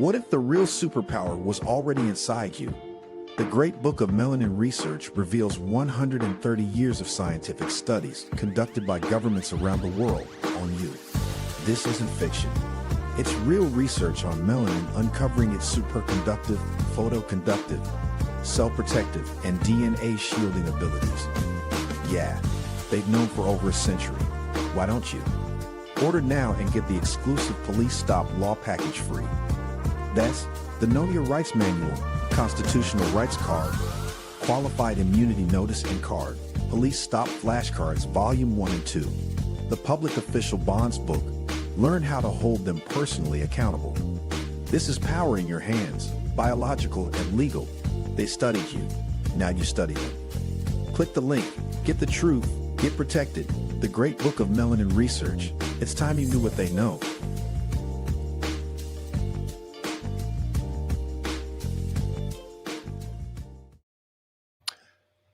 What if the real superpower was already inside you? The Great Book of Melanin Research reveals 130 years of scientific studies conducted by governments around the world on you. This isn't fiction. It's real research on melanin uncovering its superconductive, photoconductive, cell-protective, and DNA shielding abilities. Yeah, they've known for over a century. Why don't you? Order now and get the exclusive Police Stop Law Package free. That's the Know Your Rights Manual, Constitutional Rights Card, Qualified Immunity Notice and Card, Police Stop Flashcards Volume 1 and 2, the Public Official Bonds Book. Learn how to hold them personally accountable. This is power in your hands, biological and legal. They studied you. Now you study them. Click the link. Get the truth. Get protected. The Great Book of Melanin Research. It's time you knew what they know.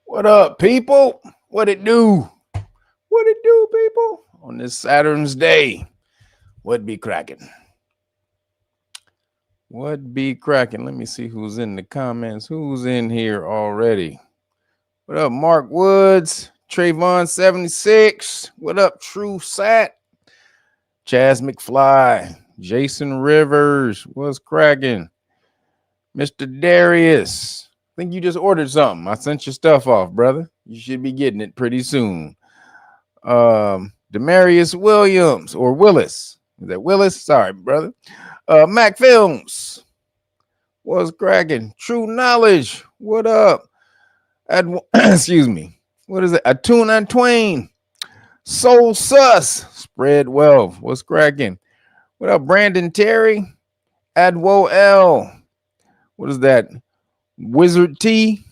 What up, people? What it do? What it do, people? On this Saturn's Day. What be cracking? What be cracking? Let me see who's in the comments. Who's in here already? What up, Mark Woods? Trayvon 76. What up, True Sat? Chaz McFly. Jason Rivers. What's cracking? Mr. Darius. I think you just ordered something. I sent your stuff off, brother. You should be getting it pretty soon. Demarius Williams or Willis. Is that Willis? Sorry, brother. Mac Films. What's cracking? True Knowledge. What up? Excuse me. What is it? Atun and Twain. Soul Sus. Spread Wealth. What's cracking? What up, Brandon Terry? Adwo L. What is that? Wizard T.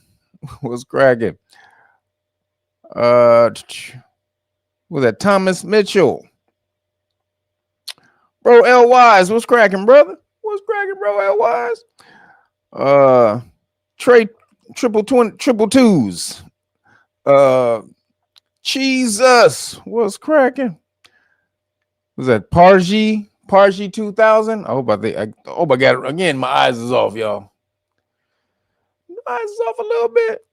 What's cracking? Was that Thomas Mitchell? Bro, L Wise, what's cracking, brother? What's cracking, bro? L Wise. Trey triple twos. Jesus, what's cracking? Was that Parji 2000? I hope I got it again. My eyes is off, y'all. My eyes is off a little bit.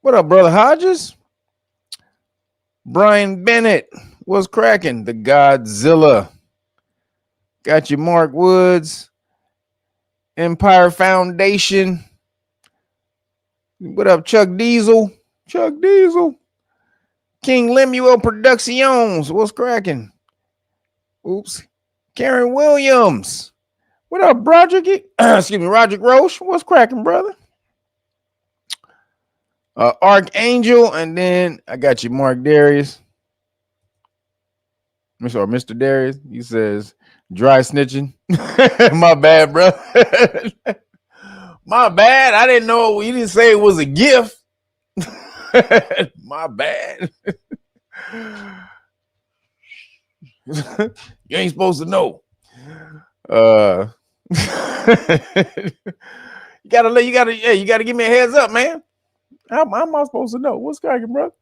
What up, brother Hodges? Brian Bennett. What's cracking? The Godzilla. Got you, Mark Woods. Empire Foundation. What up, Chuck Diesel? Chuck Diesel. King Lemuel Productions. What's cracking? Oops. Karen Williams. What up, Broderick? Excuse me, Roderick Roche. What's cracking, brother? Archangel, and then I got you, Mark Darius. Mr. Darius, he says, dry snitching. My bad, bro. My bad. I didn't know. You didn't say it was a gift. My bad. You ain't supposed to know. You gotta give me a heads up, man. How am I supposed to know? What's cracking, bro?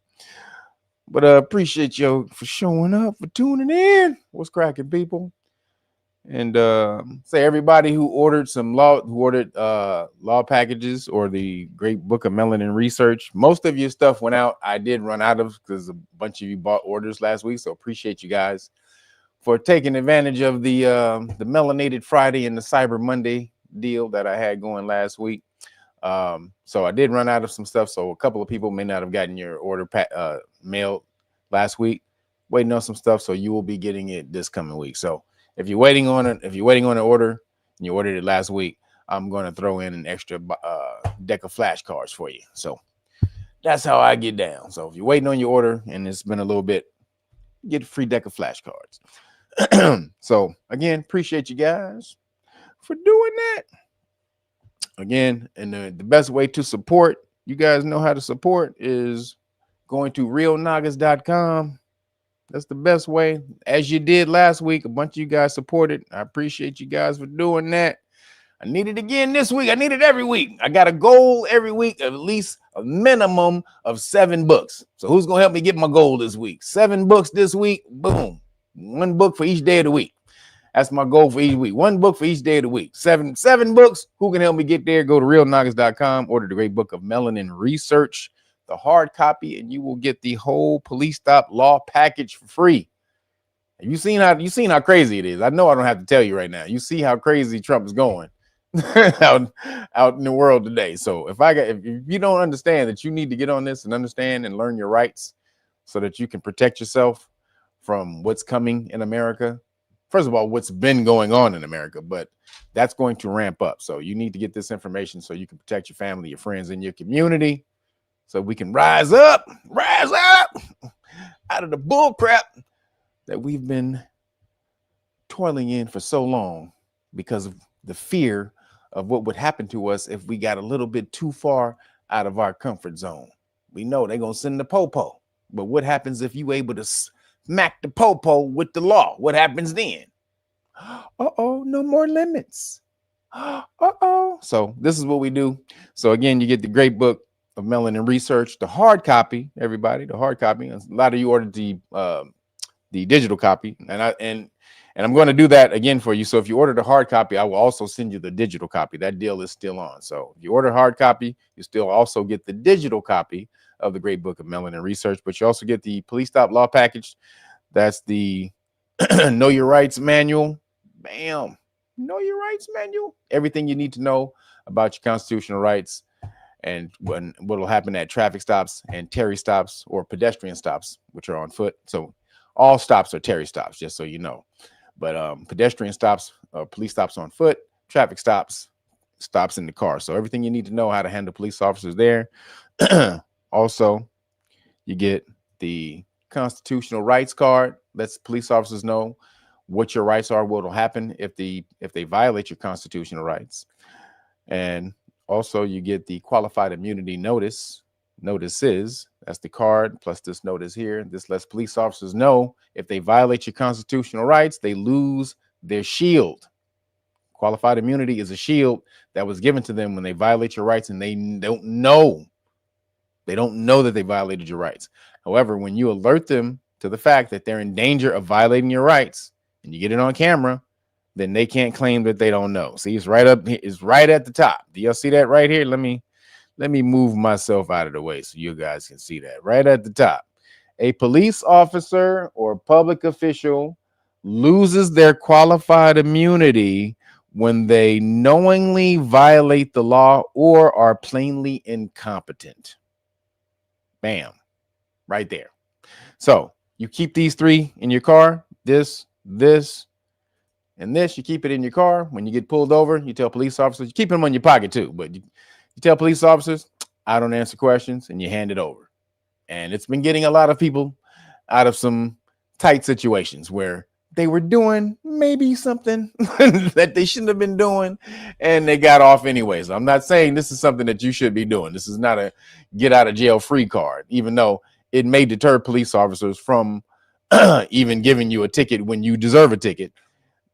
But appreciate you for showing up, for tuning in. What's cracking, people? And say everybody who ordered law packages or the Great Book of Melanin Research. Most of your stuff went out. I did run out of because a bunch of you bought orders last week. So appreciate you guys for taking advantage of the Melanated Friday and the Cyber Monday deal that I had going last week. So I did run out of some stuff. So a couple of people may not have gotten your order mailed last week, waiting on some stuff. So you will be getting it this coming week. So if you're waiting on it, if you're waiting on an order and you ordered it last week, I'm going to throw in an extra deck of flashcards for you. So that's how I get down. So if you're waiting on your order and it's been a little bit, get a free deck of flashcards. So again, appreciate you guys for doing that. Again, and the best way to support, you guys know how to support, is going to realnagas.com. That's the best way. As you did last week, a bunch of you guys supported. I appreciate you guys for doing that. I need it again this week. I need it every week. I got a goal every week of at least a minimum of 7 books. So who's going to help me get my goal this week? 7 books this week. Boom. 1 book for each day of the week. That's my goal for each week. 1 book for each day of the week. Seven books. Who can help me get there? Go to realnagas.com, order the great book of Melanin Research, the hard copy, and you will get the whole police stop law package for free. You seen how crazy it is. I know I don't have to tell you right now. You see how crazy Trump is going out in the world today. So if you don't understand that you need to get on this and understand and learn your rights so that you can protect yourself from what's coming in America. First of all, what's been going on in America, but that's going to ramp up. So you need to get this information so you can protect your family, your friends, and your community, so we can rise up out of the bull crap that we've been toiling in for so long because of the fear of what would happen to us if we got a little bit too far out of our comfort zone. We know they're going to send the popo, but what happens if you able to smack the popo with the law? What happens then? Uh-oh, no more limits. Uh-oh. So this is what we do. So again, you get the great book of Melanin Research, the hard copy, everybody, the hard copy. A lot of you ordered the digital copy, and I'm going to do that again for you. So if you order the hard copy, I will also send you the digital copy. That deal is still on. So if you order hard copy, you still also get the digital copy of the great book of Melanin Research, but you also get the police stop law package. That's the Know Your Rights manual. Bam. Know Your Rights manual. Everything you need to know about your constitutional rights and what will happen at traffic stops and Terry stops or pedestrian stops, which are on foot. So all stops are Terry stops, just so you know. But pedestrian stops, police stops on foot, traffic stops in the car. So everything you need to know how to handle police officers there. Also, you get the constitutional rights card. Lets police officers know what your rights are, what will happen if they violate your constitutional rights. And also you get the qualified immunity notices. That's the card plus this notice here. This lets police officers know if they violate your constitutional rights, they lose their shield. Qualified immunity is a shield that was given to them when they violate your rights and they don't know. They don't know that they violated your rights. However, when you alert them to the fact that they're in danger of violating your rights and you get it on camera, then they can't claim that they don't know. See, it's right up, it's right at the top. Do y'all see that right here? Let me move myself out of the way so you guys can see that right at the top. A police officer or public official loses their qualified immunity when they knowingly violate the law or are plainly incompetent. Bam, right there. So you keep these 3 in your car, this, and this. You keep it in your car. When you get pulled over, you tell police officers, you keep them in your pocket too, but you tell police officers, I don't answer questions, and you hand it over. And it's been getting a lot of people out of some tight situations where they were doing maybe something that they shouldn't have been doing, and they got off anyways. I'm not saying this is something that you should be doing. This is not a get out of jail free card, even though it may deter police officers from even giving you a ticket when you deserve a ticket.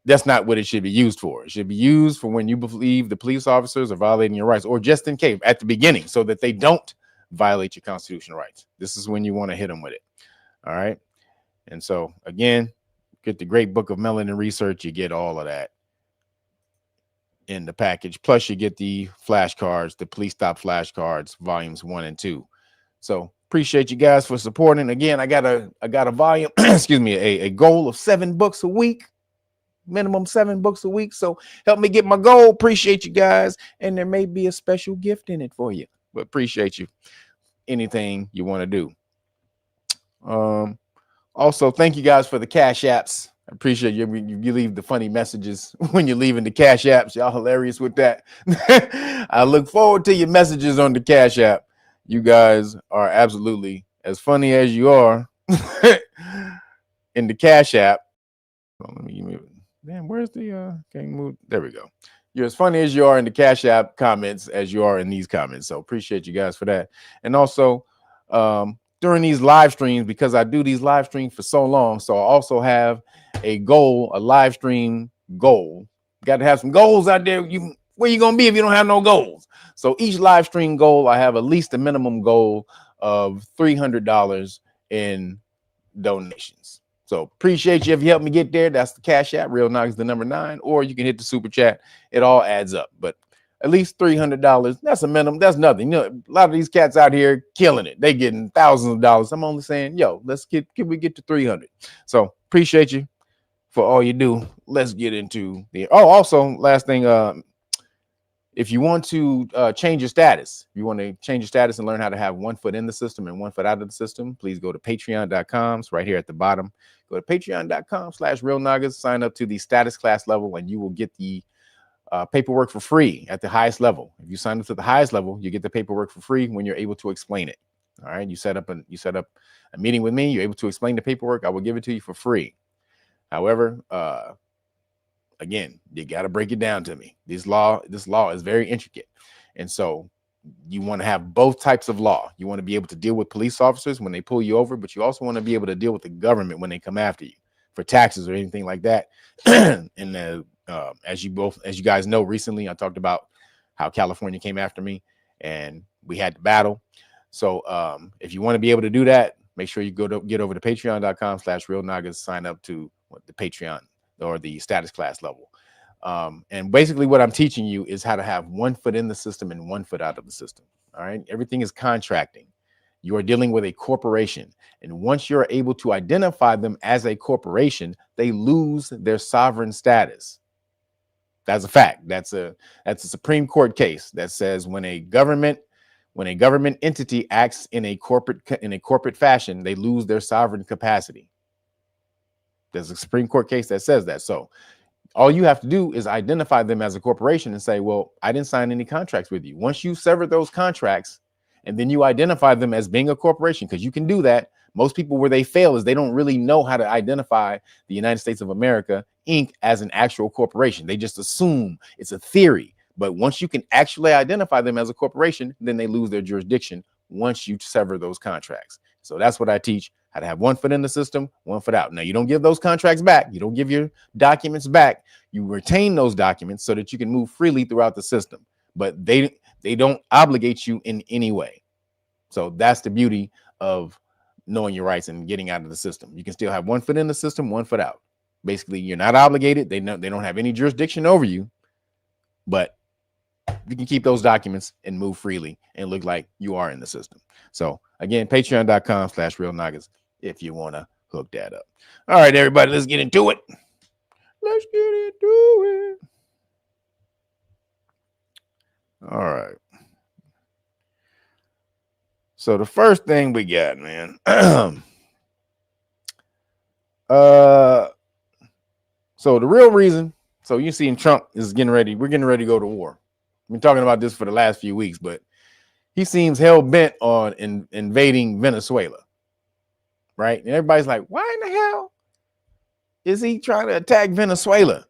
That's not what it should be used for. It should be used for when you believe the police officers are violating your rights, or just in case at the beginning, so that they don't violate your constitutional rights. This is when you want to hit them with it. All right. And so again, get the great book of Melanin Research. You get all of that in the package. Plus you get the flashcards, the police stop flashcards, volumes 1 and 2. So appreciate you guys for supporting. Again, I got a volume, excuse me, a goal of 7 books a week, minimum 7 books a week. So help me get my goal. Appreciate you guys. And there may be a special gift in it for you, but appreciate you. Anything you want to do. Also, thank you guys for the Cash Apps. I appreciate you. You leave the funny messages when you're leaving the Cash Apps. Y'all hilarious with that. I look forward to your messages on the Cash App. You guys are absolutely as funny as you are in the Cash App. Let me move it. Damn, where's the can move? There we go. You're as funny as you are in the Cash App comments as you are in these comments. So appreciate you guys for that. And also, during these live streams, because I do these live streams for so long, so I also have a goal, a live stream goal. Got to have some goals out there. Where you gonna be if you don't have no goals? So each live stream goal, I have at least a minimum goal of $300 in donations. So appreciate you if you help me get there. That's the Cash App, Real Nagas, the number 9, or you can hit the super chat. It all adds up, but at least $300. That's a minimum. That's nothing. You know, a lot of these cats out here killing it. They getting thousands of dollars. I'm only saying, yo, can we get to 300? So appreciate you for all you do. Let's get into the, also last thing, if you want to change your status, you want to change your status and learn how to have one foot in the system and one foot out of the system, please go to patreon.com. It's right here at the bottom. Go to patreon.com/Real Nagas, sign up to the status class level, and you will get the paperwork for free at the highest level. If you sign up to the highest level, you get the paperwork for free when you're able to explain it. All right. You set up a meeting with me. You're able to explain the paperwork. I will give it to you for free. However, again, you got to break it down to me. This law is very intricate. And so you want to have both types of law. You want to be able to deal with police officers when they pull you over, but you also want to be able to deal with the government when they come after you for taxes or anything like that. And as you guys know, recently I talked about how California came after me and we had to battle. So if you want to be able to do that, make sure you get over to patreon.com/Real Nagas, sign up to the Patreon or the status class level. And basically what I'm teaching you is how to have one foot in the system and one foot out of the system. All right. Everything is contracting. You are dealing with a corporation. And once you're able to identify them as a corporation, they lose their sovereign status. That's a fact. That's a Supreme Court case that says when a government entity acts in a corporate fashion, they lose their sovereign capacity. There's a Supreme Court case that says that. So all you have to do is identify them as a corporation and say, well, I didn't sign any contracts with you. Once you sever those contracts and then you identify them as being a corporation, because you can do that. Most people, where they fail is they don't really know how to identify the United States of America, Inc. as an actual corporation. They just assume it's a theory. But once you can actually identify them as a corporation, then they lose their jurisdiction once you sever those contracts. So that's what I teach, how to have one foot in the system, one foot out. Now, you don't give those contracts back. You don't give your documents back. You retain those documents so that you can move freely throughout the system. But they don't obligate you in any way. So that's the beauty of knowing your rights and getting out of the system. You can still have one foot in the system, one foot out. Basically, you're not obligated. They don't have any jurisdiction over you, but you can keep those documents and move freely and look like you are in the system. So again, patreon.com/Real Nagas if you want to hook that up. All right, everybody, let's get into it. Let's get into it. All right. So the first thing we got, man. So the real reason, so you see Trump is getting ready. We're getting ready to go to war. We've been talking about this for the last few weeks, but he seems hell bent on invading Venezuela. Right? And everybody's like, why in the hell is he trying to attack Venezuela?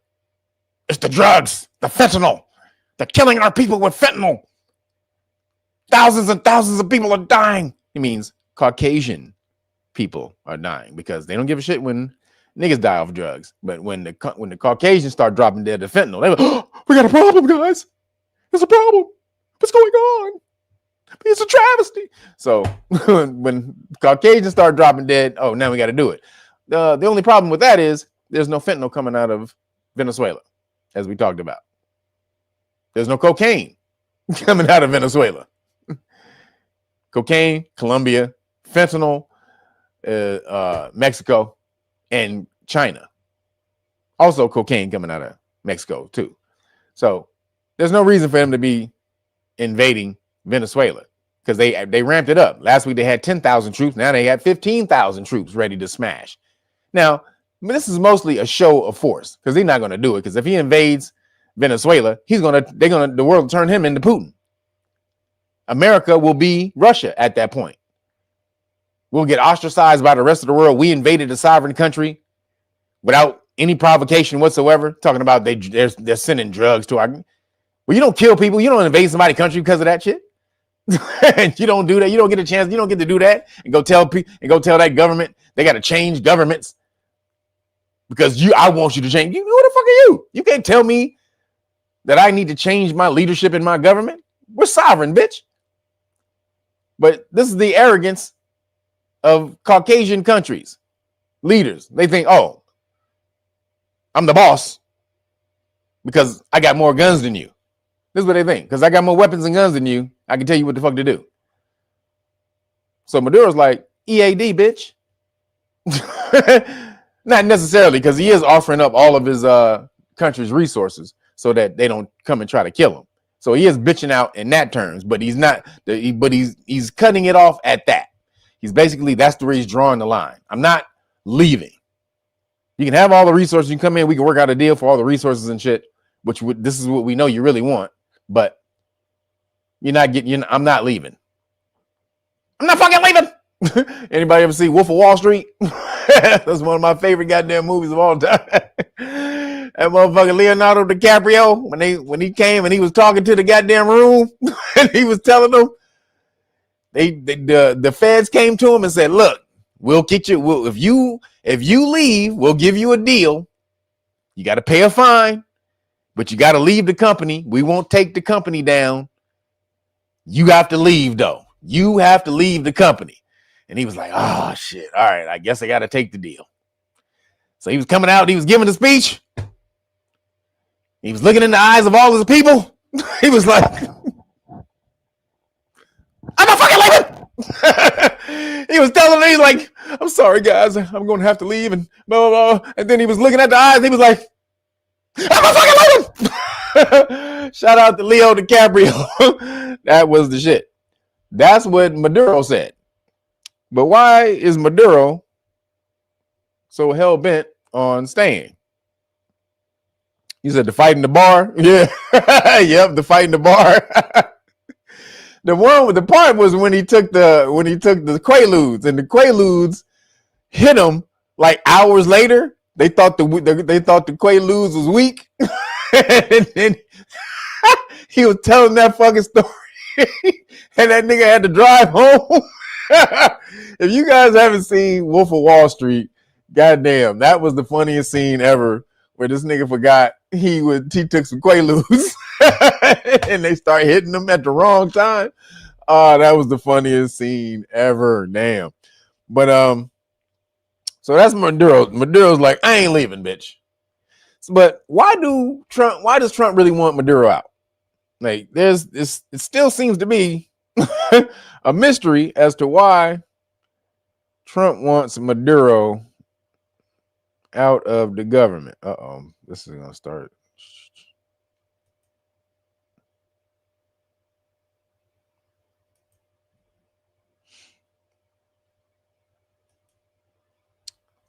It's the drugs, the fentanyl. They're killing our people with fentanyl. Thousands and thousands of people are dying. It means Caucasian people are dying because they don't give a shit when niggas die off drugs. But when the Caucasians start dropping dead to fentanyl, they're like, oh, we got a problem, guys. There's a problem. What's going on? It's a travesty. So when Caucasians start dropping dead, oh, now we got to do it. The only problem with that is there's no fentanyl coming out of Venezuela, as we talked about. There's no cocaine coming out of Venezuela. Cocaine, Colombia, fentanyl, Mexico, and China. Also cocaine coming out of Mexico too. So there's no reason for them to be invading Venezuela because they ramped it up. Last week they had 10,000 troops. Now they had 15,000 troops ready to smash. Now, this is mostly a show of force because they're not going to do it. Because if he invades Venezuela, the world will turn him into Putin. America will be Russia at that point. We'll get ostracized by the rest of the world. We invaded a sovereign country without any provocation whatsoever. Talking about they're sending drugs to our. Well, you don't kill people. You don't invade somebody's country because of that shit. You don't do that. You don't get a chance. You don't get to do that and go tell people and go tell that government they got to change governments because I want you to change. Who the fuck are you? You can't tell me that I need to change my leadership in my government. We're sovereign, bitch. But this is the arrogance of Caucasian countries. leaders. They think, oh, I'm the boss because I got more guns than you. This is what they think. Because I got more weapons and guns than you, I can tell you what the fuck to do. So Maduro's like, EAD, bitch. Not necessarily, because he is offering up all of his country's resources so that they don't come and try to kill him. So he is bitching out in that terms, but he's not. But he's cutting it off at that. He's basically, that's where he's drawing the line. I'm not leaving. You can have all the resources. You can come in. We can work out a deal for all the resources and shit. Which this is what we know you really want, but you're not getting. I'm not leaving. I'm not fucking leaving. Anybody ever see Wolf of Wall Street? That's one of my favorite goddamn movies of all time. That motherfucker Leonardo DiCaprio, when he came and he was talking to the goddamn room, and he was telling them, the feds came to him and said, "Look, we'll get you. If you leave, we'll give you a deal. You got to pay a fine, but you got to leave the company. We won't take the company down. You have to leave though. You have to leave the company." And he was like, "Oh shit! All right, I guess I got to take the deal." So he was coming out. He was giving the speech. He was looking in the eyes of all of the people. He was like, "I'm not fucking leaving." He was telling them, he's like, "I'm sorry, guys. I'm going to have to leave." And blah, blah, blah. And then he was looking at the eyes. He was like, "I'm not fucking leaving." Shout out to Leo DiCaprio. That was the shit. That's what Maduro said. But why is Maduro so hell-bent on staying? He said the fight in the bar. Yeah. Yep, the fight in the bar. The part was when he took the Quaaludes, and the Quaaludes hit him like hours later. They thought the Quaaludes was weak. And then he was telling that fucking story. And that nigga had to drive home. If you guys haven't seen Wolf of Wall Street, goddamn, that was the funniest scene ever, where this nigga forgot he took some Quaaludes and they start hitting him at the wrong time. That was the funniest scene ever. Damn. But so that's Maduro. Maduro's like, "I ain't leaving, bitch." But why does Trump really want Maduro out? Like, it still seems to be a mystery as to why Trump wants Maduro out of the government. This is gonna start.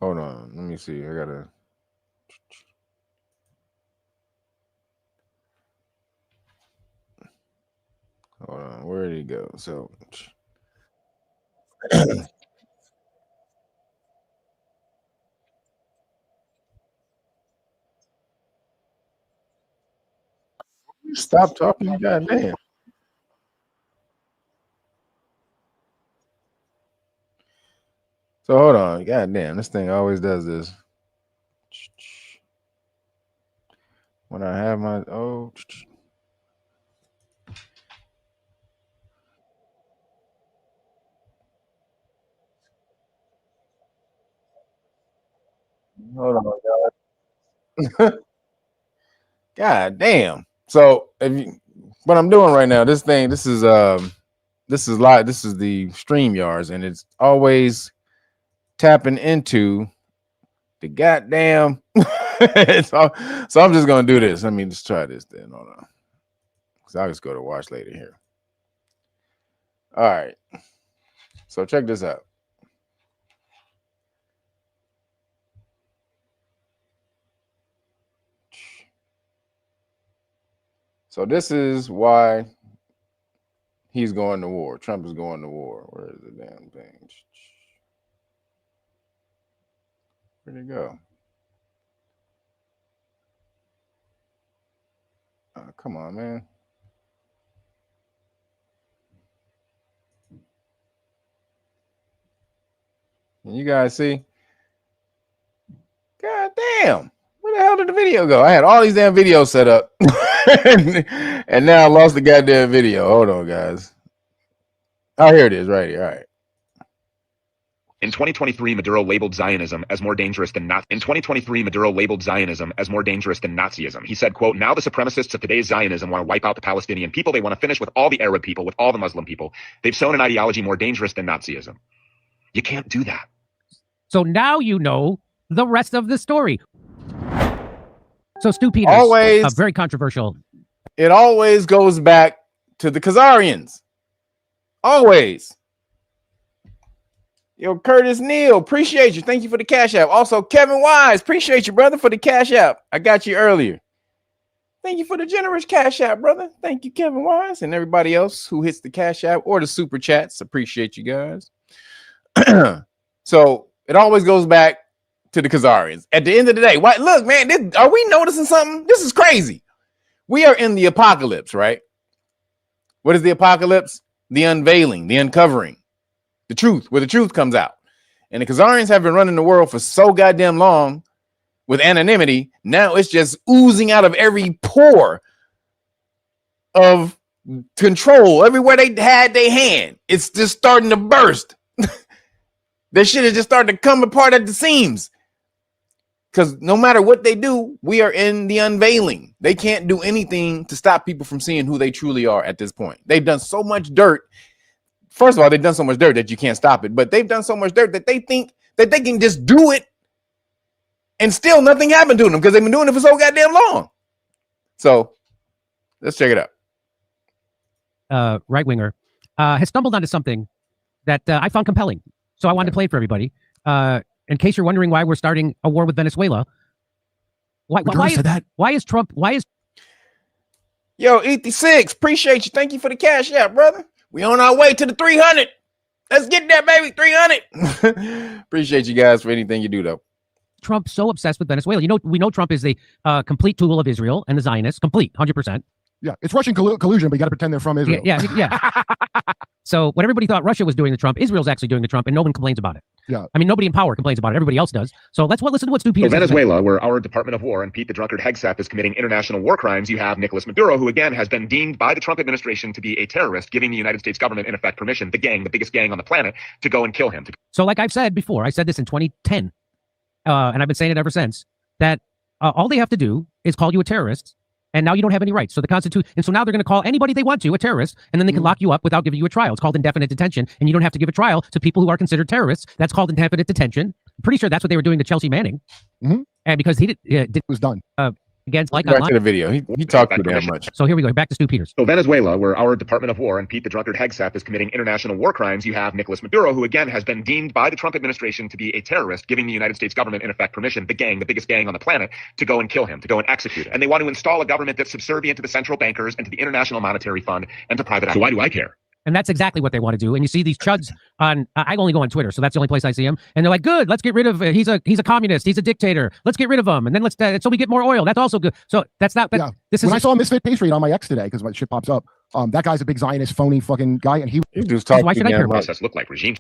Hold on, let me see. I gotta. Hold on, where did he go? So. Stop talking, goddamn. So hold on, goddamn, this thing always does this. When I have my hold on, guys. God damn. So what I'm doing right now, this is live. This is the StreamYards, and it's always tapping into the goddamn. So I'm just gonna do this. Let me just try this then. Hold on. Because I'll just go to watch later here. All right. So check this out. So this is why he's going to war. Trump is going to war. Where is the damn thing? Where'd it go? Oh, come on, man. Can you guys see? God damn. Where the hell did the video go? I had all these damn videos set up. And now I lost the goddamn video. Hold on, guys. Oh, here it is right here. All right. In 2023, Maduro labeled Zionism as more dangerous than Nazism. In 2023, Maduro labeled Zionism as more dangerous than Nazism. He said, quote, now the supremacists of today's Zionism want to wipe out the Palestinian people. They want to finish with all the Arab people, with all the Muslim people. They've sown an ideology more dangerous than Nazism. You can't do that. So now you know the rest of the story. So Stu Peters, always very controversial. It always goes back to the Khazarians. Always. Yo, Curtis Neal, appreciate you. Thank you for the Cash App. Also, Kevin Wise, appreciate you, brother, for the Cash App. I got you earlier. Thank you for the generous Cash App, brother. Thank you, Kevin Wise, and everybody else who hits the Cash App or the Super Chats. Appreciate you guys. So it always goes back to the Khazarians. At the end of the day, what? Look, man, are we noticing something? This is crazy. We are in the apocalypse, right? What is the apocalypse? The unveiling, the uncovering, the truth, where the truth comes out. And the Khazarians have been running the world for so goddamn long with anonymity. Now it's just oozing out of every pore of control. Everywhere they had their hand, it's just starting to burst. That shit is just starting to come apart at the seams. Because no matter what they do, we are in the unveiling. They can't do anything to stop people from seeing who they truly are at this point. They've done so much dirt. First of all, they've done so much dirt that you can't stop it. But they've done so much dirt that they think that they can just do it and still nothing happened to them because they've been doing it for so goddamn long. So let's check it out. Right-winger has stumbled onto something that I found compelling. So I wanted to play it for everybody. In case you're wondering why we're starting a war with Venezuela. Why is Trump? Yo, 86, appreciate you. Thank you for the Cash App, brother. We on our way to the 300. Let's get that, baby. 300. Appreciate you guys for anything you do, though. Trump's so obsessed with Venezuela. You know, we know Trump is the complete tool of Israel and the Zionists. Complete, 100%. Yeah, it's Russian collusion, but you got to pretend they're from Israel. Yeah. So what everybody thought Russia was doing to Trump, Israel's actually doing to Trump, and no one complains about it. Yeah. I mean, nobody in power complains about it. Everybody else does. So listen to what Stu Peters said. Venezuela, where our Department of War and Pete the Drunkard Hegseth is committing international war crimes, you have Nicolas Maduro, who again has been deemed by the Trump administration to be a terrorist, giving the United States government in effect permission, the gang, the biggest gang on the planet, to go and kill him. So like I've said before, I said this in 2010, and I've been saying it ever since, that all they have to do is call you a terrorist. And now you don't have any rights. So the Constitution, and so now they're going to call anybody they want to a terrorist, and then they can lock you up without giving you a trial. It's called indefinite detention, and you don't have to give a trial to people who are considered terrorists. That's called indefinite detention. I'm pretty sure that's what they were doing to Chelsea Manning, and because he it was done against like back to the video. He talked too damn much. So here we go. Back to Stu Peters. So Venezuela, where our Department of War and Pete the Drunkard Hegseth is committing international war crimes, you have Nicolas Maduro, who again has been deemed by the Trump administration to be a terrorist, giving the United States government in effect permission, the gang, the biggest gang on the planet, to go and kill him, to go and execute him. And they want to install a government that's subservient to the central bankers and to the International Monetary Fund and to private. So why do I care? And that's exactly what they want to do. And you see these chuds on, I only go on Twitter, so that's the only place I see him. And they're like, good, let's get rid of, he's a communist, he's a dictator. Let's get rid of him. And then so we get more oil. That's also good. So that's not, this is. When I saw Misfit Pastry on my X today, because my shit pops up, that guy's a big Zionist, phony fucking guy. And he just talking. Why should I care? Process look like regime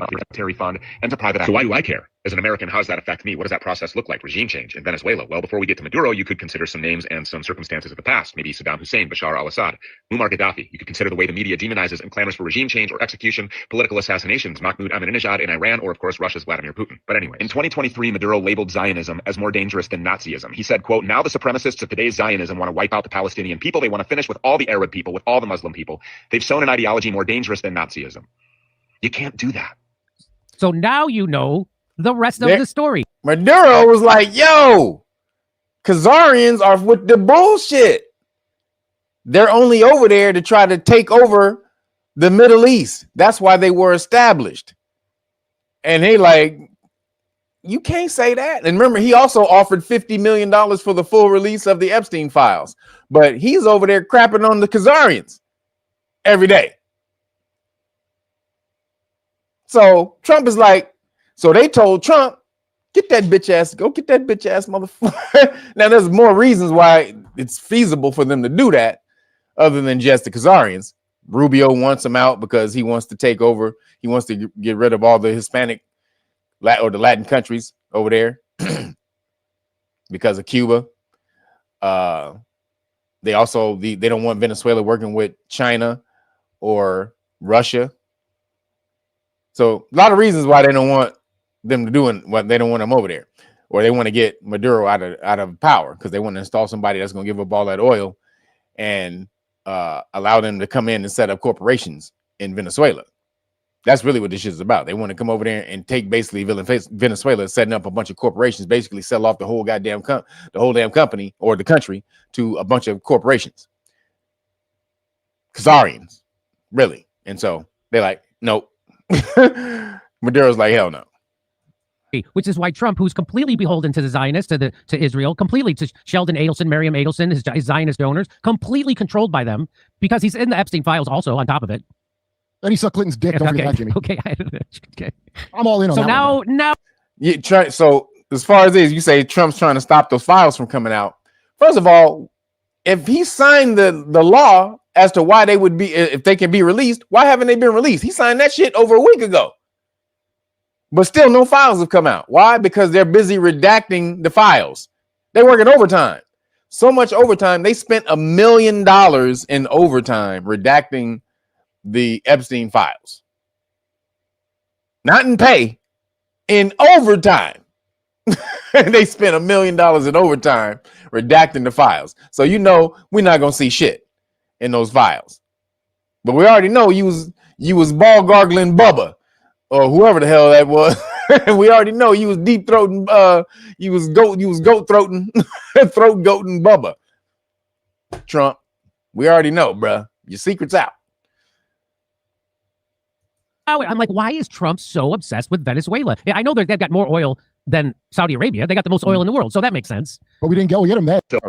monetary fund and to private. So why do I care? As an American, how does that affect me? What does that process look like? Regime change in Venezuela. Well, before we get to Maduro, you could consider some names and some circumstances of the past. Maybe Saddam Hussein, Bashar al-Assad, Muammar Gaddafi. You could consider the way the media demonizes and clamors for regime change or execution, political assassinations, Mahmoud Ahmadinejad in Iran, or of course Russia's Vladimir Putin. But anyway, in 2023, Maduro labeled Zionism as more dangerous than Nazism. He said, quote, now the supremacists of today's Zionism want to wipe out the Palestinian people. They want to finish with all the Arab people, with all the Muslim people. They've sown an ideology more dangerous than Nazism. You can't do that. So now you know the rest of the story. Maduro was like, yo, Khazarians are with the bullshit. They're only over there to try to take over the Middle East. That's why they were established. And he like, you can't say that. And remember, he also offered $50 million for the full release of the Epstein files. But he's over there crapping on the Khazarians every day. So Trump is like, so they told Trump, go get that bitch ass motherfucker. Now, there's more reasons why it's feasible for them to do that other than just the Khazarians. Rubio wants him out because he wants to take over. He wants to get rid of all the Hispanic or the Latin countries over there because of Cuba. They also, they don't want Venezuela working with China or Russia. So a lot of reasons why they don't want them to do what they don't want them over there, or they want to get Maduro out of power because they want to install somebody that's going to give up all that oil and allow them to come in and set up corporations in Venezuela. That's really what this shit is about. They want to come over there and take basically Venezuela, setting up a bunch of corporations, basically sell off the whole goddamn damn company or the country to a bunch of corporations. Khazarians, really. And so they're like, nope. Maduro's like, hell no. Which is why Trump, who's completely beholden to the Zionists, to Israel, completely to Sheldon Adelson, Miriam Adelson, his Zionist donors, completely controlled by them because he's in the Epstein files also on top of it. And he sucked Clinton's dick. Don't forget that, Jimmy. Okay. Okay. I'm all in on so that. So as far as this, you say Trump's trying to stop those files from coming out. First of all, if he signed the law as to why they would be, if they can be released, why haven't they been released? He signed that shit over a week ago. But still no files have come out. Why? Because they're busy redacting the files. They're working overtime. So much overtime. They spent $1 million in overtime redacting the Epstein files. Not in pay, in overtime. They spent $1 million in overtime redacting the files. So you know we're not gonna see shit in those files. But we already know you was ball gargling Bubba or whoever the hell that was. We already know you was deep throating you was goat throating throat goating Bubba. Trump, we already know, bruh. Your secret's out. I'm like, why is Trump so obsessed with Venezuela? Yeah, I know they've got more oil than Saudi Arabia. They got the most oil in the world, so that makes sense. But we didn't go get him there. So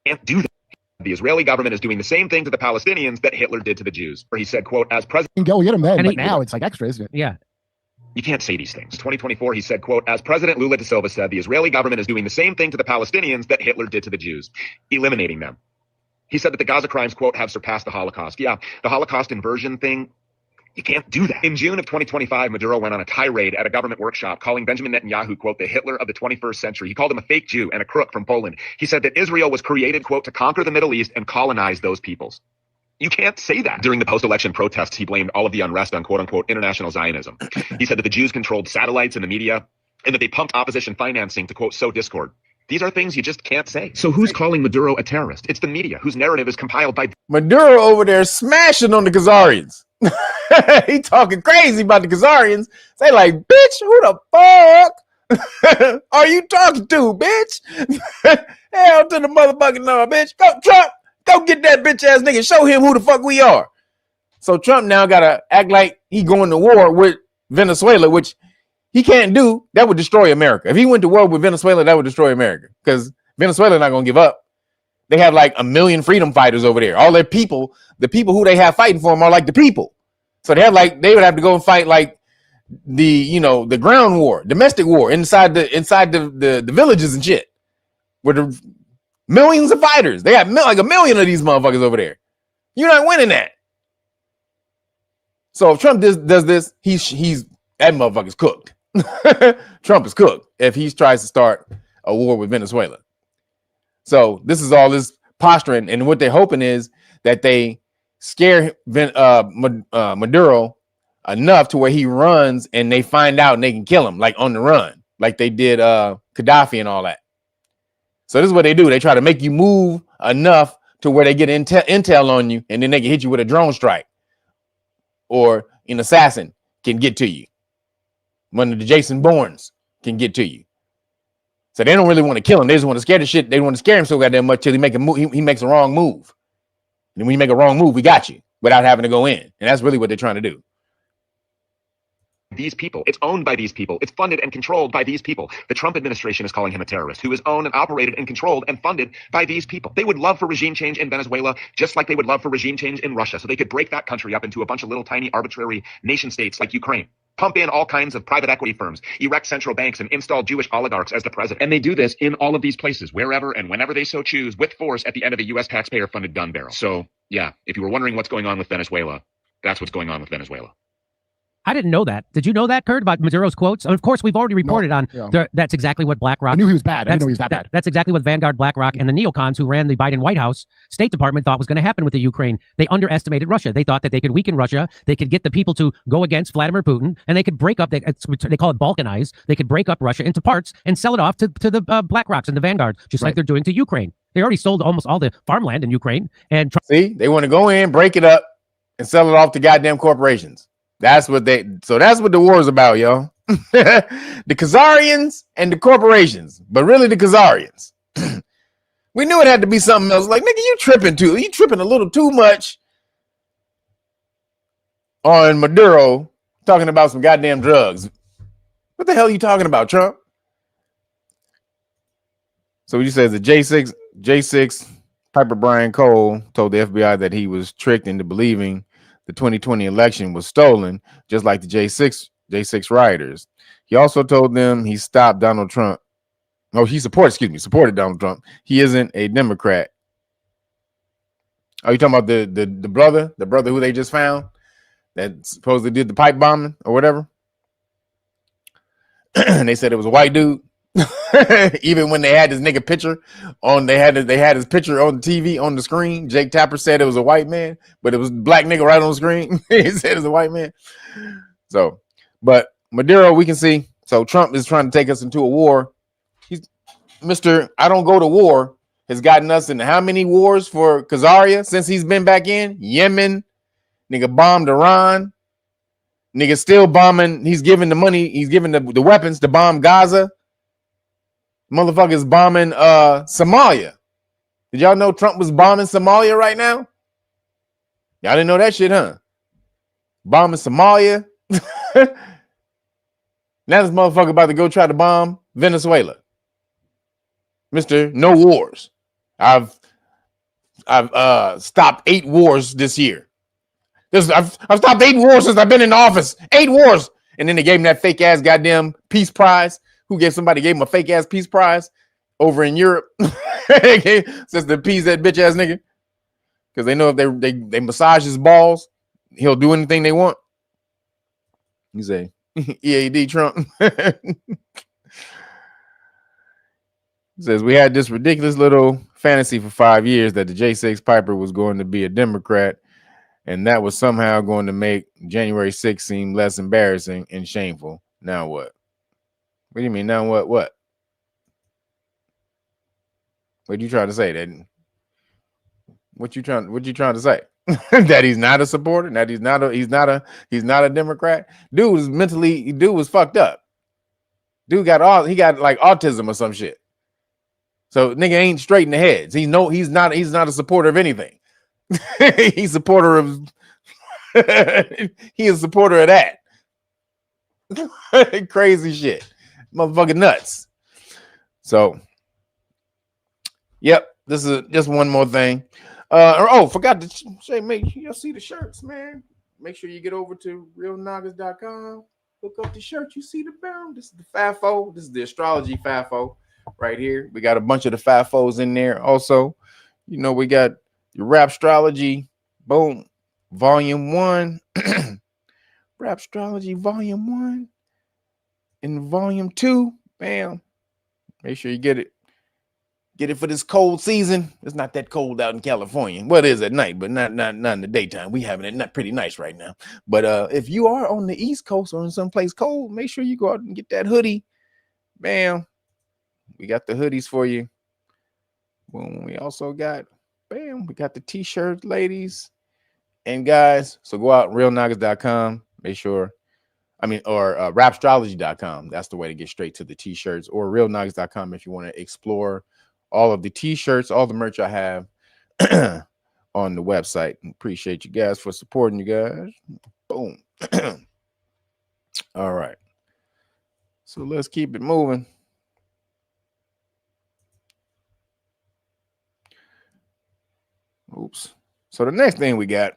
can't do that. The Israeli government is doing the same thing to the Palestinians that Hitler did to the Jews, where he said, quote, as president. We didn't go get him then, And but now it's like extra, isn't it? Yeah. You can't say these things. 2024, he said, quote, as President Lula da Silva said, the Israeli government is doing the same thing to the Palestinians that Hitler did to the Jews, eliminating them. He said that the Gaza crimes, quote, have surpassed the Holocaust. Yeah, the Holocaust inversion thing, you can't do that. In June of 2025, Maduro went on a tirade at a government workshop calling Benjamin Netanyahu, quote, the Hitler of the 21st century. He called him a fake Jew and a crook from Poland. He said that Israel was created, quote, to conquer the Middle East and colonize those peoples. You can't say that. During the post-election protests, he blamed all of the unrest on, quote unquote, international Zionism. He said that the Jews controlled satellites and the media and that they pumped opposition financing to, quote, sow discord. These are things you just can't say. So who's calling Maduro a terrorist? It's the media whose narrative is compiled by Maduro over there smashing on the Khazarians. He talking crazy about the Khazarians. Say like, bitch, who the fuck are you talking to, bitch? Hell to the motherfucking no, bitch. Go, Trump. Go get that bitch ass nigga. Show him who the fuck we are. So Trump now gotta act like he going to war with Venezuela, which he can't do. That would destroy America. If he went to war with Venezuela, that would destroy America because Venezuela not gonna give up. They have like 1 million freedom fighters over there. All their people, the people who they have fighting for them are like the people. So they would have to go and fight like the ground war, domestic war inside the villages and shit. With the millions of fighters. They have like 1 million of these motherfuckers over there. You're not winning that. So if Trump does this, he's that motherfucker's cooked. Trump is cooked if he tries to start a war with Venezuela. So this is all this posturing, and what they're hoping is that they scare Maduro enough to where he runs and they find out and they can kill him, like on the run, like they did Gaddafi and all that. So this is what they do. They try to make you move enough to where they get intel on you, and then they can hit you with a drone strike, or an assassin can get to you. One of the Jason Bournes can get to you. So they don't really want to kill him. They just want to scare the shit. They want to scare him so goddamn much till he make a move. He makes a wrong move. And when you make a wrong move, we got you without having to go in. And that's really what they're trying to do. These people. It's owned by these people. It's funded and controlled by these people. The Trump administration is calling him a terrorist who is owned and operated and controlled and funded by these people. They would love for regime change in Venezuela, just like they would love for regime change in Russia, so they could break that country up into a bunch of little tiny arbitrary nation states like Ukraine. Pump in all kinds of private equity firms, erect central banks, and install Jewish oligarchs as the president. And they do this in all of these places, wherever and whenever they so choose, with force at the end of a U.S. taxpayer-funded gun barrel. So, yeah, if you were wondering what's going on with Venezuela, that's what's going on with Venezuela. I didn't know that. Did you know that, Kurt, about Maduro's quotes? And of course, we've already reported on that's exactly what BlackRock. I knew he was bad. I didn't know he was that bad. That's exactly what Vanguard, BlackRock, and the neocons who ran the Biden White House State Department thought was going to happen with the Ukraine. They underestimated Russia. They thought that they could weaken Russia. They could get the people to go against Vladimir Putin, and they could break up. They call it balkanize. They could break up Russia into parts and sell it off to the BlackRocks and the Vanguard, just like they're doing to Ukraine. They already sold almost all the farmland in Ukraine. And see, they want to go in, break it up, and sell it off to goddamn corporations. That's what that's what the war is about, y'all. The Khazarians and the corporations, but really the Khazarians. We knew it had to be something else. Like, nigga, you tripping a little too much on Maduro talking about some goddamn drugs. What the hell are you talking about, Trump? So you said the J6 Piper Brian Cole told the FBI that he was tricked into believing the 2020 election was stolen, just like the J6 rioters. He also told them he stopped Donald Trump. Oh, he supported Donald Trump. He isn't a Democrat. Are you talking about the brother who they just found that supposedly did the pipe bombing or whatever? And they said it was a white dude. Even when they had this nigga picture on, they had his picture on the TV on the screen. Jake Tapper said it was a white man, but it was black nigga right on the screen. He said it's a white man. So, but Maduro, we can see. So Trump is trying to take us into a war. He's Mr. I don't go to war has gotten us into how many wars for Khazaria since he's been back in? Yemen, nigga bombed Iran, nigga still bombing. He's giving the money, he's giving the weapons to bomb Gaza. Motherfuckers bombing Somalia. Did y'all know Trump was bombing Somalia right now? Y'all didn't know that shit, huh? Bombing Somalia. Now this motherfucker about to go try to bomb Venezuela. Mr. No wars. I've stopped 8 wars this year. I've stopped 8 wars since I've been in office. 8 wars. And then they gave him that fake ass goddamn peace prize. Who gave him a fake ass peace prize over in Europe? Since to appease that bitch ass nigga. Because they know if they massage his balls, he'll do anything they want. You say EAD Trump. Says we had this ridiculous little fantasy for 5 years that the J6 Piper was going to be a Democrat, and that was somehow going to make January 6th seem less embarrassing and shameful. Now what? What do you mean? Now what? What are you trying to say? That what you trying to say? That he's not a supporter? That he's not a Democrat? Dude was fucked up. Dude got like autism or some shit. So nigga ain't straight in the heads. He's not a supporter of anything. He's a supporter of he is a supporter of that. Crazy shit. Motherfucking nuts. So yep, this is just one more thing. Forgot to say, make sure you see the shirts, man. Make sure you get over to realnagas.com. Look up the shirt. You see the bound. This is the FAFO. This is the astrology FAFO right here. We got a bunch of the FAFOs in there. Also, you know, we got your Rapstrology, boom, volume 1. Rapstrology volume 1 and volume 2. Bam. Make sure you get it. Get it for this cold season. It's not that cold out in California. Well, it is at night, but not in the daytime. We having it not pretty nice right now. But if you are on the East Coast or in someplace cold, make sure you go out and get that hoodie. Bam. We got the hoodies for you. Boom. We also got, bam, we got the t-shirts, ladies and guys. So go out realnagas.com. Make sure, or rapstrology.com. That's the way to get straight to the t-shirts, or realnagas.com if you want to explore all of the t-shirts, all the merch I have on the website. Appreciate you guys for supporting you guys. Boom. All right. So let's keep it moving. Oops. So the next thing we got,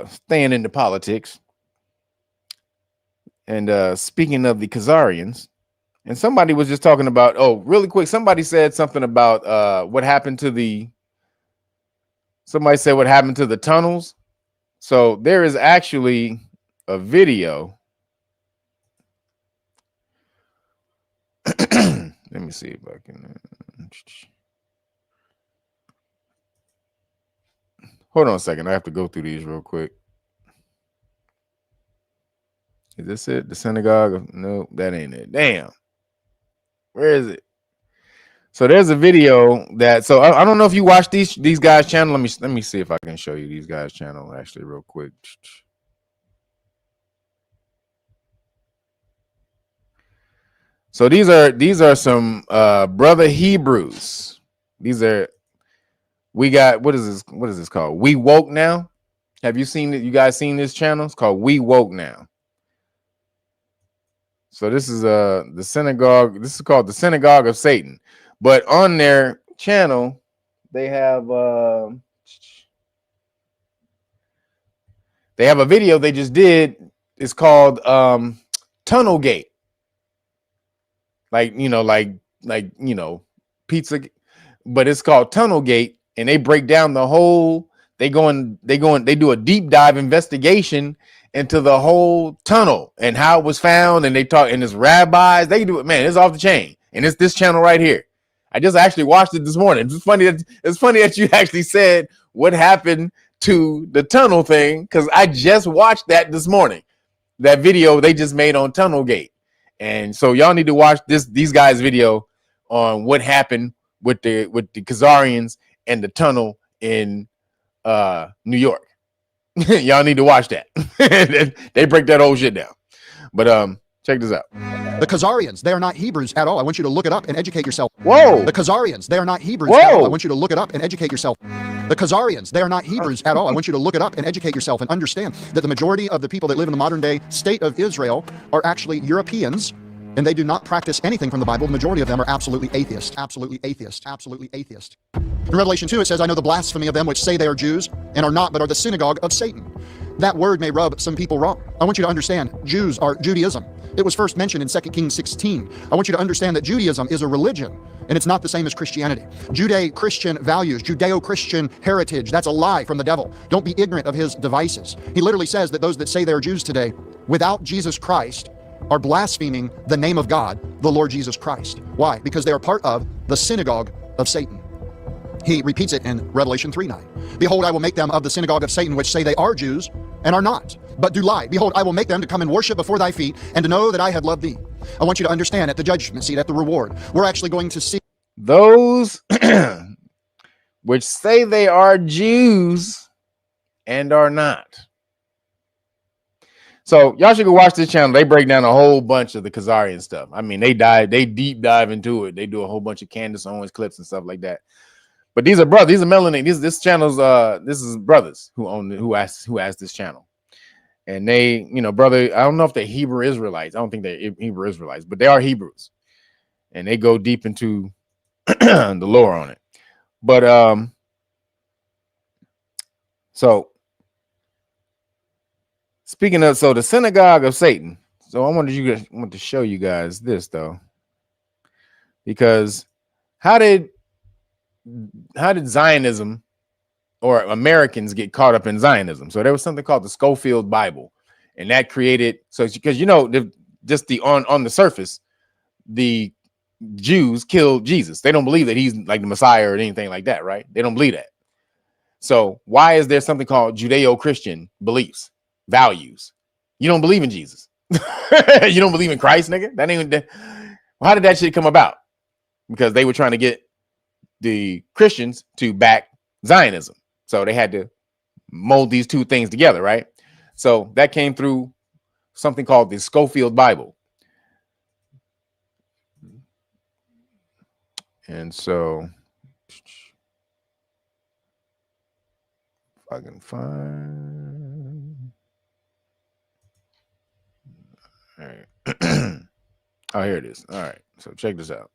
staying into politics. And speaking of the Khazarians, and somebody was just talking about, really quick, somebody said something about what happened to the tunnels So there is actually a video. Let me see if I can. Hold on a second. I have to go through these real quick. Is this it? The synagogue? No, that ain't it. Damn. Where is it? So there's a video that. So I don't know if you watch these guys' channel. Let me see if I can show you these guys' channel actually real quick. So these are some brother Hebrews. These are, we got, what is this called? We Woke Now. Have you seen it? You guys seen this channel? It's called We Woke Now. So this is the synagogue. This is called the Synagogue of Satan. But on their channel, they have a video they just did. It's called Tunnel Gate. Like pizza, but it's called Tunnel Gate, and they break down the whole. They do a deep dive investigation into the whole tunnel and how it was found, and they talk, and it's rabbis. They do it, man. It's off the chain, and it's this channel right here. I just actually watched it this morning. It's funny that you actually said what happened to the tunnel thing, because I just watched that this morning. That video they just made on Tunnel Gate. And so y'all need to watch these guys' video on what happened with the Khazarians and the tunnel in New York. Y'all need to watch that. They break that whole shit down. But check this out. The Khazarians, they are not Hebrews at all. I want you to look it up and educate yourself. Whoa. The Khazarians, they are not Hebrews Whoa. at all. I want you to look it up and educate yourself. The Khazarians, they are not Hebrews at all. I want you to look it up and educate yourself and understand that the majority of the people that live in the modern day state of Israel are actually Europeans, and they do not practice anything from the Bible. The majority of them are absolutely atheist, absolutely atheist, absolutely atheist. In Revelation 2, it says, I know the blasphemy of them which say they are Jews and are not, but are the synagogue of Satan. That word may rub some people wrong. I want you to understand, Jews are Judaism. It was first mentioned in 2 Kings 16. I want you to understand that Judaism is a religion, and it's not the same as Christianity. Judeo-Christian values, Judeo-Christian heritage, that's a lie from the devil. Don't be ignorant of his devices. He literally says that those that say they're Jews today, without Jesus Christ, are blaspheming the name of God, the Lord Jesus Christ. Why? Because they are part of the synagogue of Satan. He repeats it in Revelation 3:9. Behold, I will make them of the synagogue of Satan, which say they are Jews and are not, but do lie. Behold, I will make them to come and worship before thy feet, and to know that I have loved thee. I want you to understand, at the judgment seat, at the reward, we're actually going to see those which say they are Jews and are not. So y'all should go watch this channel. They break down a whole bunch of the Khazarian stuff. I mean, they deep dive into it. They do a whole bunch of Candace Owens clips and stuff like that. But these are brothers. These are melanin. This channel's this is brothers who asked this channel, and they, brother. I don't know if they're Hebrew Israelites. I don't think they're Hebrew Israelites, but they are Hebrews, and they go deep into the lore on it. But so speaking of, so the synagogue of Satan. So I want to show you guys this though, because how did Zionism or Americans get caught up in Zionism? So there was something called the Schofield Bible, and that created, so because just on the surface, the Jews killed Jesus. They don't believe that he's like the Messiah or anything like that, right? They don't believe that. So why is there something called Judeo-Christian beliefs, values? You don't believe in Jesus. You don't believe in Christ, nigga. That ain't. How did that shit come about? Because they were trying to get the Christians to back Zionism. So they had to mold these two things together, right? So that came through something called the Schofield Bible. And so if I can find, all right. Oh, here it is. All right. So check this out.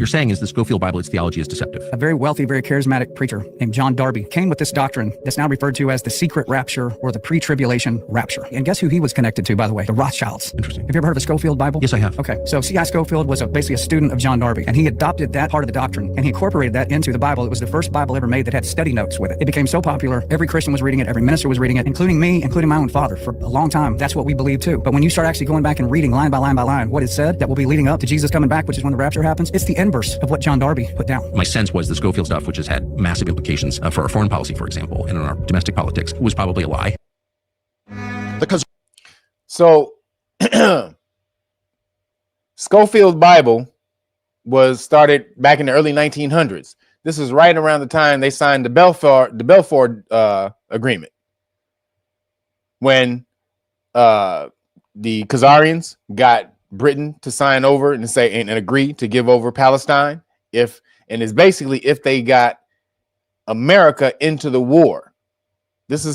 you're saying is the Schofield Bible, its theology is deceptive. A very wealthy, very charismatic preacher named John Darby came with this doctrine that's now referred to as the secret rapture or the pre-tribulation rapture. And guess who he was connected to, by the way? The Rothschilds. Interesting. Have you ever heard of a Schofield Bible? Yes, I have. Okay, so C.I. Schofield was basically a student of John Darby, and he adopted that part of the doctrine, and he incorporated that into the Bible. It was the first Bible ever made that had study notes with it. It became so popular, every Christian was reading it, every minister was reading it, including me, including my own father. For a long time, that's what we believed too. But when you start actually going back and reading line by line by line what it said that will be leading up to Jesus coming back, which is when the rapture happens, it's the inverse of what John Darby put down. My sense was the Schofield stuff, which has had massive implications for our foreign policy, for example, and in our domestic politics, was probably a lie. Because So Schofield Bible was started back in the early 1900s. This is right around the time they signed the Balfour Agreement, when the Khazarians got Britain to sign over and say and agree to give over Palestine it's basically if they got America into the war. This was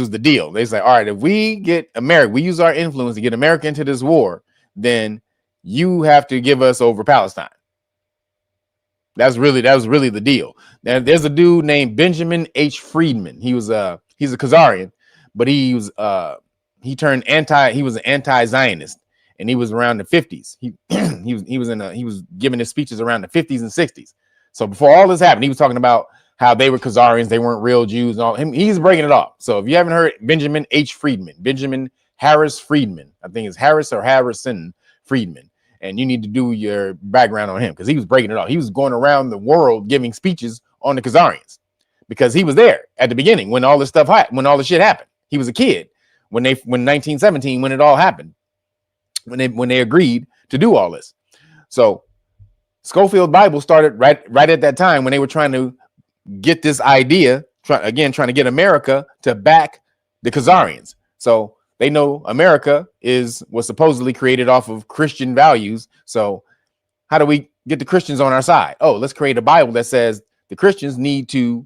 the deal. They say, all right, if we get America, we use our influence to get America into this war, then you have to give us over Palestine. That was really the deal. Now, there's a dude named Benjamin H. Friedman. He's a Khazarian, but he was an anti-Zionist, and he was around the 50s. He was giving his speeches around the 50s and 60s. So before all this happened, he was talking about how they were Khazarians, they weren't real Jews, and all. He's breaking it off. So if you haven't heard Benjamin H. Friedman, Benjamin Harris Friedman, I think it's Harris or Harrison Friedman, and you need to do your background on him because he was breaking it off. He was going around the world giving speeches on the Khazarians because he was there at the beginning when all this stuff happened, when all this shit happened. He was a kid when 1917, when it all happened, when they agreed to do all this. So Schofield Bible started right at that time when they were trying to get this idea, trying to get America to back the Khazarians. So they know America was supposedly created off of Christian values. So how do we get the Christians on our side? Oh, let's create a Bible that says the Christians need to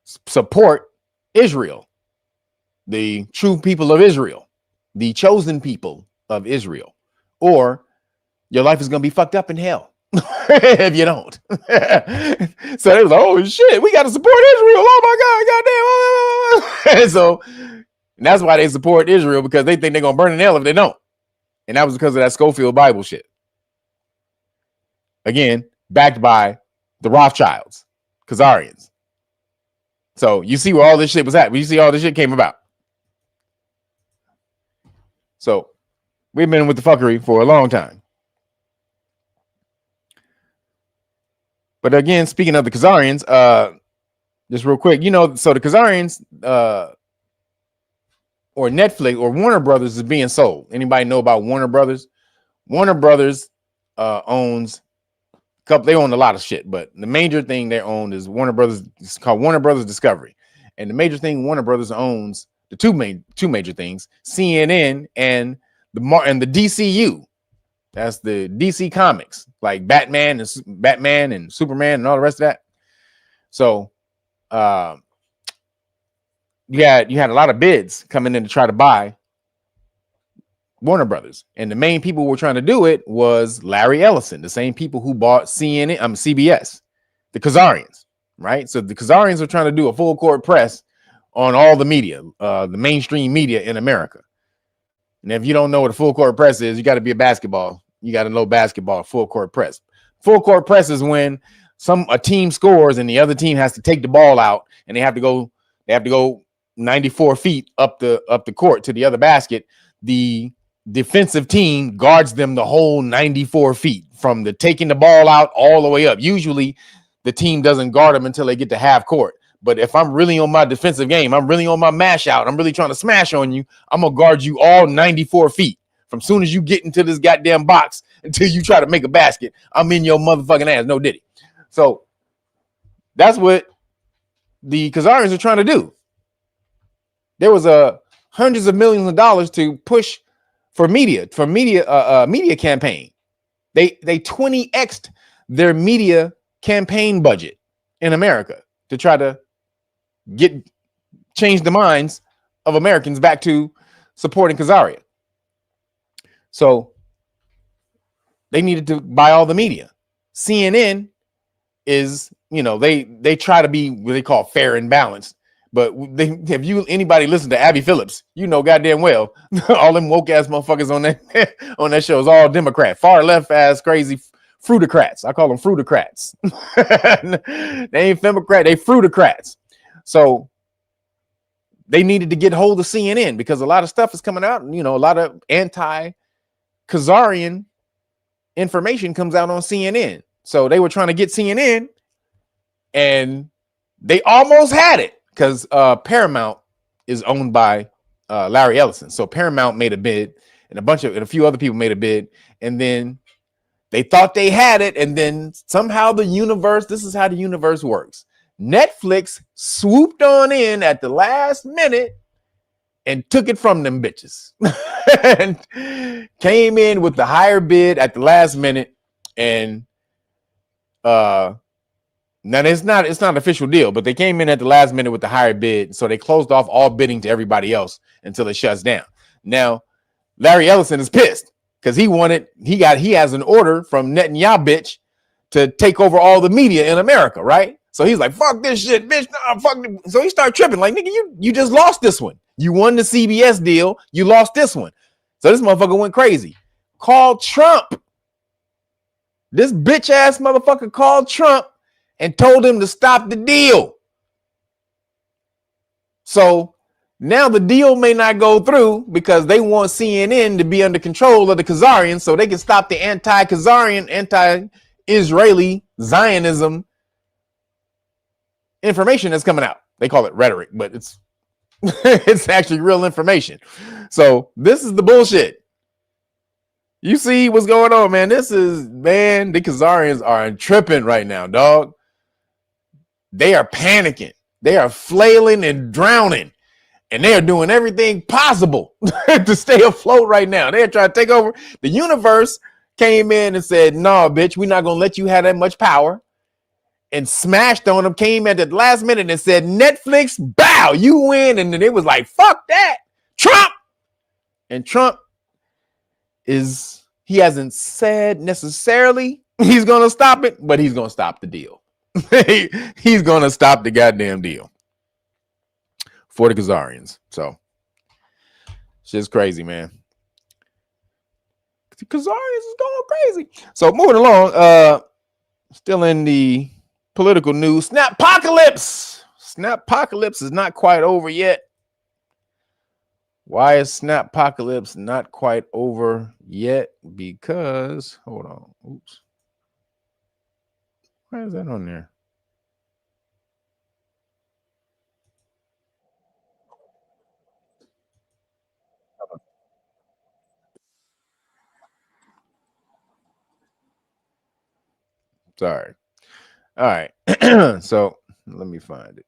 support Israel, the true people of Israel, the chosen people of Israel, or your life is going to be fucked up in hell if you don't. So they was like, oh shit, we got to support Israel. Oh my God, goddamn. And so that's why they support Israel, because they think they're going to burn in hell if they don't. And that was because of that Schofield Bible shit. Again, backed by the Rothschilds, Khazarians. So you see where all this shit was at. You see all this shit came about. So we've been with the fuckery for a long time. But again, speaking of the Khazarians, just real quick, so the Khazarians or Netflix or Warner Brothers is being sold. Anybody know about Warner Brothers? Warner Brothers owns they own a lot of shit, but the major thing they own is Warner Brothers. It's called Warner Brothers Discovery, and the major thing Warner Brothers owns, the two major things, CNN and the DCU. That's the DC Comics, like Batman and Superman and all the rest of that. So you had a lot of bids coming in to try to buy Warner Brothers, and the main people who were trying to do it was Larry Ellison, the same people who bought CBS, the Khazarians, right? So the Khazarians are trying to do a full court press on all the media, the mainstream media in America. And if you don't know what a full court press is, you got to be you got to know basketball. Full court press. Full court press is when a team scores and the other team has to take the ball out, and they have to go 94 feet up the court to the other basket. The defensive team guards them the whole 94 feet from the taking the ball out all the way up. Usually the team doesn't guard them until they get to half court. But if I'm really on my defensive game, I'm really on my mash out, I'm really trying to smash on you, I'm going to guard you all 94 feet. From soon as you get into this goddamn box until you try to make a basket, I'm in your motherfucking ass. No diddy. So that's what the Khazarians are trying to do. There was hundreds of millions of dollars to push for media campaign. They 20x'd their media campaign budget in America to try to change the minds of Americans back to supporting Khazaria. So they needed to buy all the media. CNN is, you know, they try to be what they call fair and balanced. But anybody listen to Abby Phillips, you know goddamn well all them woke ass motherfuckers on that on that show is all Democrat, far left ass crazy fruitocrats. I call them fruitocrats. They ain't Democrat, they fruitocrats. So they needed to get hold of CNN because a lot of stuff is coming out, and you know, a lot of anti-Khazarian information comes out on CNN. So they were trying to get CNN, and they almost had it because Paramount is owned by Larry Ellison. So Paramount made a bid, and a few other people made a bid, and then they thought they had it, and then somehow this is how the universe works. Netflix swooped on in at the last minute and took it from them bitches and came in with the higher bid at the last minute. And now it's not an official deal, but they came in at the last minute with the higher bid. So they closed off all bidding to everybody else until it shuts down. Now, Larry Ellison is pissed because he has an order from Netanyahu bitch to take over all the media in America, right? So he's like, fuck this shit, bitch. Nah, fuck. So he started tripping like, nigga, you just lost this one. You won the CBS deal. You lost this one. So this motherfucker went crazy. Called Trump. This bitch ass motherfucker called Trump and told him to stop the deal. So now the deal may not go through because they want CNN to be under control of the Khazarians so they can stop the anti-Khazarian, anti-Israeli Zionism information that's coming out. They call it rhetoric, but it's it's actually real information. So this is the bullshit. You see what's going on, man. The Khazarians are tripping right now, dog. They are panicking. They are flailing and drowning. And they are doing everything possible to stay afloat right now. They're trying to take over. The universe came in and said, no, bitch, we're not going to let you have that much power. And smashed on them, came at the last minute and said, Netflix, bow, you win. And then it was like, fuck that, Trump. And Trump he hasn't said necessarily he's going to stop it, but he's going to stop the deal. He's going to stop the goddamn deal for the Khazarians. So shit's crazy, man. The Khazarians is going crazy. So moving along, still in the political news, Snappocalypse. Snappocalypse is not quite over yet. Why is Snappocalypse not quite over yet? Because, hold on. Oops. Why is that on there? Sorry. All right. So let me find it.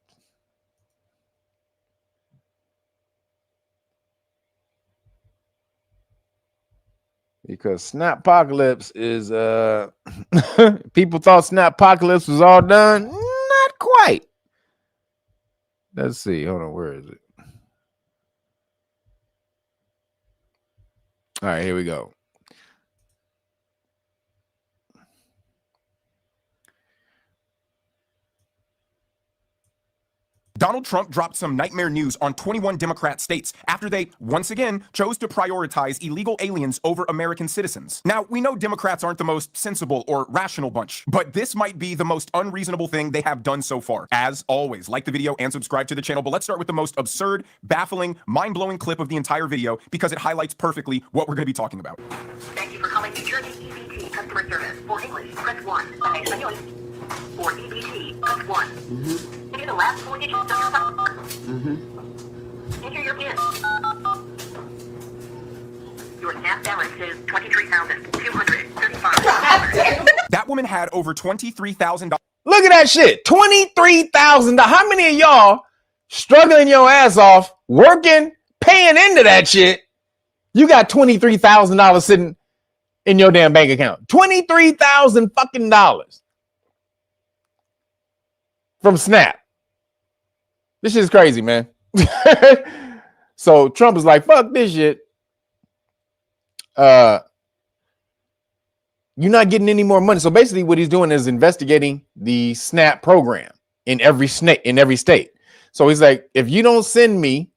Because Snappocalypse is people thought Snappocalypse was all done. Not quite. Let's see. Hold on, where is it? All right, here we go. Donald Trump dropped some nightmare news on 21 Democrat states after they, once again, chose to prioritize illegal aliens over American citizens. Now, we know Democrats aren't the most sensible or rational bunch, but this might be the most unreasonable thing they have done so far. As always, like the video and subscribe to the channel, but let's start with the most absurd, baffling, mind-blowing clip of the entire video because it highlights perfectly what we're going to be talking about. Thank you for calling New Jersey EBT customer service. For English, press 1. For EBT, press 1. Enter the last 4 digits of your phone. Enter your PIN. Your snap balance is $23,235. That woman had over $23,000. Look at that shit. $23,000. How many of y'all struggling your ass off, working, paying into that shit? You got $23,000 sitting in your damn bank account. $23,000 fucking dollars from Snap. This shit's crazy, man. So Trump is like, fuck this shit. you're not getting any more money. So basically what he's doing is investigating the SNAP program in every state. So he's like, if you don't send me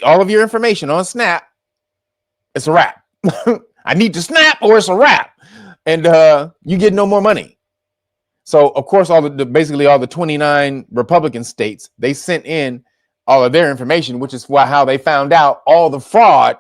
all of your information on SNAP, it's a wrap. I need to snap or it's a wrap. And you get no more money. So of course, basically all the 29 Republican states, they sent in all of their information, which is how they found out all the fraud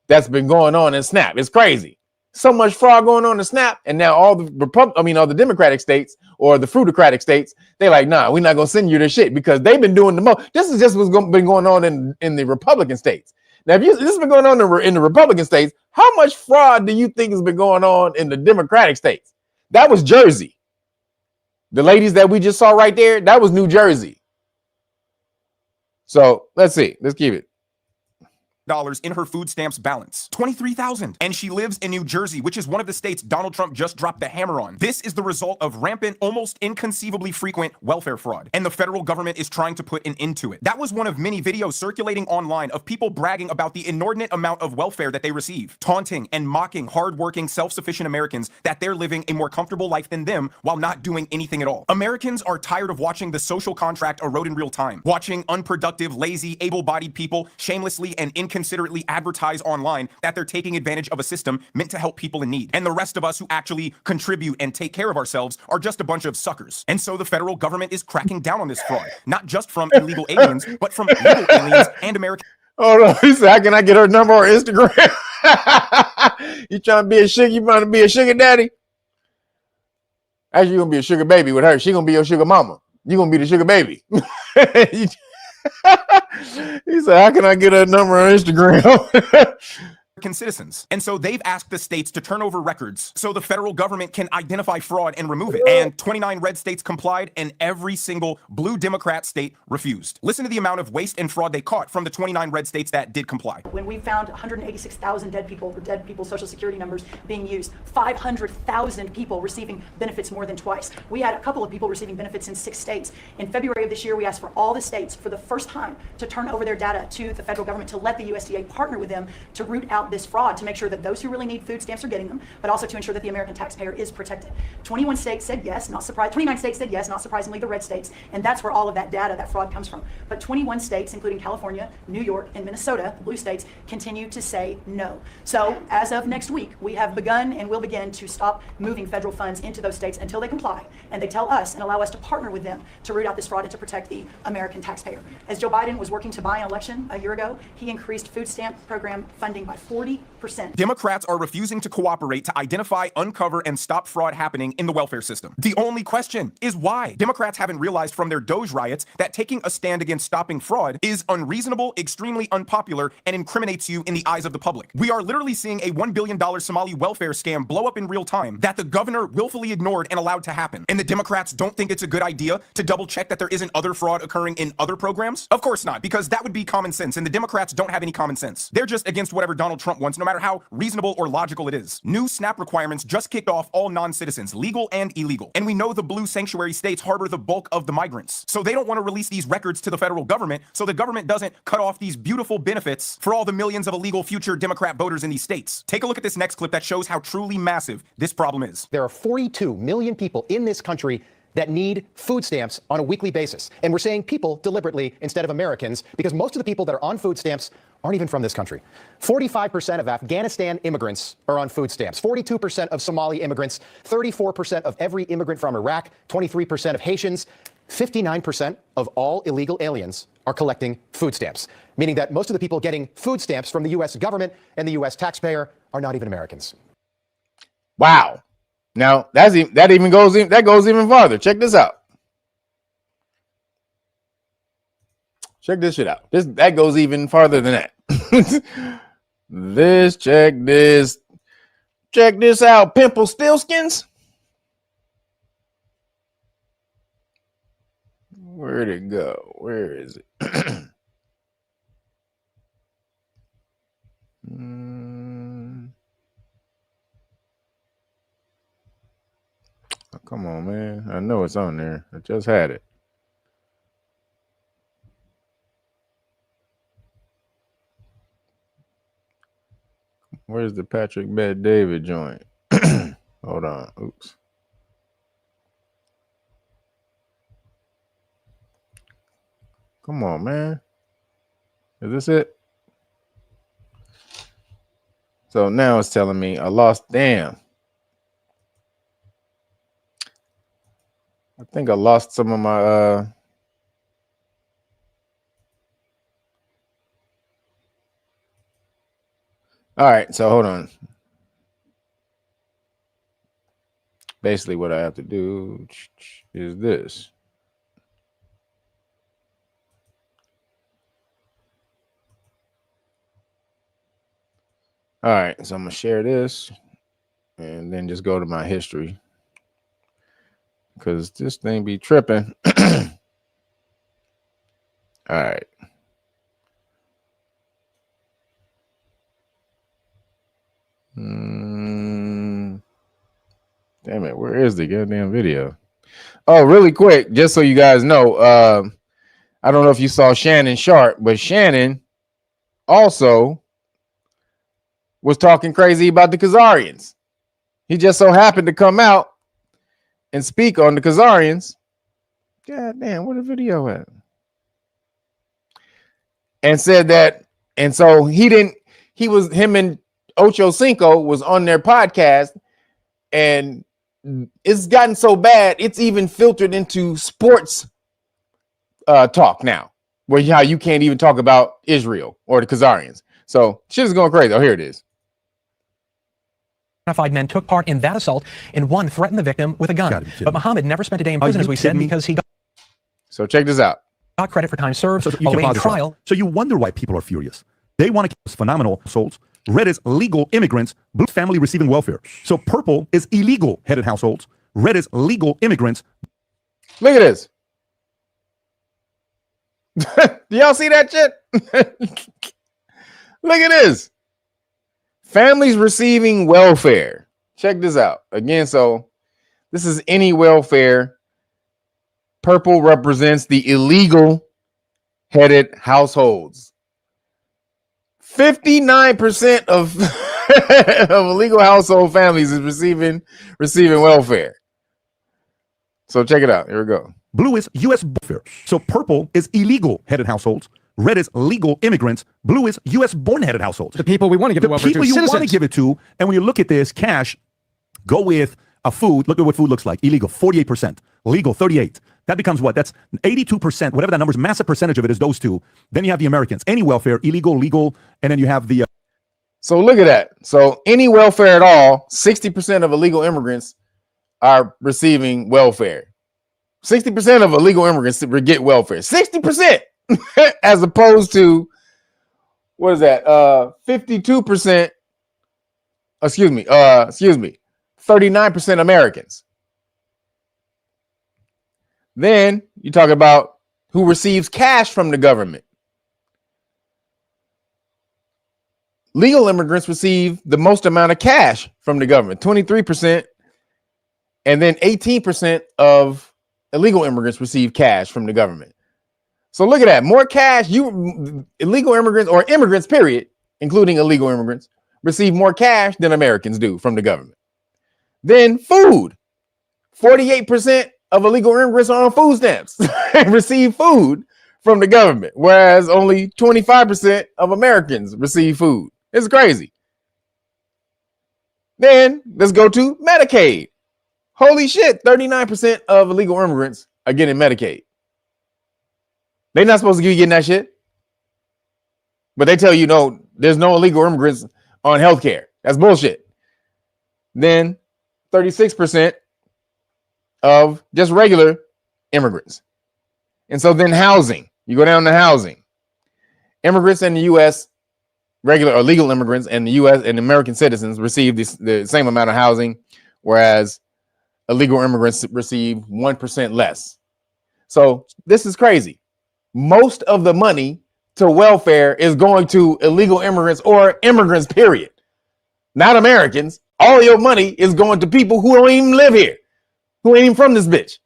that's been going on in SNAP. It's crazy. So much fraud going on in SNAP, and now all the Democratic states or the Fruitocratic states, they like, nah, we're not gonna send you this shit because they've been doing the most. This is just what's been going on in the Republican states. Now, if this has been going on in the Republican states, how much fraud do you think has been going on in the Democratic states? That was Jersey. The ladies that we just saw right there, that was New Jersey. So let's see. Let's keep it. In her food stamps balance, $23,000, and she lives in New Jersey, which is one of the states Donald Trump just dropped the hammer on. This is the result of rampant, almost inconceivably frequent welfare fraud, and the federal government is trying to put an end to it. That was one of many videos circulating online of people bragging about the inordinate amount of welfare that they receive, taunting and mocking hardworking, self-sufficient Americans that they're living a more comfortable life than them while not doing anything at all. Americans are tired of watching the social contract erode in real time, watching unproductive, lazy, able-bodied people shamelessly and inconsiderately advertise online that they're taking advantage of a system meant to help people in need. And the rest of us who actually contribute and take care of ourselves are just a bunch of suckers. And so the federal government is cracking down on this fraud, not just from illegal aliens, but from legal aliens and Americans. Hold on, he said, how can I get her number on Instagram? You trying to be a sugar? You trying to be a sugar daddy? Actually, you're gonna be a sugar baby with her. She gonna be your sugar mama. You gonna be the sugar baby. He said, how can I get a number on Instagram? Citizens. And so they've asked the states to turn over records so the federal government can identify fraud and remove it. And 29 red states complied, and every single blue Democrat state refused. Listen to the amount of waste and fraud they caught from the 29 red states that did comply. When we found 186,000 dead people's social security numbers being used, 500,000 people receiving benefits more than twice. We had a couple of people receiving benefits in 6 states. In February of this year, we asked for all the states for the first time to turn over their data to the federal government, to let the USDA partner with them to root out this fraud, to make sure that those who really need food stamps are getting them, but also to ensure that the American taxpayer is protected. 21 states said yes, not surprised. 29 states said yes, not surprisingly, the red states, and that's where all of that data, that fraud comes from. But 21 states, including California, New York, and Minnesota, the blue states, continue to say no. So as of next week, we have begun and will begin to stop moving federal funds into those states until they comply, and they tell us and allow us to partner with them to root out this fraud and to protect the American taxpayer. As Joe Biden was working to buy an election a year ago, he increased food stamp program funding by 40%. Democrats are refusing to cooperate to identify, uncover, and stop fraud happening in the welfare system. The only question is why. Democrats haven't realized from their Doge riots that taking a stand against stopping fraud is unreasonable, extremely unpopular, and incriminates you in the eyes of the public. We are literally seeing a $1 billion Somali welfare scam blow up in real time that the governor willfully ignored and allowed to happen. And the Democrats don't think it's a good idea to double check that there isn't other fraud occurring in other programs? Of course not, because that would be common sense, and the Democrats don't have any common sense. They're just against whatever Donald Trump wants, no matter how reasonable or logical it is. New SNAP requirements just kicked off all non-citizens, legal and illegal. And we know the blue sanctuary states harbor the bulk of the migrants. So they don't want to release these records to the federal government so the government doesn't cut off these beautiful benefits for all the millions of illegal future Democrat voters in these states. Take a look at this next clip that shows how truly massive this problem is. There are 42 million people in this country that need food stamps on a weekly basis. And we're saying people deliberately instead of Americans, because most of the people that are on food stamps aren't even from this country. 45% of Afghanistan immigrants are on food stamps, 42% of Somali immigrants, 34% of every immigrant from Iraq, 23% of Haitians, 59% of all illegal aliens are collecting food stamps, meaning that most of the people getting food stamps from the U.S. government and the U.S. taxpayer are not even Americans. Wow. Now that goes even farther. Check this out. Check this shit out. That goes even farther than that. Check this out. Pimple Stillskins. Where'd it go? Where is it? Oh, come on, man. I know it's on there. I just had it. Where's the Patrick Bet David joint? Hold on. Oops. Come on, man. Is this it? So now it's telling me I lost. Damn. I think I lost some of my all right, so hold on. Basically what I have to do is this. All right, so I'm gonna share this and then just go to my history because this thing be tripping. All right. Damn it, where is the goddamn video? Oh, really quick, just so you guys know, I don't know if you saw Shannon Sharp, but Shannon also was talking crazy about the Khazarians. He just so happened to come out and speak on the Khazarians. God damn, where the video at? And said that, and so him and Ocho Cinco was on their podcast, and it's gotten so bad, it's even filtered into sports talk now, where how you can't even talk about Israel or the Khazarians. So shit is going crazy. Oh, here it is. Identified men took part in that assault, and one threatened the victim with a gun. But Muhammad never spent a day in prison, as we said, because he So check this out. got credit for time served, awaiting trial. So you wonder why people are furious. They want to keep us phenomenal souls. Red is legal immigrants, blue family receiving welfare. So purple is illegal headed households. Red is legal immigrants. Look at this. Do y'all see that shit? Look at this. Families receiving welfare. Check this out. Again, so this is any welfare. Purple represents the illegal headed households. 59% of illegal household families is receiving welfare. So check it out. Here we go. Blue is U.S. welfare. So purple is illegal headed households. Red is legal immigrants. Blue is U.S. born headed households. The people we want to give the welfare to. The people you citizens. want to give it to. And when you look at this, cash, go with a food. Look at what food looks like. Illegal, 48%. Legal, 38%. That becomes what? That's 82%. Whatever that number is, massive percentage of it is those two. Then you have the Americans. Any welfare, illegal, legal. And then you have the... So look at that. So any welfare at all, 60% of illegal immigrants are receiving welfare. 60% of illegal immigrants get welfare. 60%. As opposed to, what is that? 52%. Excuse me. 39% Americans. Then you talk about who receives cash from the government. Legal immigrants receive the most amount of cash from the government, 23%. And then 18% of illegal immigrants receive cash from the government. So look at that. More cash. Illegal immigrants or immigrants, period, including illegal immigrants, receive more cash than Americans do from the government. Then food. 48% of illegal immigrants are on food stamps and receive food from the government, whereas only 25% of Americans receive food. It's crazy. Then let's go to Medicaid. Holy shit, 39% of illegal immigrants are getting Medicaid. They're not supposed to be getting that shit. But they tell you, no, there's no illegal immigrants on healthcare. That's bullshit. Then 36% of just regular immigrants. And so then housing. You go down to housing. Immigrants in the U.S., regular or legal immigrants in the U.S. and American citizens receive the same amount of housing, whereas illegal immigrants receive 1% less. So this is crazy. Most of the money to welfare is going to illegal immigrants or immigrants, period. Not Americans. All your money is going to people who don't even live here, who ain't even from this bitch.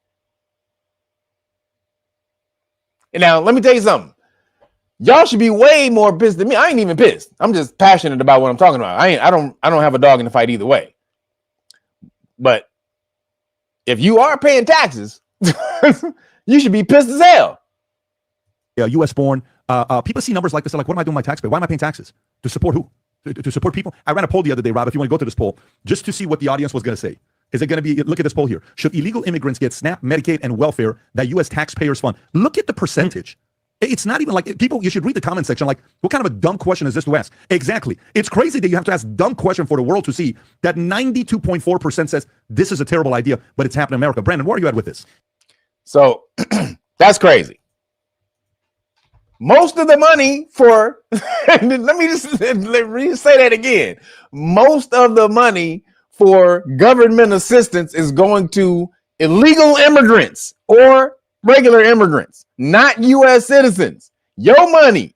And now let me tell you something. Y'all should be way more pissed than me. I ain't even pissed. I'm just passionate about what I'm talking about. I don't have a dog in the fight either way. But if you are paying taxes, you should be pissed as hell. Yeah, U.S. born. People see numbers like this. They're like, what am I doing with my tax pay? Why am I paying taxes? To support who? To support people? I ran a poll the other day, Rob, if you want to go to this poll, just to see what the audience was going to say. Is it going to be, look at this poll here. Should illegal immigrants get SNAP, Medicaid, and welfare that U.S. taxpayers fund? Look at the percentage. It's not even like, people, you should read the comment section. Like, what kind of a dumb question is this to ask? Exactly. It's crazy that you have to ask dumb question for the world to see that 92.4% says this is a terrible idea, but it's happening in America. Brandon, where are you at with this? So that's crazy. Most of the money for, let me just say that again. Most of the money for government assistance is going to illegal immigrants or regular immigrants, not U.S. citizens. Your money.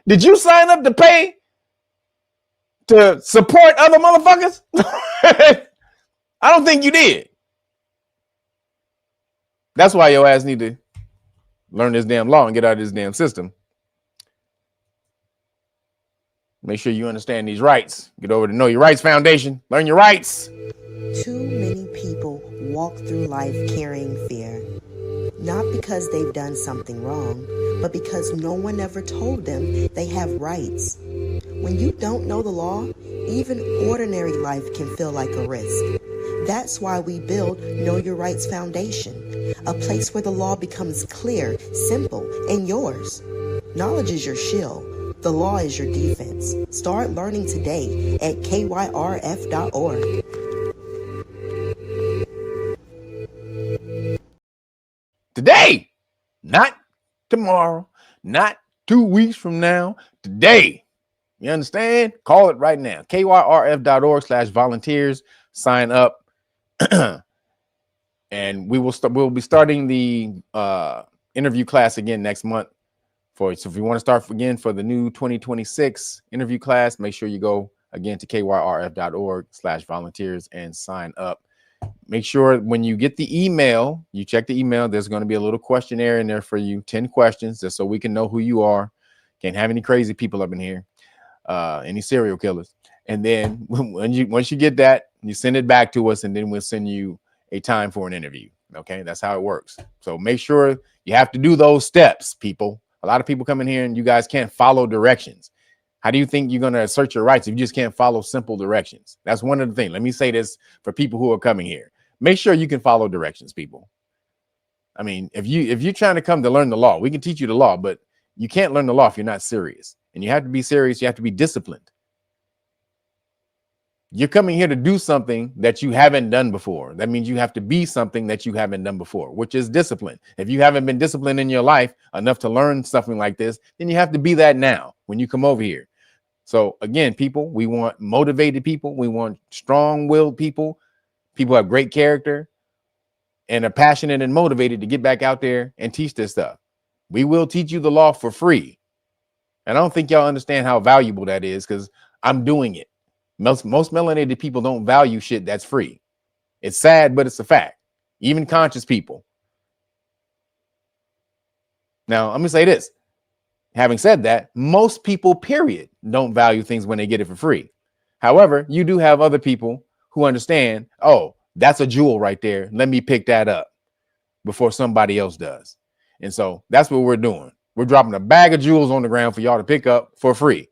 Did you sign up to pay to support other motherfuckers? I don't think you did. That's why your ass need to learn this damn law and get out of this damn system. Make sure you understand these rights. Get over to Know Your Rights Foundation. Learn your rights. Too many people walk through life carrying fear, not because they've done something wrong, but because no one ever told them they have rights. When you don't know the law, even ordinary life can feel like a risk. That's why we build Know Your Rights Foundation, a place where the law becomes clear, simple, and yours. Knowledge is your shield. The law is your defense. Start learning today at KYRF.org. Today, not tomorrow, not 2 weeks from now, today. You understand? Call it right now. KYRF.org/volunteers. Sign up. And we'll be starting the interview class again next month. So if you want to start again for the new 2026 interview class, make sure you go again to KYRF.org/volunteers and sign up. Make sure when you get the email, you check the email. There's going to be a little questionnaire in there for you, 10 questions, just so we can know who you are. Can't have any crazy people up in here, any serial killers. And then once you get that, you send it back to us, and then we'll send you a time for an interview. Okay, that's how it works. So make sure you have to do those steps, people. A lot of people come in here and you guys can't follow directions. How do you think you're going to assert your rights if you just can't follow simple directions? That's one of the things. Let me say this for people who are coming here. Make sure you can follow directions, people. I mean, if you're trying to come to learn the law, we can teach you the law, but you can't learn the law if you're not serious. And you have to be serious. You have to be disciplined. You're coming here to do something that you haven't done before. That means you have to be something that you haven't done before, which is discipline. If you haven't been disciplined in your life enough to learn something like this, then you have to be that now when you come over here. So again, people, we want motivated people. We want strong-willed people. People have great character and are passionate and motivated to get back out there and teach this stuff. We will teach you the law for free. And I don't think y'all understand how valuable that is, because I'm doing it. Most melanated people don't value shit that's free. It's sad, but it's a fact. Even conscious people. Now, let me say this. Having said that, most people, period, don't value things when they get it for free. However, you do have other people who understand, oh, that's a jewel right there. Let me pick that up before somebody else does. And so that's what we're doing. We're dropping a bag of jewels on the ground for y'all to pick up for free,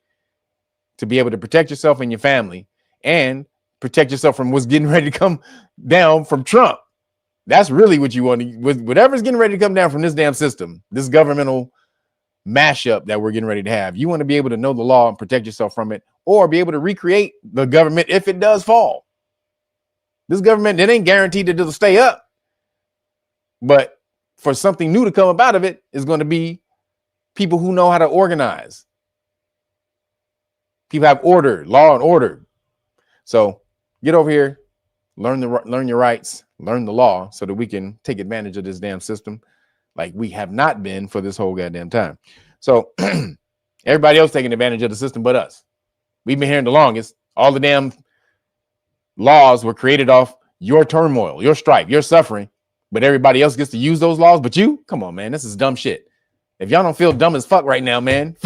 to be able to protect yourself and your family and protect yourself from what's getting ready to come down from Trump. That's really what you want to, whatever's getting ready to come down from this damn system, this governmental mashup that we're getting ready to have. You want to be able to know the law and protect yourself from it, or be able to recreate the government if it does fall. This government, it ain't guaranteed that it'll stay up, but for something new to come up out of it is going to be people who know how to organize. People have order, law and order. So get over here, learn your rights, learn the law, so that we can take advantage of this damn system like we have not been for this whole goddamn time. So everybody else taking advantage of the system but us. We've been here the longest. All the damn laws were created off your turmoil, your strife, your suffering, but everybody else gets to use those laws but you? Come on, man, this is dumb shit. If y'all don't feel dumb as fuck right now, man,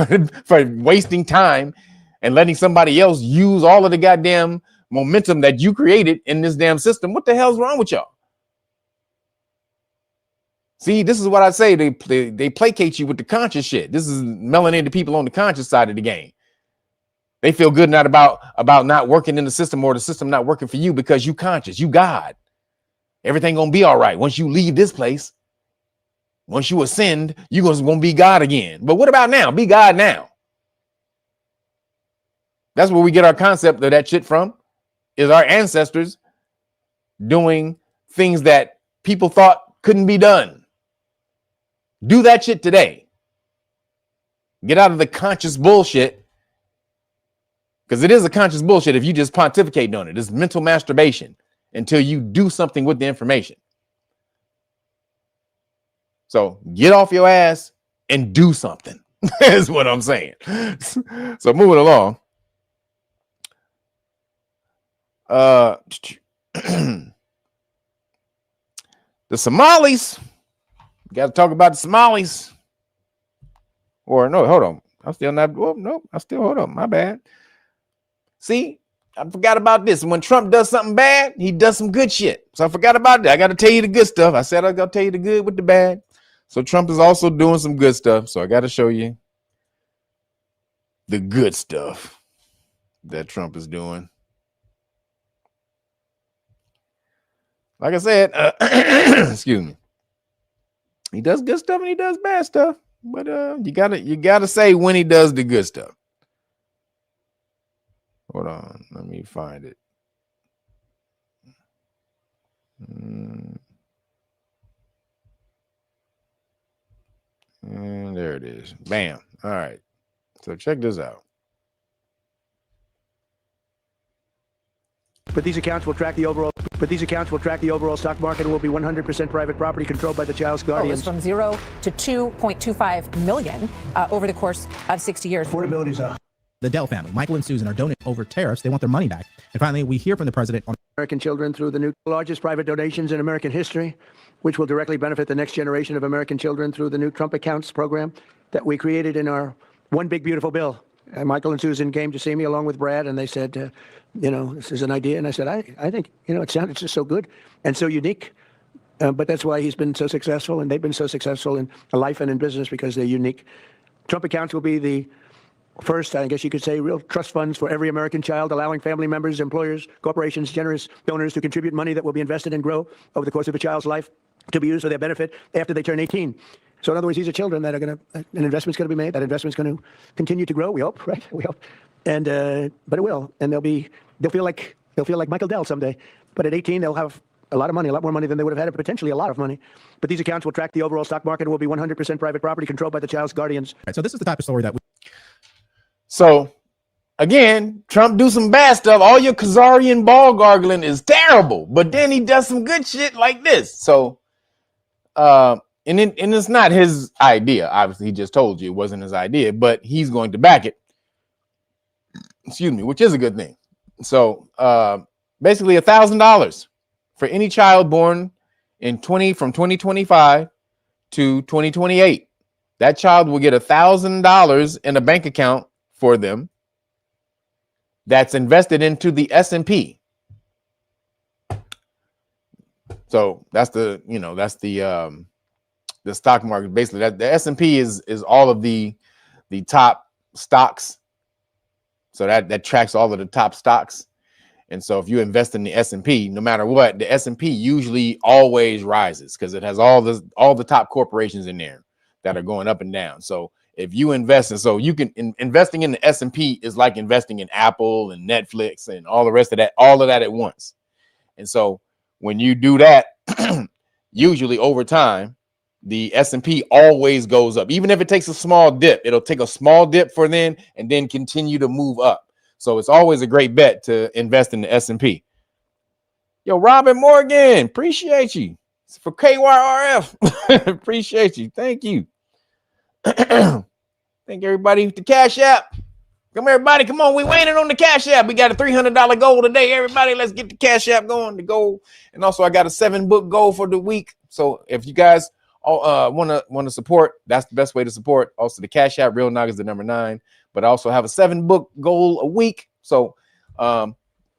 for wasting time and letting somebody else use all of the goddamn momentum that you created in this damn system. What the hell's wrong with y'all? See, this is what I say. They placate you with the conscious shit. This is melanated people on the conscious side of the game. They feel good not about not working in the system or the system not working for you because you conscious, you God. Everything gonna be all right. Once you leave this place, once you ascend, you're gonna be God again. But what about now? Be God now. That's where we get our concept of that shit from, is our ancestors doing things that people thought couldn't be done. Do that shit today. Get out of the conscious bullshit, because it is a conscious bullshit if you just pontificate on it. It's mental masturbation until you do something with the information. So get off your ass and do something is what I'm saying. So moving along. The Somalis. Got to talk about the Somalis. Or no, hold on. I'm still not. Oh, no, I still hold on. My bad. See, I forgot about this. When Trump does something bad, he does some good shit. So I forgot about that. I got to tell you the good stuff. I said I got to tell you the good with the bad. So Trump is also doing some good stuff. So I got to show you the good stuff that Trump is doing. Like I said, excuse me. He does good stuff and he does bad stuff. But you gotta say when he does the good stuff. Hold on, let me find it. And there it is. Bam. All right. So check this out. But these accounts will track the overall. Stock market and will be 100% private property controlled by the child's guardians. From 0 to 2.25 million over the course of 60 years. Affordability is up. The Dell family, Michael and Susan, are donating over tariffs. They want their money back. And finally, we hear from the president on American children through the largest private donations in American history, which will directly benefit the next generation of American children through the new Trump Accounts program that we created in our One Big Beautiful Bill. And Michael and Susan came to see me along with Brad, and they said, this is an idea. And I said, I think, it sounded just so good and so unique. But that's why he's been so successful, and they've been so successful in life and in business, because they're unique. Trump Accounts will be the first, I guess you could say, real trust funds for every American child, allowing family members, employers, corporations, generous donors to contribute money that will be invested and grow over the course of a child's life to be used for their benefit after they turn 18. So in other words, these are children that are an investment's going to be made. That investment's going to continue to grow. We hope, right? We hope. And but it will, and they'll feel like Michael Dell someday. But at 18, they'll have a lot of money, a lot more money than they would have had, potentially a lot of money. But these accounts will track the overall stock market and will be 100% private property controlled by the child's guardians. Right, so this is the type of story that So again, Trump do some bad stuff. All your Khazarian ball gargling is terrible, but then he does some good shit like this. So and it's not his idea. Obviously, he just told you it wasn't his idea, but he's going to back it. Excuse me, which is a good thing. So basically $1,000 for any child born from 2025 to 2028. That child will get $1,000 in a bank account for them that's invested into the S&P. So that's the stock market. Basically, that the S&P is all of the top stocks. So that tracks all of the top stocks. And so if you invest in the S&P, no matter what, the S&P usually always rises because it has all the top corporations in there that are going up and down. So if you invest in, so you can investing in the S&P is like investing in Apple and Netflix and all the rest of that, all of that at once. And so when you do that, usually over time, the S&P always goes up. Even if it takes a small dip, it'll take a small dip for then and then continue to move up. So it's always a great bet to invest in the S&P. Yo, Robin Morgan, appreciate you. It's for KYRF. Appreciate you. Thank you. Thank everybody with the Cash App. Come everybody, come on. We waiting on the Cash App. We got a $300 goal today. Everybody, let's get the Cash App going, the goal. And also I got a 7-book goal for the week. So if you guys want to support, that's the best way to support. Also the Cash App, Real Nagas, the number 9. But I also have a 7-book goal a week. So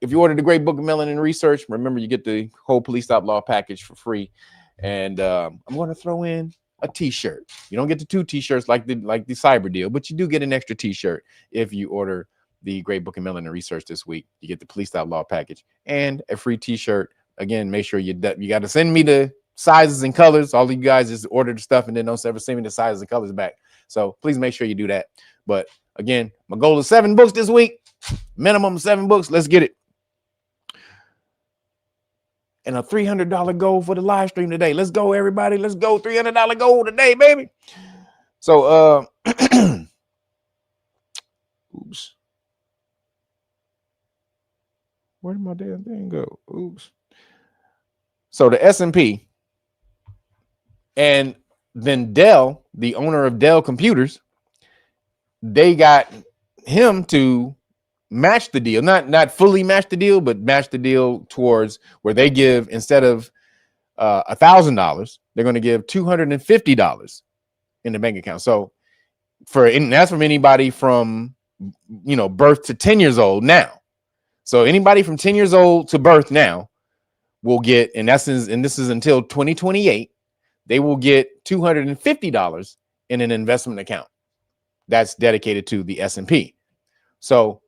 if you order the Great Book of Melanin Research, remember you get the whole Police Stop Law package for free. And I'm going to throw in a t-shirt. You don't get the 2 t-shirts like the cyber deal, but you do get an extra t-shirt if you order the Great Book of Melanin Research this week. You get the Police Stop Law package and a free t-shirt. Again, make sure you got to send me the sizes and colors. All of you guys just order the stuff and then don't ever send me the sizes and colors back. So please make sure you do that. But again, my goal is 7 books this week. Minimum 7 books. Let's get it. And a $300 goal for the live stream today. Let's go, everybody. Let's go. $300 goal today, baby. So, oops. Where did my damn thing go? Oops. So the S&P and then Dell, the owner of Dell Computers, they got him to match the deal, not fully match the deal, but match the deal towards where they give, instead of $1,000, they're going to give $250 in the bank account. So that's from anybody from, birth to 10 years old now. So anybody from 10 years old to birth now will get, in essence, and this is until 2028, they will get $250 in an investment account that's dedicated to the S&P. So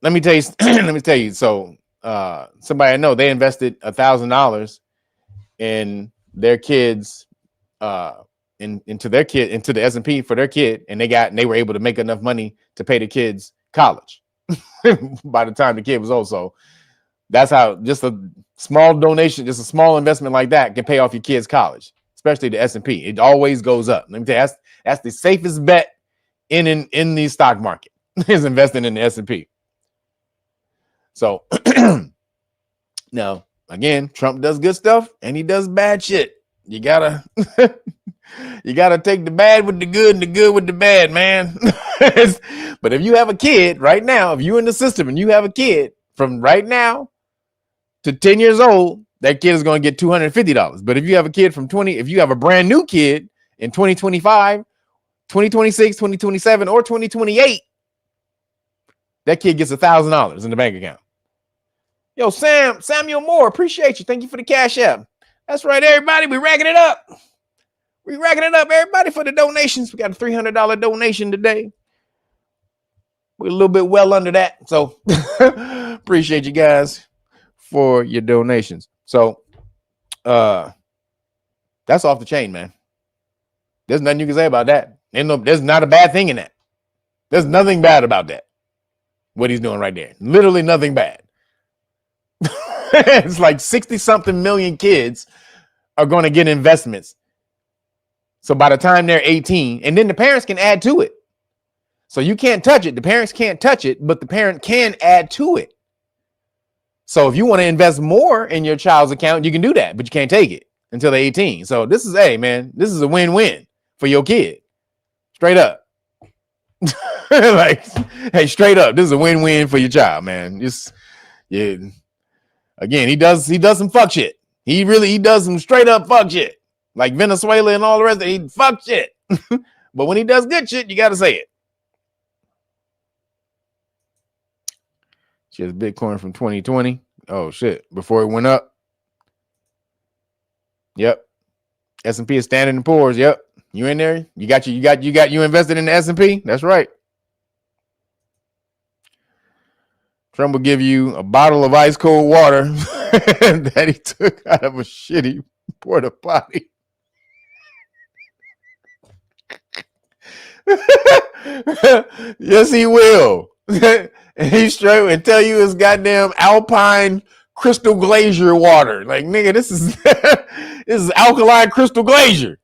let me tell you. So somebody I know, they invested $1,000 in their kids, into the S&P for their kid, and they were able to make enough money to pay the kids college by the time the kid was old. So that's how just a small donation, just a small investment like that can pay off your kids' college, especially the S&P. It always goes up. Let me tell you, that's the safest bet in the stock market is investing in the S&P. So now, again, Trump does good stuff and he does bad shit. You gotta take the bad with the good and the good with the bad, man. But if you have a kid right now, if you're in the system and you have a kid from right now to 10 years old, that kid is going to get $250. But if you have a kid if you have a brand new kid in 2025, 2026, 2027, or 2028, that kid gets $1,000 in the bank account. Yo, Samuel Moore, appreciate you. Thank you for the Cash App. That's right, everybody. We're racking it up. We're racking it up, everybody, for the donations. We got a $300 donation today. We're a little bit well under that. So appreciate you guys for your donations. So that's off the chain, man. There's nothing you can say about that. There's not a bad thing in that. There's nothing bad about that. What he's doing right there. Literally nothing bad. It's like 60-something million kids are going to get investments. So by the time they're 18, and then the parents can add to it. So you can't touch it. The parents can't touch it, but the parent can add to it. So if you want to invest more in your child's account, you can do that, but you can't take it until they're 18. So this is a win-win for your kid. Straight up. Like, hey, straight up. This is a win-win for your child, man. Again, he does some fuck shit. He does some straight up fuck shit. Like Venezuela and all the rest of it, he fuck shit. But when he does good shit, you gotta say it. She has Bitcoin from 2020. Oh shit. Before it went up. Yep. S&P is Standard & Poor's. Yep. You in there? You invested in the S&P? That's right. Trump will give you a bottle of ice cold water that he took out of a shitty porta potty. Yes, he will. And he's straight and tell you it's goddamn Alpine crystal glacier water. Like, nigga, this is alkaline crystal glacier.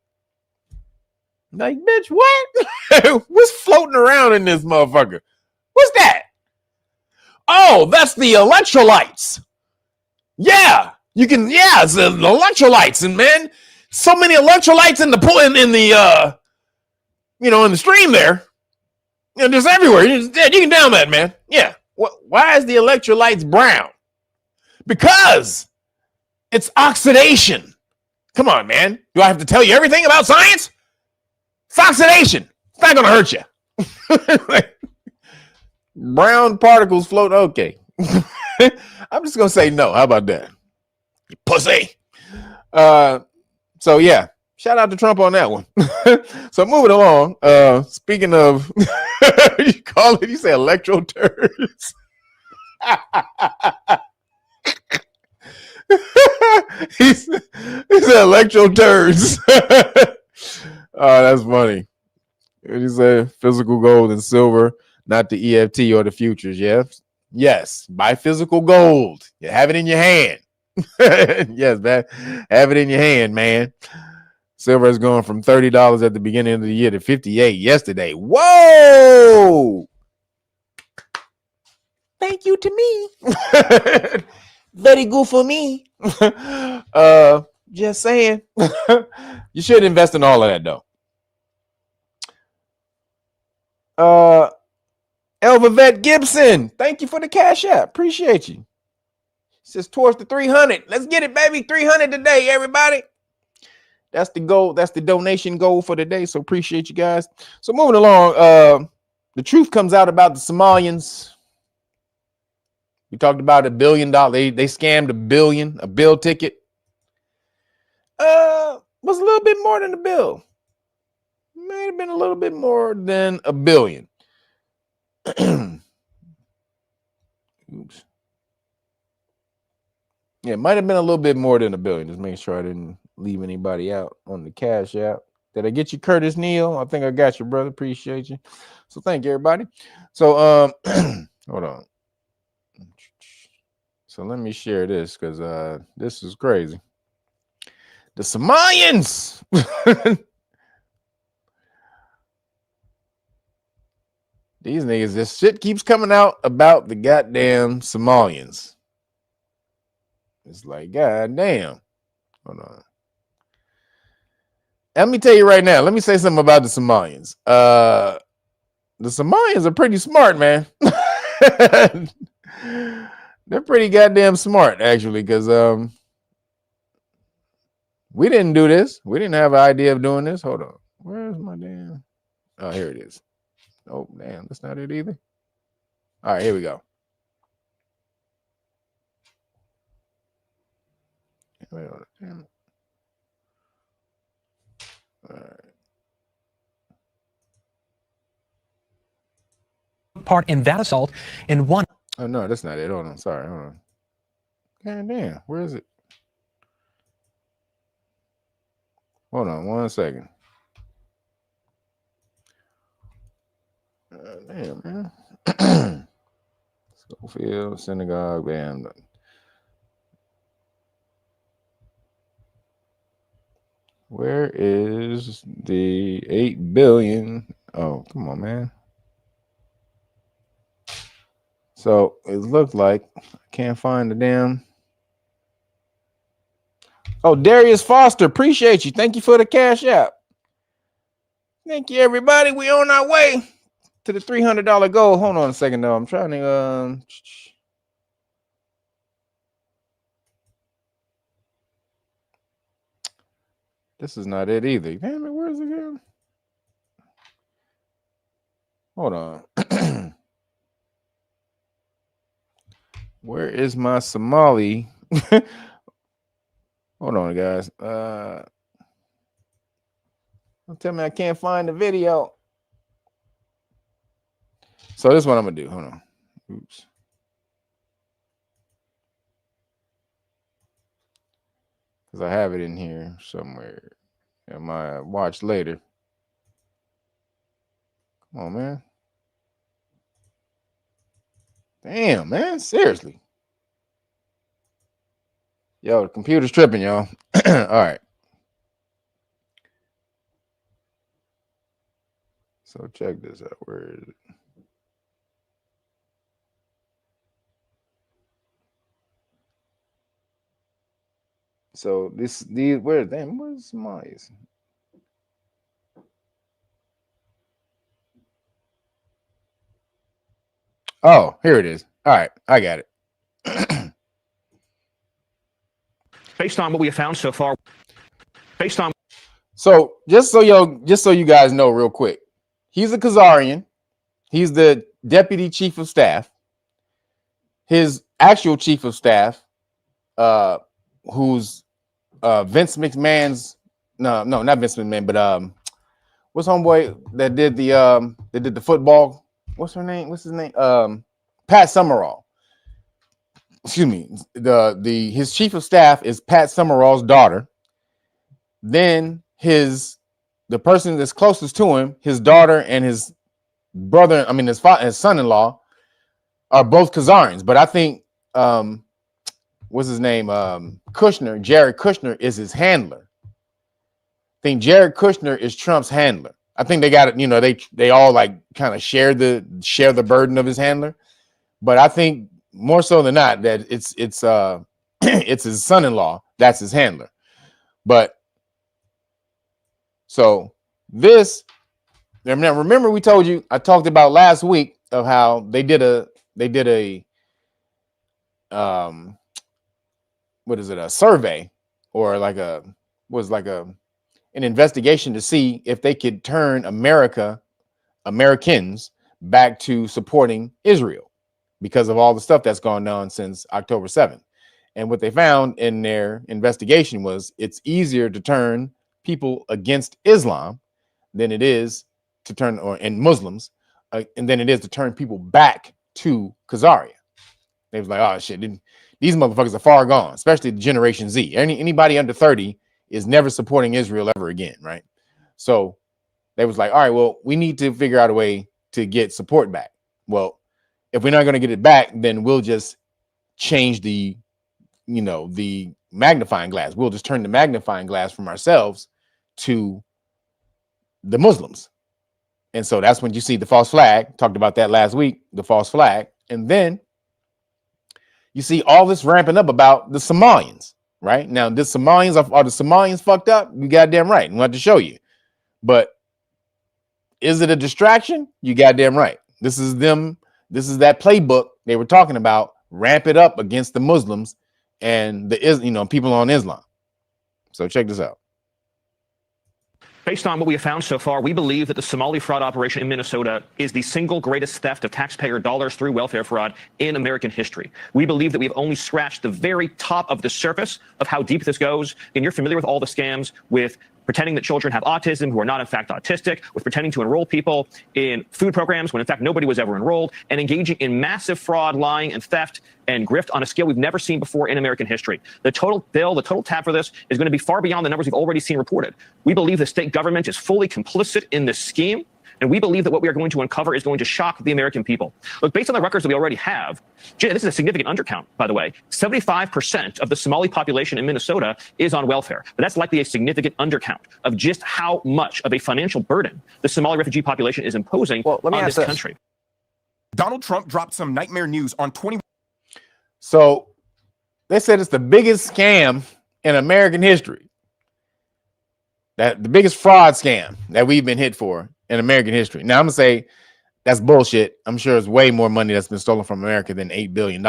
Like, bitch, what? What's floating around in this motherfucker? What's that? Oh, that's the electrolytes. Yeah, it's the electrolytes, and man, so many electrolytes in the pool, in the in the stream there. Just everywhere. You can down that, man. Yeah. Why is the electrolytes brown? Because it's oxidation. Come on, man. Do I have to tell you everything about science? It's oxidation. It's not gonna hurt you. Brown particles float. Okay. I'm just gonna say no. How about that? You pussy. So yeah, shout out to Trump on that one. So moving along. Speaking of, you call it, you say electro turds. he said electro turds. Oh, that's funny. He said physical gold and silver, not the EFT or the futures. Yes, buy physical gold. You have it in your hand. Yes, man. Have it in your hand, man. Silver is going from $30 at the beginning of the year to $58 yesterday. Whoa! Thank you to me. Very good for me. Just saying. You should invest in all of that though. Elvavette Gibson, thank you for the Cash App. Appreciate you. Says towards the 300. Let's get it, baby. 300 today, everybody. That's the goal. That's the donation goal for the day. So appreciate you guys. So moving along, the truth comes out about the Somalians. We talked about $1 billion. They scammed $1 billion, a bill ticket. Was a little bit more than a bill. May have been a little bit more than $1 billion. Oops. Yeah, it might have been a little bit more than $1 billion. Just make sure I didn't leave anybody out on the Cash App. Did I get you, Curtis Neal? I think I got you, brother. Appreciate you. So thank you, everybody. So hold on. So let me share this because this is crazy. The Somalians. These niggas, this shit keeps coming out about the goddamn Somalians. It's like, goddamn. Hold on. Let me tell you right now. Let me say something about the Somalians. The Somalians are pretty smart, man. They're pretty goddamn smart, actually, because we didn't do this. We didn't have an idea of doing this. Hold on. Where's my damn? Oh, here it is. Oh, damn. That's not it either. All right, here we go. Wait on it. Damn it. All right. Part in that assault in one. Oh, no, that's not it. Hold on. Sorry. Hold on. God damn. Where is it? Hold on 1 second. Damn, man. Schofield, synagogue, bam. Where is the 8 billion? Oh, come on, man. So it looked like I can't find the damn. Oh, Darius Foster, appreciate you. Thank you for the Cash App. Thank you, everybody. We on our way to the $300 goal. Hold on a second, though. I'm trying to. This is not it either. Damn it, where is it again? Hold on. Where is my Somali? Hold on, guys. Don't tell me I can't find the video. So this is what I'm gonna do. Hold on. Oops. Because I have it in here somewhere. In my watch later. Come on, man. Damn, man. Seriously. Yo, the computer's tripping, y'all. All right. So check this out. Where is it? So these where's my? Oh, here it is. All right, I got it. Based on what we have found so far, So just so you guys know real quick, he's a Khazarian. He's the deputy chief of staff. his actual chief of staff, who's Vince McMahon's no, not Vince McMahon, but what's homeboy that did the football? What's her name? What's his name? Pat Summerall. Excuse me. His chief of staff is Pat Summerall's daughter. Then the person that's closest to him, his daughter and his brother, I mean his son-in-law, are both Khazarians. But I think what's his name? Kushner, Jared Kushner is his handler. I think Jared Kushner is Trump's handler. I think they got it, you know, they all like kind of share the burden of his handler. But I think more so than not that it's it's his son-in-law that's his handler. But so this, remember we told you, I talked about last week of how they did a what is it, a survey or an investigation to see if they could turn Americans back to supporting Israel because of all the stuff that's gone on since October 7th. And what they found in their investigation was it's easier to turn people against Islam than it is to turn and Muslims and than it is to turn people back to Khazaria. They was like, oh shit, these motherfuckers are far gone, especially Generation Z. Anybody under 30 is never supporting Israel ever again, right? So they was like, all right, well, we need to figure out a way to get support back. Well, if we're not going to get it back, then we'll just change the magnifying glass. We'll just turn the magnifying glass from ourselves to the Muslims. And so that's when you see the false flag. Talked about that last week, the false flag. And then you see all this ramping up about the Somalians, right? Now, are the Somalians fucked up? You goddamn right. I'm going to show you. But is it a distraction? You goddamn right. This is that playbook they were talking about. Ramp it up against the Muslims and people on Islam. So check this out. Based on what we have found so far, we believe that the Somali fraud operation in Minnesota is the single greatest theft of taxpayer dollars through welfare fraud in American history. We believe that we've only scratched the very top of the surface of how deep this goes. And you're familiar with all the scams with pretending that children have autism who are not in fact autistic, with pretending to enroll people in food programs when in fact nobody was ever enrolled, and engaging in massive fraud, lying, and theft and grift on a scale we've never seen before in American history. The total bill, the total tab for this is going to be far beyond the numbers we've already seen reported. We believe the state government is fully complicit in this scheme. And we believe that what we are going to uncover is going to shock the American people. Look, based on the records that we already have, this is a significant undercount, by the way. 75% of the Somali population in Minnesota is on welfare. But that's likely a significant undercount of just how much of a financial burden the Somali refugee population is imposing on this country. Donald Trump dropped some nightmare news on 20. So they said it's the biggest scam in American history. That the biggest fraud scam that we've been hit for in American history. Now I'm gonna say that's bullshit. I'm sure it's way more money that's been stolen from America than $8 billion.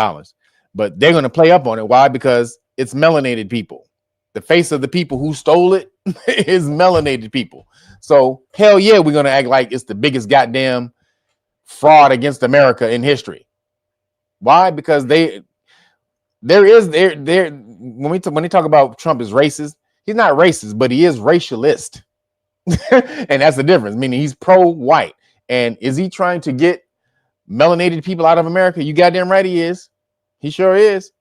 But they're gonna play up on it. Why? Because it's melanated people. The face of the people who stole it is melanated people. So hell yeah, we're gonna act like it's the biggest goddamn fraud against America in history. Why? Because when they talk about Trump is racist, he's not racist, but he is racialist. And that's the difference, meaning he's pro-white. And is he trying to get melanated people out of America? You goddamn right he is. He sure is.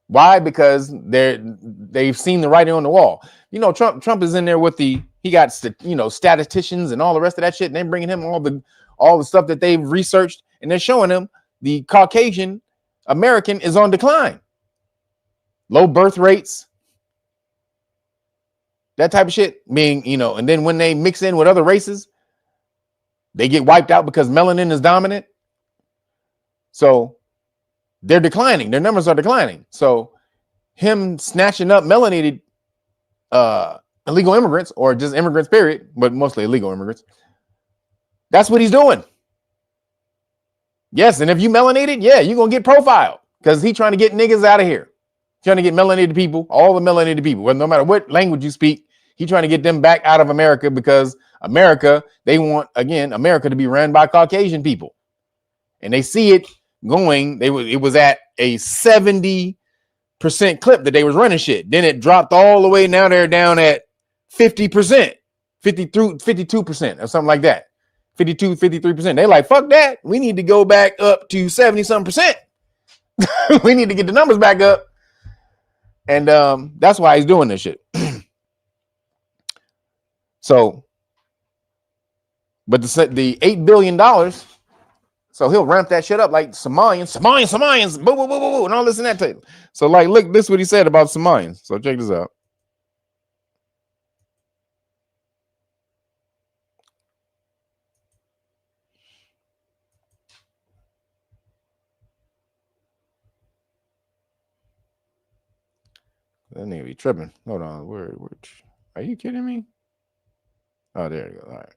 Why? Because they've seen the writing on the wall. You know, Trump is in there with he got statisticians and all the rest of that shit, and they're bringing him all the stuff that they've researched, and they're showing him the Caucasian American is on decline. Low birth rates, that type of shit, being, and then when they mix in with other races, they get wiped out because melanin is dominant. So they're declining. Their numbers are declining. So him snatching up melanated illegal immigrants, or just immigrants, period, but mostly illegal immigrants, that's what he's doing. Yes, and if you melanated, yeah, you're going to get profiled because he's trying to get niggas out of here. Trying to get melanated people, all the melanated people, well, no matter what language you speak, he's trying to get them back out of America because America, they want, again, America to be ran by Caucasian people. And they see it going. It was at a 70% clip that they was running shit. Then it dropped all the way. Now they're down at 50%, 52% or something like that. 52, 53%. They like, fuck that. We need to go back up to 70-something%. We need to get the numbers back up. And that's why he's doing this shit. So, but the $8 billion, so he'll ramp that shit up like Somalians, boo, boo, boo, boo, boo, and all this and that type. So, like, look, this is what he said about Somalians. So check this out. That nigga be tripping. Hold on. Where are you kidding me? Oh, there you go. All right.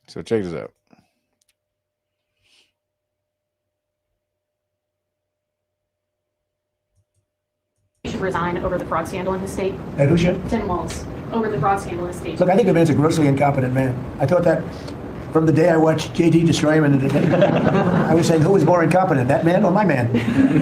So check this out. He should resign over the fraud scandal in his state. And who should? Tim Walz, over the fraud scandal in his state. Look, I think the man's a grossly incompetent man. I thought that from the day I watched JT destroy him, and I was saying, who was more incompetent, that man or my man?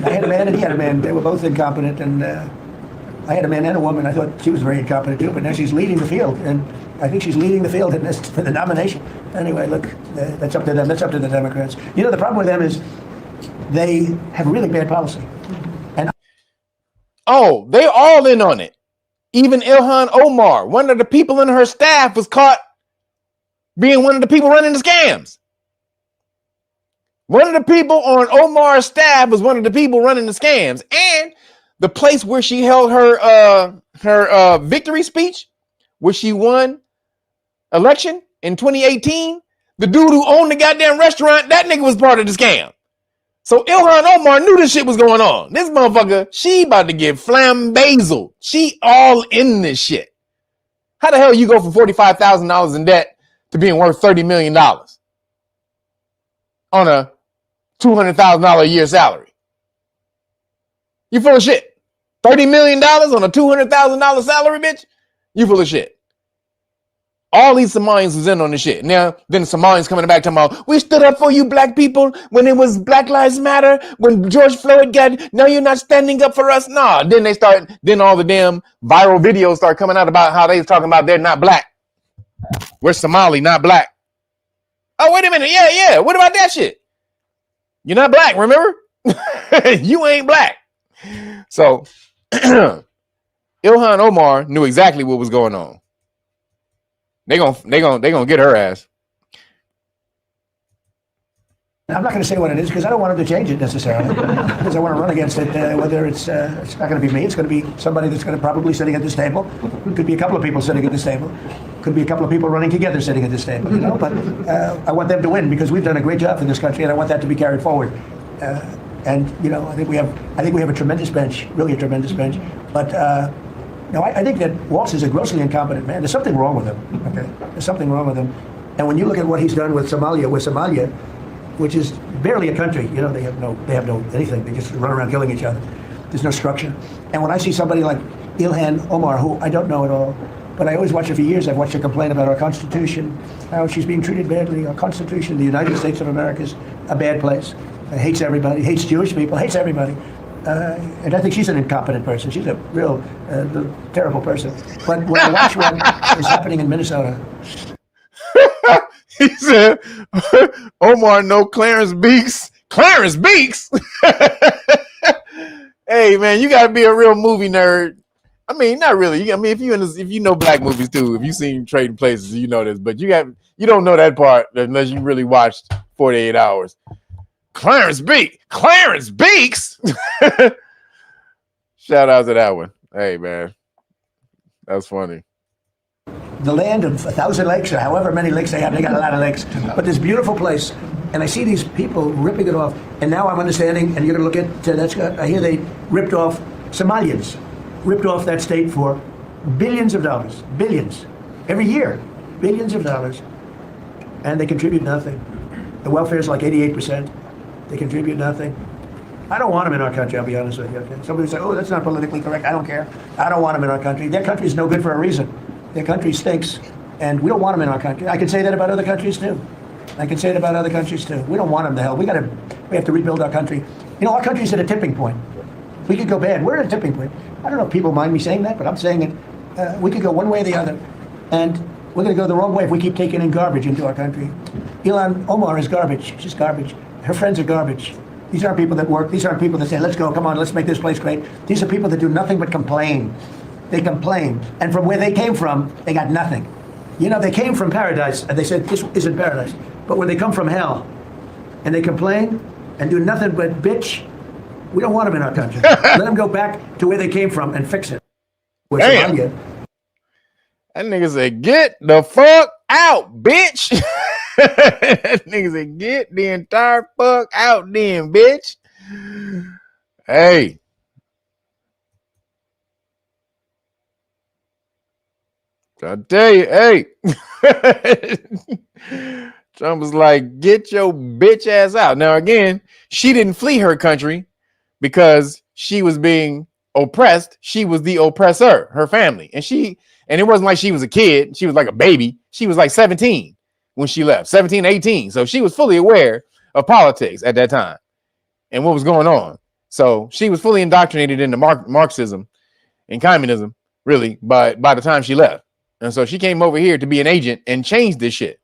I had a man and he had a man. They were both incompetent, and I had a man and a woman. I thought she was very incompetent too, but now she's leading the field, and I think she's leading the field in this for the nomination. Anyway, look, that's up to them. That's up to the Democrats. You know, the problem with them is they have really bad policy. And oh, they all in on it. Even Ilhan Omar, one of the people in her staff, was caught being one of the people running the scams. One of the people on Omar's staff was one of the people running the scams. And the place where she held her victory speech, where she won election in 2018, the dude who owned the goddamn restaurant, that nigga was part of the scam. So Ilhan Omar knew this shit was going on. This motherfucker, she about to get flambazled. She all in this shit. How the hell you go from $45,000 in debt to being worth $30 million on a $200,000 a year salary? You full of shit. $30 million on a $200,000 salary, bitch? You full of shit. All these Somalians was in on this shit. Now, then the Somalians coming back talking about, we stood up for you black people when it was Black Lives Matter, when George Floyd got, no, you're not standing up for us. Nah, then all the damn viral videos start coming out about how they was talking about they're not black. We're Somali, not black. Oh, wait a minute. Yeah. What about that shit? You're not black, remember? You ain't black. So, Ilhan Omar knew exactly what was going on. They gonna get her ass. I'm not going to say what it is because I don't want him to change it necessarily. Because I want to run against it. Whether it's not going to be me, it's going to be somebody that's going to probably sitting at this table. It could be a couple of people sitting at this table. Could be a couple of people running together sitting at this table. You know, but I want them to win because we've done a great job for this country, and I want that to be carried forward. And you know, I think we have a tremendous bench, really a tremendous bench. But no, I think that Walz is a grossly incompetent man. There's something wrong with him. Okay, there's something wrong with him. And when you look at what he's done with Somalia, which is barely a country, you know, they have no anything. They just run around killing each other. There's no structure. And when I see somebody like Ilhan Omar, who I don't know at all, but I always watch her for years. I've watched her complain about our Constitution, how she's being treated badly. Our Constitution, the United States of America, is a bad place. Hates everybody, hates Jewish people, hates everybody. And I think she's an incompetent person. She's a real terrible person. But when I watch what is happening in Minnesota. He said, Omar, no Clarence Beeks. Clarence Beeks? Hey, man, you got to be a real movie nerd. I mean, not really. I mean, if you know black movies too, if you've seen Trading Places, you know this. But you don't know that part unless you really watched 48 Hours. Clarence Beeks. Clarence Beeks? Shout out to that one. Hey, man. That's funny. The land of 1,000 lakes, or however many lakes they have, they got a lot of lakes. But this beautiful place, and I see these people ripping it off. And now I'm understanding, and you're going to look at, I hear they ripped off Somalians, ripped off that state for billions of dollars, billions, every year, billions of dollars. And they contribute nothing. The welfare is like 88%. They contribute nothing. I don't want them in our country, I'll be honest with you. Okay? Somebody say, oh, that's not politically correct. I don't care. I don't want them in our country. Their country is no good for a reason. Their country stinks. And we don't want them in our country. I can say that about other countries too. I can say it about other countries too. We don't want them to hell. We have to rebuild our country. You know, our country's at a tipping point. We could go bad. We're at a tipping point. I don't know if people mind me saying that, but I'm saying it. We could go one way or the other. And we're going to go the wrong way if we keep taking in garbage into our country. Ilhan Omar is garbage. She's garbage. Her friends are garbage. These aren't people that work. These aren't people that say, let's go, come on, let's make this place great. These are people that do nothing but complain. They complain. And from where they came from, they got nothing. You know, they came from paradise, and they said, this isn't paradise. But when they come from hell, and they complain, and do nothing but bitch, we don't want them in our country. Let them go back to where they came from and fix it. Damn. That nigga said, get the fuck out, bitch. That nigga said, get the entire fuck out then, bitch. Hey. I tell you, hey. Trump was like, get your bitch ass out. Now, again, she didn't flee her country because she was being oppressed. She was the oppressor, her family. And it wasn't like she was a kid. She was like a baby. She was like 17 when she left, 17, 18. So she was fully aware of politics at that time and what was going on. So she was fully indoctrinated into Marxism and communism, really, by the time she left. And so she came over here to be an agent and change this shit.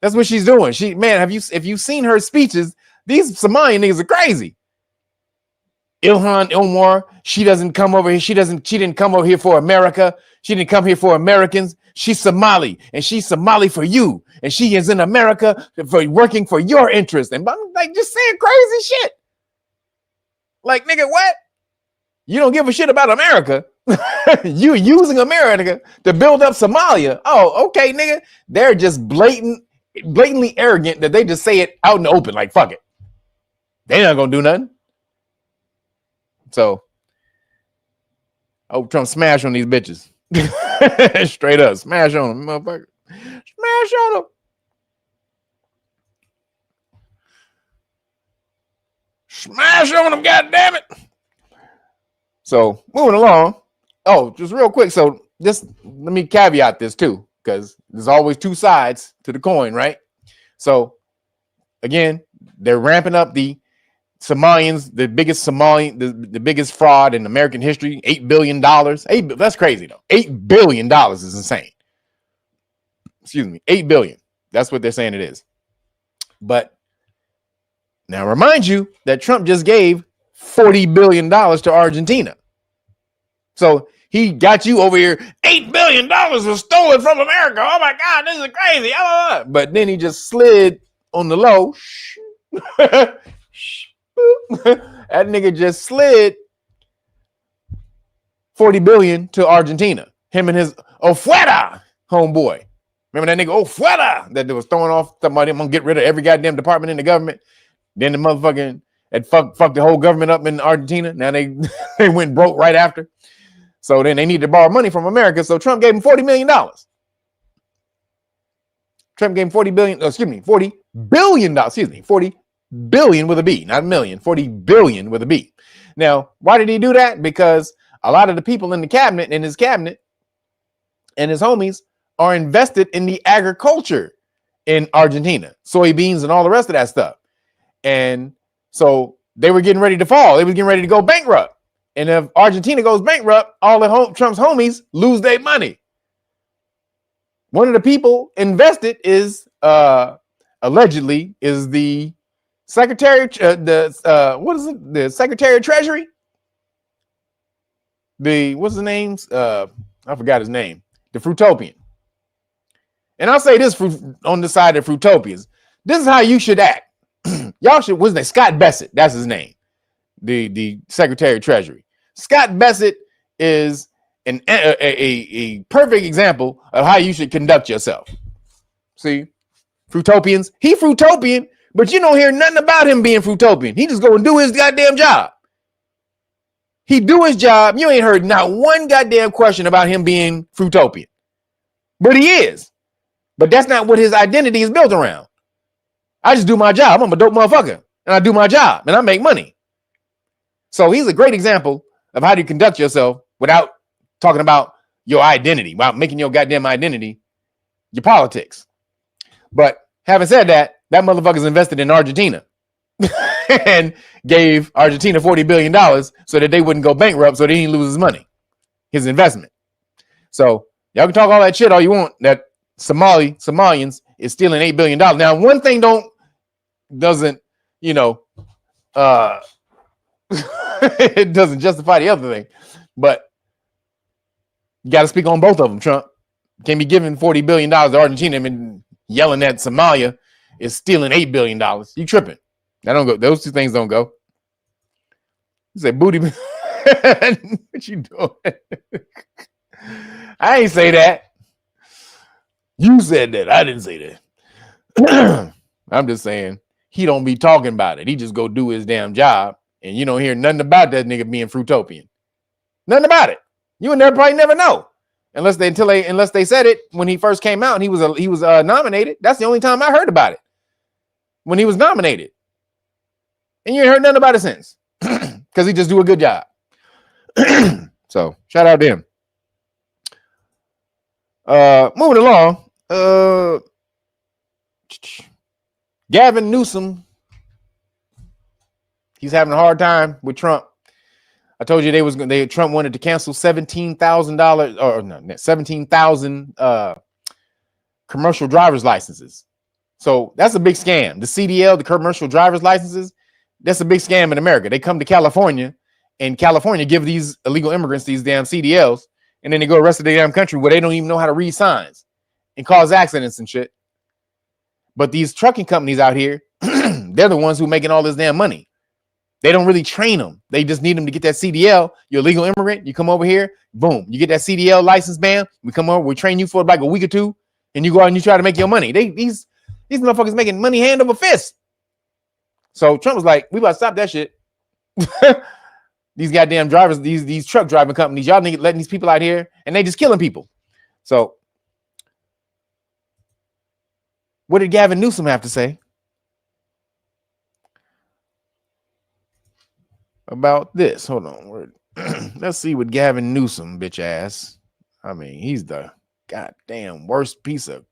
That's what she's doing. If you've seen her speeches, these Somalian niggas are crazy. Ilhan Omar, she doesn't come over here. She didn't come over here for America. She didn't come here for Americans. She's Somali, and she's Somali for you. And she is in America for working for your interest. And I'm like, just saying crazy shit. Like, nigga, what? You don't give a shit about America. You using America to build up Somalia. Oh, okay, nigga. They're just blatantly arrogant that they just say it out in the open. Like, fuck it. They're not gonna do nothing. So, I hope Trump smash on these bitches. Straight up, smash on them, motherfucker. Smash on them. Smash on them, goddammit. So, moving along. Oh, just real quick. So, let me caveat this too, because there's always two sides to the coin, right? So, again, they're ramping up the Somalians, the biggest fraud in American history, $8 billion. That's crazy though. $8 billion is insane. Excuse me, $8 billion. That's what they're saying it is. But now remind you that Trump just gave $40 billion to Argentina. So he got you over here. $8 billion was stolen from America. Oh my God, this is crazy. But then he just slid on the low. That nigga just slid $40 billion to Argentina. Him and his Ofuera homeboy. Remember that nigga Ofuera that was throwing off somebody? I'm gonna get rid of every goddamn department in the government. Then the motherfucking had fucked the whole government up in Argentina. Now they went broke right after. So then they need to borrow money from America. So Trump gave him $40 million. Trump gave him $40 billion with a B, not a million, 40 billion with a B. Now, why did he do that? Because a lot of the people in his cabinet and his homies are invested in the agriculture in Argentina, soybeans and all the rest of that stuff. And so they were getting ready to fall. They were getting ready to go bankrupt. And if Argentina goes bankrupt, all of Trump's homies lose their money. One of the people invested is allegedly is the Secretary, the Secretary of Treasury? What's his name? I forgot his name. The Fruitopian. And I'll say this on the side of Fruitopians. This is how you should act. Y'all should, what's his name? Scott Bessent. That's his name. The Secretary of Treasury. Scott Bessent is a perfect example of how you should conduct yourself. See? Fruitopians. He Fruitopian. But you don't hear nothing about him being Fruitopian. He just go and do his goddamn job. He do his job. You ain't heard not one goddamn question about him being Fruitopian. But he is. But that's not what his identity is built around. I just do my job. I'm a dope motherfucker. And I do my job. And I make money. So he's a great example of how to conduct yourself without talking about your identity, without making your goddamn identity your politics. But having said that, that motherfucker's invested in Argentina and gave Argentina $40 billion so that they wouldn't go bankrupt, so they didn't lose his money, his investment. So y'all can talk all that shit all you want, that Somalians is stealing $8 billion. Now, one thing doesn't, you know, it doesn't justify the other thing, but you got to speak on both of them, Trump. Can't be giving $40 billion to Argentina and yelling at Somalia is stealing $8 billion. You tripping. That don't go. Those two things don't go. You say booty. What you doing? I ain't say that. You said that. I didn't say that. I'm just saying he don't be talking about it. He just go do his damn job, and you don't hear nothing about that nigga being Fruitopian. Nothing about it. You and there probably never know, unless they said it when he first came out and he was nominated. That's the only time I heard about it, when he was nominated, and you ain't heard nothing about it since, because he just do a good job. So shout out to him. Moving along, Gavin Newsom, he's having a hard time with Trump. I told you Trump wanted to cancel $17,000 commercial driver's licenses. So that's a big scam. The CDL, the commercial driver's licenses, that's a big scam in America. They come to California, and California give these illegal immigrants these damn CDLs, and then they go the rest of the damn country where they don't even know how to read signs and cause accidents and shit. But these trucking companies out here, they're the ones who making all this damn money. They don't really train them. They just need them to get that CDL. You're a legal immigrant. You come over here, boom, you get that CDL license, bam. We come over, we train you for like a week or two, and you go out and you try to make your money. These motherfuckers making money hand over fist. So Trump was like, we about to stop that shit. These goddamn drivers, these truck driving companies, y'all niggas letting these people out here, and they just killing people. So what did Gavin Newsom have to say about this? Hold on. Let's see what Gavin Newsom, bitch ass. I mean, he's the goddamn worst piece of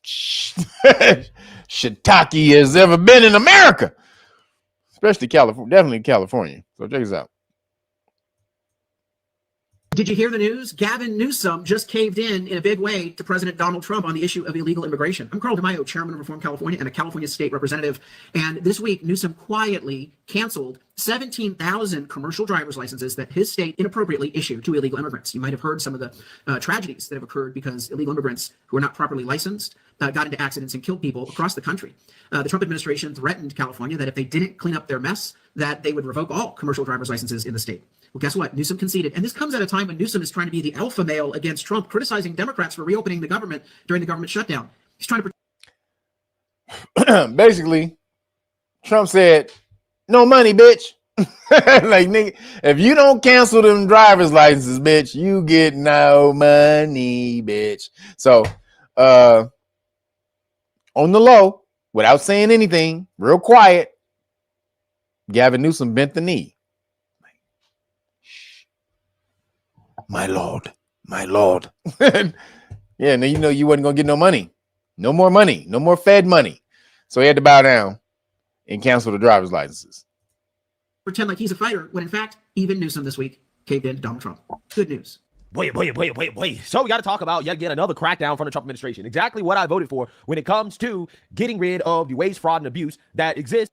shiitake has ever been in America. Especially California, definitely California. So check this out. Did you hear the news? Gavin Newsom just caved in a big way to President Donald Trump on the issue of illegal immigration. I'm Carl DeMaio, chairman of Reform California and a California state representative. And this week, Newsom quietly canceled 17,000 commercial driver's licenses that his state inappropriately issued to illegal immigrants. You might have heard some of the tragedies that have occurred because illegal immigrants who are not properly licensed got into accidents and killed people across the country. The Trump administration threatened California that if they didn't clean up their mess, that they would revoke all commercial driver's licenses in the state. Well, guess what? Newsom conceded. And this comes at a time when Newsom is trying to be the alpha male against Trump, criticizing Democrats for reopening the government during the government shutdown. He's trying to... Basically, Trump said, no money, bitch. Like, nigga, if you don't cancel them driver's licenses, bitch, you get no money, bitch. So, on the low, without saying anything, real quiet, Gavin Newsom bent the knee. My Lord, my Lord. Yeah, now you know you wasn't going to get no money. No more money. No more Fed money. So he had to bow down and cancel the driver's licenses. Pretend like he's a fighter, when in fact, even Newsom this week caved in to Donald Trump. Good news. Wait. So we got to talk about yet again another crackdown from the Trump administration. Exactly what I voted for when it comes to getting rid of the waste, fraud, and abuse that exists.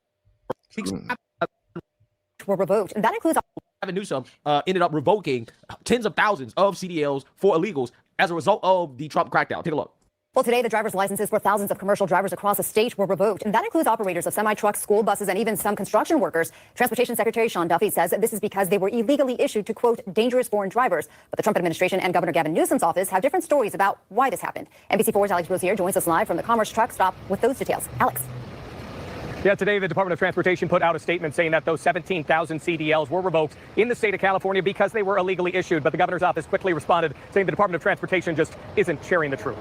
Were revoked, and that includes Gavin Newsom ended up revoking tens of thousands of CDLs for illegals as a result of the Trump crackdown. Take a look. Well, today, the driver's licenses for thousands of commercial drivers across the state were revoked, and that includes operators of semi-trucks, school buses, and even some construction workers. Transportation Secretary Sean Duffy says this is because they were illegally issued to, quote, dangerous foreign drivers. But the Trump administration and Governor Gavin Newsom's office have different stories about why this happened. NBC4's Alex Rosier joins us live from the Commerce truck stop with those details. Alex. Yeah, today the Department of Transportation put out a statement saying that those 17,000 CDLs were revoked in the state of California because they were illegally issued. But the governor's office quickly responded, saying the Department of Transportation just isn't sharing the truth.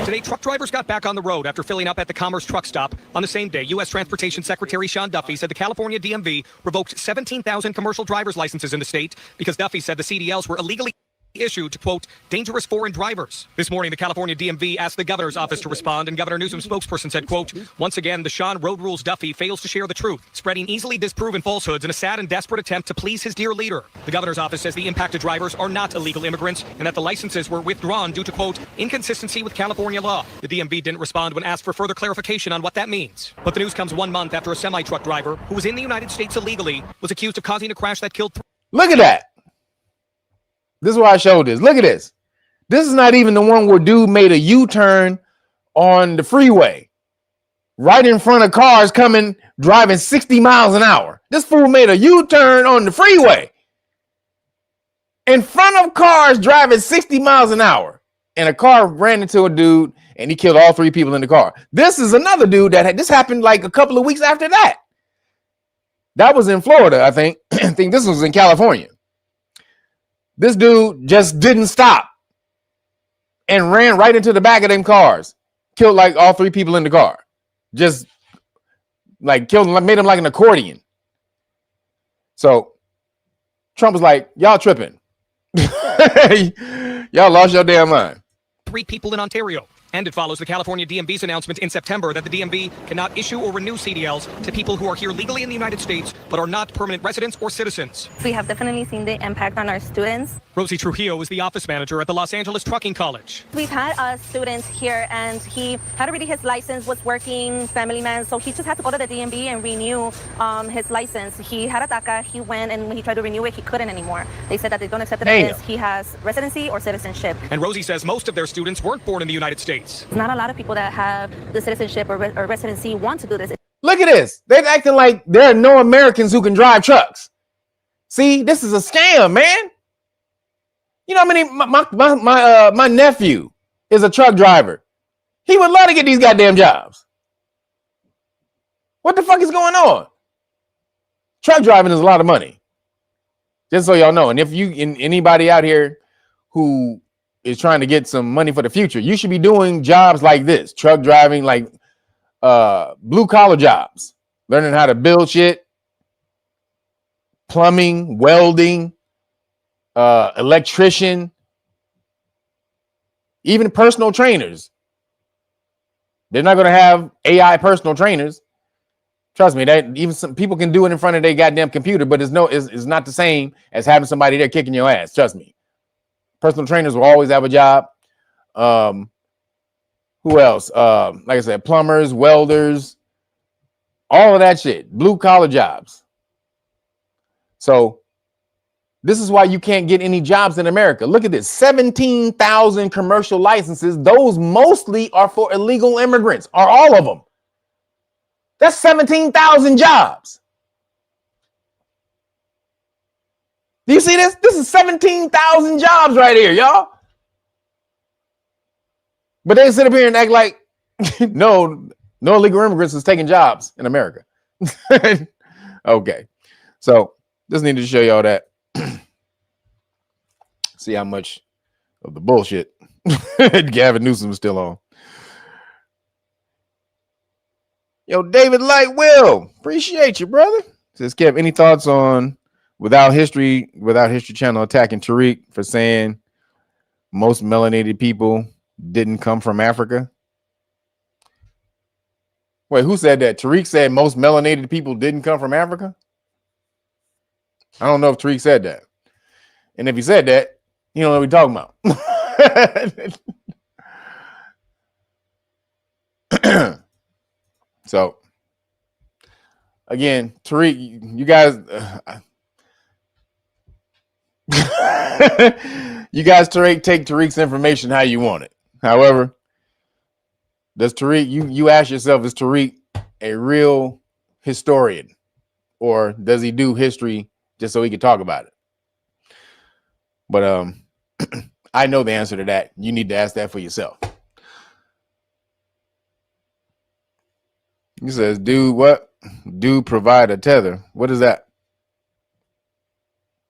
Today, truck drivers got back on the road after filling up at the Commerce truck stop. On the same day, U.S. Transportation Secretary Sean Duffy said the California DMV revoked 17,000 commercial driver's licenses in the state because Duffy said the CDLs were illegally issued to, quote, dangerous foreign drivers. This morning, the California DMV asked the governor's office to respond, and Governor Newsom's spokesperson said, quote, once again, the Sean Road Rules Duffy fails to share the truth, spreading easily disproven falsehoods in a sad and desperate attempt to please his dear leader. The governor's office says the impacted drivers are not illegal immigrants and that the licenses were withdrawn due to, quote, inconsistency with California law. The DMV didn't respond when asked for further clarification on what that means. But the news comes 1 month after a semi-truck driver who was in the United States illegally was accused of causing a crash that killed. Look at that. This is why I showed this. Look at this. This is not even the one where dude made a U-turn on the freeway right in front of cars coming, driving 60 miles an hour. This fool made a U-turn on the freeway in front of cars driving 60 miles an hour. And a car ran into a dude and he killed all 3 people in the car. This is another dude that this happened like a couple of weeks after that. That was in Florida, I think. I think this was in California. This dude just didn't stop and ran right into the back of them cars. Killed like all 3 people in the car. Just like killed them, made them like an accordion. So Trump was like, y'all tripping. Y'all lost your damn mind. 3 people in Ontario. And it follows the California DMV's announcement in September that the DMV cannot issue or renew CDLs to people who are here legally in the United States but are not permanent residents or citizens. We have definitely seen the impact on our students. Rosie Trujillo is the office manager at the Los Angeles Trucking College. We've had students here, and he had already his license, was working, family man, so he just had to go to the DMV and renew his license. He had a DACA, he went, and when he tried to renew it, he couldn't anymore. They said that they don't accept it unless he has residency or citizenship. And Rosie says most of their students weren't born in the United States. Not a lot of people that have the citizenship or residency want to do this. Look at this. They're acting like there are no Americans who can drive trucks. See, this is a scam, man. You know how many my nephew is a truck driver. He would love to get these goddamn jobs. What the fuck is going on? Truck driving is a lot of money. Just so y'all know. And if anybody out here who is trying to get some money for the future, you should be doing jobs like this, truck driving, like blue collar jobs, learning how to build shit, plumbing, welding, electrician, even personal trainers. They're not going to have AI personal trainers. Trust me, that even some people can do it in front of their goddamn computer, but it's not the same as having somebody there kicking your ass. Trust me. Personal trainers will always have a job. Who else? Like I said, plumbers, welders, all of that shit, blue collar jobs. So this is why you can't get any jobs in America. Look at this, 17,000 commercial licenses. Those mostly are for illegal immigrants, are all of them. That's 17,000 jobs. Do you see this? This is 17,000 jobs right here, y'all. But they sit up here and act like no illegal immigrants is taking jobs in America. Okay. So just needed to show y'all that. See how much of the bullshit Gavin Newsom is still on. Yo, David Light Will, appreciate you, brother. Says Kev, any thoughts on Without History channel attacking Tariq for saying most melanated people didn't come from Africa? Wait, who said that? Tariq said most melanated people didn't come from Africa? I don't know if Tariq said that. And if he said that, you don't know what we're talking about. So, again, Tariq, you guys... you guys take Tariq's information how you want it. However, does Tariq, you ask yourself, is Tariq a real historian, or does he do history just so he can talk about it? But I know the answer to that. You need to ask that for yourself. He says, dude, what? Do provide a tether. What is that?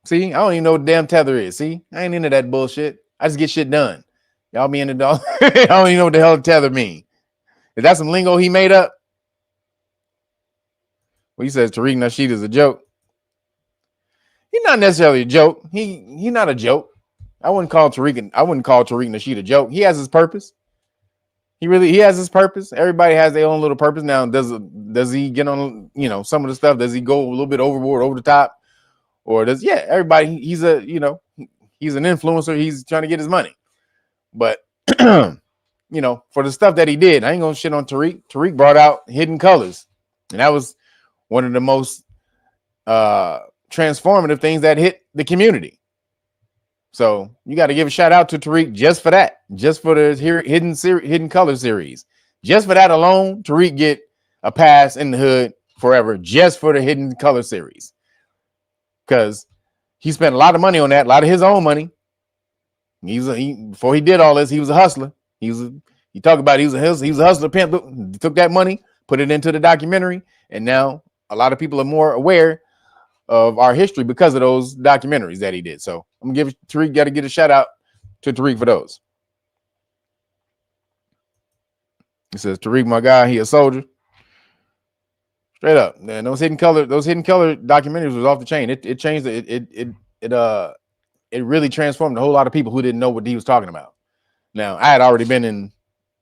See, I don't even know what damn tether is. See, I ain't into that bullshit. I just get shit done. Y'all be into dog. I don't even know what the hell tether mean. Is that some lingo he made up? Well, he says Tariq Nasheed is a joke. He's not necessarily a joke. He's not a joke. I wouldn't call Tariq Nasheed a joke. He has his purpose. He has his purpose. Everybody has their own little purpose. Now, does he get on, some of the stuff? Does he go a little bit overboard, over the top? Or everybody, he's an influencer. He's trying to get his money. But, for the stuff that he did, I ain't gonna shit on Tariq. Tariq brought out Hidden Colors. And that was one of the most transformative things that hit the community. So you got to give a shout out to Tariq just for that, just for the Hidden Color series. Just for that alone, Tariq get a pass in the hood forever just for the Hidden Color series. Because he spent a lot of money on that, a lot of his own money. Before he did all this, he was a hustler. He was a hustler pimp. He took that money, put it into the documentary, and now a lot of people are more aware of our history because of those documentaries that he did. So I'm gonna give Tariq, got to get a shout out to Tariq for those. He says, Tariq, my guy, he a soldier. Straight up, man. Those hidden color documentaries was off the chain. It changed it really transformed a whole lot of people who didn't know what he was talking about. Now, I had already been in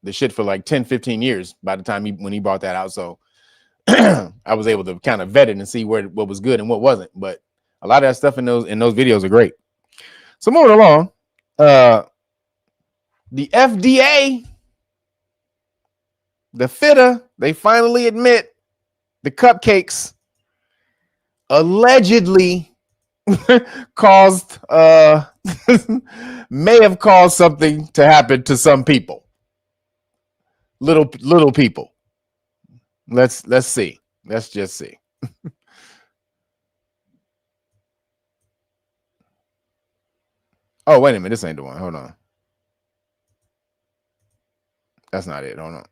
the shit for like 10, 15 years by the time when he brought that out. So I was able to kind of vet it and see what was good and what wasn't. But a lot of that stuff in those videos are great. So moving along, the FDA, the FITA, they finally admit the cupcakes allegedly caused may have caused something to happen to some people. Little people. Let's see. Let's just see. Oh, wait a minute. This ain't the one. Hold on. That's not it. Hold on.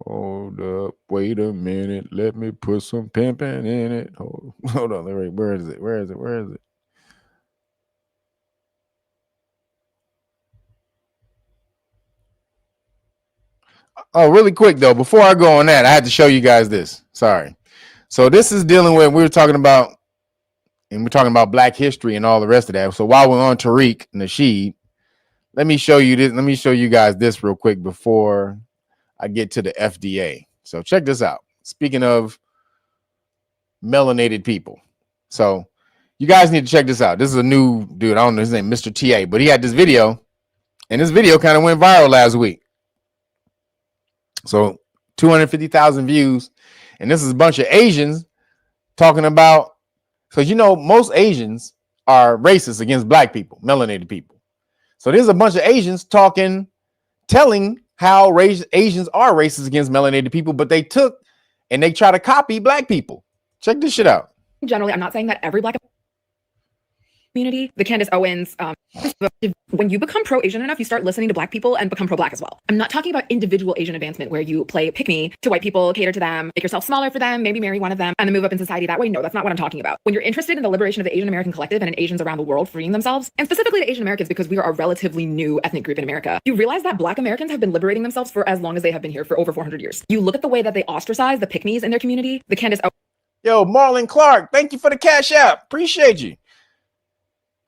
Hold up. Wait a minute. Let me put some pimping in it. Hold on. Where is it? Where is it? Where is it? Oh, really quick though, before I go on that, I had to show you guys this. Sorry. So this is dealing with, we're talking about Black history and all the rest of that. So while we're on Tariq Nasheed, let me show you this. Let me show you guys this real quick before I get to the FDA. So check this out. Speaking of melanated people. So you guys need to check this out. This is a new dude. I don't know his name, Mr. TA, but he had this video, and this video kind of went viral last week. So 250,000 views. And this is a bunch of Asians talking about, so most Asians are racist against Black people, melanated people. So there's a bunch of Asians telling how Asians are racist against melanated people, but they try to copy Black people. Check this shit out. Generally, I'm not saying that every Black community, the Candace Owens, when you become pro-Asian enough, you start listening to Black people and become pro-Black as well. I'm not talking about individual Asian advancement where you play pick-me to white people, cater to them, make yourself smaller for them, maybe marry one of them, and then move up in society that way. No, that's not what I'm talking about. When you're interested in the liberation of the Asian American collective and in Asians around the world freeing themselves, and specifically to Asian Americans because we are a relatively new ethnic group in America, you realize that Black Americans have been liberating themselves for as long as they have been here, for over 400 years. You look at the way that they ostracize the pick-me's in their community, the Candace Yo, Marlon Clark, thank you for the cash app. Appreciate you.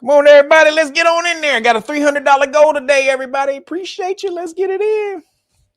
Come on, everybody. Let's get on in there. Got a $300 goal today, everybody. Appreciate you. Let's get it in.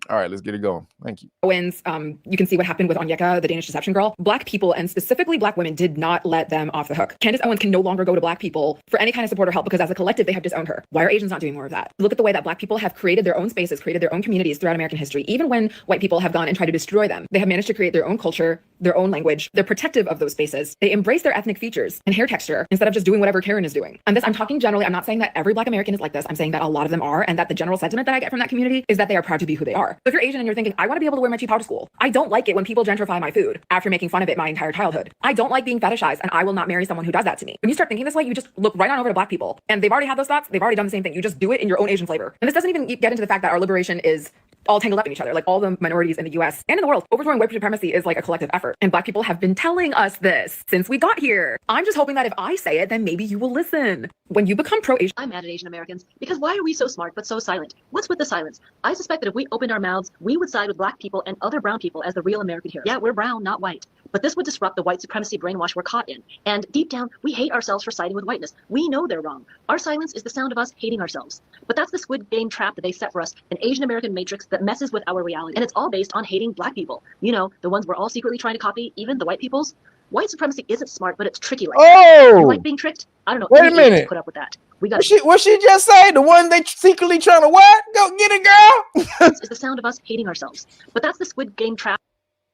All right, let's get it going. Thank you. Owens, you can see what happened with Onyeka, the Danish deception girl. Black people, and specifically Black women, did not let them off the hook. Candace Owens can no longer go to Black people for any kind of support or help because as a collective, they have disowned her. Why are Asians not doing more of that? Look at the way that Black people have created their own spaces, created their own communities throughout American history. Even when white people have gone and tried to destroy them, they have managed to create their own culture, their own language. They're protective of those spaces. They embrace their ethnic features and hair texture instead of just doing whatever Karen is doing. And this, I'm talking generally. I'm not saying that every Black American is like this. I'm saying that a lot of them are, and that the general sentiment that I get from that community is that they are proud to be who they are. So if you're Asian and you're thinking, I want to be able to wear my cheap out to school. I don't like it when people gentrify my food after making fun of it my entire childhood. I don't like being fetishized, and I will not marry someone who does that to me. When you start thinking this way, you just look right on over to Black people, and they've already had those thoughts. They've already done the same thing. You just do it in your own Asian flavor. And this doesn't even get into the fact that our liberation is all tangled up in each other, like all the minorities in the US and in the world. Overthrowing white supremacy is like a collective effort. And Black people have been telling us this since we got here. I'm just hoping that if I say it, then maybe you will listen. When you become pro-Asian. I'm mad at Asian Americans because why are we so smart but so silent? What's with the silence? I suspect that if we opened our mouths, we would side with Black people and other brown people as the real American hero. Yeah, we're brown, not white. But this would disrupt the white supremacy brainwash we're caught in. And deep down, we hate ourselves for siding with whiteness. We know they're wrong. Our silence is the sound of us hating ourselves. But that's the Squid Game trap that they set for us, an Asian American matrix that messes with our reality. And it's all based on hating Black people. You know, the ones we're all secretly trying to copy, even the white people's. White supremacy isn't smart, but it's tricky like that. You like being tricked? I don't know. Wait a Any Asians minute. put up with that. We got What she just say? The one they secretly trying to what? Go get it, girl. It's the sound of us hating ourselves. But that's the Squid Game trap.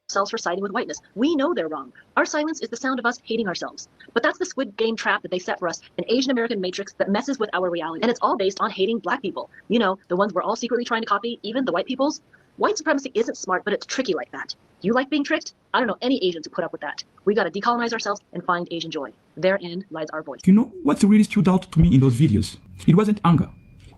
Ourselves for siding with whiteness. We know they're wrong. Our silence is the sound of us hating ourselves. But that's the Squid Game trap that they set for us, an Asian American matrix that messes with our reality. And it's all based on hating Black people. You know, the ones we're all secretly trying to copy, even the white people's. White supremacy isn't smart, but it's tricky like that. You like being tricked? I don't know any Asians who put up with that. We gotta decolonize ourselves and find Asian joy. Therein lies our voice. You know what's really stood out to me in those videos? It wasn't anger.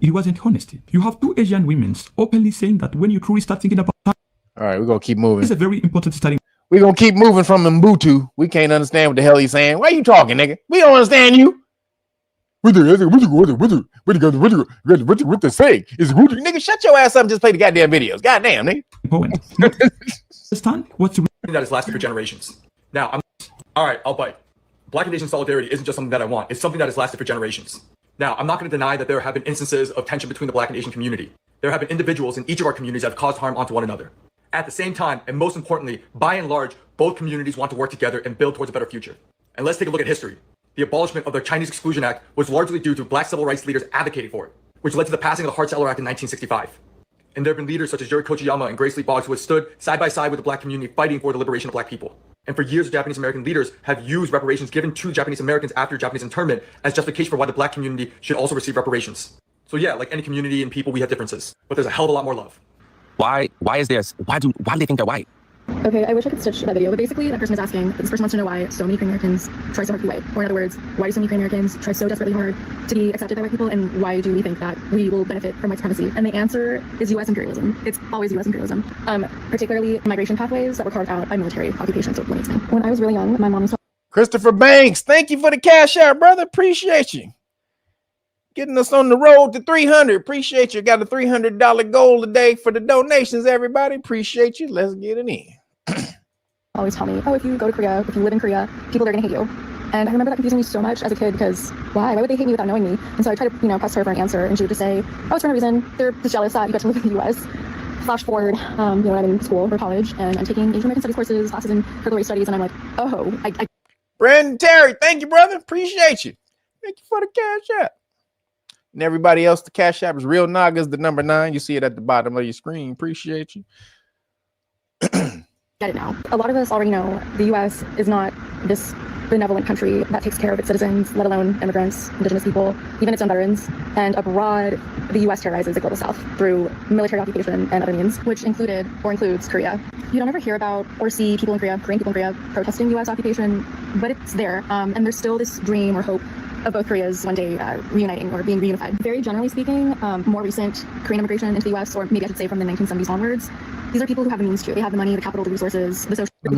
It wasn't honesty. You have two Asian women openly saying that when you truly start thinking about All right, we're gonna keep moving. it's a very important starting. We're gonna keep moving from Mbutu. We can't understand what the hell he's saying. Why you talking, nigga? We don't understand you. What the say? Is nigga, shut your ass up and just play the goddamn videos. Goddamn, nigga. Understand what's the that has lasted for generations. Now, all right, I'll bite. Black and Asian solidarity isn't just something that I want. It's something that has lasted for generations. Now, I'm not going to deny that there have been instances of tension between the Black and Asian community. There have been individuals in each of our communities that have caused harm onto one another. At the same time, and most importantly, by and large, both communities want to work together and build towards a better future. And let's take a look at history. The abolishment of the Chinese Exclusion Act was largely due to Black civil rights leaders advocating for it, which led to the passing of the Hart-Celler Act in 1965. And there have been leaders such as Yuri Kochiyama and Grace Lee Boggs who have stood side by side with the Black community fighting for the liberation of Black people. And for years, Japanese American leaders have used reparations given to Japanese Americans after Japanese internment as justification for why the Black community should also receive reparations. So yeah, like any community and people, we have differences, but there's a hell of a lot more love. Why is this? Why do they think they're white? Okay, I wish I could stitch that video, but basically that person is asking, this person wants to know why so many Korean Americans try so hard to be white. Or in other words, why do so many Korean Americans try so desperately hard to be accepted by white people, and why do we think that we will benefit from white supremacy? And the answer is U.S. imperialism. It's always U.S. imperialism, particularly migration pathways that were carved out by military occupation. So when I was really young, my mom was Christopher Banks, thank you for the cash out, brother. Appreciate you. Getting us on the road to 300. Appreciate you. Got a $300 goal today for the donations, everybody. Appreciate you. Let's get it in. always tell me, oh, if you go to Korea, if you live in Korea, people are going to hate you. And I remember that confusing me so much as a kid because why? Why would they hate me without knowing me? And so I tried to, press her for an answer, and she would just say, oh, it's for no reason. They're just jealous that you got to live in the U.S. Flash forward, when I'm in school or college, and I'm taking Asian American Studies courses, classes in critical race studies, and I'm like, oh, I Brandon Terry, thank you, brother. Appreciate you. Thank you for the cash app. And everybody else, the cash app is Real Nagas, the number 9. You see it at the bottom of your screen. Appreciate you. get it now. A lot of us already know the U.S. is not this benevolent country that takes care of its citizens, let alone immigrants, indigenous people, even its own veterans. And abroad, the U.S. terrorizes the global south through military occupation and other means, which included or includes Korea. You don't ever hear about or see people in Korea, Korean people in Korea, protesting U.S. occupation, but it's there. And there's still this dream or hope of both Koreas one day reuniting or being reunified. Very generally speaking, more recent Korean immigration into the U.S., or maybe I should say from the 1970s onwards, these are people who have the means to. They have the money, the capital, the resources, the social. Let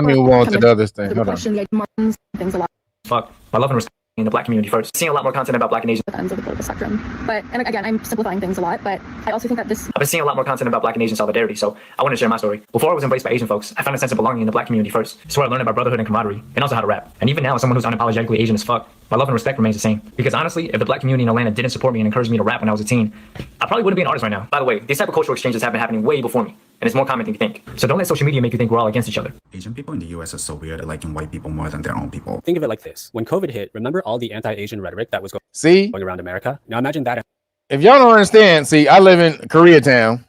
me move on to the other thing. Hold on. Things a lot. Fuck, I love and respect in the Black community first. Seeing a lot more content about Black and Asian ends of the political spectrum. But, and again, I'm simplifying things a lot, but I also think that this. I've been seeing a lot more content about Black and Asian solidarity, so I want to share my story. Before I was embraced by Asian folks, I found a sense of belonging in the Black community first. It's where I learned about brotherhood and camaraderie, and also how to rap. And even now, as someone who's unapologetically Asian as fuck, my love and respect remains the same. Because honestly, if the Black community in Atlanta didn't support me and encourage me to rap when I was a teen, I probably wouldn't be an artist right now. By the way, these type of cultural exchanges have been happening way before me, and it's more common than you think. So don't let social media make you think we're all against each other. Asian people in the US are so weird at liking white people more than their own people. Think of it like this. When COVID hit, remember all the anti-Asian rhetoric that was going around America? Now imagine that. If y'all don't understand, see, I live in Koreatown,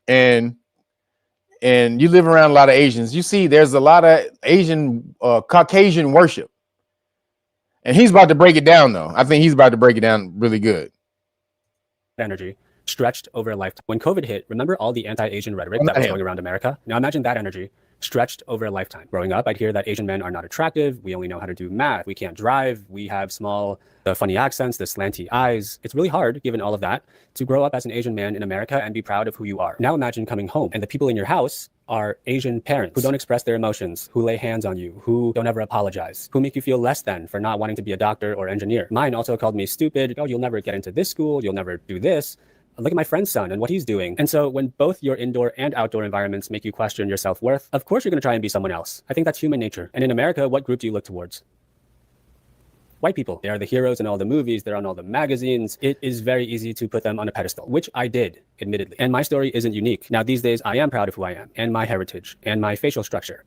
and you live around a lot of Asians. You see there's a lot of Asian, Caucasian worship. And he's about to break it down, though. I think he's about to break it down really good. Energy stretched over a lifetime. When COVID hit, remember all the anti-Asian rhetoric that was going around America? Now imagine that energy stretched over a lifetime. Growing up, I'd hear that Asian men are not attractive. We only know how to do math. We can't drive. We have the funny accents, the slanty eyes. It's really hard, given all of that, to grow up as an Asian man in America and be proud of who you are. Now imagine coming home and the people in your house are Asian parents who don't express their emotions, who lay hands on you, who don't ever apologize, who make you feel less than for not wanting to be a doctor or engineer. Mine also called me stupid. Oh, you'll never get into this school. You'll never do this. Look at my friend's son and what he's doing. And so when both your indoor and outdoor environments make you question your self-worth, of course you're going to try and be someone else. I think that's human nature. And in America, what group do you look towards? White people. They are the heroes in all the movies. They're on all the magazines. It is very easy to put them on a pedestal, which I did, admittedly. And my story isn't unique. Now, these days, I am proud of who I am and my heritage and my facial structure.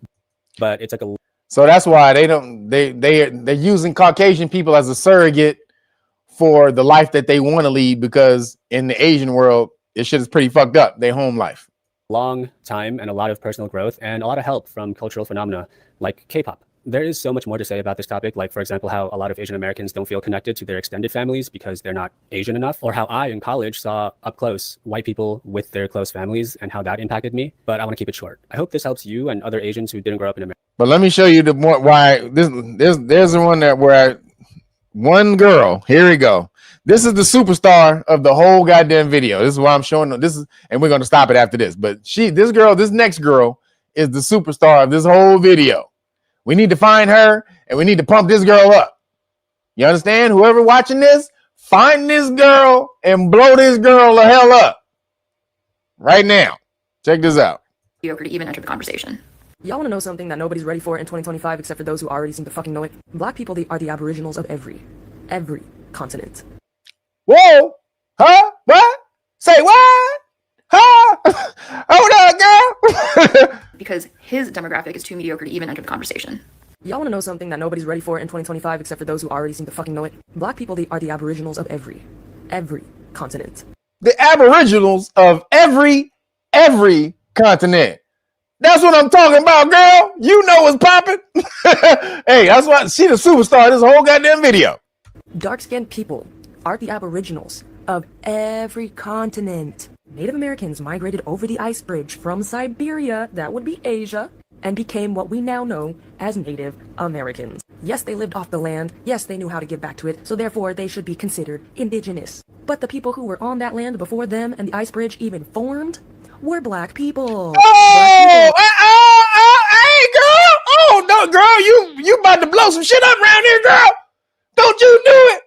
But it's like a... So that's why they're using Caucasian people as a surrogate for the life that they want to lead, because in the Asian world, this shit is pretty fucked up, their home life. Long time and a lot of personal growth and a lot of help from cultural phenomena like K-pop. There is so much more to say about this topic, like, for example, how a lot of Asian Americans don't feel connected to their extended families because they're not Asian enough, or how I, in college, saw up close white people with their close families and how that impacted me. But I want to keep it short. I hope this helps you and other Asians who didn't grow up in America. But let me show you the more why there's the one that where one girl, here we go. This is the superstar of the whole goddamn video. This is why I'm showing this is, and we're going to stop it after this. But this next girl is the superstar of this whole video. We need to find her and we need to pump this girl up. You understand? Whoever watching this, find this girl and blow this girl the hell up right now. Check this out. Mediocre to even enter the conversation. Y'all want to know something that nobody's ready for in 2025 except for those who already seem to fucking know it? Black people are the aboriginals of every continent. Whoa! Huh? What? Say what? Huh? Hold on, girl. Because his demographic is too mediocre to even enter the conversation. Y'all want to know something that nobody's ready for in 2025 except for those who already seem to fucking know it? Black people are the aboriginals of every continent. The aboriginals of every continent. That's what I'm talking about, girl. You know what's popping. Hey, that's why she the superstar of this whole goddamn video. Dark-skinned people are the aboriginals of every continent. Native Americans migrated over the ice bridge from Siberia, that would be Asia, and became what we now know as Native Americans. Yes, they lived off the land. Yes, they knew how to give back to it, so therefore they should be considered indigenous. But the people who were on that land before them and the ice bridge even formed were black people. Oh, hey, girl. Oh, no, girl, you about to blow some shit up around here, girl. Don't you do it.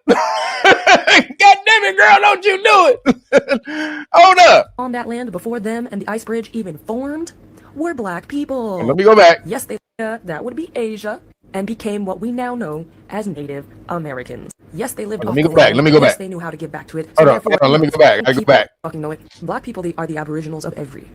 God damn it, girl, don't you do it. Hold up. On that land before them and the ice bridge even formed were black people. Let me go back. Yes, that would be Asia, and became what we now know as Native Americans. Yes, they lived off the land. Let me go back. Yes, they knew how to give back to it. Hold on, let me go back. I go back. Fucking know it. Black people are the aboriginals of every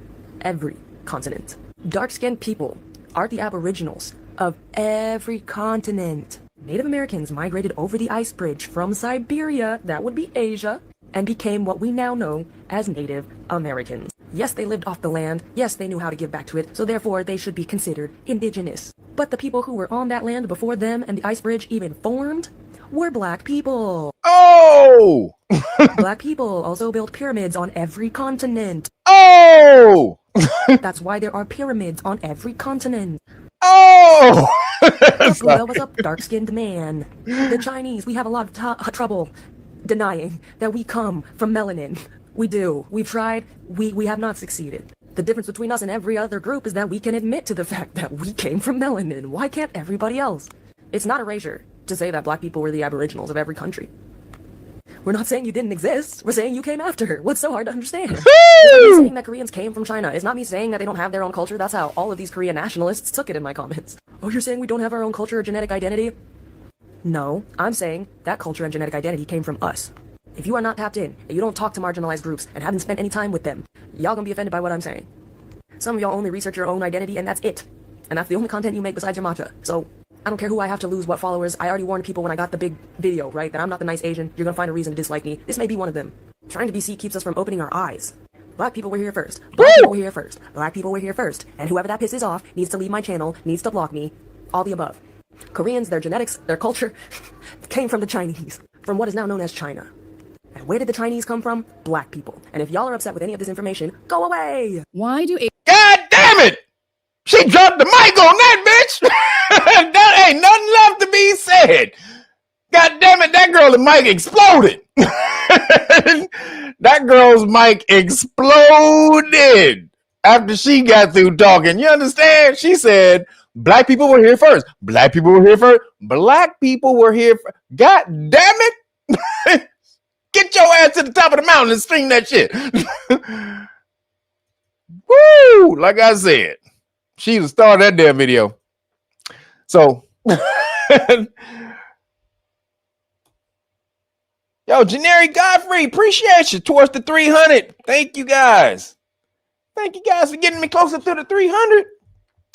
continent. Dark-skinned people are the aboriginals of every continent. Native Americans migrated over the ice bridge from Siberia, that would be Asia, and became what we now know as Native Americans. Yes, they lived off the land. Yes, they knew how to give back to it, so therefore they should be considered indigenous. But the people who were on that land before them and the ice bridge even formed were black people. Oh! Black people also built pyramids on every continent. Oh! That's why there are pyramids on every continent. Oh! Well, what's up, dark-skinned man? The Chinese, we have a lot of trouble denying that we come from melanin. We do. We've tried. We have not succeeded. The difference between us and every other group is that we can admit to the fact that we came from melanin. Why can't everybody else? It's not erasure to say that black people were the aboriginals of every country. We're not saying you didn't exist. We're saying you came after. What's so hard to understand? It's not me saying that Koreans came from China. It's not me saying that they don't have their own culture. That's how all of these Korean nationalists took it in my comments. Oh, you're saying we don't have our own culture or genetic identity? No, I'm saying that culture and genetic identity came from us. If you are not tapped in, and you don't talk to marginalized groups, and haven't spent any time with them, y'all gonna be offended by what I'm saying. Some of y'all only research your own identity, and that's it. And that's the only content you make besides your matcha. So, I don't care who I have to lose what followers. I already warned people when I got the big video, right? That I'm not the nice Asian. You're gonna find a reason to dislike me. This may be one of them. Trying to be seen keeps us from opening our eyes. Black people were here first. Black people were here first. Black people were here first. And whoever that pisses off needs to leave my channel, needs to block me. All the above. Koreans, their genetics, their culture, came from the Chinese. From what is now known as China. And where did the Chinese come from? Black people. And if y'all are upset with any of this information, go away! Why do God damn it! She dropped the mic on that bitch. That ain't nothing left to be said. God damn it, that girl's mic exploded. That girl's mic exploded after she got through talking. You understand? She said, black people were here first. Black people were here first. Black people were here first. God damn it. Get your ass to the top of the mountain and sing that shit. Woo! Like I said, she's the star of that damn video. So, yo, Generic Godfrey, appreciate you towards the 300. Thank you guys. Thank you guys for getting me closer to the 300.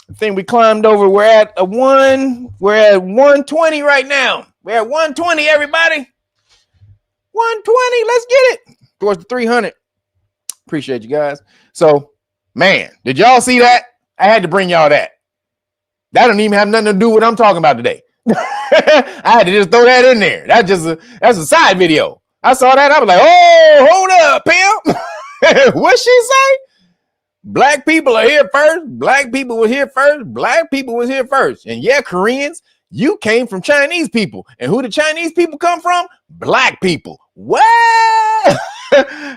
I think we climbed over. We're at 120 right now. We're at 120, everybody. 120. Let's get it towards the 300. Appreciate you guys. So, man, did y'all see that? I had to bring y'all that. That don't even have nothing to do with what I'm talking about today. I had to just throw that in there. That's a side video. I saw that. I was like, oh, hold up, pimp. What'd she say? Black people are here first. Black people were here first. Black people was here first. And yeah, Koreans, you came from Chinese people. And who the Chinese people come from? Black people. What?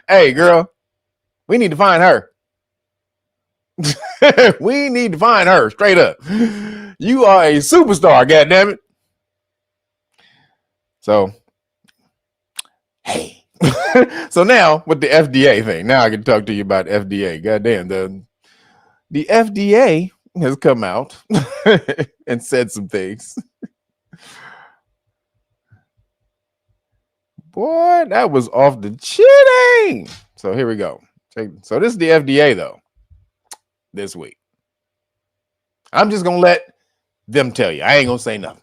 Hey, girl, we need to find her. We need to find her straight up. You are a superstar, goddammit. So, hey. So now with the FDA thing, now I can talk to you about FDA. Goddamn, the FDA has come out and said some things. Boy, that was off the chain. So here we go. So this is the FDA though. This week, I'm just gonna let them tell you. I ain't gonna say nothing.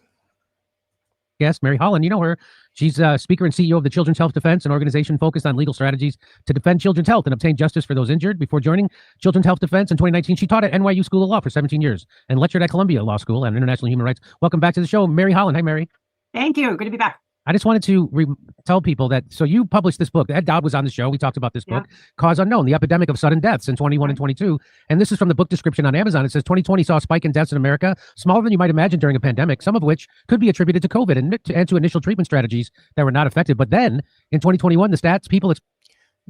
Yes, Mary Holland, you know her. She's speaker and CEO of the Children's Health Defense, an organization focused on legal strategies to defend children's health and obtain justice for those injured. Before joining Children's Health Defense in 2019, she taught at NYU School of Law for 17 years and lectured at Columbia Law School on international human rights. Welcome back to the show, Mary Holland. Hi, Mary. Thank you. Good to be back. I just wanted to tell people that, so you published this book. Ed Dowd was on the show. We talked about this book, Cause Unknown, The Epidemic of Sudden Deaths in 21 and 22. And this is from the book description on Amazon. It says 2020 saw a spike in deaths in America, smaller than you might imagine during a pandemic, some of which could be attributed to COVID and to initial treatment strategies that were not effective. But then in 2021, the stats, people...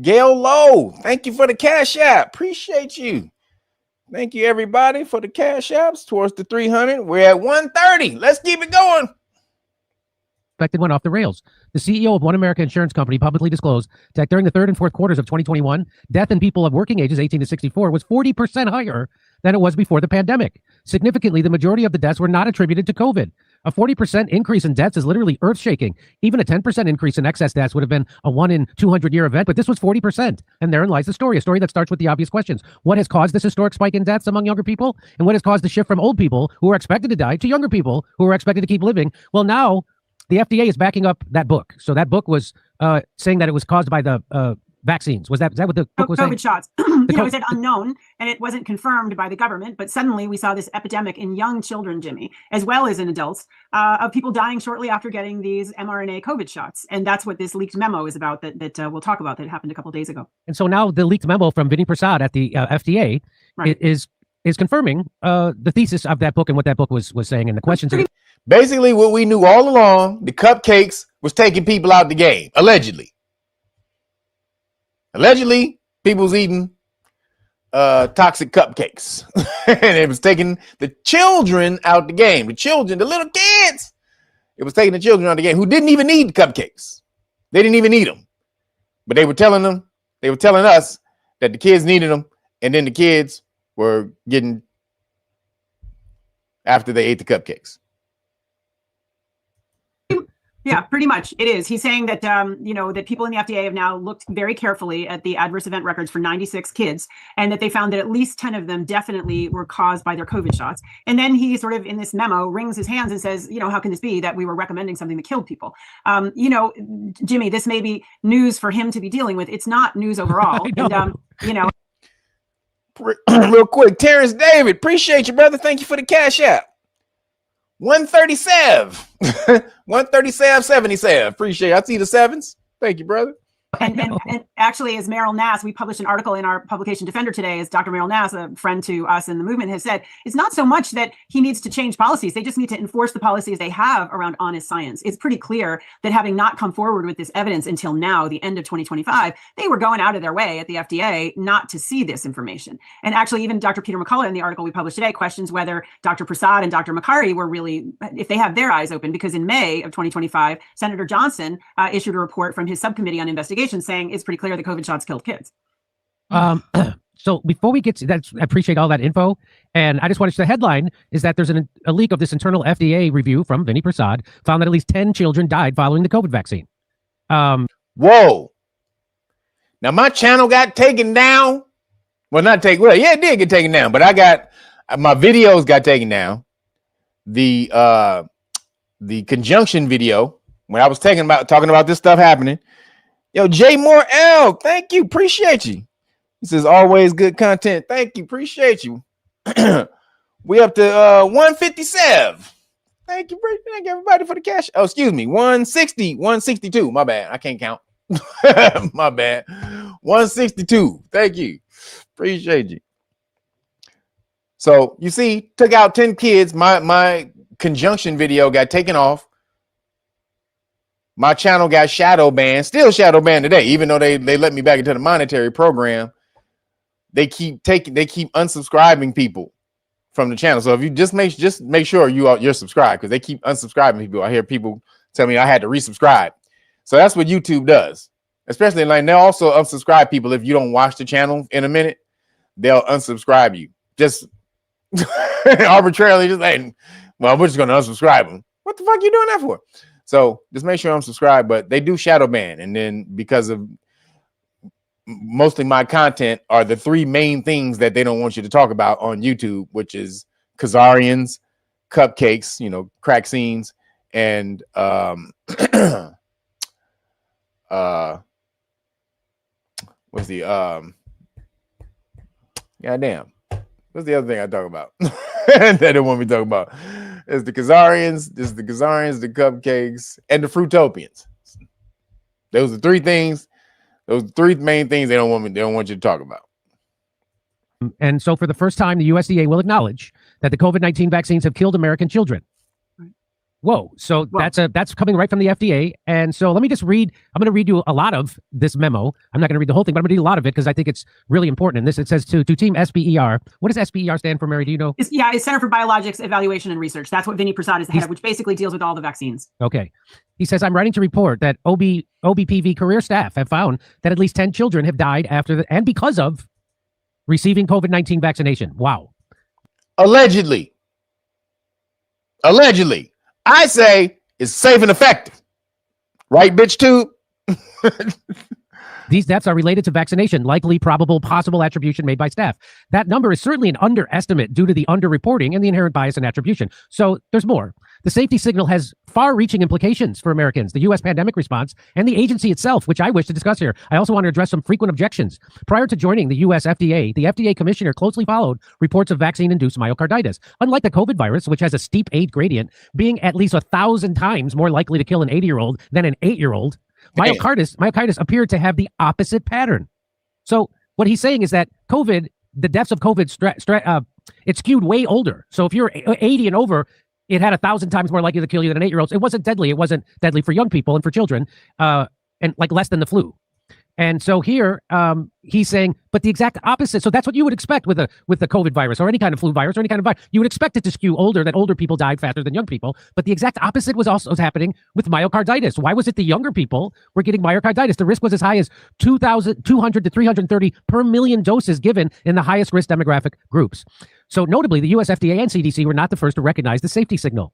Gail Lowe, thank you for the Cash App. Appreciate you. Thank you, everybody, for the Cash Apps towards the 300. We're at 130. Let's keep it going. Went off the rails. The CEO of One America Insurance Company publicly disclosed that during the third and fourth quarters of 2021, death in people of working ages 18 to 64 was 40% higher than it was before the pandemic. Significantly, the majority of the deaths were not attributed to COVID. A 40% increase in deaths is literally earth-shaking. Even a 10% increase in excess deaths would have been a 1 in 200-year event, but this was 40%. And therein lies the story, a story that starts with the obvious questions. What has caused this historic spike in deaths among younger people? And what has caused the shift from old people who are expected to die to younger people who are expected to keep living? Well, now the FDA is backing up that book. So that book was saying that it was caused by the vaccines. Is that what the book was saying? COVID shots. It said unknown, and it wasn't confirmed by the government. But suddenly we saw this epidemic in young children, Jimmy, as well as in adults, of people dying shortly after getting these mRNA COVID shots. And that's what this leaked memo is about that we'll talk about that happened a couple of days ago. And so now the leaked memo from Vinny Prasad at the FDA is confirming the thesis of that book and what that book was saying and the questions. Basically, what we knew all along, the cupcakes was taking people out the game, allegedly. Allegedly, people was eating toxic cupcakes. And it was taking the children out the game. The children, the little kids. It was taking the children out the game who didn't even need the cupcakes. They didn't even need them. But they were telling us that the kids needed them. And then the kids were getting after they ate the cupcakes. Yeah, pretty much it is. He's saying that, that people in the FDA have now looked very carefully at the adverse event records for 96 kids, and that they found that at least 10 of them definitely were caused by their COVID shots. And then he sort of in this memo wrings his hands and says, how can this be that we were recommending something that killed people? Jimmy, this may be news for him to be dealing with. It's not news overall. And, real quick, Terrence David, appreciate you, brother. Thank you for the Cash App. 137 137.77. Appreciate it. I see the sevens. Thank you, brother. And actually, as Meryl Nass, we published an article in our publication Defender today, as Dr. Meryl Nass, a friend to us in the movement, has said, it's not so much that he needs to change policies. They just need to enforce the policies they have around honest science. It's pretty clear that having not come forward with this evidence until now, the end of 2025, they were going out of their way at the FDA not to see this information. And actually, even Dr. Peter McCullough in the article we published today questions whether Dr. Prasad and Dr. Makari were really, if they have their eyes open, because in May of 2025, Senator Johnson issued a report from his subcommittee on investigation saying it's pretty clear that COVID shots killed kids. So before we get to that, I appreciate all that info. And I just want to, the headline is that there's a leak of this internal FDA review from Vinny Prasad found that at least 10 children died following the COVID vaccine. Whoa. Now my channel got taken down. Well, not taken. Well, yeah, it did get taken down, but I got my videos got taken down. The conjunction video when I was talking about this stuff happening. Yo, J Moore L, thank you, appreciate you. This is always good content. Thank you, appreciate you. We up to 157. Thank you everybody for the cash. Oh, excuse me, 160, 162. My bad, I can't count. My bad. 162. Thank you, appreciate you. So you see, took out 10 kids. My conjunction video got taken off. My channel got shadow banned, still shadow banned today, even though they let me back into the monetary program. They keep unsubscribing people from the channel. So if you just make sure you're subscribed, because they keep unsubscribing people. I hear people tell me I had to resubscribe. So that's what YouTube does. Especially like they'll also unsubscribe people if you don't watch the channel in a minute. They'll unsubscribe you. Just arbitrarily, just like, well, we're just gonna unsubscribe them. What the fuck are you doing that for? So just make sure I'm subscribed, but they do shadow ban. And then because of mostly my content are the three main things that they don't want you to talk about on YouTube, which is Khazarians, cupcakes, crack scenes, and what's the goddamn, what's the other thing I talk about? They don't want me to talk about. It's the Khazarians, the cupcakes, and the Fruitopians. Those are three things. Those three main things they don't want you to talk about. And so for the first time, the USDA will acknowledge that the COVID-19 vaccines have killed American children. Whoa. So that's coming right from the FDA. And so let me just read. I'm going to read you a lot of this memo. I'm not going to read the whole thing, but I'm going to read a lot of it because I think it's really important. And this, it says to Team SBER. What does SBER stand for, Mary? Do you know? It's Center for Biologics Evaluation and Research. That's what Vinny Prasad is the head of, which basically deals with all the vaccines. Okay. He says, I'm writing to report that OBPV career staff have found that at least 10 children have died after and because of receiving COVID-19 vaccination. Wow. Allegedly. I say it's safe and effective. Right, bitch, too? These deaths are related to vaccination, likely, probable, possible attribution made by staff. That number is certainly an underestimate due to the underreporting and the inherent bias and attribution. So there's more. The safety signal has far-reaching implications for Americans, the U.S. pandemic response, and the agency itself, which I wish to discuss here. I also want to address some frequent objections. Prior to joining the U.S. FDA, the FDA commissioner closely followed reports of vaccine-induced myocarditis. Unlike the COVID virus, which has a steep age gradient, being at least 1,000 times more likely to kill an 80-year-old than an 8-year-old, myocarditis appeared to have the opposite pattern. So what he's saying is that COVID, the deaths of COVID, it skewed way older. So if you're 80 and over, it had 1,000 times more likely to kill you than an 8-year-old. It wasn't deadly. It wasn't deadly for young people and for children, and like less than the flu. And so here he's saying, but the exact opposite. So that's what you would expect with the COVID virus or any kind of flu virus or any kind of virus. You would expect it to skew older, that older people died faster than young people. But the exact opposite was also happening with myocarditis. Why was it the younger people were getting myocarditis? The risk was as high as 2,200 to 330 per million doses given in the highest risk demographic groups. So notably, the US FDA and CDC were not the first to recognize the safety signal.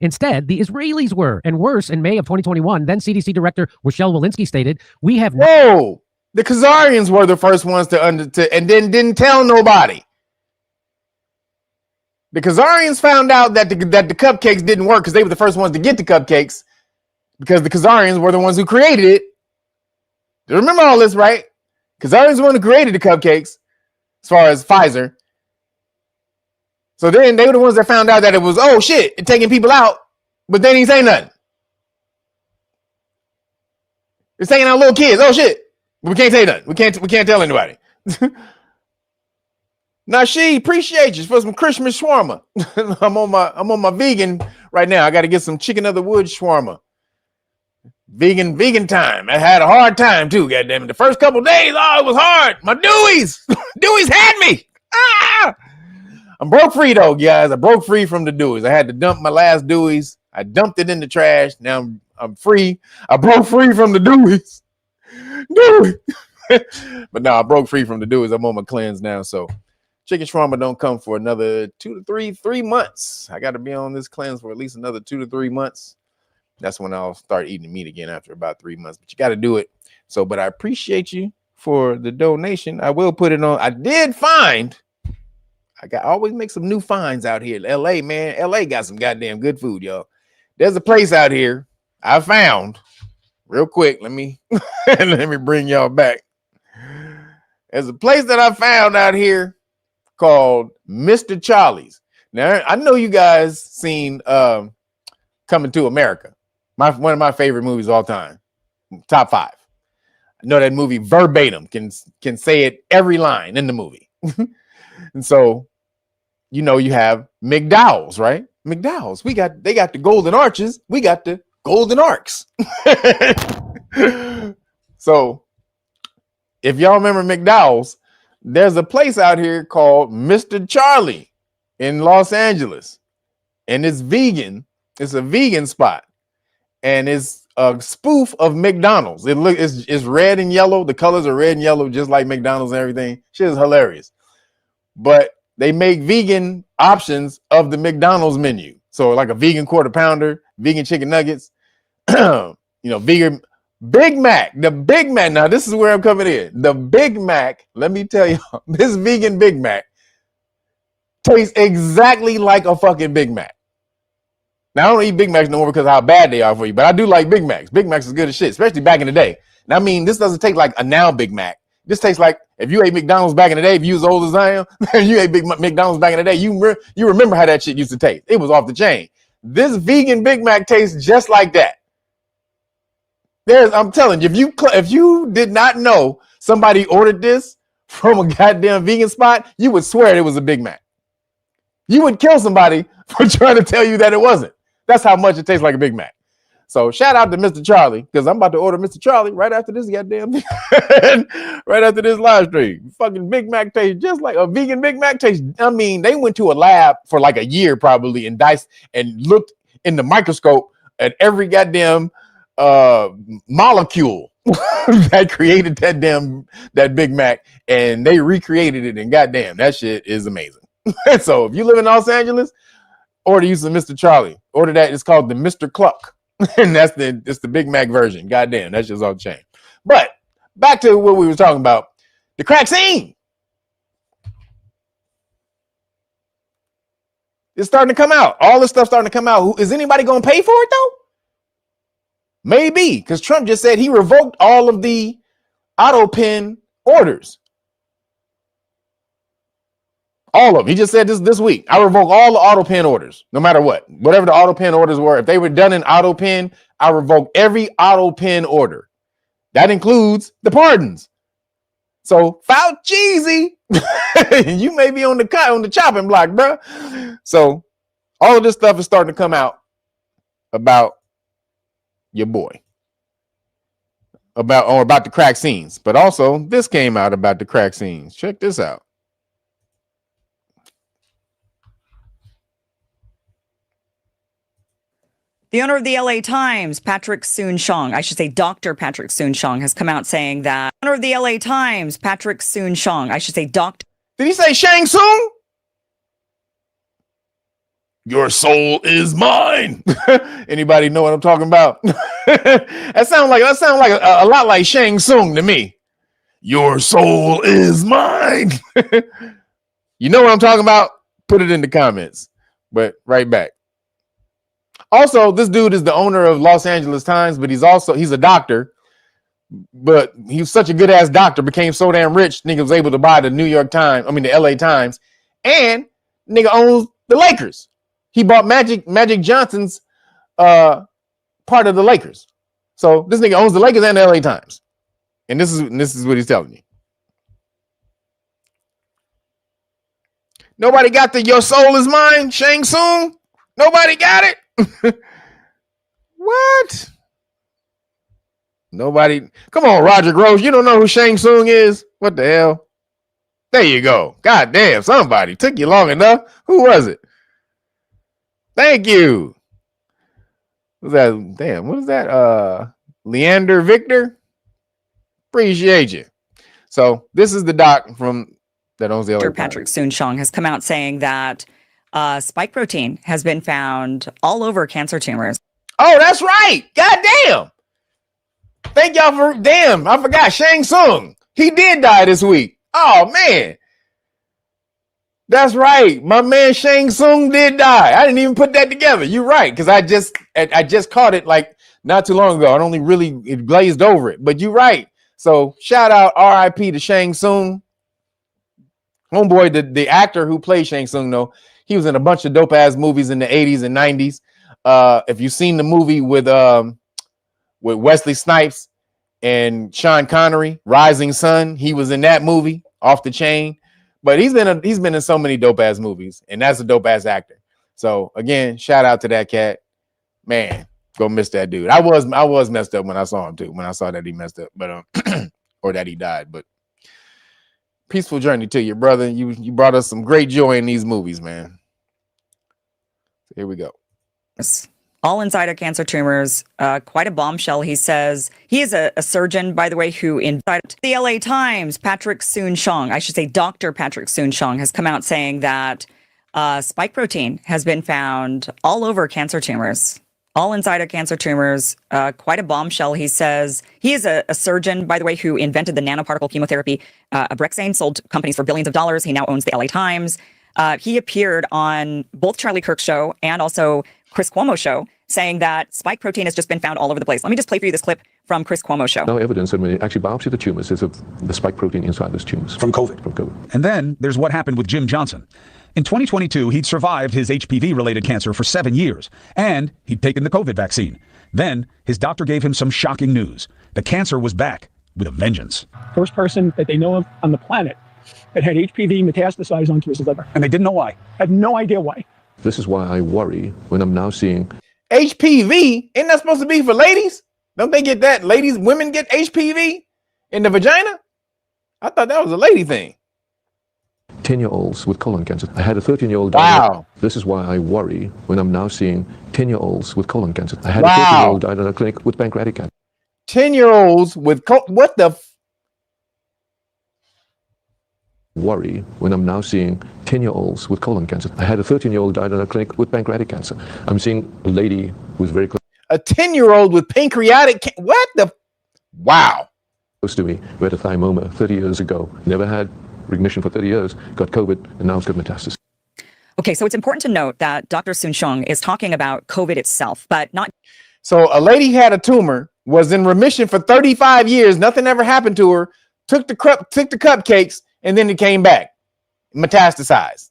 Instead, the Israelis were, and worse, in May of 2021, then CDC Director Rochelle Walensky stated, we have... Whoa! The Khazarians were the first ones to and then didn't tell nobody. The Khazarians found out that the cupcakes didn't work because they were the first ones to get the cupcakes because the Khazarians were the ones who created it. You remember all this, right? Khazarians were the one who created the cupcakes as far as Pfizer. So then they were the ones that found out that it was, oh shit, it's taking people out, but they didn't say nothing. It's taking out little kids. Oh shit. We can't say nothing. We can't tell anybody. Now she appreciate you for some Christmas shawarma. I'm on my vegan right now. I got to get some chicken of the wood shawarma. Vegan time. I had a hard time too, goddamn it. The first couple days, it was hard. My Deweys. Deweys had me. I'm broke free though, guys. I broke free from the Deweys. I had to dump my last Deweys. I dumped it in the trash. Now I'm free. I broke free from the Deweys. But no, I broke free from the Deweys. I'm on my cleanse now. So chicken shawarma don't come for another 2 to 3 months. I got to be on this cleanse for at least another 2 to 3 months. That's when I'll start eating meat again after about 3 months. But you got to do it. So, but I appreciate you for the donation. I will put it on. I did find. Always make some new finds out here. LA, man. LA got some goddamn good food, y'all. There's a place out here I found. Real quick, let me bring y'all back. There's a place that I found out here called Mr. Charlie's. Now, I know you guys seen Coming to America. One of my favorite movies of all time. Top 5. I know that movie verbatim. Can say it every line in the movie. And so, you know, you have McDowell's, right? McDowell's. They got the golden arches. We got the golden arcs. So, if y'all remember McDowell's, there's a place out here called Mr. Charlie in Los Angeles. And it's vegan. It's a vegan spot. And it's a spoof of McDonald's. It's red and yellow. The colors are red and yellow, just like McDonald's and everything. Shit is hilarious. But they make vegan options of the McDonald's menu. So like a vegan quarter pounder, vegan chicken nuggets, vegan Big Mac. The Big Mac. Now this is where I'm coming in. The Big Mac, let me tell you, this vegan Big Mac tastes exactly like a fucking Big Mac. Now I don't eat Big Macs no more because of how bad they are for you, but I do like Big Macs. Big Macs is good as shit, especially back in the day. Now, I mean, this doesn't taste like a now Big Mac. This tastes like if you ate McDonald's back in the day, if you was old as I am, and you ate McDonald's back in the day, you remember how that shit used to taste. It was off the chain. This vegan Big Mac tastes just like that. I'm telling you, if you did not know somebody ordered this from a goddamn vegan spot, you would swear it was a Big Mac. You would kill somebody for trying to tell you that it wasn't. That's how much it tastes like a Big Mac. So shout out to Mr. Charlie, because I'm about to order Mr. Charlie right after this goddamn right after this live stream. Fucking Big Mac tastes just like a vegan Big Mac tastes. I mean, they went to a lab for like a year probably and diced and looked in the microscope at every goddamn molecule that created that Big Mac, and they recreated it, and goddamn, that shit is amazing. So if you live in Los Angeles, order you some Mr. Charlie. Order that. It's called the Mr. Cluck. And it's the Big Mac version. Goddamn, that's just off the chain. But back to what we were talking about. The crack scene. It's starting to come out. All this stuff starting to come out. Is anybody going to pay for it though? Maybe, because Trump just said he revoked all of the auto pen orders. All of them. He just said this week. I revoke all the auto pen orders, no matter what. Whatever the auto pen orders were, if they were done in auto pen, I revoke every auto pen order. That includes the pardons. So Fauci, you may be on the chopping block, bro. So all of this stuff is starting to come out about your boy. About the crack scenes. But also, this came out about the crack scenes. Check this out. The owner of the LA Times, Patrick Soon-Shiong, I should say Dr. Patrick Soon-Shiong, has come out saying that. Owner of the LA Times, Patrick Soon-Shiong, I should say Dr. Did he say Shang Tsung? Your soul is mine. Anybody know what I'm talking about? That sounds like a lot like Shang Tsung to me. Your soul is mine. You know what I'm talking about? Put it in the comments. But right back. Also, this dude is the owner of Los Angeles Times, but he's a doctor. But he was such a good ass doctor, became so damn rich, nigga was able to buy the the LA Times, and nigga owns the Lakers. He bought Magic Johnson's part of the Lakers. So this nigga owns the Lakers and the LA Times. And this is what he's telling you. Nobody got the Your Soul Is Mine, Shang Tsung? Nobody got it? What? Nobody. Come on, Roger Groves. You don't know who Shang Tsung is? What the hell? There you go. God damn, somebody. Took you long enough. Who was it? Thank you. What's that? Damn, what is that? Leander Victor? Appreciate you. So this is the doc from that owns the LA Dr. Patrick Soon-Shiong has come out saying that spike protein has been found all over cancer tumors. Oh, that's right. God damn. Thank y'all for damn. I forgot Shang Tsung. He did die this week. Oh man. That's right. My man Shang Tsung did die. I didn't even put that together. You're right, because I just caught it like not too long ago. It glazed over it. But you're right. So shout out RIP to Shang Tsung. Homeboy, the actor who played Shang Tsung, though, he was in a bunch of dope ass movies in the 80s and 90s. If you've seen the movie with Wesley Snipes and Sean Connery, Rising Sun, he was in that movie, Off the Chain. But he's been in so many dope ass movies, and that's a dope ass actor. So again, shout out to that cat. Man, go miss that dude. I was messed up when I saw him too. When I saw that he messed up, but or that he died. But peaceful journey to you, brother. You brought us some great joy in these movies, man. Here we go. All inside of cancer tumors. Quite a bombshell, he says. He is a surgeon, by the way, who inside the LA Times, Patrick Soon-Shiong, I should say Dr. Patrick Soon-Shiong, has come out saying that spike protein has been found all over cancer tumors. All inside of cancer tumors. Quite a bombshell, he says. He is a surgeon, by the way, who invented the nanoparticle chemotherapy. Abrexane sold companies for billions of dollars. He now owns the LA Times. He appeared on both Charlie Kirk's show and also Chris Cuomo's show, saying that spike protein has just been found all over the place. Let me just play for you this clip from Chris Cuomo's show. No evidence that when you actually biopsy the tumors, there's the spike protein inside those tumors. From COVID. And then there's what happened with Jim Johnson. In 2022, he'd survived his HPV-related cancer for 7 years, and he'd taken the COVID vaccine. Then his doctor gave him some shocking news. The cancer was back with a vengeance. First person that they know of on the planet that had HPV metastasized onto his liver. And they didn't know why. I have no idea why. This is why I worry when I'm now seeing HPV. Ain't that supposed to be for ladies? Don't they get that? Women get HPV in the vagina? I thought that was a lady thing. 10-year-olds with colon cancer. I had a 13-year-old. Wow. This is why I worry when I'm now seeing 10-year-olds with colon cancer. I had Wow. a 13-year-old died in a clinic with pancreatic cancer. 10-year-olds with what the Worry when I'm now seeing 10-year-olds with colon cancer. I had a 13-year-old died in a clinic with pancreatic cancer. I'm seeing a lady who's very close. A 10-year-old with pancreatic what the? Wow. Close to me, who had a thymoma 30 years ago, never had remission for 30 years, got COVID, and now it's got metastasis. Okay, so it's important to note that Dr. Soon-Shiong is talking about COVID itself, but not. So a lady had a tumor, was in remission for 35 years, nothing ever happened to her, took the cupcakes, and then it came back, metastasized.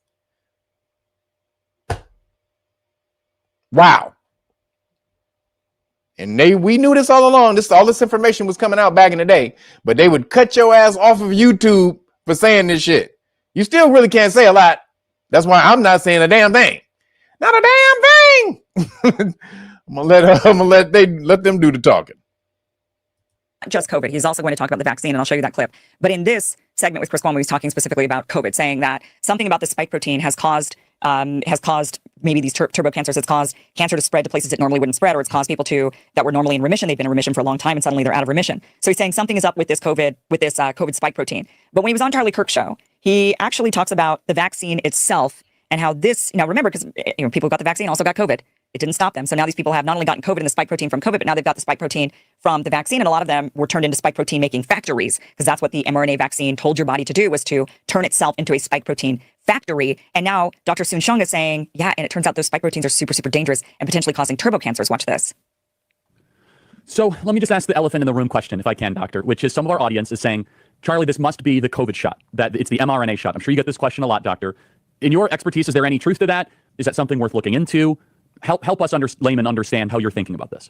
Wow. And we knew this all along. All this information was coming out back in the day, but they would cut your ass off of YouTube for saying this shit. You still really can't say a lot. That's why I'm not saying a damn thing. Not a damn thing. I'm gonna let them do the talking. Not just COVID. He's also going to talk about the vaccine, and I'll show you that clip. But in this segment with Chris Cuomo, he's talking specifically about COVID, saying that something about the spike protein has caused maybe these turbo cancers. It's caused cancer to spread to places it normally wouldn't spread, or it's caused people that were normally in remission. They've been in remission for a long time, and suddenly they're out of remission. So he's saying something is up with this COVID spike protein. But when he was on Charlie Kirk's show, he actually talks about the vaccine itself and how this. Now remember, because people who got the vaccine also got COVID. It didn't stop them. So now these people have not only gotten COVID and the spike protein from COVID, but now they've got the spike protein from the vaccine. And a lot of them were turned into spike protein making factories, because that's what the mRNA vaccine told your body to do, was to turn itself into a spike protein factory. And now Dr. Soon-Shiong is saying, yeah, and it turns out those spike proteins are super, super dangerous and potentially causing turbo cancers. Watch this. So let me just ask the elephant in the room question, if I can, doctor, which is some of our audience is saying, Charlie, this must be the COVID shot, that it's the mRNA shot. I'm sure you get this question a lot, doctor. In your expertise, is there any truth to that? Is that something worth looking into? Help us laymen understand how you're thinking about this.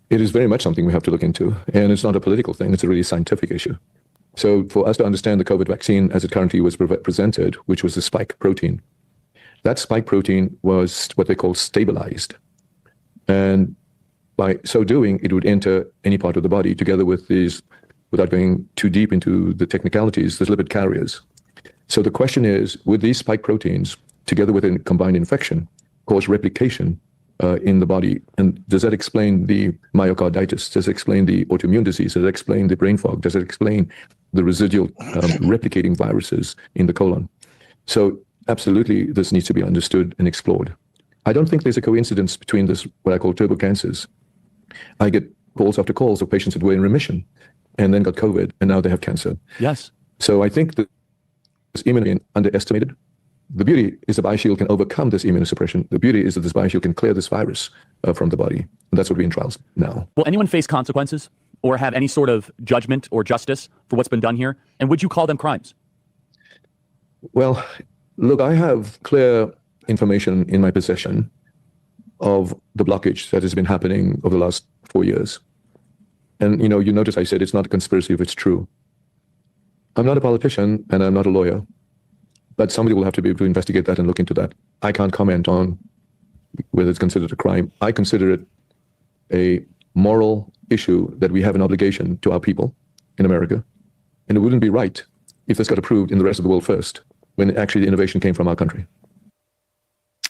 it is very much something we have to look into. And it's not a political thing, it's a really scientific issue. So for us to understand the COVID vaccine as it currently was presented, which was the spike protein, that spike protein was what they call stabilized. And by so doing, it would enter any part of the body together with these, without going too deep into the technicalities, the lipid carriers. So the question is, would these spike proteins, together with a combined infection, cause replication in the body? And does that explain the myocarditis? Does it explain the autoimmune disease? Does it explain the brain fog? Does it explain the residual replicating viruses in the colon? So absolutely, this needs to be understood and explored. I don't think there's a coincidence between this, what I call turbo cancers. I get calls after calls of patients that were in remission and then got COVID and now they have cancer. Yes. So I think that this immunity underestimated. The beauty is the BioShield can overcome this immunosuppression. The beauty is that this BioShield can clear this virus from the body. And that's what we're in trials now. Will anyone face consequences or have any sort of judgment or justice for what's been done here? And would you call them crimes? Well, look, I have clear information in my possession of the blockage that has been happening over the last 4 years. And, you know, you notice I said it's not a conspiracy if it's true. I'm not a politician and I'm not a lawyer, but somebody will have to be able to investigate that and look into that. I can't comment on whether it's considered a crime. I consider it a moral issue that we have an obligation to our people in America. And it wouldn't be right if this got approved in the rest of the world first, when actually the innovation came from our country.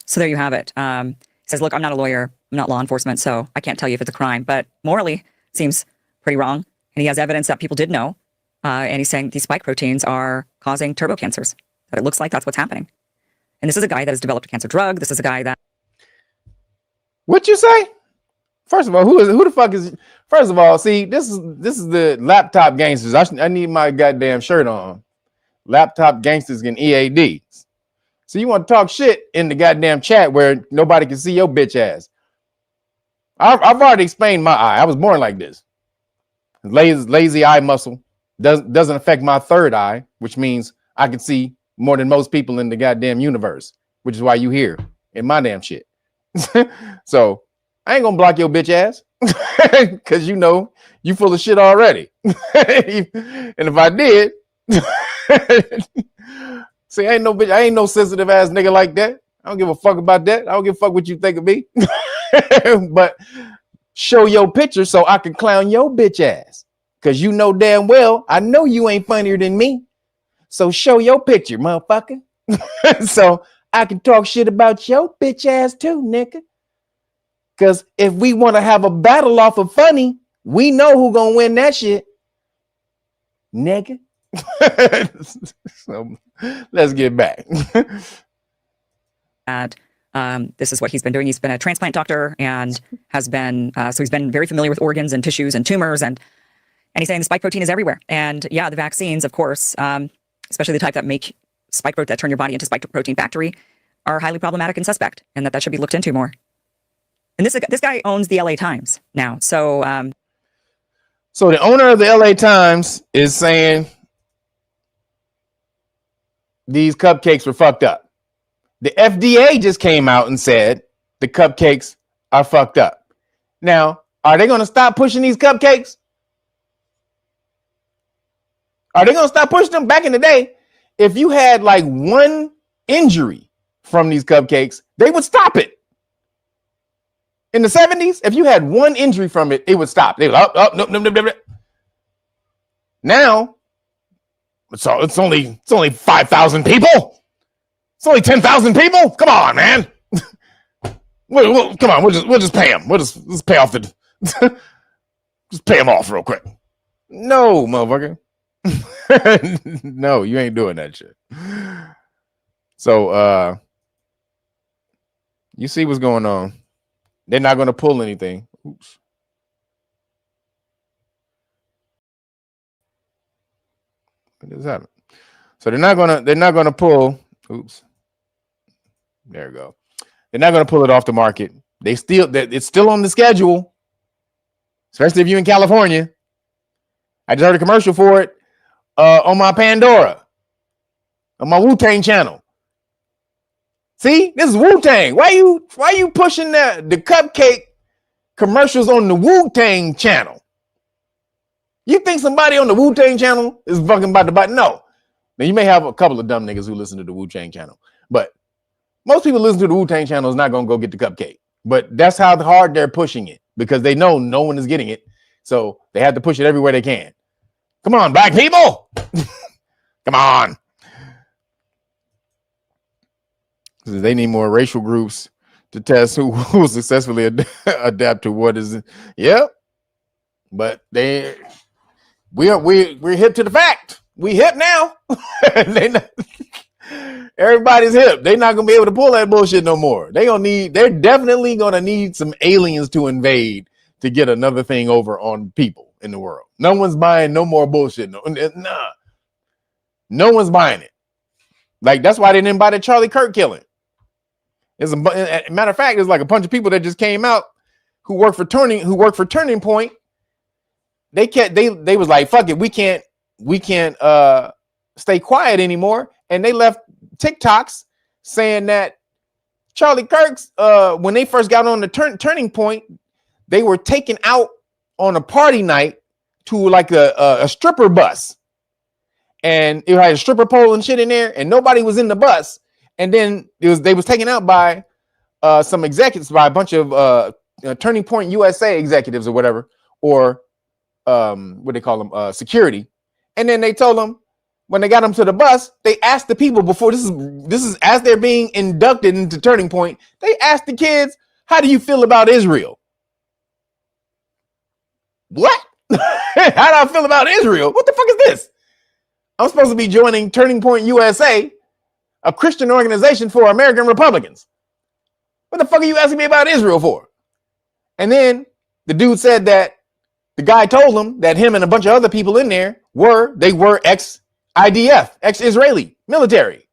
So there you have it. He says, look, I'm not a lawyer, I'm not law enforcement, so I can't tell you if it's a crime, but morally seems pretty wrong. And he has evidence that people did know. And he's saying these spike proteins are causing turbo cancers, that it looks like that's what's happening. And this is a guy that has developed a cancer drug. This is a guy that... What you say? First of all, who the fuck is... First of all, see, this is the laptop gangsters. I need my goddamn shirt on. Laptop gangsters getting EADs. So you want to talk shit in the goddamn chat where nobody can see your bitch ass. I've already explained my eye. I was born like this. Lazy eye muscle doesn't affect my third eye, which means I can see more than most people in the goddamn universe, which is why you here in my damn shit. So I ain't gonna block your bitch ass because you know you full of shit already. And if I did, see, I ain't no sensitive ass nigga like that. I don't give a fuck about that. I don't give a fuck what you think of me. But show your picture so I can clown your bitch ass. Cause you know damn well I know you ain't funnier than me. So show your picture, motherfucker. So I can talk shit about your bitch ass too, nigga. Cause if we want to have a battle off of funny, we know who gonna win that shit. Nigga. So let's get back. This is what he's been doing. He's been a transplant doctor and has been, so he's been very familiar with organs and tissues and tumors. And he's saying the spike protein is everywhere. And yeah, the vaccines, of course, especially the type that make spike protein, that turn your body into spike protein factory, are highly problematic and suspect, and that should be looked into more. And this guy owns the LA Times now. So, so the owner of the LA Times is saying these cupcakes were fucked up. The FDA just came out and said the cupcakes are fucked up. Now, are they going to stop pushing these cupcakes? Are they going to stop pushing them? Back in the day, if you had like one injury from these cupcakes, they would stop it. In the 70s, if you had one injury from it, it would stop. They would no. Now, it's only 5,000 people. It's only 10,000 people. Come on, man. Come on, we'll just pay them. Let's pay off the. Just pay them off real quick. No, motherfucker. No, you ain't doing that shit. So, you see what's going on. They're not going to pull anything. Oops. What is that? So they're not going to pull. Oops. There we go. They're not going to pull it off the market. It's still on the schedule, especially if you're in California. I just heard a commercial for it on my Pandora, on my Wu-Tang channel. See, this is Wu-Tang. Why you pushing the cupcake commercials on the Wu-Tang channel. You think somebody on the Wu-Tang channel is fucking about to buy? No. Now, you may have a couple of dumb niggas who listen to the Wu-Tang channel, but most people listen to the Wu-Tang channel is not going to go get the cupcake. But that's how hard they're pushing it, because they know no one is getting it. So they have to push it everywhere they can. Come on, black people. Come on. They need more racial groups to test who will successfully adapt to what is. Yep. But we're hip to the fact. We hip now. Everybody's hip. They're not gonna be able to pull that bullshit no more. They're definitely gonna need some aliens to invade to get another thing over on people in the world. No one's buying no more bullshit. Nah. No one's buying it. Like, that's why they didn't buy the Charlie Kirk killing. As a matter of fact, there's like a bunch of people that just came out who work for Turning Point. They was like, fuck it, we can't stay quiet anymore. And they left TikToks saying that Charlie Kirk's when they first got on the Turning Point, they were taken out on a party night to like a stripper bus. And it had a stripper pole and shit in there, and nobody was in the bus. And then they was taken out by some executives, by a bunch of Turning Point USA executives or whatever, or what they call them, security. And then they told them, when they got them to the bus, they asked the people before, this is as they're being inducted into Turning Point, they asked the kids, how do you feel about Israel? What? How do I feel about Israel? What the fuck is this? I'm supposed to be joining Turning Point USA, a Christian organization for American Republicans. What the fuck are you asking me about Israel for? And then the dude said that the guy told him that him and a bunch of other people in there were ex-IDF, ex-Israeli military.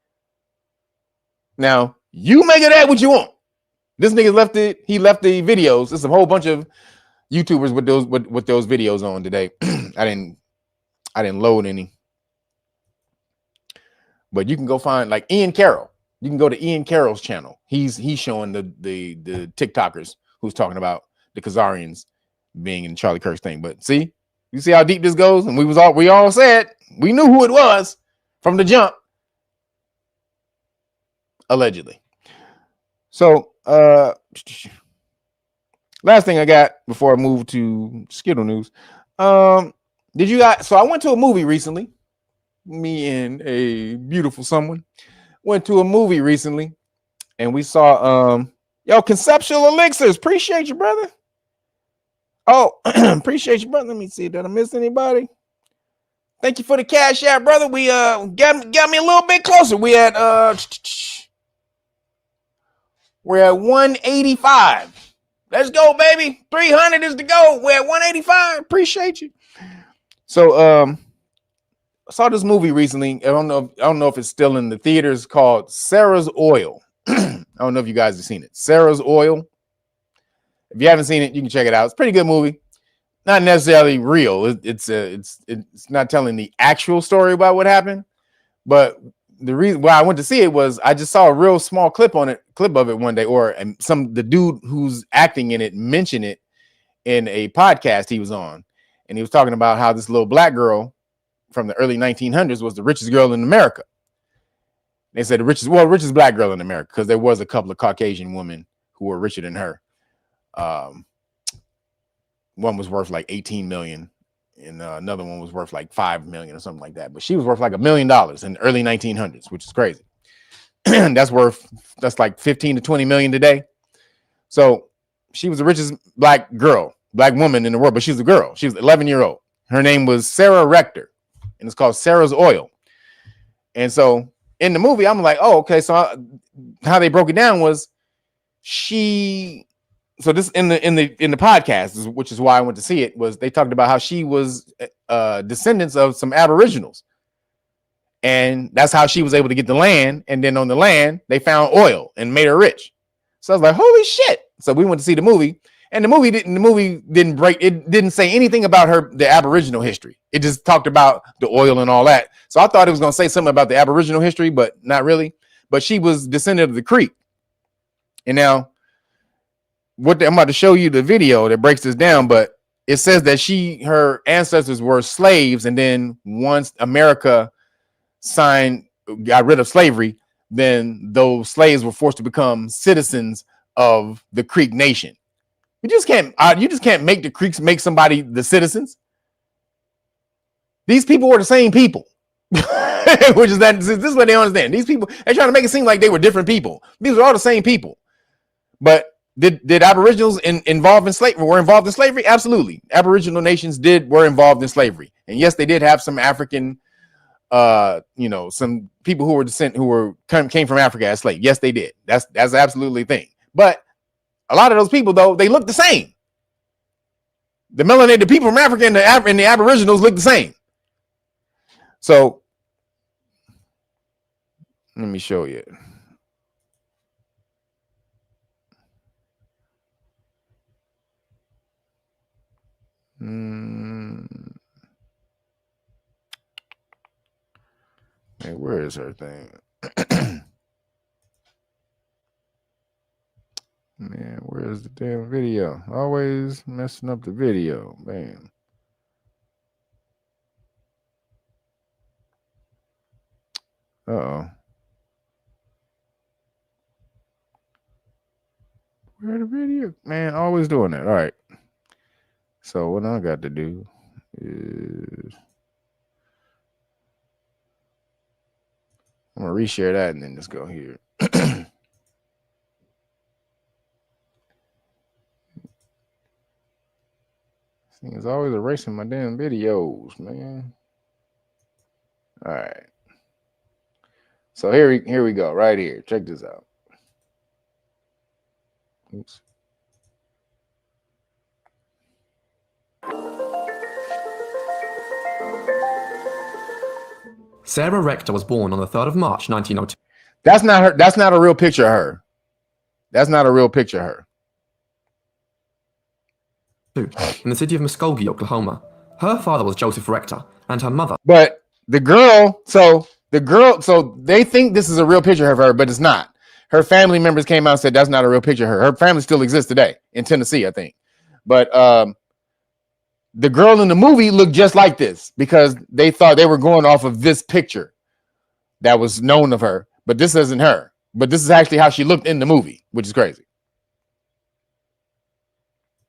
Now, you make of that what you want. This nigga left the videos. There's a whole bunch of YouTubers with those videos on today. I didn't load any. But you can go find like Ian Carroll. You can go to Ian Carroll's channel. He's showing the TikTokers who's talking about the Khazarians being in Charlie Kirk's thing. But see, you see how deep this goes? And we all said we knew who it was from the jump. Allegedly. So last thing I got before I move to Skittle news. So I went to a movie recently. Me and a beautiful someone went to a movie recently, and we saw Conceptual Elixirs. Appreciate you, brother. Oh, appreciate you, brother. Let me see, did I miss anybody? Thank you for the cash app, brother. We got me a little bit closer. We're at 185. Let's go, baby. 300 is the goal. We're at 185. Appreciate you. So I saw this movie recently. I don't know if it's still in the theaters, called Sarah's Oil. I don't know if you guys have seen it. Sarah's Oil. If you haven't seen it, you can check it out. It's a pretty good movie. Not necessarily real. It's not telling the actual story about what happened. But the reason why I went to see it was I just saw a real small clip of it one day, or the dude who's acting in it mentioned it in a podcast he was on, and he was talking about how this little black girl from the early 1900s was the richest girl in America. They said the richest black girl in America, because there was a couple of Caucasian women who were richer than her. One was worth like 18 million, and another one was worth like 5 million or something like that. But she was worth like $1 million in the early 1900s, which is crazy. That's like 15 to 20 million today. So she was the richest black woman in the world, but she was a girl. She was 11-year-old. Her name was Sarah Rector, and it's called Sarah's Oil. And so in the movie, I'm like, oh, okay. So how they broke it down was this in the podcast, which is why I went to see it, was they talked about how she was descendants of some Aboriginals, and that's how she was able to get the land. And then on the land, they found oil and made her rich. So I was like, holy shit. So we went to see the movie, and the movie didn't say anything about the Aboriginal history. It just talked about the oil and all that. So I thought it was going to say something about the Aboriginal history, but not really. But she was descendant of the Creek. And now I'm about to show you the video that breaks this down, but it says that her ancestors were slaves, and then once America got rid of slavery, then those slaves were forced to become citizens of the Creek Nation. You just can't make the Creeks make somebody the citizens. These people were the same people. Which is that this is what they understand. These people, they're trying to make it seem like they were different people. These were all the same people. But did Aboriginals were involved in slavery? Absolutely. Aboriginal nations were involved in slavery. And yes, they did have some African some people who came from Africa as slaves. Yes, they did. That's absolutely a thing. But a lot of those people, though, they look the same. The melanated people from Africa and the Aboriginals look the same. So let me show you. Hey, where is her thing? Man, where's the damn video? Always messing up the video, man. Uh-oh. Where the video? Man, always doing that. All right. So what I got to do is I'm gonna reshare that and then just go here. This thing is always erasing my damn videos, man. All right. So here we go, right here. Check this out. Oops. Sarah Rector was born on the 3rd of March, 1902. That's not her. That's not a real picture of her. That's not a real picture of her. In the city of Muskogee, Oklahoma. Her father was Joseph Rector, and her mother. But the girl, so they think this is a real picture of her, but it's not. Her family members came out and said that's not a real picture of her. Her family still exists today in Tennessee, I think. But the girl in the movie looked just like this because they thought they were going off of this picture that was known of her. But this isn't her. But this is actually how she looked in the movie, which is crazy.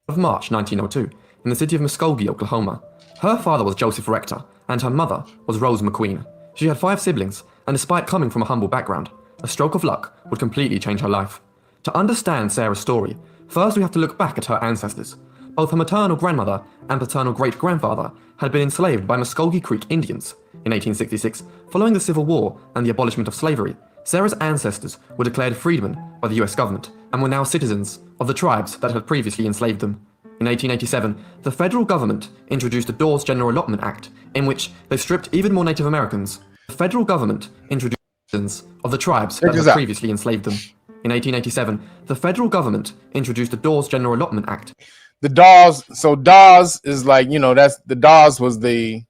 Of March 1902, in the city of Muskogee, Oklahoma. Her father was Joseph Rector, and her mother was Rose McQueen. She had 5 siblings, and despite coming from a humble background, a stroke of luck would completely change her life. To understand Sarah's story, first we have to look back at her ancestors. Both her maternal grandmother and paternal great-grandfather had been enslaved by Muskogee Creek Indians. In 1866, following the Civil War and the abolishment of slavery, Sarah's ancestors were declared freedmen by the US government and were now citizens of the tribes that had previously enslaved them. In 1887, the federal government introduced the Dawes General Allotment Act, in which they stripped even more Native Americans. The federal government introduced citizens of the tribes that had previously enslaved them. In 1887, the federal government introduced the Dawes General Allotment Act. The Dawes, so Dawes is like, that's the Dawes was that's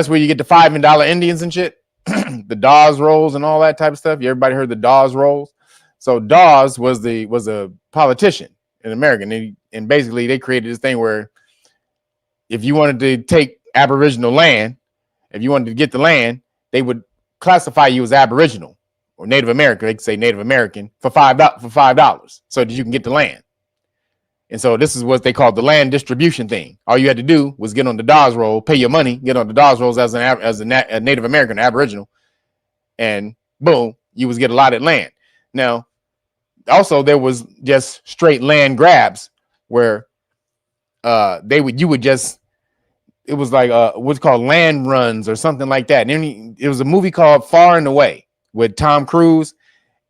where you get the $5 Indians and shit. The Dawes rolls and all that type of stuff. Everybody heard the Dawes rolls. So Dawes was a politician in America, and basically they created this thing where if you wanted to take Aboriginal land, if you wanted to get the land, they would classify you as Aboriginal or Native American. They could say Native American for $5 so that you can get the land. And so this is what they call the land distribution thing. All you had to do was get on the Dawes roll, pay your money, get on the Dawes rolls as a Native American, Aboriginal, and boom, you was get allotted land. Now, also there was just straight land grabs where it was like what's called land runs or something like that. And then it was a movie called Far and Away with Tom Cruise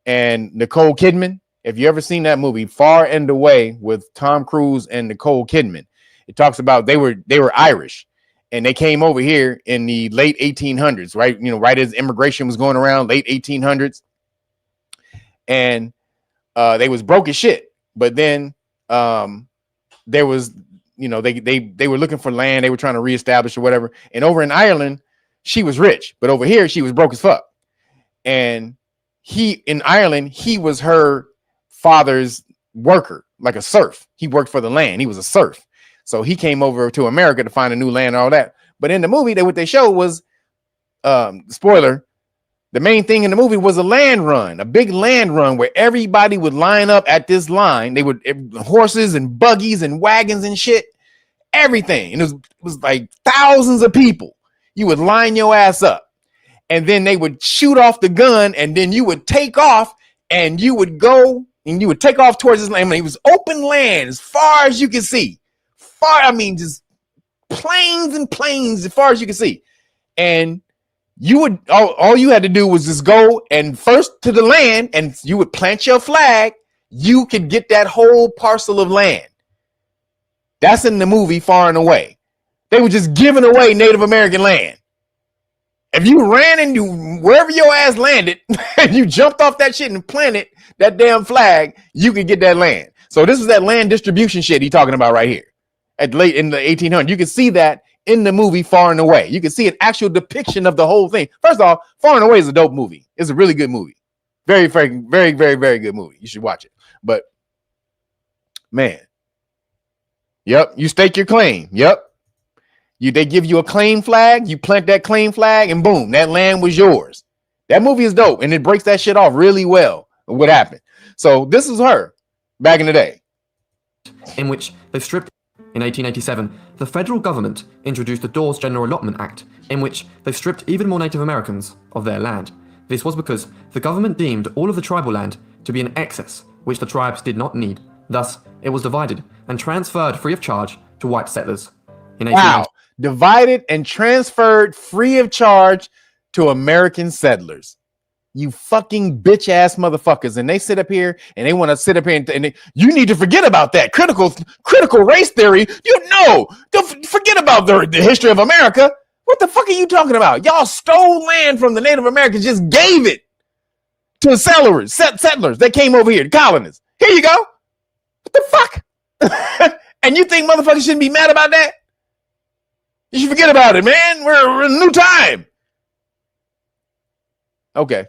and Nicole Kidman. If you ever seen that movie, Far and Away with Tom Cruise and Nicole Kidman, it talks about they were Irish and they came over here in the late 1800s, right? Right as immigration was going around, late 1800s, and they was broke as shit. But then there was, they were looking for land, they were trying to reestablish or whatever. And over in Ireland, she was rich, but over here she was broke as fuck. And in Ireland, he was her father's worker, like a serf. He worked for the land. He was a serf. So he came over to America to find a new land and all that. But in the movie, what they showed was, spoiler, the main thing in the movie was a land run, a big land run where everybody would line up at this line. They would horses and buggies and wagons and shit, everything. And it was like thousands of people. You would line your ass up, and then they would shoot off the gun, and then you would take off, and you would go and you would take off towards this land. I mean, it was open land as far as you can see. Just plains and plains as far as you can see. And you would all you had to do was just go and first to the land, and you would plant your flag. You could get that whole parcel of land. That's in the movie Far and Away. They were just giving away Native American land. If you ran and you wherever your ass landed, and you jumped off that shit and planted that damn flag, you could get that land. So this is that land distribution shit he's talking about right here. At late in the 1800s, you can see that in the movie Far and Away. You can see an actual depiction of the whole thing. First off, Far and Away is a dope movie. It's a really good movie. Very, very, very, very, very good movie. You should watch it. But man, yep, you stake your claim. Yep. They give you a claim flag, you plant that claim flag, and boom, that land was yours. That movie is dope, and it breaks that shit off really well. What happened? So this is her back in the day. In which they stripped. In 1887, the federal government introduced the Dawes General Allotment Act, in which they stripped even more Native Americans of their land. This was because the government deemed all of the tribal land to be an excess, which the tribes did not need. Thus, it was divided and transferred free of charge to white settlers. Wow, divided and transferred free of charge to American settlers. You fucking bitch ass motherfuckers. And they sit up here and they want to sit up here and you need to forget about that critical race theory. Don't forget about the history of America. What the fuck are you talking about? Y'all stole land from the Native Americans, just gave it to settlers that came over here, the colonists. Here you go. What the fuck? And you think motherfuckers shouldn't be mad about that? You should forget about it, man. We're in a new time. Okay.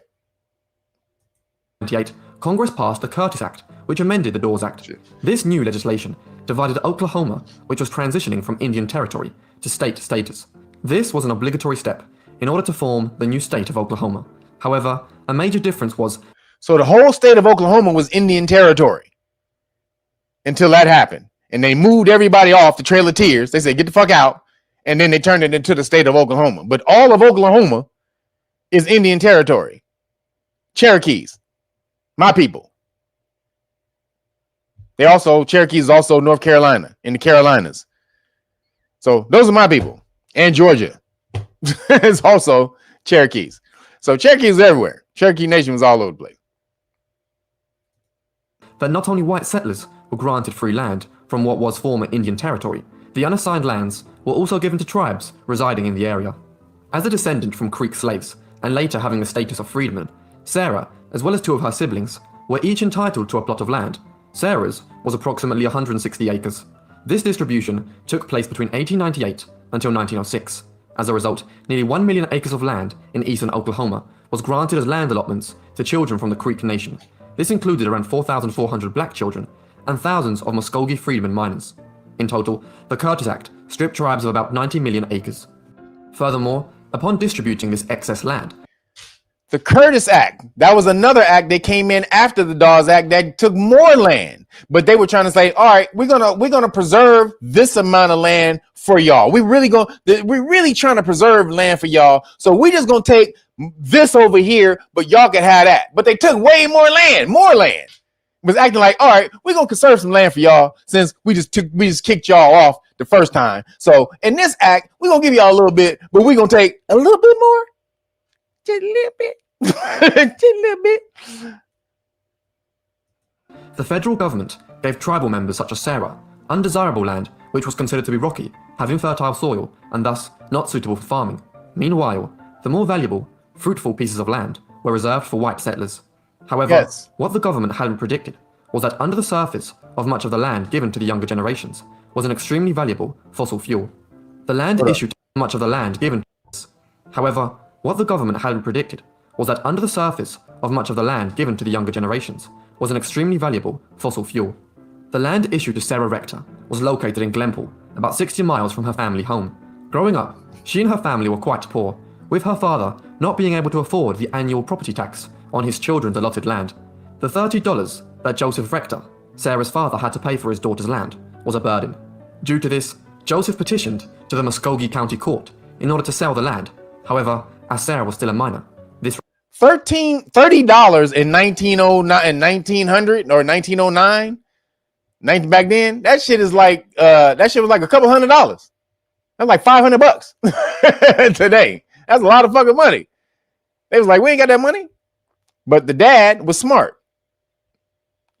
Congress passed the Curtis Act, which amended the Dawes Act. This new legislation divided Oklahoma, which was transitioning from Indian Territory, to state status. This was an obligatory step in order to form the new state of Oklahoma. However, a major difference was... So the whole state of Oklahoma was Indian Territory until that happened. And they moved everybody off the Trail of Tears. They said, get the fuck out. And then they turned it into the state of Oklahoma. But all of Oklahoma is Indian Territory. Cherokees. My people. Cherokees is also North Carolina, in the Carolinas. So those are my people. And Georgia. It's also Cherokees. So Cherokees everywhere. Cherokee Nation was all over the place. That not only white settlers were granted free land from what was former Indian Territory, the unassigned lands were also given to tribes residing in the area. As a descendant from Creek slaves, and later having the status of freedman, Sarah, as well as two of her siblings, were each entitled to a plot of land. Sarah's was approximately 160 acres. This distribution took place between 1898 until 1906. As a result, nearly 1 million acres of land in eastern Oklahoma was granted as land allotments to children from the Creek Nation. This included around 4,400 black children and thousands of Muskogee freedmen miners. In total, the Curtis Act stripped tribes of about 90 million acres. Furthermore, upon distributing this excess land, the Curtis Act, that was another act that came in after the Dawes Act that took more land, but they were trying to say, all right, we're gonna preserve this amount of land for y'all. We're really trying to preserve land for y'all, so we just gonna take this over here, but y'all can have that. But they took way more land. It was acting like, all right, we're gonna conserve some land for y'all since we just kicked y'all off the first time. So in this act, we're gonna give y'all a little bit, but we're gonna take a little bit more, just a little bit. Just a little bit. The federal government gave tribal members such as Sarah undesirable land which was considered to be rocky, have infertile soil, and thus not suitable for farming. Meanwhile, the more valuable, fruitful pieces of land were reserved for white settlers. However, what the government hadn't predicted was that under the surface of much of the land given to the younger generations was an extremely valuable fossil fuel. The land issued much of the land given to us. However, what the government hadn't predicted was that under the surface of much of the land given to the younger generations was an extremely valuable fossil fuel. The land issued to Sarah Rector was located in Glenpool, about 60 miles from her family home. Growing up, she and her family were quite poor, with her father not being able to afford the annual property tax on his children's allotted land. The $30 that Joseph Rector, Sarah's father, had to pay for his daughter's land was a burden. Due to this, Joseph petitioned to the Muskogee County Court in order to sell the land. However, as Sarah was still a minor, this $30 in 1900 or 1909, back then, that shit is like that shit was like a couple $100. That's like $500 today. That's a lot of fucking money. They was like, we ain't got that money. But the dad was smart,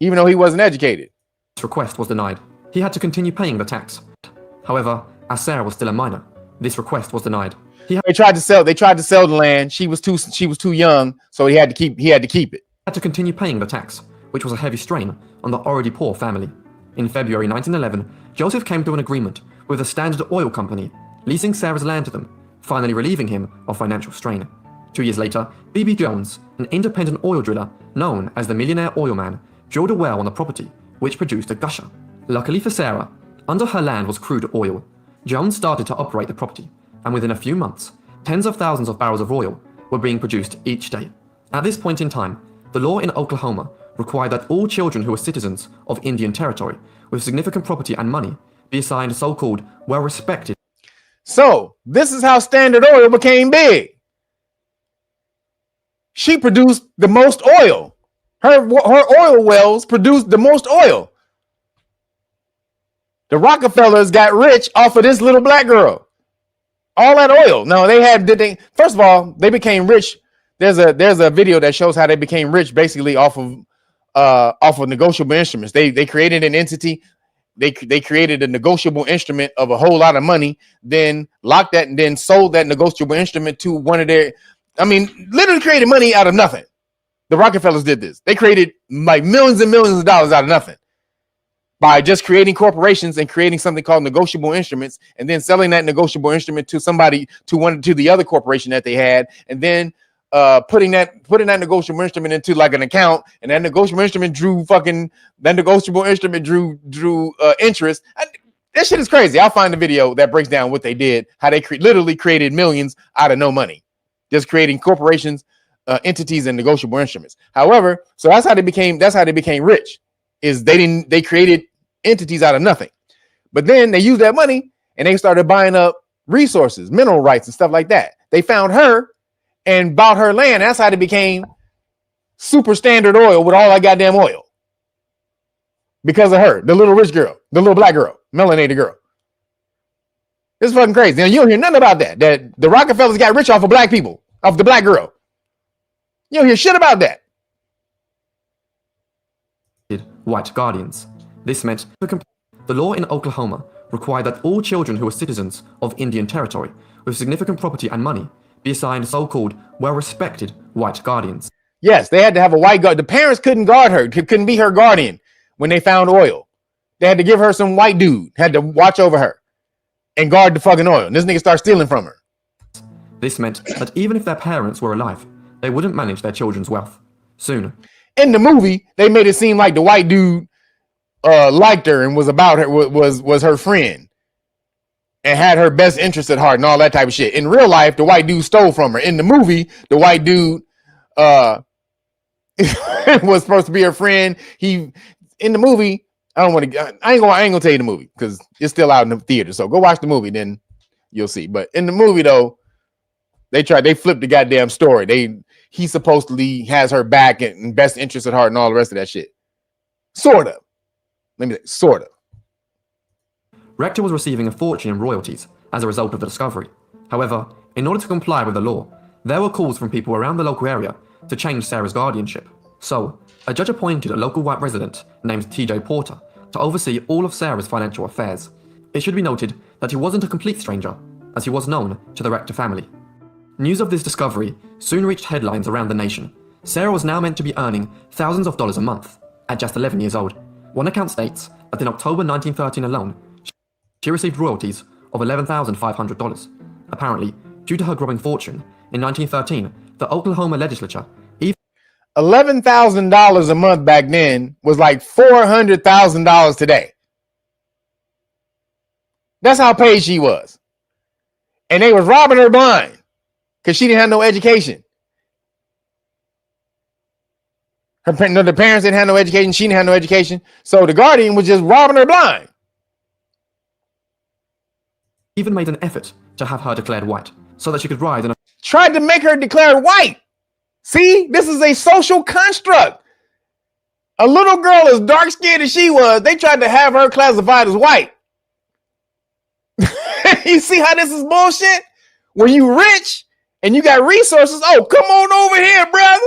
even though he wasn't educated. This request was denied. He had to continue paying the tax. However, as Sarah was still a minor, this request was denied. They tried to sell the land. She was too young, so he had to keep it. Had to continue paying the tax, which was a heavy strain on the already poor family. In February 1911, Joseph came to an agreement with a Standard Oil Company, leasing Sarah's land to them, finally relieving him of financial strain. 2 years later, B.B. Jones, an independent oil driller known as the Millionaire Oil Man, drilled a well on the property, which produced a gusher. Luckily for Sarah, under her land was crude oil. Jones started to operate the property, and within a few months, tens of thousands of barrels of oil were being produced each day. At this point in time, the law in Oklahoma required that all children who were citizens of Indian Territory with significant property and money be assigned so-called well-respected. So this is how Standard Oil became big. She produced the most oil. Her oil wells produced the most oil. The Rockefellers got rich off of this little black girl. All that oil. No, first of all, they became rich. There's a video that shows how they became rich basically off of negotiable instruments. They created an entity. They created a negotiable instrument of a whole lot of money, then locked that and then sold that negotiable instrument to one of their, literally created money out of nothing. The Rockefellers did this. They created like millions and millions of dollars out of nothing by just creating corporations and creating something called negotiable instruments, and then selling that negotiable instrument to somebody, to the other corporation that they had, and then putting that negotiable instrument into like an account, and that negotiable instrument drew interest. That shit is crazy. I'll find the video that breaks down what they did, how they literally created millions out of no money, just creating corporations, entities, and negotiable instruments. However, so that's how they became rich. Is they created entities out of nothing, but then they used that money and they started buying up resources, mineral rights, and stuff like that. They found her and bought her land. That's how they became super Standard Oil with all that goddamn oil. Because of her, the little rich girl, the little black girl, melanated girl. This is fucking crazy. Now you don't hear nothing about that. That the Rockefellers got rich off of black people, off the black girl. You don't hear shit about that. White guardians. This meant the law in Oklahoma required that all children who were citizens of Indian Territory with significant property and money be assigned so-called well-respected white guardians. Yes, they had to have a white guard. The parents couldn't guard her, couldn't be her guardian when they found oil. They had to give her some white dude, had to watch over her and guard the fucking oil. And this nigga started stealing from her. This meant that even if their parents were alive, they wouldn't manage their children's wealth. Soon, in the movie, they made it seem like the white dude liked her and was about her, was her friend and had her best interest at heart and all that type of shit. In real life, the white dude stole from her. In the movie, the white dude was supposed to be her friend. In the movie, I ain't gonna tell you the movie because it's still out in the theater. So go watch the movie, then you'll see. But in the movie, though, they flipped the goddamn story. He supposedly has her back and best interest at heart and all the rest of that shit. Sort of. Let me say, sort of. Rector was receiving a fortune in royalties as a result of the discovery. However, in order to comply with the law, there were calls from people around the local area to change Sarah's guardianship. So, a judge appointed a local white resident named T.J. Porter to oversee all of Sarah's financial affairs. It should be noted that he wasn't a complete stranger, as he was known to the Rector family. News of this discovery soon reached headlines around the nation. Sarah was now meant to be earning thousands of dollars a month at just 11 years old. One account states that in October 1913 alone, she received royalties of $11,500. Apparently, due to her growing fortune, in 1913, the Oklahoma legislature even $11,000 a month back then was like $400,000 today. That's how paid she was. And they was robbing her blind because she didn't have no education. The parents didn't have no education. She didn't have no education. So the guardian was just robbing her blind. even made an effort to have her declared white so that she could ride in a... Tried to make her declared white. See, this is a social construct. A little girl as dark-skinned as she was, they tried to have her classified as white. You see how this is bullshit? When you rich and you got resources, oh, come on over here, brother.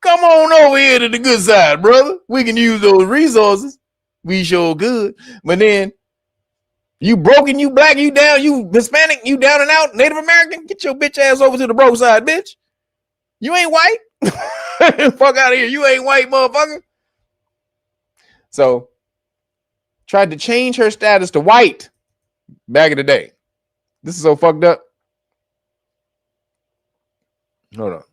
Come on over here to the good side, brother. We can use those resources. We sure good. But then you broken, you black, you down, you Hispanic, you down and out, Native American, get your bitch ass over to the broke side, bitch. You ain't white. Fuck out of here. You ain't white, motherfucker. So tried to change her status to white back in the day. This is so fucked up. Hold on.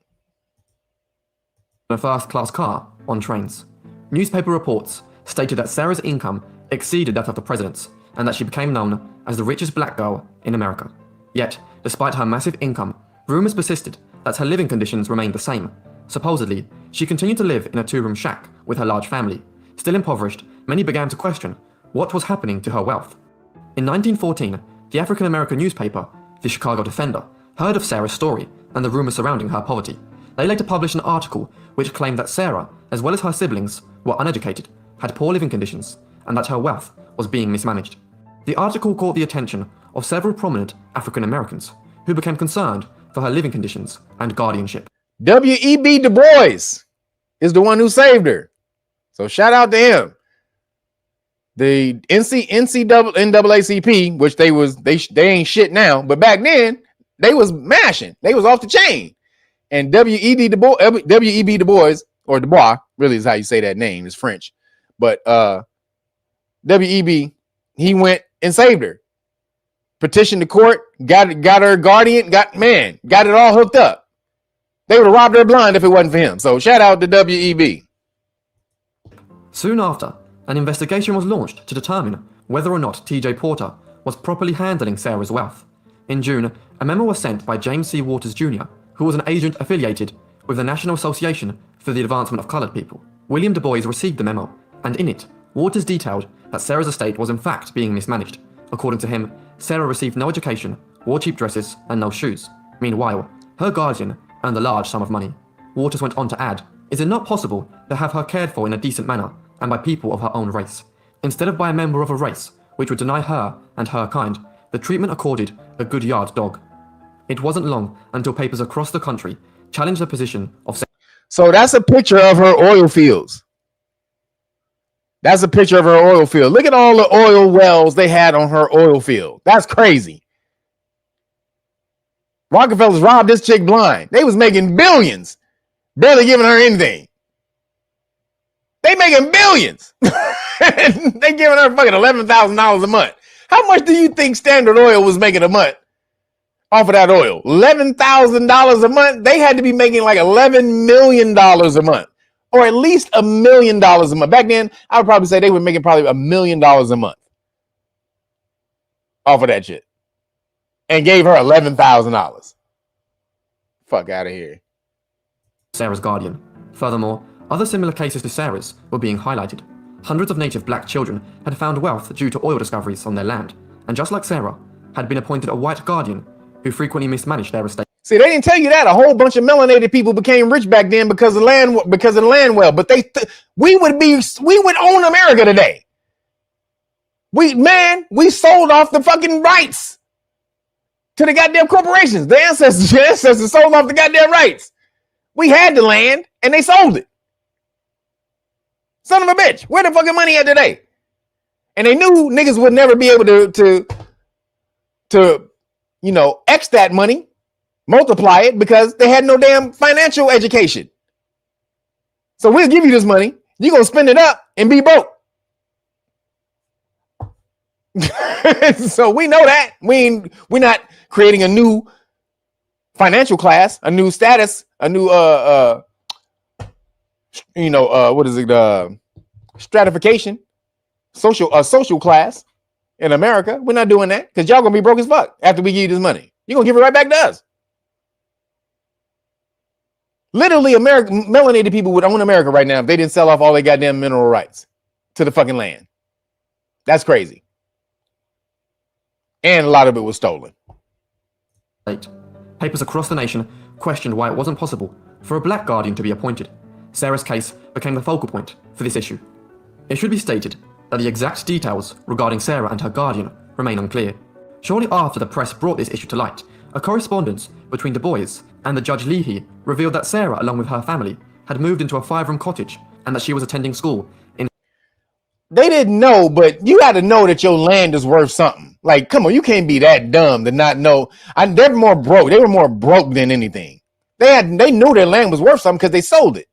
In a first-class car on trains. Newspaper reports stated that Sarah's income exceeded that of the president's and that she became known as the richest black girl in America. Yet, despite her massive income, rumors persisted that her living conditions remained the same. Supposedly, she continued to live in a two-room shack with her large family. Still impoverished, many began to question what was happening to her wealth. In 1914, the African-American newspaper, the Chicago Defender, heard of Sarah's story and the rumors surrounding her poverty. They later published an article which claimed that Sarah, as well as her siblings, were uneducated, had poor living conditions, and that her wealth was being mismanaged. The article caught the attention of several prominent African Americans who became concerned for her living conditions and guardianship. W.E.B. Du Bois is the one who saved her. So shout out to him. The NAACP, which they ain't shit now, but back then they was mashing. They was off the chain. And W.E.B. Du Bois, or Dubois, really is how you say that name, is French. But W.E.B., he went and saved her. Petitioned the court, got her guardian, got it all hooked up. They would have robbed her blind if it wasn't for him. So shout out to W.E.B. Soon after, an investigation was launched to determine whether or not T.J. Porter was properly handling Sarah's wealth. In June, a memo was sent by James C. Waters Jr., who was an agent affiliated with the National Association for the Advancement of Colored People. William Du Bois received the memo, and in it, Waters detailed that Sarah's estate was in fact being mismanaged. According to him, Sarah received no education, wore cheap dresses, and no shoes. Meanwhile, her guardian earned a large sum of money. Waters went on to add, "Is it not possible to have her cared for in a decent manner, and by people of her own race, instead of by a member of a race which would deny her and her kind the treatment accorded a good yard dog?" It wasn't long until papers across the country challenged the position of... So that's a picture of her oil fields. That's a picture of her oil field. Look at all the oil wells they had on her oil field. That's crazy. Rockefellers robbed this chick blind. They was making billions, barely giving her anything. They making billions. They giving her fucking $11,000 a month. How much do you think Standard Oil was making a month off of that oil? $11,000 a month. They had to be making like $11 million a month, or at least $1 million a month. Back then, I would probably say they were making probably $1 million a month off of that shit, and gave her $11,000. Fuck out of here. Sarah's guardian. Furthermore, other similar cases to Sarah's were being highlighted. Hundreds of native black children had found wealth due to oil discoveries on their land, and just like Sarah, had been appointed a white guardian who frequently mismanaged their estate. See, they didn't tell you that. A whole bunch of melanated people became rich back then because of land well. But we would own America today. We sold off the fucking rights to the goddamn corporations. The ancestors sold off the goddamn rights. We had the land and they sold it. Son of a bitch. Where the fucking money at today? And they knew niggas would never be able to X that money, multiply it, because they had no damn financial education. So we'll give you this money. You're going to spend it up and be broke. So we know that. We're not creating a new financial class, a new status, a new what is it? Stratification, social class in America. We're not doing that because y'all gonna be broke as fuck after we give you this money. You're gonna give it right back to us. Literally, melanated people would own America right now if they didn't sell off all their goddamn mineral rights to the fucking land. That's crazy. And a lot of it was stolen. Papers across the nation questioned why it wasn't possible for a black guardian to be appointed. Sarah's case became the focal point for this issue. It should be stated that the exact details regarding Sarah and her guardian remain unclear. Shortly after the press brought this issue to light, a correspondence between Du Bois and the Judge Leahy revealed that Sarah, along with her family, had moved into a 5-room cottage and that she was attending school in... They didn't know, but you got to know that your land is worth something. Like, come on, you can't be that dumb to not know. They're more broke. They were more broke than anything. They knew their land was worth something because they sold it.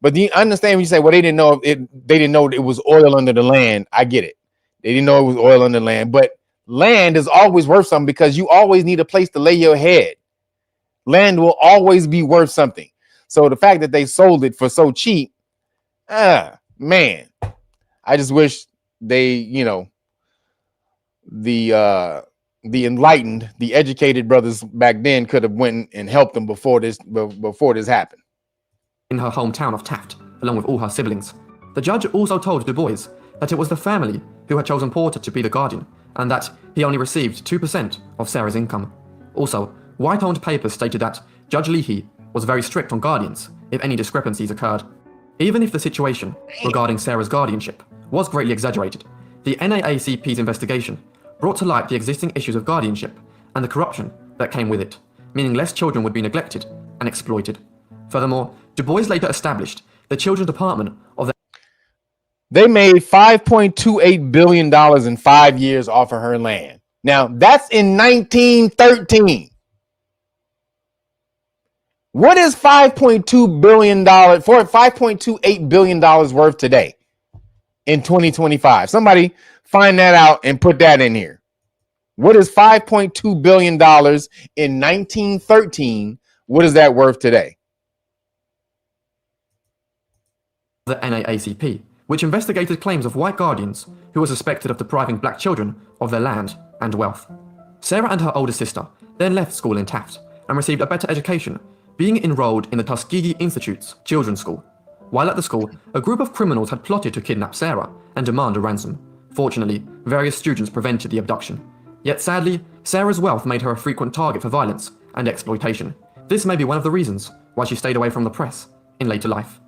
But do you understand when you say, well, they didn't know it was oil under the land? I get it. They didn't know it was oil under the land, but land is always worth something because you always need a place to lay your head. Land will always be worth something. So the fact that they sold it for so cheap, man, I just wish they, the enlightened, the educated brothers back then could have went and helped them before this happened. In her hometown of Taft, along with all her siblings. The judge also told Du Bois that it was the family who had chosen Porter to be the guardian, and that he only received 2% of Sarah's income. Also, white-owned papers stated that Judge Leahy was very strict on guardians if any discrepancies occurred. Even if the situation regarding Sarah's guardianship was greatly exaggerated, the NAACP's investigation brought to light the existing issues of guardianship and the corruption that came with it, meaning less children would be neglected and exploited. Furthermore, Du Bois later established the Children's Department of the... They made $5.28 billion in 5 years off of her land. Now, that's in 1913. What is $5.2 billion for $5.28 billion worth today in 2025? Somebody find that out and put that in here. What is $5.2 billion in 1913? What is that worth today? The NAACP, which investigated claims of white guardians who were suspected of depriving black children of their land and wealth. Sarah and her older sister then left school in Taft and received a better education, being enrolled in the Tuskegee Institute's children's school. While at the school, a group of criminals had plotted to kidnap Sarah and demand a ransom. Fortunately, various students prevented the abduction. Yet sadly, Sarah's wealth made her a frequent target for violence and exploitation. This may be one of the reasons why she stayed away from the press in later life.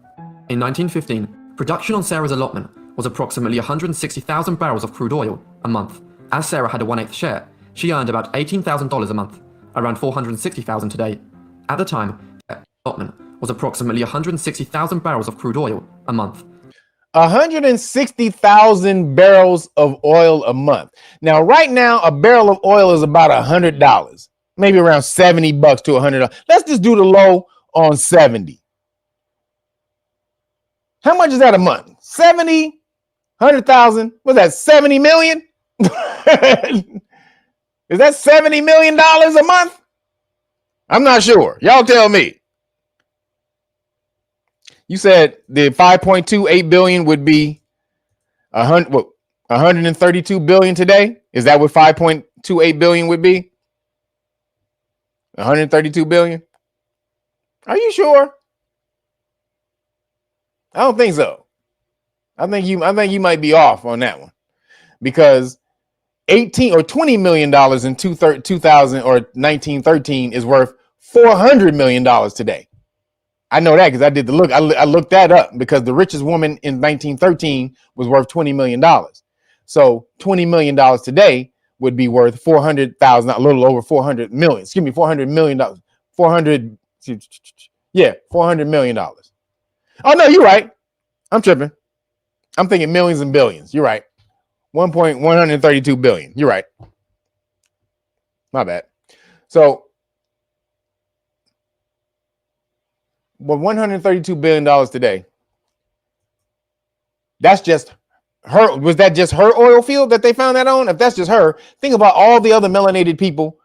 In 1915, production on Sarah's allotment was approximately 160,000 barrels of crude oil a month. As Sarah had a 1/8 share, she earned about $18,000 a month, around $460,000 today. At the time, the allotment was approximately 160,000 barrels of crude oil a month. 160,000 barrels of oil a month. Now, right now, a barrel of oil is about $100, maybe around $70 to $100. Let's just do the low on 70. How much is that a month? 70, 100,000. What's that? 70 million? Is that $70 million a month? I'm not sure. Y'all tell me. You said the 5.28 billion would be 132 billion today. Is that what 5.28 billion would be? 132 billion. Are you sure? I don't think so. I think you might be off on that one, because 18 or $20 million in 2000 or 1913 is worth $400 million today. I know that because I did the look. I looked that up because the richest woman in 1913 was worth $20 million. So $20 million today would be worth 400,000, a little over 400 million. Excuse me, $400 million. $400 million. Oh no, you're right. I'm tripping. I'm thinking millions and billions. You're right. 132 billion. You're right. My bad. So, but $132 billion today. That's just her. Was that just her oil field that they found that on? If that's just her, think about all the other melanated people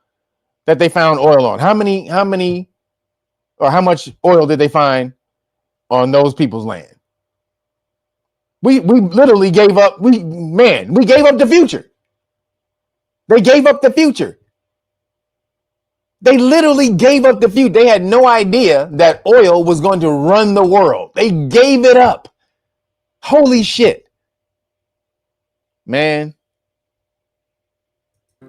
that they found oil on? How many, or how much oil did they find on those people's land? We literally gave up. We gave up the future. They gave up the future. They literally gave up the future. They had no idea that oil was going to run the world. They gave it up. Holy shit. Man.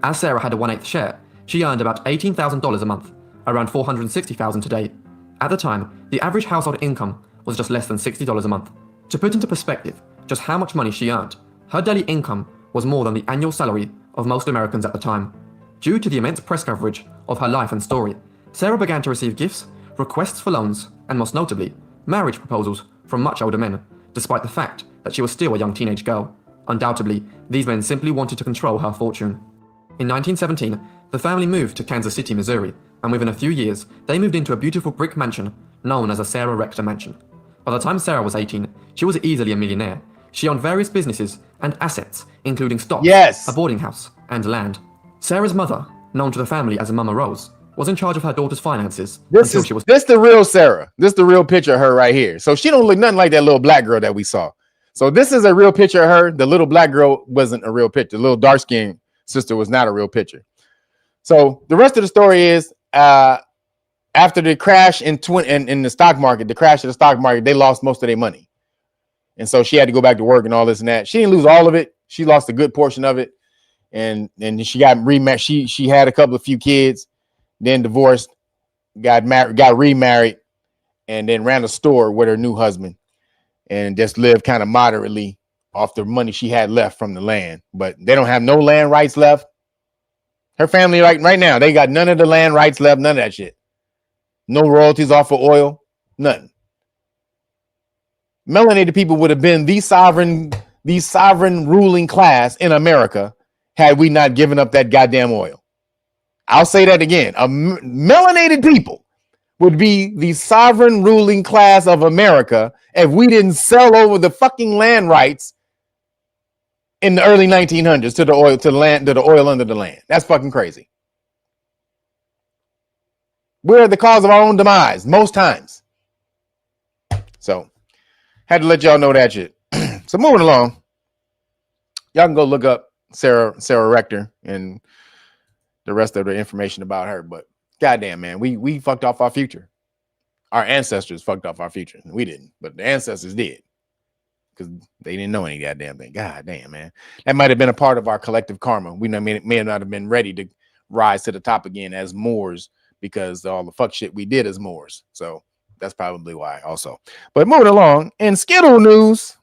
As Sarah had a 1/8 share, she earned about $18,000 a month, around $460,000 today. At the time, the average household income was just less than $60 a month. To put into perspective just how much money she earned, her daily income was more than the annual salary of most Americans at the time. Due to the immense press coverage of her life and story, Sarah began to receive gifts, requests for loans, and most notably, marriage proposals from much older men, despite the fact that she was still a young teenage girl. Undoubtedly, these men simply wanted to control her fortune. In 1917, the family moved to Kansas City, Missouri, and within a few years, they moved into a beautiful brick mansion known as a Sarah Rector Mansion. By the time Sarah was 18, she was easily a millionaire. She owned various businesses and assets, including stocks, a boarding house, and land. Sarah's mother, known to the family as Mama Rose, was in charge of her daughter's finances This the real Sarah. This the real picture of her right here. So she don't look nothing like that little black girl that we saw. So this is a real picture of her. The little black girl wasn't a real picture. The little dark-skinned sister was not a real picture. So the rest of the story is after the crash in the stock market, the crash of the stock market, they lost most of their money. And so she had to go back to work and all this and that. She didn't lose all of it. She lost a good portion of it. And she got remarried. She had a few kids, then divorced, got married, got remarried, and then ran a store with her new husband and just lived kind of moderately off the money she had left from the land. But they don't have no land rights left. Her family right now, they got none of the land rights left, none of that shit. No royalties off of oil, nothing. Melanated people would have been the sovereign ruling class in America had we not given up that goddamn oil. I'll say that again. Melanated people would be the sovereign ruling class of America if we didn't sell over the fucking land rights in the early 1900s to the oil under the land. That's fucking crazy. We're the cause of our own demise most times. So had to let y'all know that shit. So moving along, y'all can go look up Sarah Rector and the rest of the information about her. But goddamn, man, we fucked off our future. Our ancestors fucked off our future. We didn't, but the ancestors did because they didn't know any goddamn thing. God damn, man, that might have been a part of our collective karma. We may not have been ready to rise to the top again as Moors because all the fuck shit we did as Moors. So that's probably why also. But moving along in Skittle news.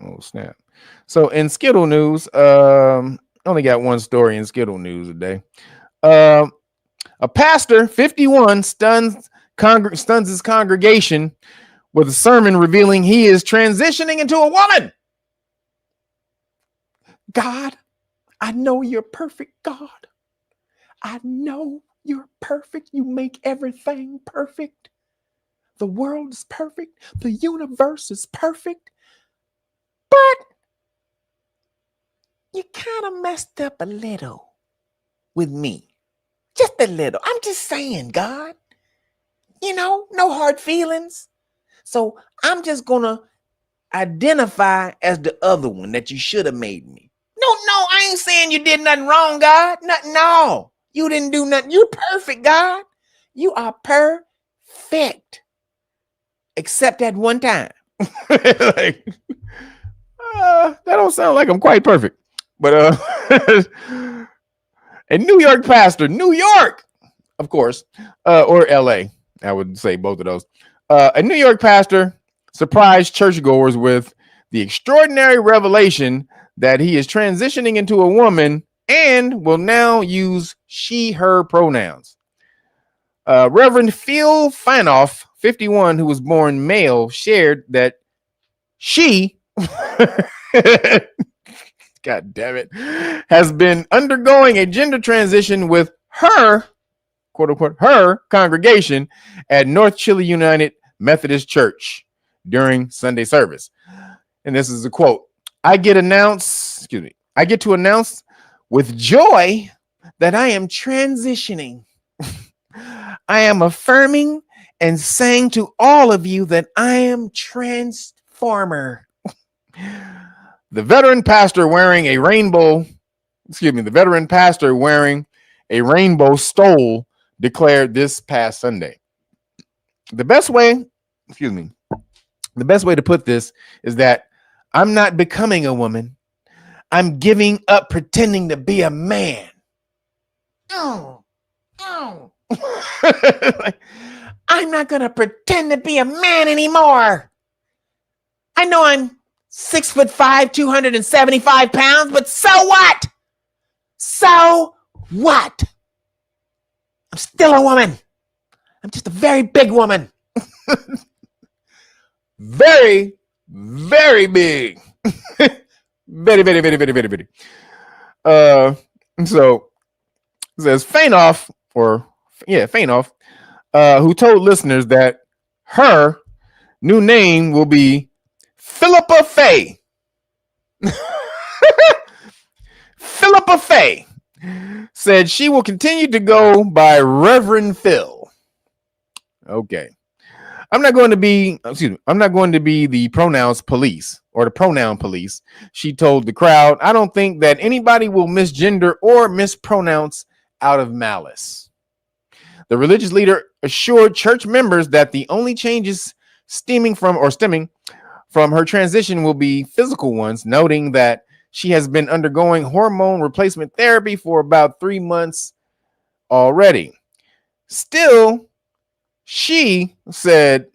Oh, snap. So in Skittle news, only got one story in Skittle news today. A pastor, 51, stuns his congregation with a sermon revealing he is transitioning into a woman. God, I know you're perfect, God. I know you're perfect. You make everything perfect. The world is perfect. The universe is perfect. But you kind of messed up a little with me. Just a little. I'm just saying, God. You know, no hard feelings. So I'm just going to identify as the other one that you should have made me. No, I ain't saying you did nothing wrong, God. No, you didn't do nothing. You're perfect, God. You are perfect. Except at one time. Like, that don't sound like I'm quite perfect. But a New York pastor, New York, of course, or LA, I would say both of those. A New York pastor surprised churchgoers with the extraordinary revelation that he is transitioning into a woman and will now use she, her pronouns. Reverend Phil Fanoff, 51, who was born male, shared that she, God damn it, has been undergoing a gender transition with her, quote unquote, her congregation at North Chile United Methodist Church during Sunday service. And this is a quote. I get to announce with joy that I am transitioning. I am affirming and saying to all of you that I am transformer. The veteran pastor wearing a rainbow stole declared this past Sunday. The best way to put this is that I'm not becoming a woman. I'm giving up pretending to be a man. I'm not going to pretend to be a man anymore. I know I'm 6'5", 275 pounds, but so what? So what? I'm still a woman. I'm just a very big woman. Very, very big. Very, very, very, very, very, very. So it says Fainoff, who told listeners that her new name will be Philippa Faye. Philippa Faye said she will continue to go by Reverend Phil. Okay. I'm not going to be the pronouns police or the pronoun police. She told the crowd, I don't think that anybody will misgender or mispronounce out of malice. The religious leader assured church members that the only changes stemming from her transition will be physical ones, noting that she has been undergoing hormone replacement therapy for about 3 months already. Still, she said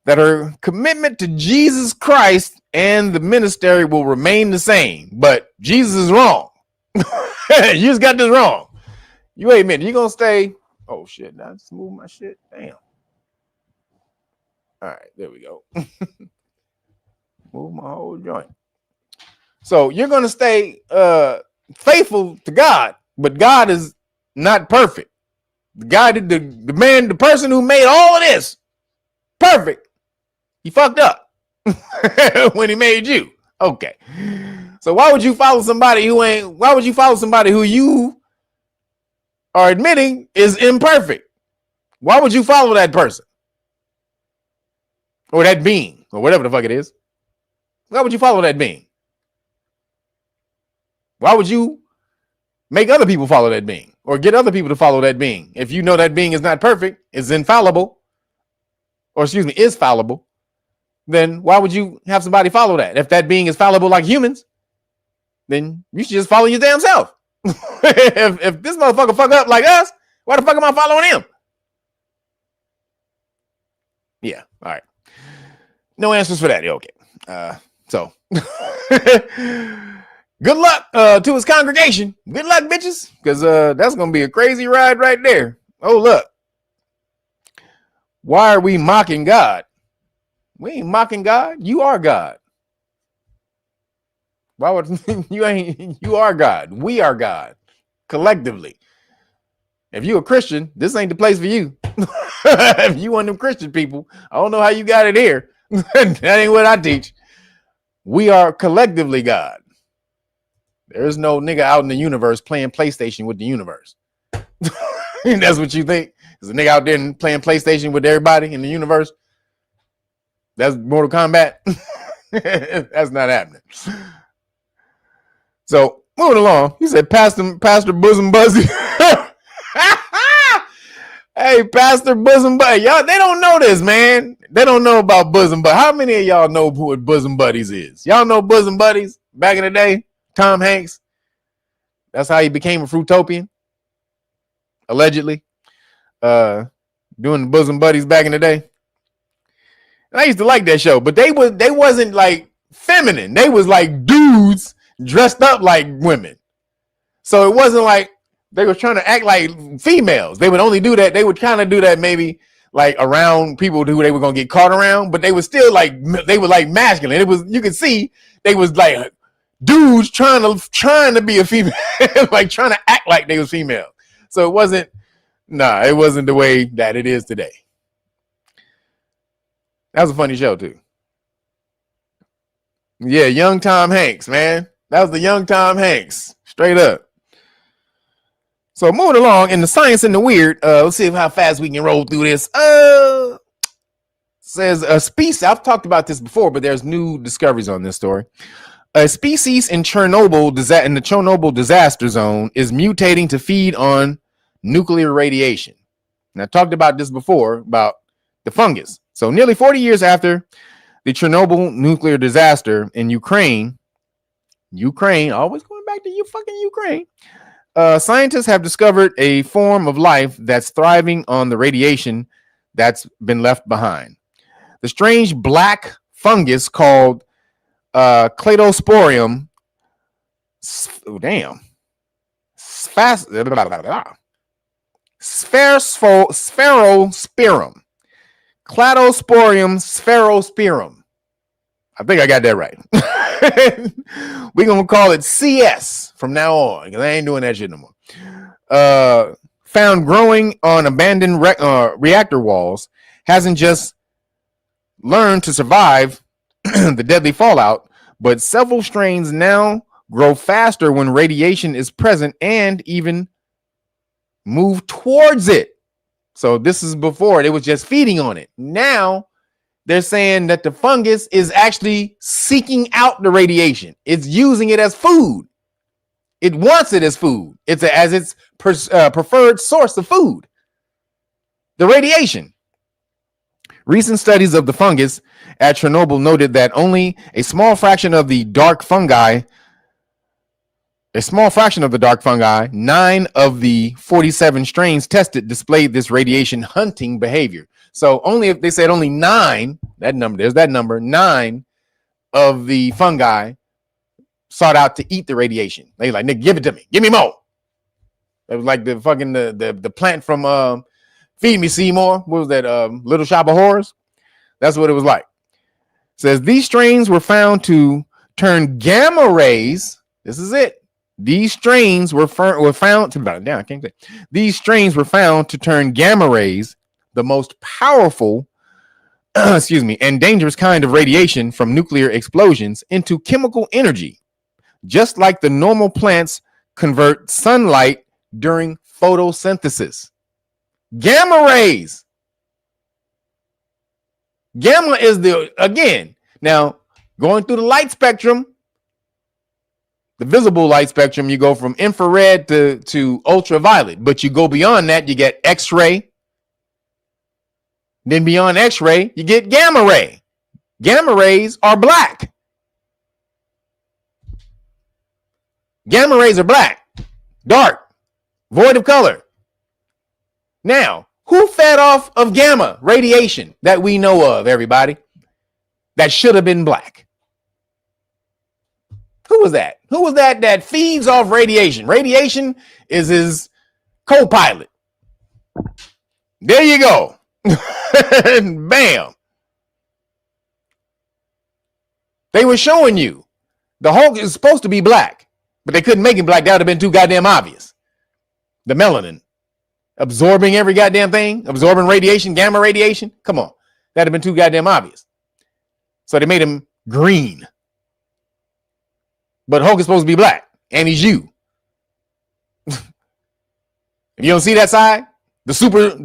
that her commitment to Jesus Christ and the ministry will remain the same, but Jesus is wrong. You just got this wrong. You wait a minute. You gonna stay? Oh shit! Now I just move my shit. Damn. All right, there we go. Move my whole joint. So you're gonna stay faithful to God, but God is not perfect. The person who made all of this perfect, he fucked up when he made you. Okay. So why would you follow somebody who you are admitting is imperfect? Why would you follow that person? Or that being, or whatever the fuck it is? Why would you follow that being? Why would you make other people follow that being or get other people to follow that being? If you know that being is not perfect, is infallible, is fallible, then why would you have somebody follow that? If that being is fallible like humans, then you should just follow your damn self. if this motherfucker fuck up like us, why the fuck am I following him? Yeah, all right. No answers for that. Okay. So good luck to his congregation. Good luck, bitches, because that's gonna be a crazy ride right there. Oh, look. Why are we mocking God? We ain't mocking God. You are God. Why would you are God? We are God collectively. If you a Christian, this ain't the place for you. If you one of them Christian people, I don't know how you got it here. That ain't what I teach. We are collectively God. There's no nigga out in the universe playing PlayStation with the universe. That's what you think? There's a nigga out there playing PlayStation with everybody in the universe. That's Mortal Kombat. That's not happening. So moving along, he said, Pastor Bosom Buzzy. Hey, Pastor Bosom Buddy. Y'all, they don't know this, man. They don't know about Bosom Buddy. How many of y'all know what Bosom Buddies is? Y'all know Bosom Buddies back in the day? Tom Hanks. That's how he became a Fruitopian. Allegedly. Doing the Bosom Buddies back in the day. And I used to like that show, but they wasn't like feminine. They was like dudes dressed up like women. So it wasn't like they were trying to act like females. They would only do that. They would kind of do that maybe like around people who they were going to get caught around, but they were still like, they were like masculine. It was, you could see they was like dudes trying to be a female, like trying to act like they was female. So it wasn't the way that it is today. That was a funny show too. Yeah, young Tom Hanks, man. That was the young Tom Hanks. Straight up. So moving along in the science and the weird, let's see how fast we can roll through this. Says a species, I've talked about this before, but there's new discoveries on this story. A species in Chernobyl, in the Chernobyl disaster zone, is mutating to feed on nuclear radiation. And I talked about this before, about the fungus. So nearly 40 years after the Chernobyl nuclear disaster in Ukraine, always going back to Ukraine, scientists have discovered a form of life that's thriving on the radiation that's been left behind. The strange black fungus called Cladosporium spherosporum. Cladosporium spherosporum. I think I got that right. We're going to call it CS from now on because I ain't doing that shit no more. Found growing on abandoned reactor walls, hasn't just learned to survive the deadly fallout, but several strains now grow faster when radiation is present and even move towards it. So this is before it was just feeding on it. Now they're saying that the fungus is actually seeking out the radiation. It's using it as food. It wants it as food. It's as its preferred source of food. The radiation. Recent studies of the fungus at Chernobyl noted that only a small fraction of the dark fungi, 9 of the 47 strains tested displayed this radiation hunting behavior. So only if they said only 9, there's that number, 9 of the fungi sought out to eat the radiation. They like, nigga, give it to me. Give me more. It was like the fucking the plant from Feed Me Seymour. What was that? Little Shop of Horrors. That's what it was like. It says these strains were found to turn gamma rays. This is it. These strains were found to These strains were found to turn gamma rays, the most powerful, and dangerous kind of radiation from nuclear explosions, into chemical energy, just like the normal plants convert sunlight during photosynthesis. Gamma rays. Gamma is now going through the light spectrum, the visible light spectrum, you go from infrared to ultraviolet, but you go beyond that, you get X-ray. Then beyond X-ray, you get gamma ray. Gamma rays are black. Gamma rays are black, dark, void of color. Now, who fed off of gamma radiation that we know of, everybody? That should have been black. Who was that? Who was that feeds off radiation? Radiation is his co-pilot. There you go. Bam. They were showing you the Hulk is supposed to be black, but they couldn't make him black. That would have been too goddamn obvious. The melanin absorbing every goddamn thing, absorbing radiation, gamma radiation. Come on. That'd have been too goddamn obvious. So they made him green. But Hulk is supposed to be black, and he's you. If you don't see that side, the smartest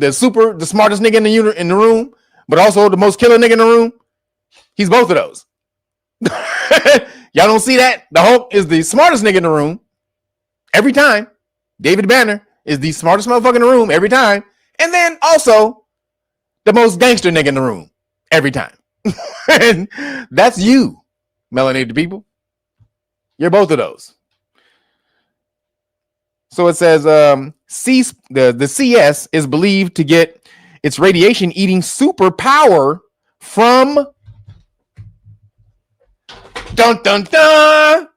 nigga in the room, but also the most killer nigga in the room, he's both of those. Y'all don't see that? The Hulk is the smartest nigga in the room every time. David Banner is the smartest motherfucker in the room every time. And then also the most gangster nigga in the room every time. And that's you, melanated people. You're both of those. So it says the CS is believed to get its radiation eating superpower from dun dun dun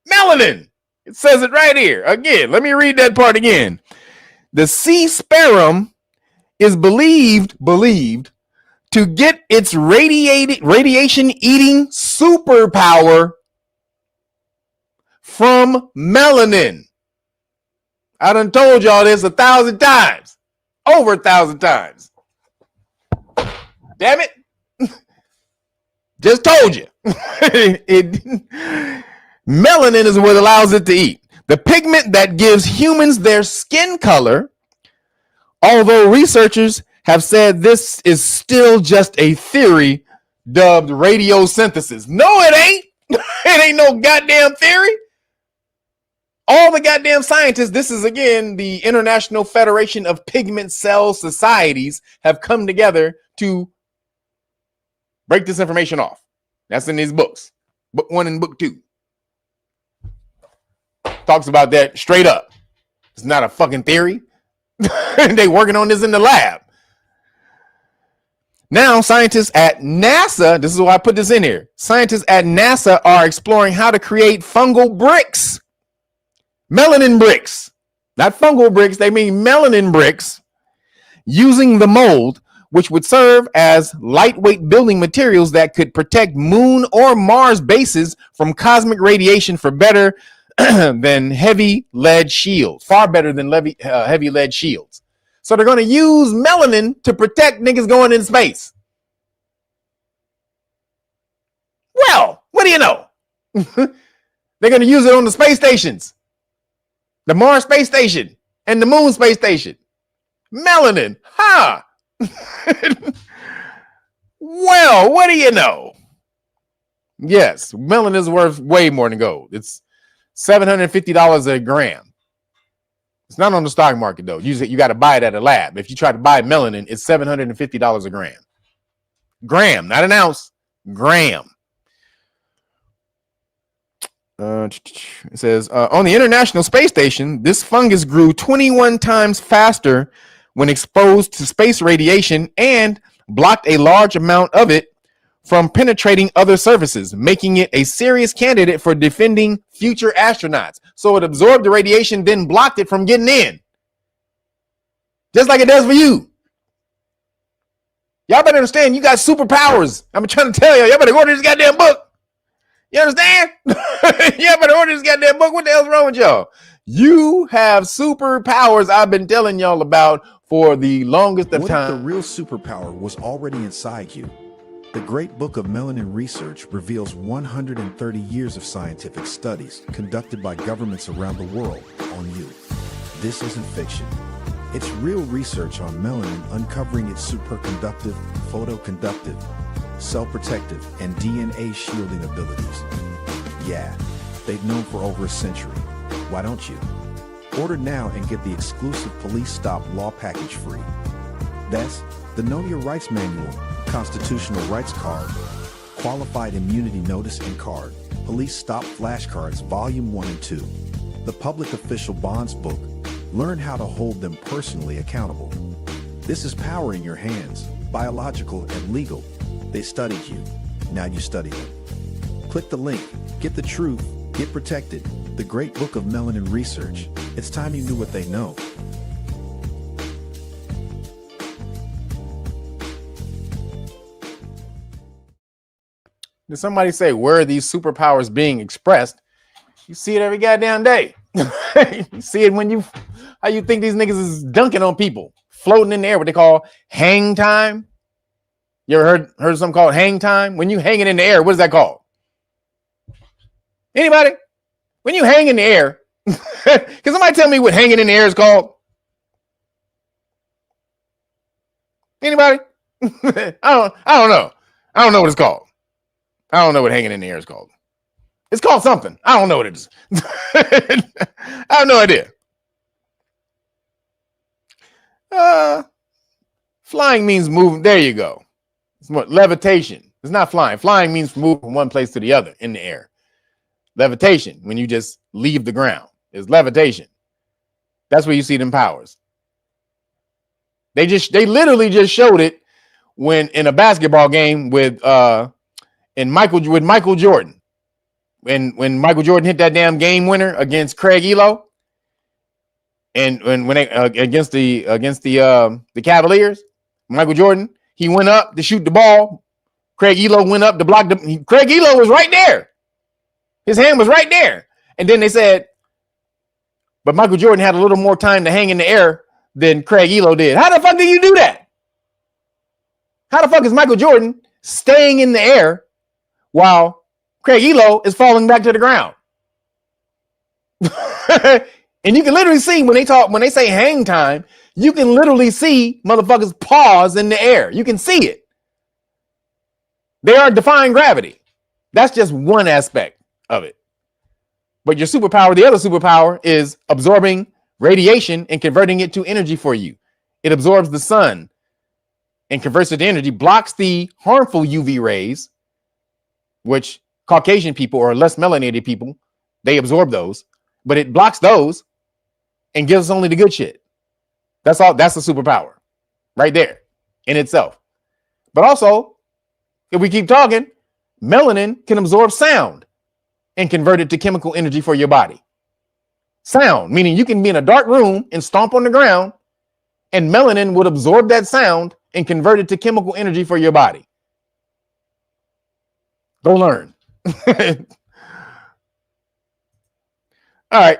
melanin. It says it right here. Again, let me read that part again. The C sperum is believed to get its radiation eating superpower from melanin. I done told y'all this 1,000 times. Over 1,000 times. Damn it. Just told you. Melanin is what allows it to eat. The pigment that gives humans their skin color, although researchers have said this is still just a theory dubbed radiosynthesis. No, it ain't. It ain't no goddamn theory. All the goddamn scientists, this is again the International Federation of Pigment Cell Societies, have come together to break this information off. That's in these books. Book 1 and book 2. Talks about that straight up. It's not a fucking theory. They working on this in the lab. Now, scientists at NASA, this is why I put this in here. Scientists at NASA are exploring how to create fungal bricks. Melanin bricks. Not fungal bricks, they mean melanin bricks, using the mold, which would serve as lightweight building materials that could protect Moon or Mars bases from cosmic radiation for better than heavy lead shields. Far better than heavy lead shields. So they're going to use melanin to protect niggas going into space. Well, what do you know? They're going to use it on the space stations. The Mars space station and the Moon space station. Melanin. Huh? Well, what do you know? Yes, melanin is worth way more than gold. It's $750 a gram. It's not on the stock market, though. You got to buy it at a lab. If you try to buy melanin, it's $750 a gram. Gram, not an ounce. Gram. It says, on the International Space Station, this fungus grew 21 times faster when exposed to space radiation and blocked a large amount of it from penetrating other surfaces, making it a serious candidate for defending future astronauts. So it absorbed the radiation, then blocked it from getting in. Just like it does for you. Y'all better understand, you got superpowers. I'm trying to tell y'all better order this goddamn book. You understand? Y'all better order this goddamn book. What the hell's wrong with y'all? You have superpowers I've been telling y'all about for the longest of time. What if the real superpower was already inside you? The Great Book of Melanin Research reveals 130 years of scientific studies conducted by governments around the world on you. This isn't fiction. It's real research on melanin uncovering its superconductive, photoconductive, cell-protective, and DNA shielding abilities. Yeah, they've known for over a century. Why don't you? Order now and get the exclusive Police Stop Law Package free. That's the Know Your Rights Manual, Constitutional Rights Card, Qualified Immunity Notice and Card, Police Stop Flashcards Volume 1 and 2, the Public Official Bonds Book. Learn how to hold them personally accountable. This is power in your hands, biological and legal. They studied you. Now you study them. Click the link. Get the truth. Get protected. The Great Book of Melanin Research. It's time you knew what they know. Did somebody say, where are these superpowers being expressed? You see it every goddamn day. You see it when how you think these niggas is dunking on people, floating in the air, what they call hang time. You ever heard something called hang time? When you hanging in the air, what is that called? Anybody? When you hang in the air, can somebody tell me what hanging in the air is called? Anybody? I don't know. I don't know what it's called. I don't know what hanging in the air is called. It's called something. I don't know what it is. I have no idea. Flying means moving. There you go. It's more levitation. It's not flying. Flying means moving from one place to the other in the air. Levitation, when you just leave the ground, is levitation. That's where you see them powers. They literally just showed it when in a basketball game with Michael Jordan. When Michael Jordan hit that damn game winner against Craig Elo, and when they against the Cavaliers, Michael Jordan, he went up to shoot the ball. Craig Elo went up to block the. Craig Elo was right there. His hand was right there. And then they said, but Michael Jordan had a little more time to hang in the air than Craig Elo did. How the fuck did you do that? How the fuck is Michael Jordan staying in the air while Craig Elo is falling back to the ground? And you can literally see when they say hang time, you can literally see motherfuckers pause in the air. You can see it. They are defying gravity. That's just one aspect of it. But your superpower, the other superpower, is absorbing radiation and converting it to energy for you. It absorbs the sun and converts it to energy, blocks the harmful UV rays, which Caucasian people or less melanated people, they absorb those, but it blocks those and gives us only the good shit. That's all. That's the superpower right there in itself. But also, if we keep talking, melanin can absorb sound and convert it to chemical energy for your body. Sound, meaning you can be in a dark room and stomp on the ground, and melanin would absorb that sound and convert it to chemical energy for your body. Go learn. All right.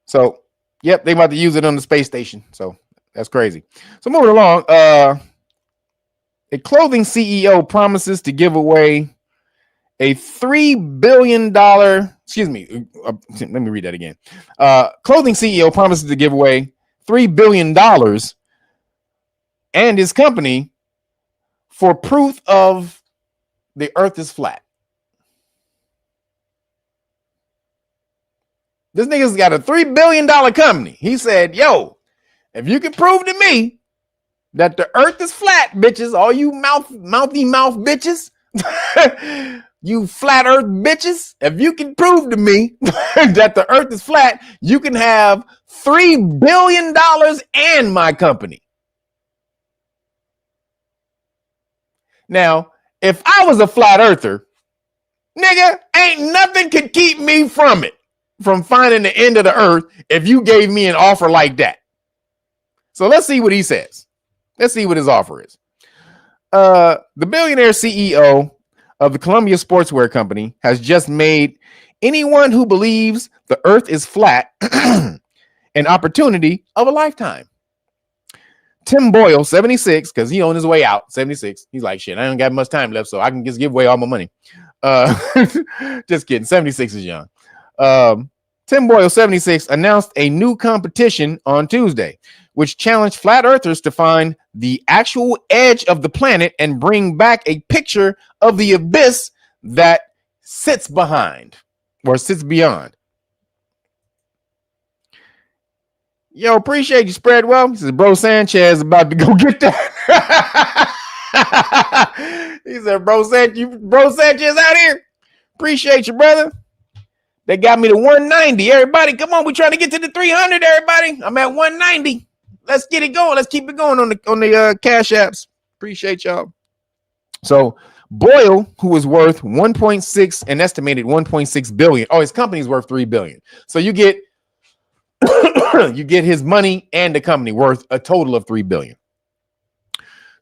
So, yep, they about to use it on the space station. So that's crazy. So moving along, a clothing CEO promises to give away a $3 billion, excuse me, let me read that again. Clothing CEO promises to give away $3 billion and his company for proof of the earth is flat. This nigga's got a $3 billion company. He said, yo, if you can prove to me that the earth is flat, bitches, all you mouthy mouth bitches, you flat earth bitches, if you can prove to me that the earth is flat, you can have $3 billion and my company. Now, if I was a flat earther, nigga, ain't nothing could keep me from it, from finding the end of the earth if you gave me an offer like that. So let's see what he says. Let's see what his offer is. The billionaire CEO of the Columbia Sportswear Company has just made anyone who believes the earth is flat an opportunity of a lifetime. Tim Boyle, 76, because he on his way out, 76. He's like, shit, I don't got much time left, so I can just give away all my money. Just kidding. 76 is young. Tim Boyle, 76, announced a new competition on Tuesday, which challenged flat earthers to find the actual edge of the planet and bring back a picture of the abyss that sits behind or sits beyond. Yo, appreciate you, Spread Well. He says, Bro Sanchez about to go get that. He said, Bro Sanchez out here. Appreciate you, brother. They got me to 190. Everybody, come on. We're trying to get to the 300, everybody. I'm at 190. Let's get it going. Let's keep it going on the Cash Apps. Appreciate y'all. So Boyle, who was worth 1.6, an estimated 1.6 billion. Oh, his company's worth 3 billion. So you get you get his money and the company worth a total of 3 billion.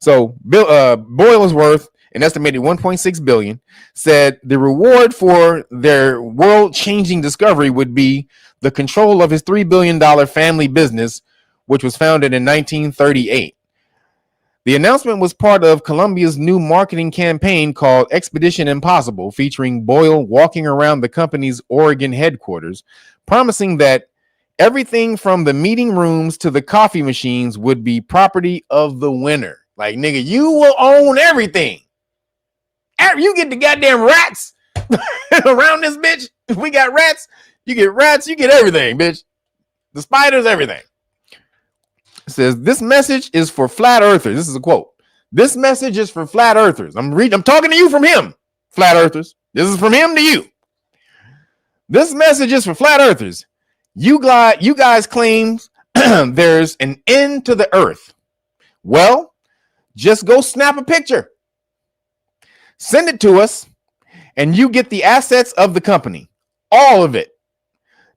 So Boyle is worth an estimated 1.6 billion, said the reward for their world-changing discovery would be the control of his $3 billion family business, which was founded in 1938. The announcement was part of Columbia's new marketing campaign called Expedition Impossible, featuring Boyle walking around the company's Oregon headquarters, promising that everything from the meeting rooms to the coffee machines would be property of the winner. Like, nigga, you will own everything. You get the goddamn rats around this bitch. If we got rats, you get rats, you get everything, bitch. The spiders, everything. It says, this message is for flat earthers. This is a quote. This message is for flat earthers. I'm talking to you from him, flat earthers. This is from him to you. This message is for flat earthers. You guys claim there's an end to the earth. Well, just go snap a picture. Send it to us, and you get the assets of the company. All of it.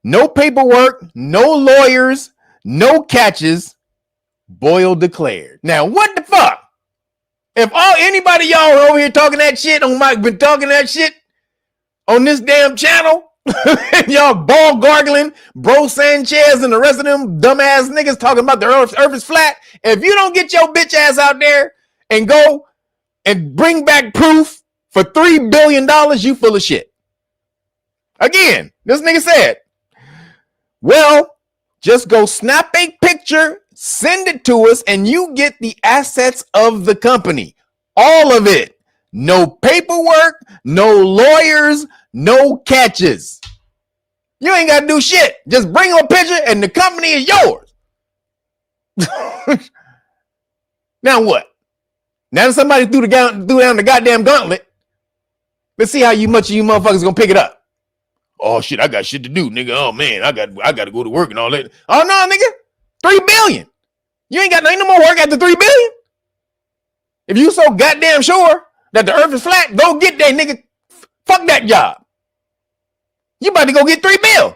No paperwork, no lawyers, no catches. Boyle declared. Now, what the fuck? If anybody y'all are over here talking that shit on been talking that shit on this damn channel, y'all ball gargling, Bro Sanchez and the rest of them dumbass niggas talking about the earth is flat. If you don't get your bitch ass out there and go and bring back proof for $3 billion, you full of shit. Again, this nigga said, well, just go snap a picture, send it to us, and you get the assets of the company. All of it. No paperwork, no lawyers, no catches. You ain't got to do shit. Just bring them a picture and the company is yours. Now what? Now that somebody threw down the goddamn gauntlet, let's see how much of you motherfuckers gonna pick it up. Oh shit, I got shit to do, nigga. Oh man, I got to go to work and all that. Oh no, nigga, $3 billion. You ain't no more work after $3 billion. If you so goddamn sure that the earth is flat, go get that, nigga. Fuck that job. You about to go get $3 billion.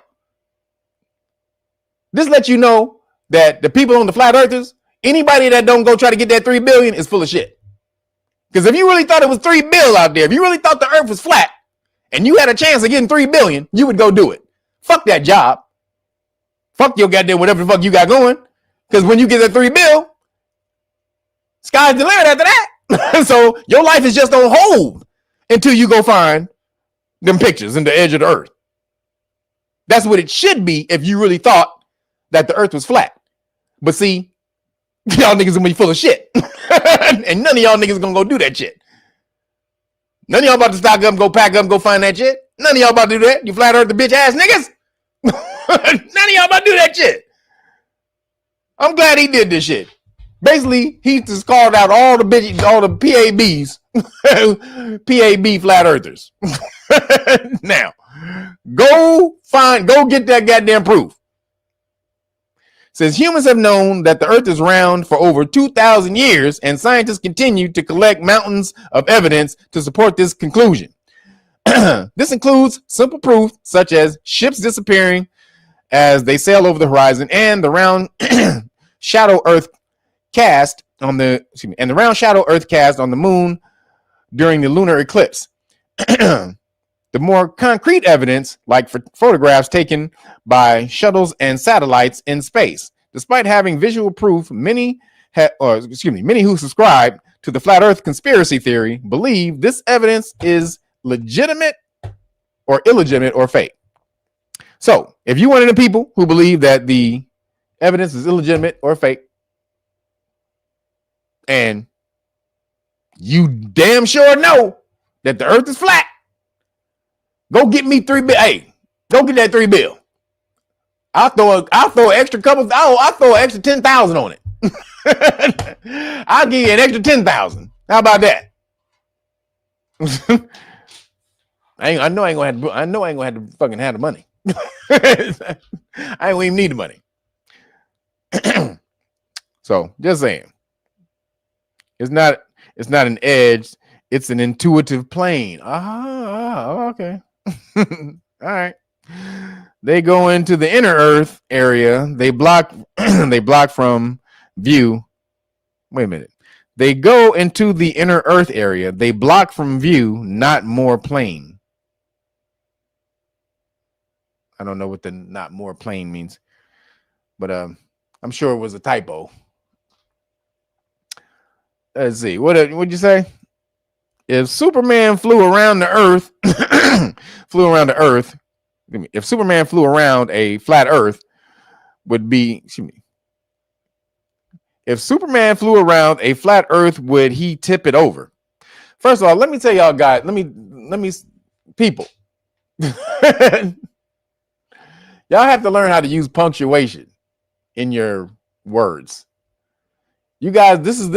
This lets you know that the people on the flat earthers, anybody that don't go try to get that $3 billion is full of shit. Because if you really thought it was $3 billion out there, if you really thought the earth was flat and you had a chance of getting $3 billion, you would go do it. Fuck that job. Fuck your goddamn whatever the fuck you got going. Because when you get that $3 billion, sky's the limit after that. So your life is just on hold until you go find them pictures in the edge of the earth. That's what it should be if you really thought that the earth was flat. But see, y'all niggas gonna be full of shit. And none of y'all niggas gonna go do that shit. None of y'all about to stock up, go pack up, go find that shit. None of y'all about to do that. You flat earth the bitch ass niggas. None of y'all about to do that shit. I'm glad he did this shit. Basically, he just called out all the bitches, all the PABs, PAB flat earthers. Now, go get that goddamn proof. Says humans have known that the earth is round for over 2,000 years, and scientists continue to collect mountains of evidence to support this conclusion. This includes simple proof such as ships disappearing as they sail over the horizon and the round shadow earth cast on the moon during the lunar eclipse. The more concrete evidence, like photographs taken by shuttles and satellites in space. Despite having visual proof, many who subscribe to the flat earth conspiracy theory believe this evidence is legitimate or illegitimate or fake. So, if you're one of the people who believe that the evidence is illegitimate or fake, and you damn sure know that the earth is flat, go get me $3 billion. Hey, go get that $3 billion. I'll throw an extra couple. I'll throw an extra 10,000 on it. I'll give you an extra 10,000. How about that? I know I ain't gonna have to fucking have the money. I ain't gonna even need the money. So just saying, it's not an edge. It's an intuitive plane. Okay. All right. They go into the inner earth area. They block from view. Wait a minute. They go into the inner earth area. They block from view, not more plane. I don't know what the not more plane means, but I'm sure it was a typo. Let's see. What'd you say? If Superman flew around the earth, if Superman flew around a flat earth, if Superman flew around a flat earth, would he tip it over? First of all, let me tell y'all guys, people, y'all have to learn how to use punctuation in your words. You guys, this is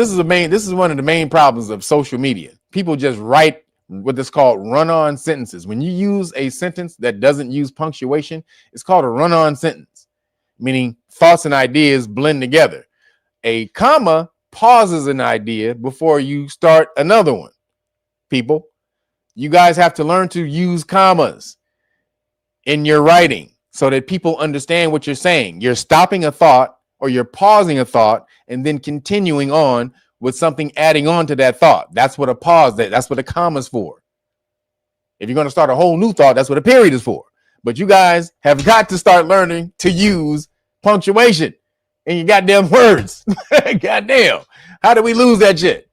one of the main problems of social media. People just write what is called run-on sentences. When you use a sentence that doesn't use punctuation, it's called a run-on sentence, meaning thoughts and ideas blend together. A comma pauses an idea before you start another one. People, you guys have to learn to use commas in your writing so that people understand what you're saying. You're stopping a thought or you're pausing a thought and then continuing on with something adding on to that thought. That's what a pause, that's what a comma is for. If you're going to start a whole new thought, that's what a period is for. But you guys have got to start learning to use punctuation in your goddamn words. Goddamn. How did we lose that shit?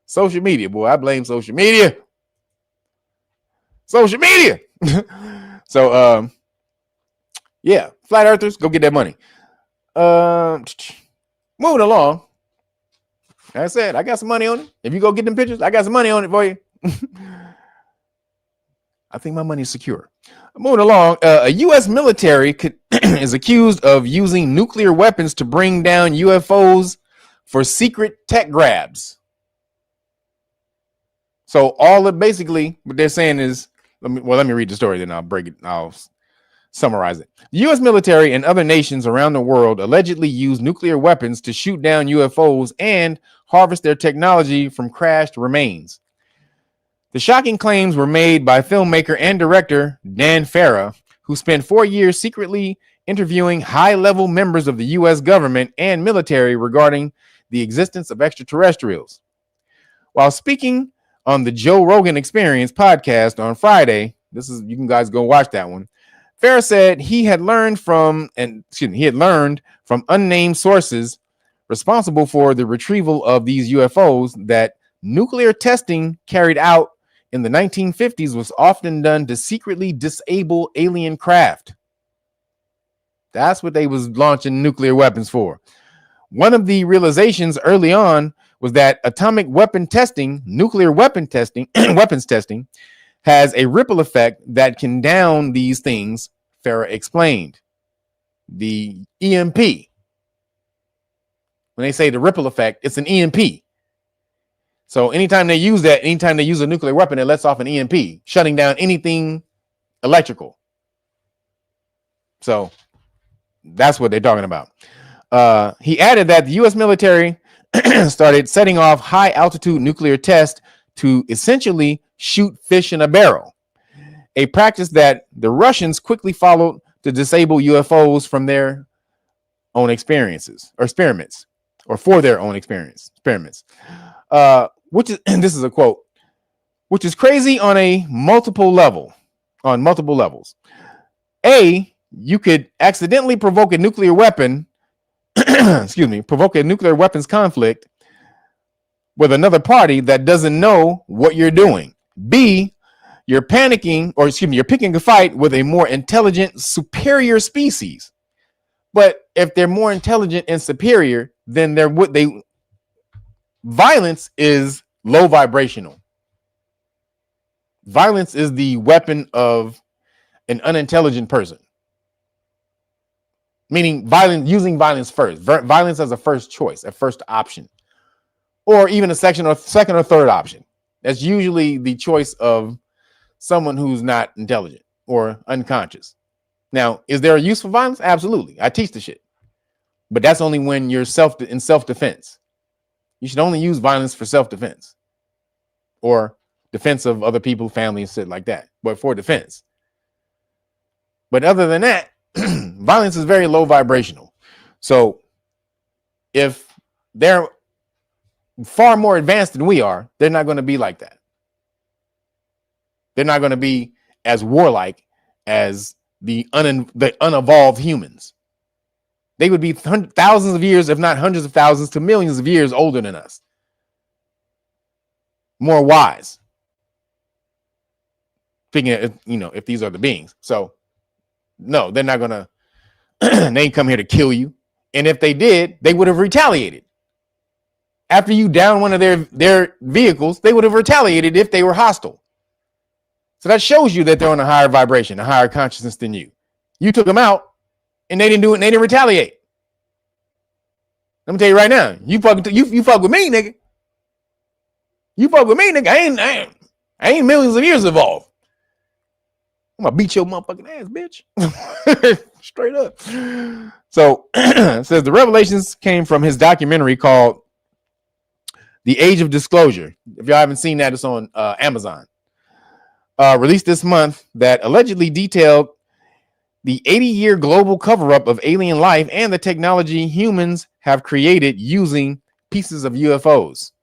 Social media, boy. I blame social media. social media. So, yeah, flat earthers, go get that money. Moving along. Like I said, I got some money on it. If you go get them pictures, I got some money on it for you. I think my money is secure. Moving along, a U.S. military is accused of using nuclear weapons to bring down UFOs for secret tech grabs. So all of basically what they're saying is, let me read the story, then I'll summarize it. The U.S. military and other nations around the world allegedly use nuclear weapons to shoot down UFOs and harvest their technology from crashed remains. The shocking claims were made by filmmaker and director Dan Farah, who spent 4 years secretly interviewing high-level members of the U.S. government and military regarding the existence of extraterrestrials. While speaking on the Joe Rogan Experience podcast on Friday, you can guys go watch that one. Farah said he had learned from unnamed sources responsible for the retrieval of these UFOs that nuclear testing carried out in the 1950s was often done to secretly disable alien craft. That's what they was launching nuclear weapons for. One of the realizations early on was that atomic weapon testing, nuclear weapon testing, weapons testing, has a ripple effect that can down these things, Farah explained. The EMP. When they say the ripple effect, it's an EMP. So anytime they use a nuclear weapon, it lets off an EMP, shutting down anything electrical. So that's what they're talking about. He added that the U.S. military started setting off high altitude nuclear tests to essentially shoot fish in a barrel, a practice that the Russians quickly followed to disable UFOs from their own experiences or experiments, or for their own experiments. Which is, and this is a quote, which is crazy on multiple levels. A, you could accidentally provoke a nuclear weapon, provoke a nuclear weapons conflict with another party that doesn't know what you're doing. B, you're picking a fight with a more intelligent, superior species. But if they're more intelligent and superior, then violence is low vibrational. Violence is the weapon of an unintelligent person. Meaning using violence first. Violence as a first choice, a first option. Or even a second or third option. That's usually the choice of someone who's not intelligent or unconscious. Now, is there a use for violence? Absolutely. I teach the shit. But that's only when you're in self-defense. You should only use violence for self-defense or defense of other people, family, and shit like that, but for defense. But other than that, violence is very low vibrational. So if they're far more advanced than we are, they're not going to be like that. They're not going to be as warlike as the unevolved humans. They would be thousands of years, if not hundreds of thousands to millions of years older than us. More wise. Speaking of, if these are the beings. So, no, they're not going to, they ain't come here to kill you. And if they did, they would have retaliated. After you down one of their vehicles, they would have retaliated if they were hostile. So that shows you that they're on a higher vibration, a higher consciousness than you. You took them out. And they didn't do it, and they didn't retaliate. Let me tell you right now, you fuck with me, nigga. You fuck with me, nigga. I ain't millions of years evolved. I'm gonna beat your motherfucking ass, bitch. Straight up. So it says the revelations came from his documentary called The Age of Disclosure. If y'all haven't seen that, it's on Amazon. Released this month, that allegedly detailed the 80-year global cover-up of alien life and the technology humans have created using pieces of UFOs.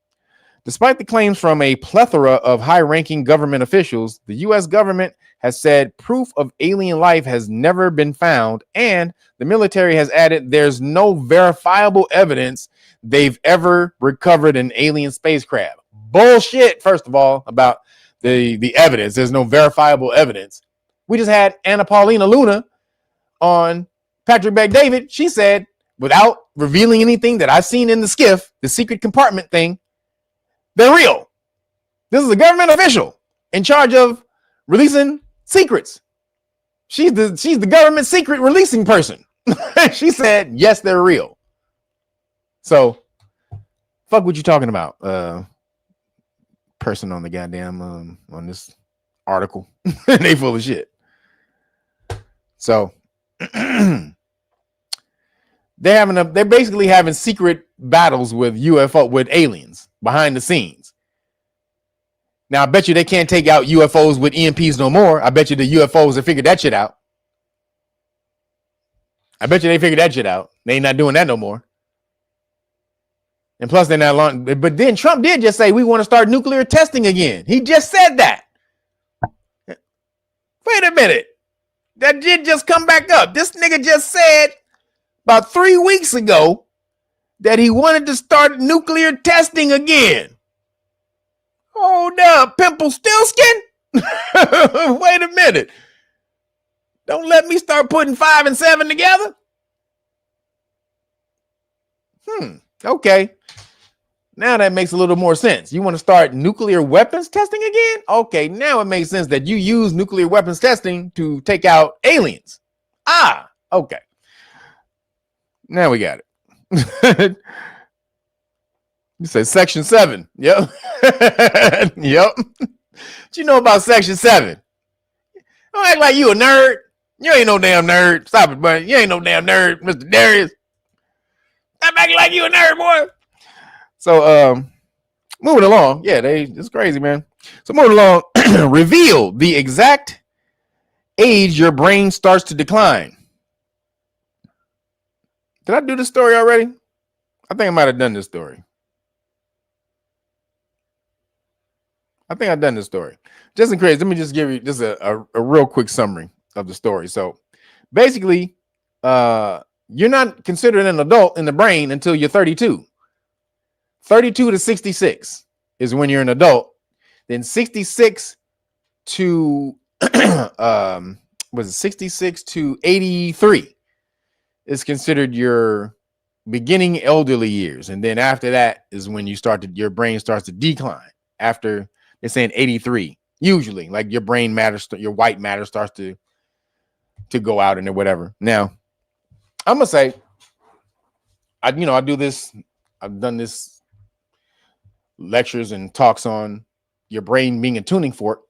Despite the claims from a plethora of high-ranking government officials, the U.S. government has said proof of alien life has never been found, and the military has added there's no verifiable evidence they've ever recovered an alien spacecraft. Bullshit, first of all, about the evidence. There's no verifiable evidence. We just had Anna Paulina Luna on Patrick Bet-David. She said, without revealing anything that I've seen in the skiff, the secret compartment thing, they're real. This is a government official in charge of releasing secrets. She's the government secret releasing person. She said, yes, they're real. So, fuck what you talking about, person on the goddamn on this article. They full of shit. So they're basically having secret battles with with aliens behind the scenes. Now I bet you they can't take out UFOs with EMPs no more. I bet you the UFOs have figured that shit out. I bet you they figured that shit out. They ain't not doing that no more. And plus they're not long. But then Trump did just say we want to start nuclear testing again. He just said that. Wait a minute. That did just come back up. This nigga just said about 3 weeks ago that he wanted to start nuclear testing again. Hold up, Pimple Stillskin? Wait a minute. Don't let me start putting 5 and 7 together. Okay. Now that makes a little more sense. You want to start nuclear weapons testing again? Okay, now it makes sense that you use nuclear weapons testing to take out aliens. Ah, okay. Now we got it. You said Section 7. Yep. Yep. What you know about Section 7? Don't act like you a nerd. You ain't no damn nerd. Stop it, buddy. You ain't no damn nerd, Mr. Darius. Stop acting like you a nerd, boy. So, moving along. Yeah, it's crazy, man. So moving along, reveal the exact age your brain starts to decline. Did I do this story already? I think I might have done this story. I think I've done this story. Just in case, let me just give you just a real quick summary of the story. So basically, you're not considered an adult in the brain until you're 32. 32 to 66 is when you're an adult. Then 66 to 66 to 83 is considered your beginning elderly years. And then after that is when your brain starts to decline. After they're saying 83, usually, like your brain matter, your white matter starts to go out and whatever. Now, I'm gonna say, I do this. I've done this lectures and talks on your brain being a tuning fork,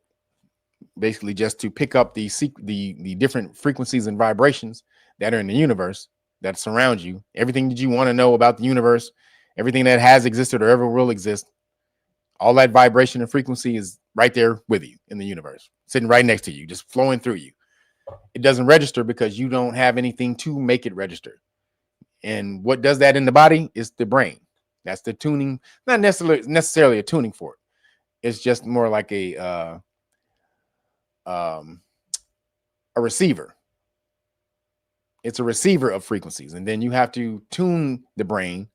basically just to pick up the different frequencies and vibrations that are in the universe that surround you. Everything that you want to know about the universe, everything that has existed or ever will exist, all that vibration and frequency is right there with you in the universe, sitting right next to you, just flowing through you. It doesn't register because you don't have anything to make it register. And what does that in the body is the brain. That's the tuning, not necessarily a tuning fork. It's just more like a receiver. It's a receiver of frequencies. And then you have to tune the brain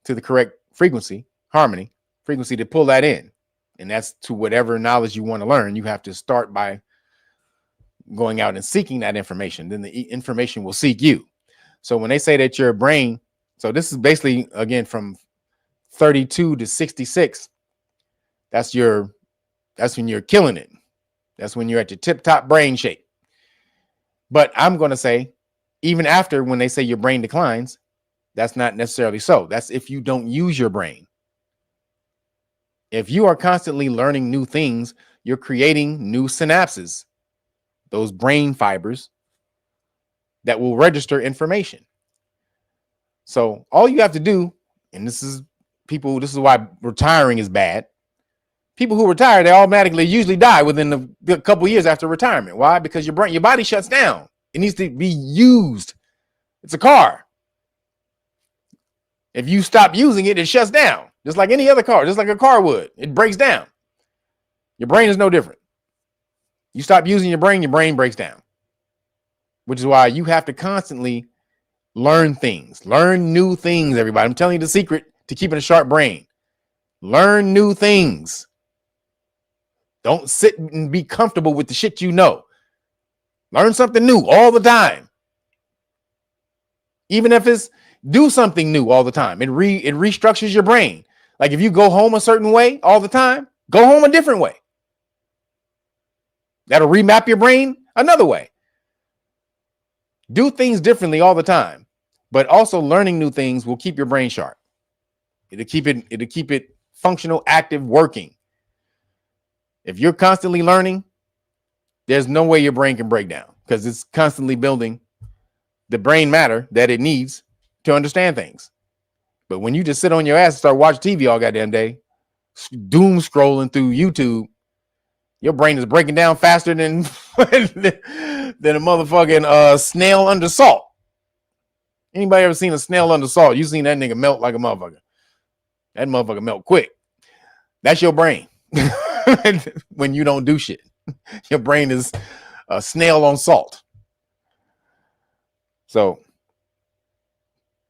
to the correct frequency, harmony, frequency to pull that in. And that's to whatever knowledge you want to learn. You have to start by going out and seeking that information. Then the information will seek you. So when they say that your brain, so this is basically, again, from 32 to 66, that's when you're killing it. That's when you're at your tip top brain shape. But I'm going to say, even after when they say your brain declines, that's not necessarily so. That's if you don't use your brain. If you are constantly learning new things, you're creating new synapses, those brain fibers that will register information. So all you have to do, and this is why retiring is bad. People who retire, they automatically usually die within a couple years after retirement. Why? Because your body shuts down. It needs to be used. It's a car. If you stop using it, it shuts down. Just like any other car, just like a car would. It breaks down. Your brain is no different. You stop using your brain breaks down. Which is why you have to constantly learn things. Learn new things, everybody. I'm telling you the secret to keeping a sharp brain. Learn new things. Don't sit and be comfortable with the shit you know. Learn something new all the time. Even if it's do something new all the time. It restructures your brain. Like if you go home a certain way all the time, go home a different way. That'll remap your brain another way. Do things differently all the time, but also learning new things will keep your brain sharp. It'll keep it functional, active, working. If you're constantly learning, there's no way your brain can break down because it's constantly building the brain matter that it needs to understand things. But when you just sit on your ass and start watching TV all goddamn day, doom scrolling through YouTube, your brain is breaking down faster than than a motherfucking snail under salt. Anybody ever seen a snail under salt? You seen that nigga melt like a motherfucker. That motherfucker melt quick. That's your brain. When you don't do shit, your brain is a snail on salt. So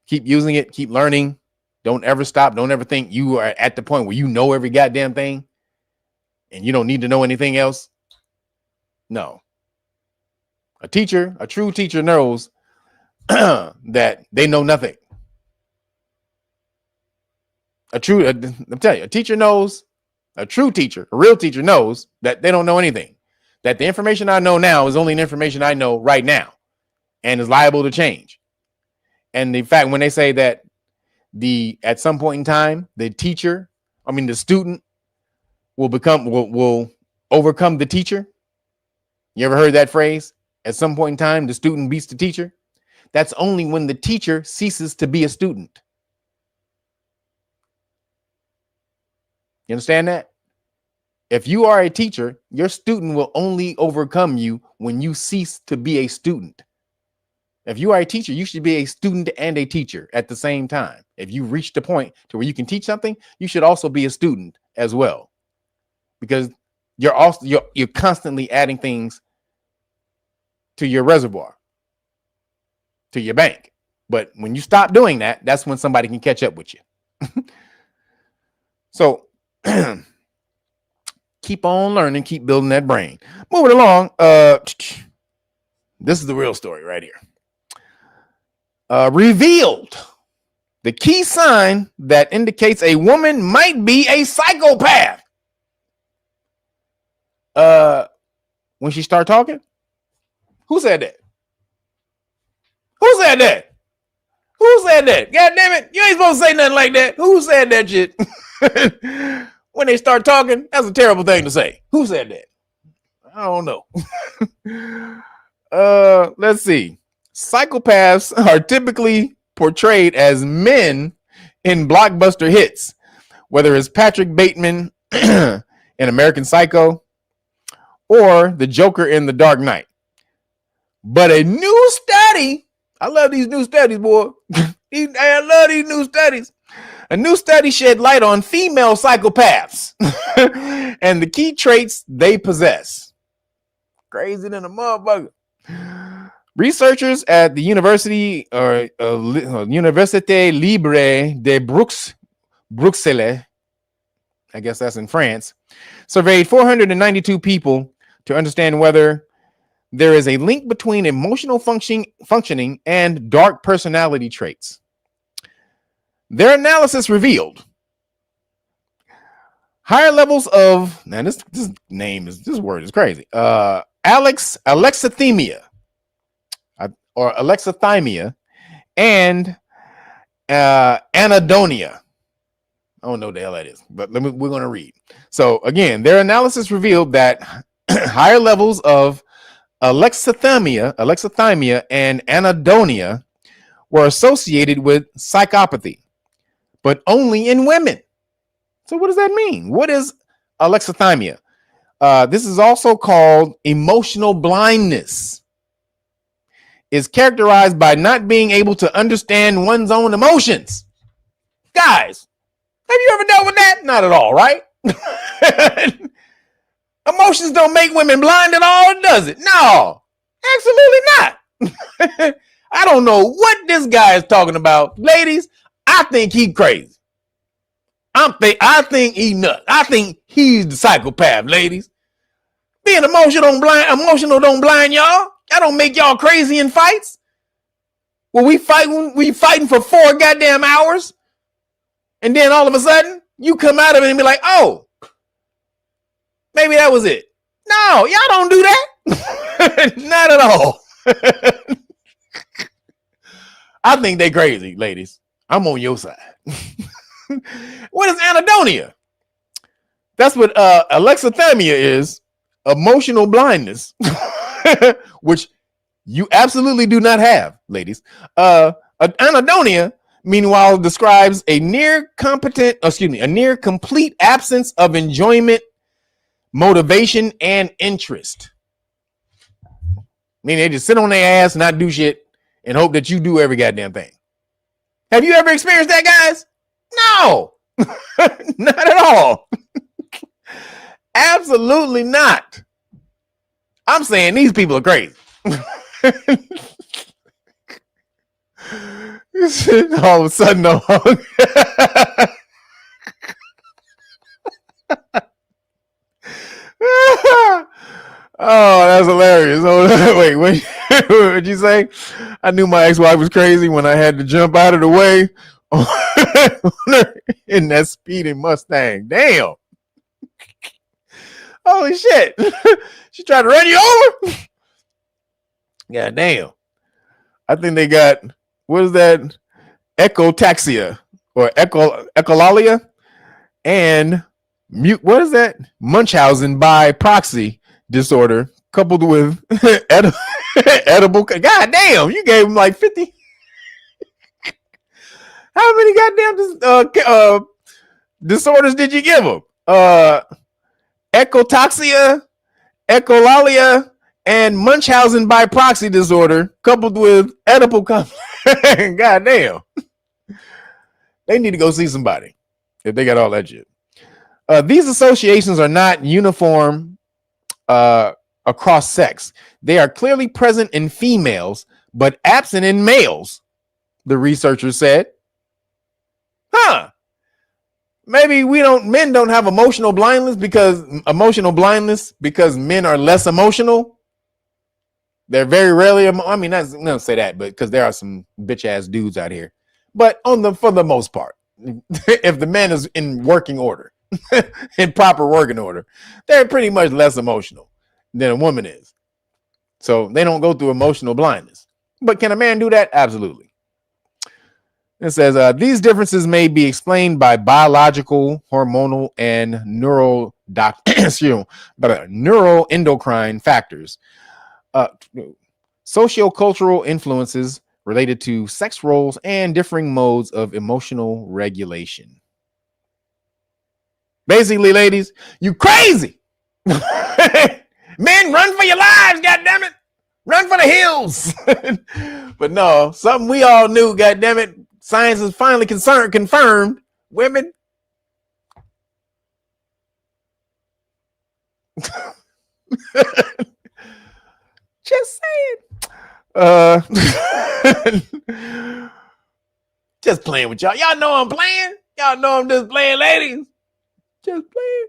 keep using it, keep learning. Don't ever stop. Don't ever think you are at the point where you know every goddamn thing and you don't need to know anything else. No. A true teacher knows that they know nothing. I'm telling you, a teacher knows, a true teacher, a real teacher knows that they don't know anything. That the information I know now is only the information I know right now and is liable to change. And in fact, when they say that at some point in time, the student will overcome the teacher. You ever heard that phrase? At some point in time, the student beats the teacher. That's only when the teacher ceases to be a student. You understand that? If you are a teacher, your student will only overcome you when you cease to be a student. If you are a teacher, you should be a student and a teacher at the same time. If you reach the point to where you can teach something, you should also be a student as well, because you're constantly adding things to your reservoir, to your bank. But when you stop doing that, that's when somebody can catch up with you. So keep on learning, keep building that brain. Moving along. This is the real story right here. Revealed the key sign that indicates a woman might be a psychopath. When she start talking, who said that? Who said that? Who said that? God damn it! You ain't supposed to say nothing like that. Who said that shit? When they start talking, that's a terrible thing to say. Who said that? I don't know. Let's see. Psychopaths are typically portrayed as men in blockbuster hits, whether it's Patrick Bateman in American Psycho or the Joker in The Dark Knight. But a new study, I love these new studies, boy. I love these new studies. A new study shed light on female psychopaths and the key traits they possess. Crazy than a motherfucker. Researchers at the Université Libre de Bruxelles, I guess that's in France, surveyed 492 people to understand whether there is a link between emotional functioning and dark personality traits. Their analysis revealed higher levels of, now this word is crazy. Alexithymia or alexithymia and anhedonia. I don't know what the hell that is, but we're going to read. So again, their analysis revealed that higher levels of alexithymia and anhedonia were associated with psychopathy, but only in women. So what does that mean? What is alexithymia? This is also called emotional blindness. Is characterized by not being able to understand one's own emotions. Guys, have you ever dealt with that? Not at all, right? Emotions don't make women blind at all, does it? No, absolutely not. I don't know what this guy is talking about. Ladies, I think he crazy. I think he nuts. I think he's the psychopath, ladies. Being emotional don't blind y'all. That don't make y'all crazy in fights. Well, we fighting for 4 goddamn hours, and then all of a sudden you come out of it and be like, oh, maybe that was it. No, y'all don't do that. Not at all. I think they crazy, ladies. I'm on your side. What is anhedonia? That's what alexithymia is. Emotional blindness, which you absolutely do not have, ladies. Anhedonia, meanwhile, describes a near complete absence of enjoyment, motivation, and interest. Meaning they just sit on their ass, not do shit, and hope that you do every goddamn thing. Have you ever experienced that, guys? No, not at all. Absolutely not. I'm saying these people are crazy. All of a sudden, no. Oh, that's hilarious. Oh, wait, what'd you say? I knew my ex-wife was crazy when I had to jump out of the way in that speeding Mustang. Damn. Holy shit. She tried to run you over? God damn. I think they got, what is that? Echotaxia or echolalia and what is that? Munchausen by proxy disorder coupled with edible. God damn, you gave him like 50. How many goddamn disorders did you give him? Echotaxia, echolalia, and Munchausen by proxy disorder coupled with edible. God damn. They need to go see somebody if they got all that shit. These associations are not uniform across sex. They are clearly present in females, but absent in males, the researchers said. Maybe men don't have emotional blindness because men are less emotional. They're very rarely, I mean, I don't say that, but because there are some bitch ass dudes out here. But for the most part, if the man is in working order, in proper working order, they're pretty much less emotional than a woman is. So they don't go through emotional blindness. But can a man do that? Absolutely. It says these differences may be explained by biological, hormonal, and neuroendocrine factors, sociocultural influences related to sex roles, and differing modes of emotional regulation. Basically, ladies, you crazy. Men, run for your lives, goddammit. Run for the hills. But no, something we all knew, goddammit. Science is finally confirmed. Women. Just saying. Just playing with y'all. Y'all know I'm playing. Y'all know I'm just playing, ladies. Just playing.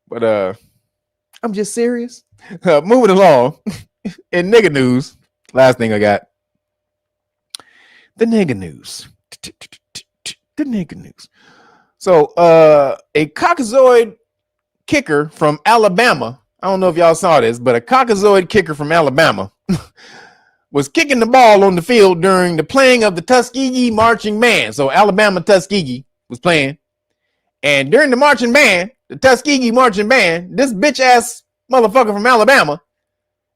But I'm just serious. Moving along. In nigga news, last thing I got. The nigga news. The nigga news. So a Caucasoid kicker from Alabama. I don't know if y'all saw this, but a Caucasoid kicker from Alabama was kicking the ball on the field during the playing of the Tuskegee marching band. So Alabama Tuskegee was playing. And during the marching band, the Tuskegee marching band, this bitch ass motherfucker from Alabama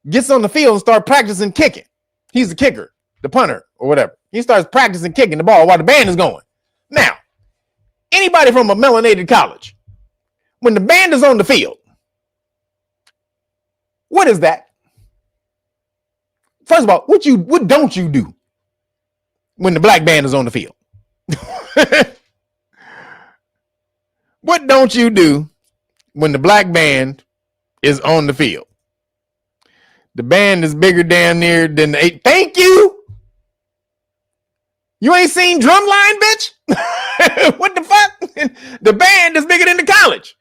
gets on the field and starts practicing kicking. He's the kicker, the punter, or whatever. He starts practicing kicking the ball while the band is going. Now, anybody from a melanated college, when the band is on the field, what is that? First of all, what don't you do when the black band is on the field? What don't you do when the black band is on the field? The band is bigger down there than the eight. Thank you. You ain't seen Drumline, bitch? What the fuck? The band is bigger than the college.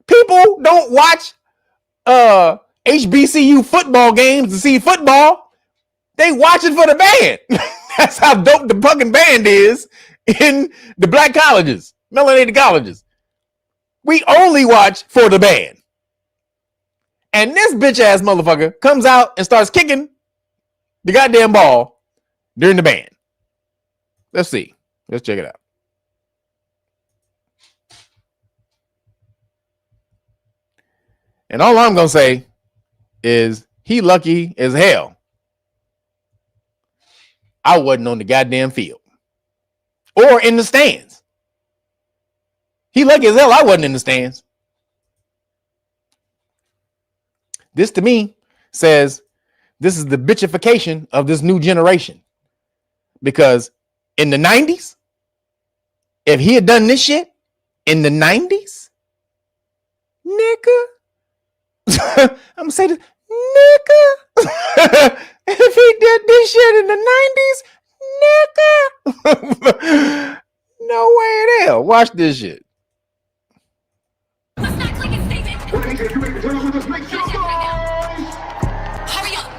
People don't watch HBCU football games to see football. They watching for the band. That's how dope the fucking band is in the black colleges, melanated colleges. We only watch for the band. And this bitch ass motherfucker comes out and starts kicking the goddamn ball during the band. Let's see. Let's check it out. And all I'm going to say is he lucky as hell I wasn't on the goddamn field or in the stands. He lucky as hell I wasn't in the stands. This to me says this is the bitchification of this new generation. Because in the 90s, if he had done this shit in the 90s, nigga, I'm saying this, nigga, if he did this shit in the 90s, nigga, no way in hell. Watch this shit. Hurry up.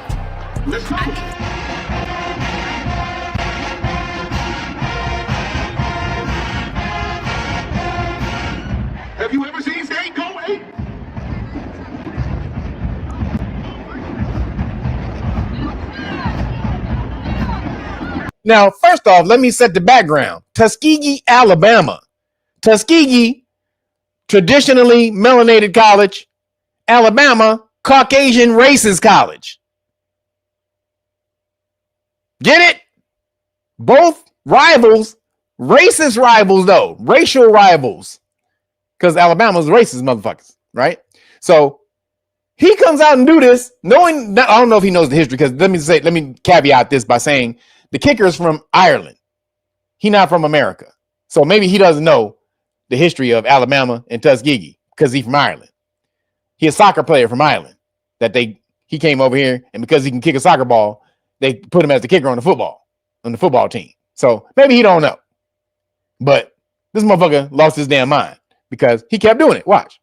Let's go. Have you ever seen State go 8? Now, first off, let me set the background. Tuskegee, Alabama. Tuskegee, traditionally melanated college. Alabama, Caucasian racist college. Get it? Both rivals, racist rivals though, racial rivals. Because Alabama's racist motherfuckers, right? So he comes out and do this, knowing, I don't know if he knows the history, because let me caveat this by saying the kicker is from Ireland. He not from America. So maybe he doesn't know the history of Alabama and Tuskegee because he's from Ireland. He's a soccer player from Ireland he came over here, and because he can kick a soccer ball, they put him as the kicker on the football team. So maybe he don't know. But this motherfucker lost his damn mind because he kept doing it. Watch.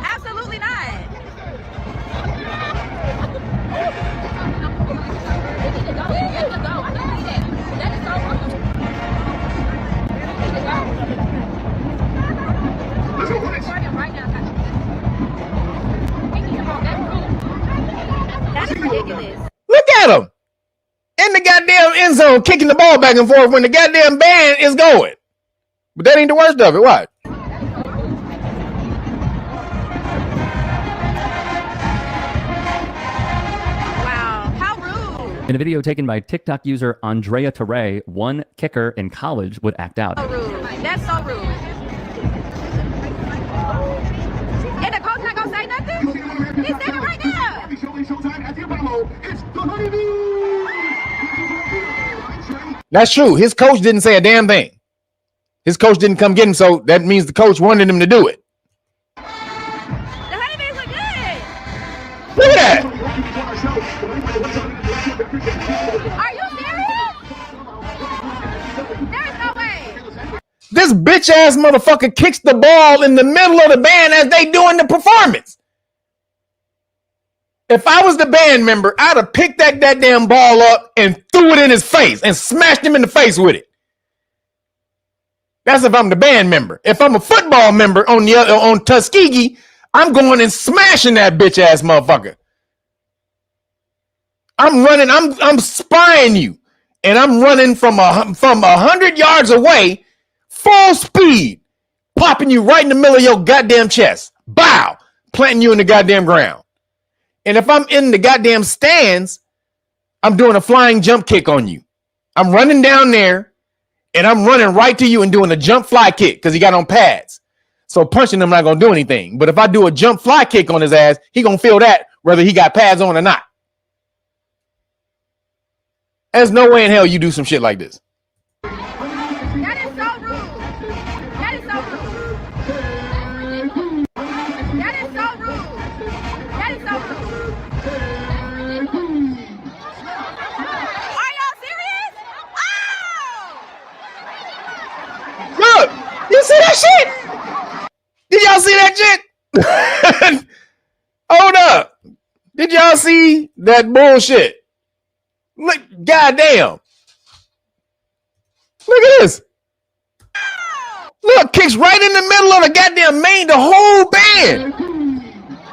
Absolutely not. That is ridiculous. Look at him in the goddamn end zone, kicking the ball back and forth when the goddamn band is going. But that ain't the worst of it. Watch. Wow, how rude. In a video taken by TikTok user Andrea Teray, one kicker in college would act out. So rude. That's so rude. And the coach not gonna say nothing? He's standing right there. That's true. His coach didn't say a damn thing. His coach didn't come get him, so that means the coach wanted him to do it. The honeybees look good. Look at that. Are you serious? There's no way. This bitch ass motherfucker kicks the ball in the middle of the band as they doing the performance. If I was the band member, I'd have picked that damn ball up and threw it in his face and smashed him in the face with it. That's if I'm the band member. If I'm a football member on Tuskegee, I'm going and smashing that bitch ass motherfucker. I'm running, I'm spying you, and I'm running from 100 yards away, full speed, popping you right in the middle of your goddamn chest. Bow, planting you in the goddamn ground. And if I'm in the goddamn stands, I'm doing a flying jump kick on you. I'm running down there and I'm running right to you and doing a jump fly kick because he got on pads. So punching him not going to do anything. But if I do a jump fly kick on his ass, he going to feel that whether he got pads on or not. There's no way in hell you do some shit like this. That is so rude. That is so rude. That is so rude. That is so rude. Are y'all serious? Oh! y'all see that bullshit? Look, goddamn. Look at this. Look, kicks right in the middle of the goddamn main, the whole band.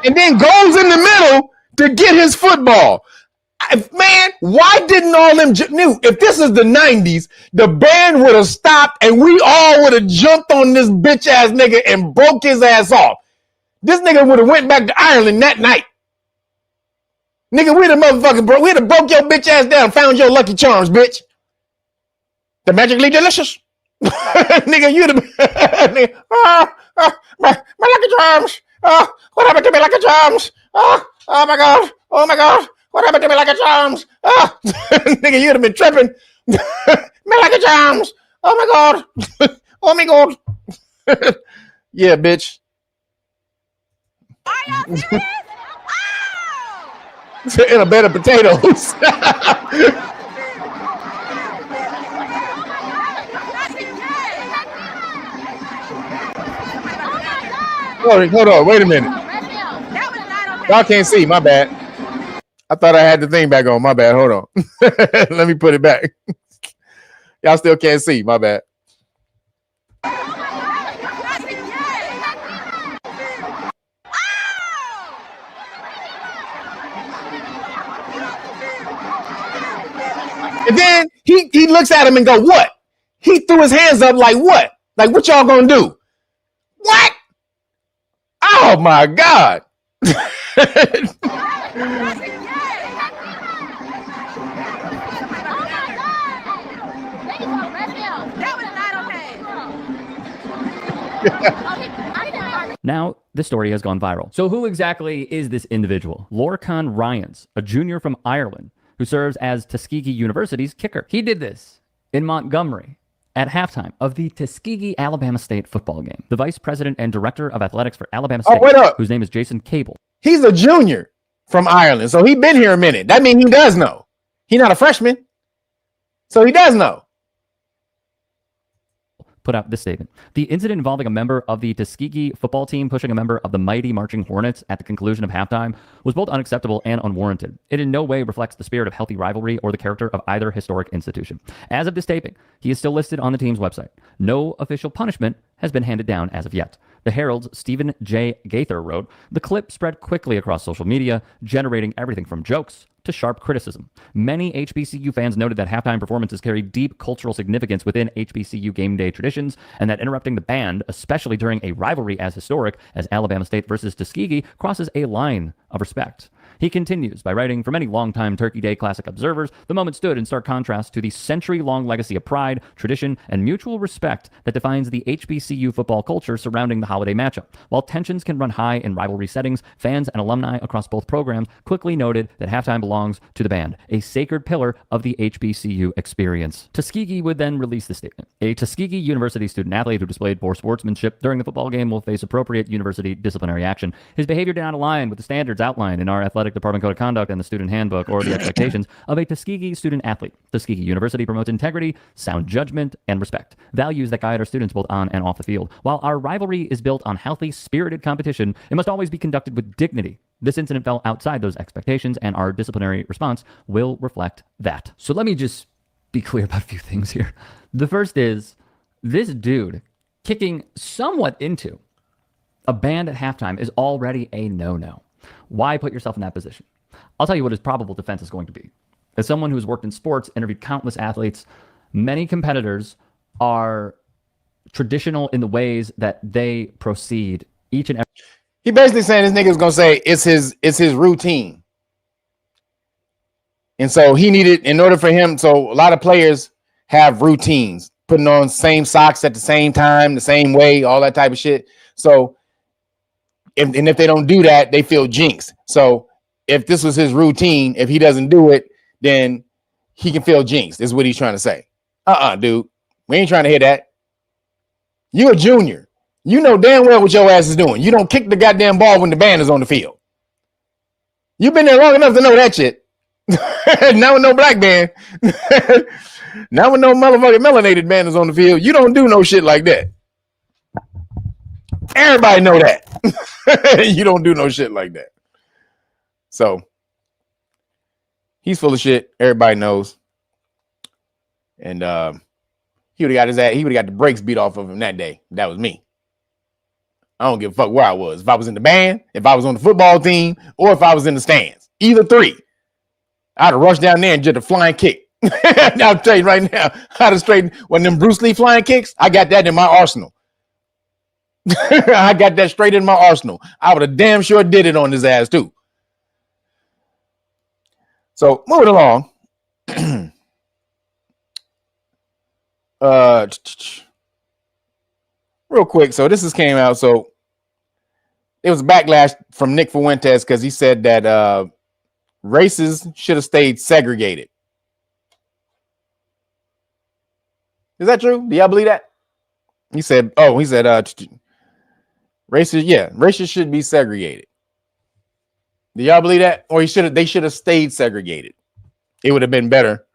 And then goes in the middle to get his football. Man, why didn't all them knew? If this is the 90s, the band would have stopped and we all would have jumped on this bitch ass nigga and broke his ass off. This nigga would have went back to Ireland that night. Nigga, we'd have motherfucking we'd have broke your bitch ass down, found your Lucky Charms, bitch. The magically delicious. Nigga, you'd have been, my Lucky Charms. What happened to me Lucky Charms? Oh my God. Oh my God. What happened to me Lucky Charms? Nigga, you'd have been tripping. My Lucky Charms. Oh my God. Oh my God. Yeah, bitch. In a bed of potatoes. Hold on, wait a minute. Y'all can't see, my bad. I thought I had the thing back on, my bad. Hold on. Let me put it back. Y'all still can't see, my bad. And then he looks at him and go, what? He threw his hands up like what? Like what y'all gonna do? What? Oh my God. Now, this story has gone viral. So who exactly is this individual? Lorcan Ryans, a junior from Ireland who serves as Tuskegee University's kicker. He did this in Montgomery at halftime of the Tuskegee Alabama State football game. The vice president and director of athletics for Alabama State, whose name is Jason Cable. He's a junior from Ireland, so he's been here a minute. That means he does know. He's not a freshman, so he does know. Put out this statement. The incident involving a member of the Tuskegee football team pushing a member of the mighty Marching Hornets at the conclusion of halftime was both unacceptable and unwarranted. It in no way reflects the spirit of healthy rivalry or the character of either historic institution. As of this taping, he is still listed on the team's website. No official punishment has been handed down as of yet. The Herald's Stephen J. Gaither wrote, the clip spread quickly across social media, generating everything from jokes to sharp criticism. Many HBCU fans noted that halftime performances carry deep cultural significance within HBCU game day traditions, and that interrupting the band, especially during a rivalry as historic as Alabama State versus Tuskegee, crosses a line of respect. He continues by writing, for many longtime Turkey Day Classic observers, the moment stood in stark contrast to the century-long legacy of pride, tradition, and mutual respect that defines the HBCU football culture surrounding the holiday matchup. While tensions can run high in rivalry settings, fans and alumni across both programs quickly noted that halftime belongs to the band, a sacred pillar of the HBCU experience. Tuskegee would then release the statement. A Tuskegee University student-athlete who displayed poor sportsmanship during the football game will face appropriate university disciplinary action. His behavior did not align with the standards outlined in our athletic department code of conduct and the student handbook or the expectations of a Tuskegee student athlete. Tuskegee University promotes integrity, sound judgment, and respect, values that guide our students both on and off the field. While our rivalry is built on healthy, spirited competition, it must always be conducted with dignity. This incident fell outside those expectations, and our disciplinary response will reflect that. So let me just be clear about a few things here. The first is this dude kicking somewhat into a band at halftime is already a no-no. Why put yourself in that position? I'll tell you what his probable defense is going to be. As someone who's worked in sports, interviewed countless athletes, many competitors are traditional in the ways that they proceed each and every. He basically saying this nigga's gonna say it's his routine. And so he needed, in order for him, so a lot of players have routines, putting on same socks at the same time, the same way, all that type of shit. So if they don't do that, they feel jinxed. So if this was his routine, if he doesn't do it, then he can feel jinxed, is what he's trying to say. Dude, we ain't trying to hear that. You a junior. You know damn well what your ass is doing. You don't kick the goddamn ball when the band is on the field. You've been there long enough to know that shit. Now with no black band. Now with no motherfucking melanated band is on the field, you don't do no shit like that. Everybody know that. You don't do no shit like that. So He's full of shit. Everybody knows. And he would have got his ass, he would have got the brakes beat off of him that day. That was me. I don't give a fuck where I was. If I was in the band, if I was on the football team, or if I was in the stands. Either three. I'd have rushed down there and just a flying kick. I'll tell you right now, I'd have straightened one of them Bruce Lee flying kicks. I got that in my arsenal. I got that straight in my arsenal. I would have damn sure did it on his ass too. So moving along. Real quick. So this came out. So it was backlash from Nick Fuentes because he said that races should have stayed segregated. Is that true? Do y'all believe that? He said races should be segregated. Do y'all believe that? Or they should have stayed segregated. It would have been better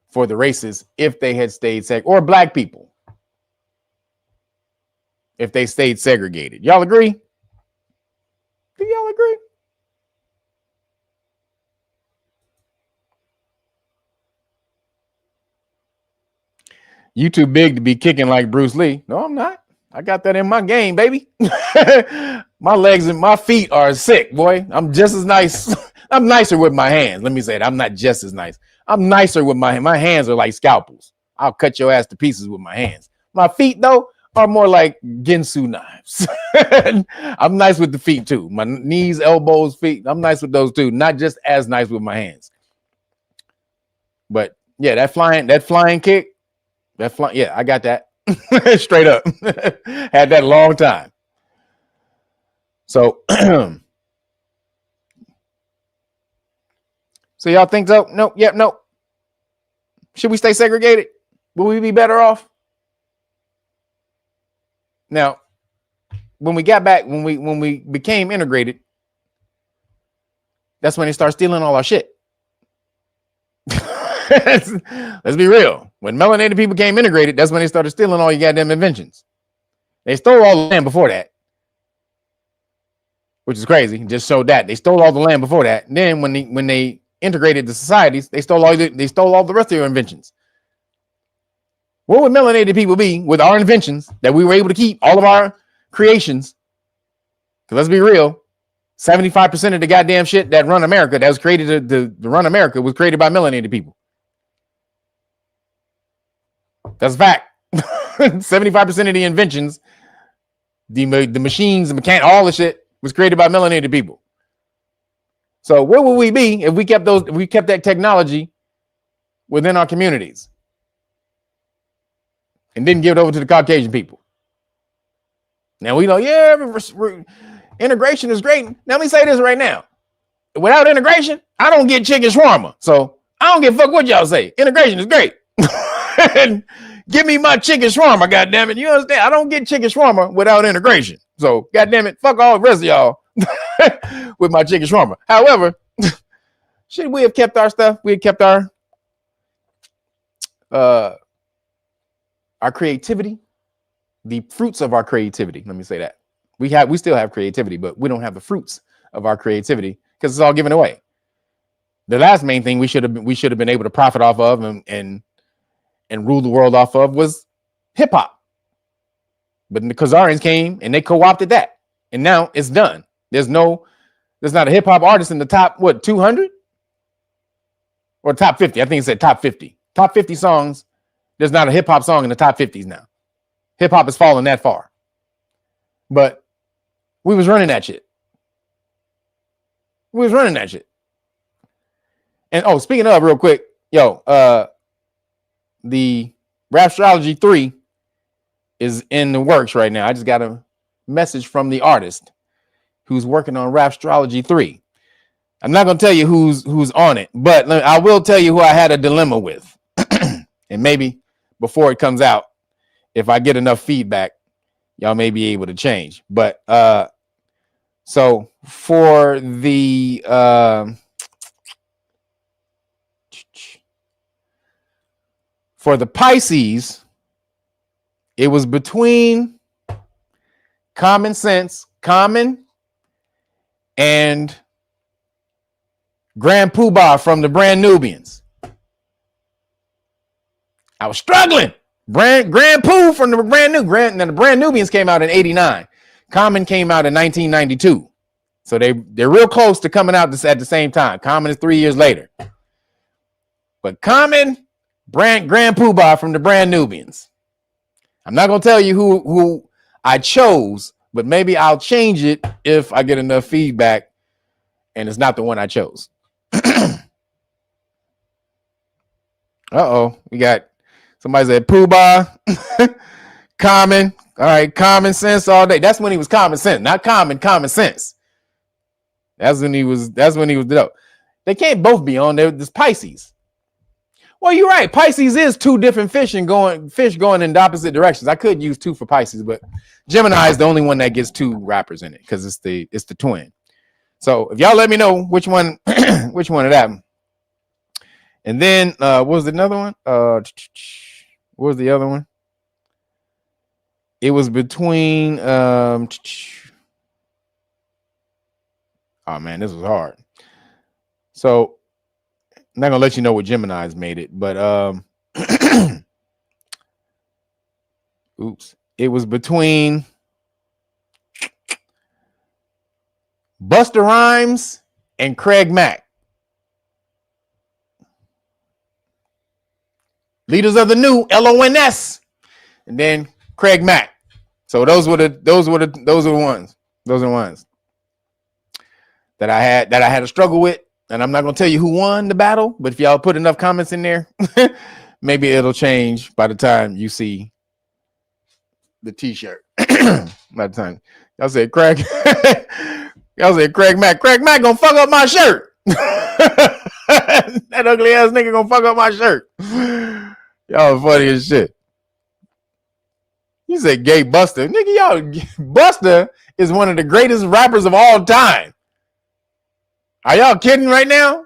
for the races if they had stayed or black people if they stayed segregated. Y'all agree? Do y'all agree? You too big to be kicking like Bruce Lee. No, I'm not. I got that in my game, baby. My legs and my feet are sick, boy. I'm just as nice. I'm nicer with my hands. Let me say it. I'm not just as nice. I'm nicer with my hands are like scalpels. I'll cut your ass to pieces with my hands. My feet, though, are more like Ginsu knives. I'm nice with the feet, too. My knees, elbows, feet. I'm nice with those, too. Not just as nice with my hands. But, yeah, that flying kick, yeah, I got that. Straight up. Had that a long time. So, so y'all think so? Nope. Yep. Nope. Should we stay segregated? Will we be better off? Now, when we got back, when we became integrated, that's when they start stealing all our shit. Let's be real. When melanated people became integrated, that's when they started stealing all your goddamn inventions. They stole all the land before that, which is crazy. Just showed that they stole all the land before that. And then when they integrated the societies, they stole all the rest of your inventions. What would melanated people be with our inventions that we were able to keep all of our creations? Because let's be real, 75% of the goddamn shit that run America, that was created to run America, was created by melanated people. That's a fact. 75% of the inventions, the machines, the mechanics, all the shit was created by melanated people. So where would we be if we kept that technology within our communities and didn't give it over to the Caucasian people? Now we know, yeah, integration is great. Now let me say this right now. Without integration, I don't get chicken shawarma. So I don't give a fuck what y'all say. Integration is great. Give me my chicken shawarma, goddammit. You understand? I don't get chicken shawarma without integration. So goddammit, fuck all the rest of y'all with my chicken shawarma. However, should we have kept our stuff? We had kept our creativity, the fruits of our creativity. Let me say that. We still have creativity, but we don't have the fruits of our creativity because it's all given away. The last main thing we should have been able to profit off of and rule the world off of was hip hop. But the Khazarians came and they co-opted that. And now it's done. There's not a hip hop artist in the top, 200? Or top 50. I think it said top 50. Top 50 songs. There's not a hip hop song in the top 50s now. Hip hop has fallen that far. But we was running that shit. And speaking of, real quick, the Rapstrology 3 is in the works right now. I just got a message from the artist who's working on Rapstrology 3. I'm not going to tell you who's on it, but I will tell you who I had a dilemma with. And maybe before it comes out, if I get enough feedback, y'all may be able to change. But so for the Pisces, it was between common sense, and Grand Poobah from the Brand Nubians. I was struggling. Grand Pooh from the Now the Brand Nubians came out in 89. Common came out in 1992. So they're real close to coming out at the same time. Common is 3 years later. But Common, Grand Poobah from the Brand Nubians. I'm not gonna tell you who I chose, but maybe I'll change it if I get enough feedback and it's not the one I chose. Uh-oh, we got somebody said Poobah, Common. All right, common sense all day. That's when he was common sense, not common sense. That's when he was dope. They can't both be on there. This Pisces. Well, you're right. Pisces is two different fish going in the opposite directions. I could use two for Pisces, but Gemini is the only one that gets two rappers in it because it's the twin. So if y'all let me know which one which one of that. And then what was another one? What was the other one? It was between oh man, this was hard. So I'm not gonna let you know what Gemini's made it, but oops, it was between Busta Rhymes and Craig Mack. Leaders of the New, LONS, and then Craig Mack. So those are the ones that I had to struggle with. And I'm not going to tell you who won the battle, but if y'all put enough comments in there, maybe it'll change by the time you see the t-shirt. By the time y'all said Craig, y'all said Craig Mack gonna fuck up my shirt. That ugly ass nigga gonna fuck up my shirt. Y'all funny as shit. You said gay Buster. Nigga, y'all, Buster is one of the greatest rappers of all time. Are y'all kidding right now?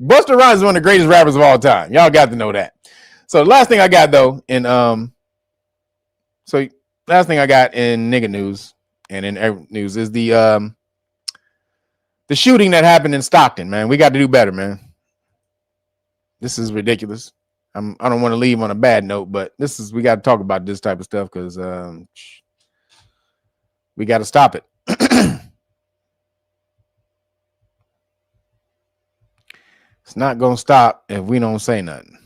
Busta Rhymes is one of the greatest rappers of all time. Y'all got to know that. So the last thing I got though in nigga news and in news is the shooting that happened in Stockton, man. We got to do better, man. This is ridiculous. I don't want to leave on a bad note, but we got to talk about this type of stuff because we got to stop it. It's not gonna stop if we don't say nothing.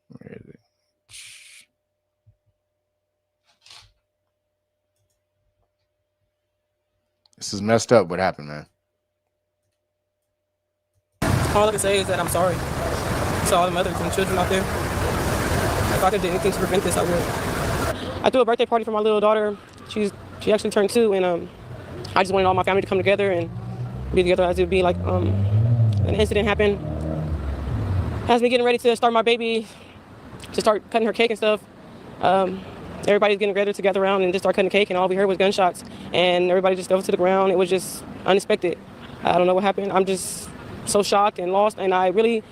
Where is it? This is messed up. What happened, man? All I can say is that I'm sorry to all the mothers and children out there. If I could do anything to prevent this, I would. I threw a birthday party for my little daughter. She actually turned 2, and I just wanted all my family to come together and be together as it would be like an incident happened. As me getting ready to start my baby, to start cutting her cake and stuff, everybody's getting ready to gather around and just start cutting cake, and all we heard was gunshots, and everybody just fell to the ground. It was just unexpected. I don't know what happened. I'm just so shocked and lost, and I'm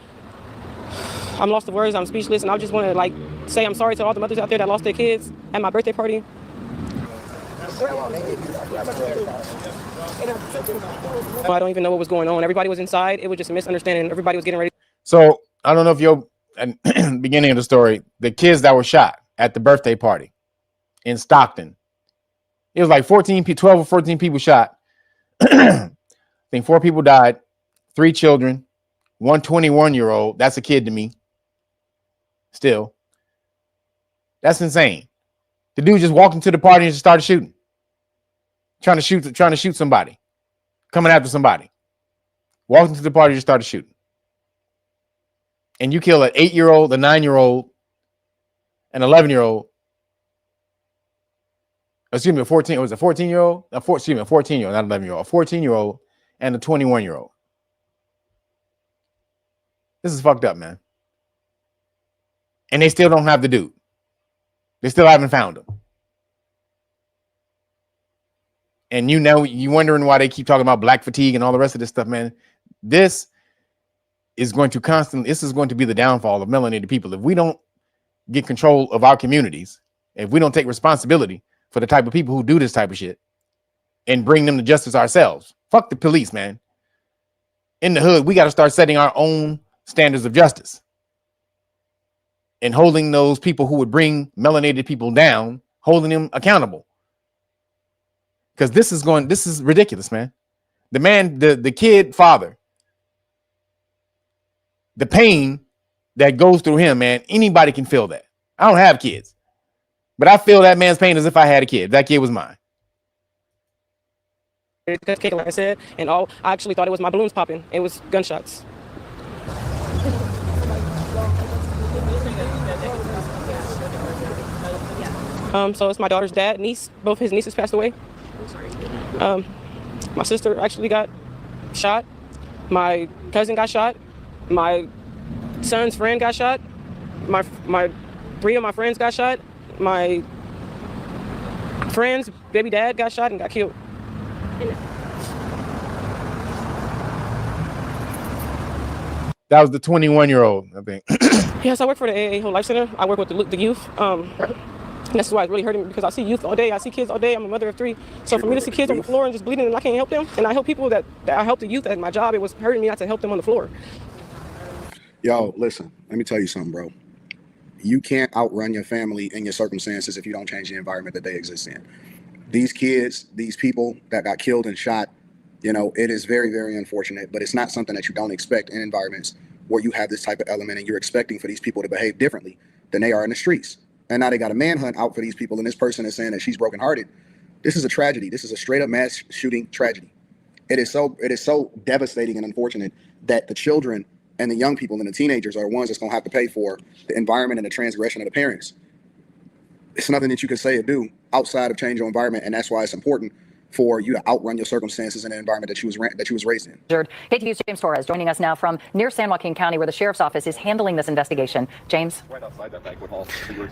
lost of words. I'm speechless, and I just want to say I'm sorry to all the mothers out there that lost their kids at my birthday party. I don't even know what was going on. Everybody was inside. It was just a misunderstanding. Everybody was getting ready. So I don't know if you're at the beginning of the story, the kids that were shot at the birthday party in Stockton. It was like 12 or 14 people shot. I think 4 people died, 3 children, 1 21-year-old. That's a kid to me. Still. That's insane. The dude just walked into the party and just started shooting. Trying to shoot somebody. Coming after somebody. Walked into the party and just started shooting. And you kill an 8-year-old, a 9-year-old, an 11-year-old. Excuse me, a 14. It was a 14-year-old. A 14-year-old, not 11-year-old. A 14-year-old and a 21-year-old. This is fucked up, man. And they still don't have the dude. They still haven't found him. And you wondering why they keep talking about black fatigue and all the rest of this stuff, man. This is going to be the downfall of melanated people. If we don't get control of our communities, if we don't take responsibility for the type of people who do this type of shit and bring them to justice ourselves, fuck the police, man. in the hood, we got to start setting our own standards of justice and holding those people who would bring melanated people down, holding them accountable. Because this is ridiculous, man. The kid father, the pain that goes through him, man, anybody can feel that. I don't have kids, but I feel that man's pain as if I had a kid. That kid was mine. Like I said, and I actually thought it was my balloons popping. It was gunshots. So it's my daughter's dad, niece. Both his nieces passed away. My sister actually got shot. My cousin got shot. My son's friend got shot. My 3 of my friends got shot. My friend's baby dad got shot and got killed. That was the 21-year-old, I think. Yes, I work for the AA Whole Life Center. I work with the youth. And that's why it's really hurting me, because I see youth all day. I see kids all day. I'm a mother of 3. So for me to see kids on the floor and just bleeding and I can't help them, and I help people that I help the youth at my job, it was hurting me not to help them on the floor. Yo, listen, let me tell you something, bro. You can't outrun your family and your circumstances if you don't change the environment that they exist in. These kids, these people that got killed and shot, you know, it is very, very unfortunate, but it's not something that you don't expect in environments where you have this type of element and you're expecting for these people to behave differently than they are in the streets. And now they got a manhunt out for these people, and this person is saying that she's brokenhearted. This is a tragedy. This is a straight up mass shooting tragedy. It is so devastating and unfortunate that the children and the young people and the teenagers are the ones that's gonna have to pay for the environment and the transgression of the parents. It's nothing that you can say or do outside of change your environment, and that's why it's important for you to outrun your circumstances in the environment that you was raised in. KTV's James Torres joining us now from near San Joaquin County, where the sheriff's office is handling this investigation. James. Right outside that banquet hall.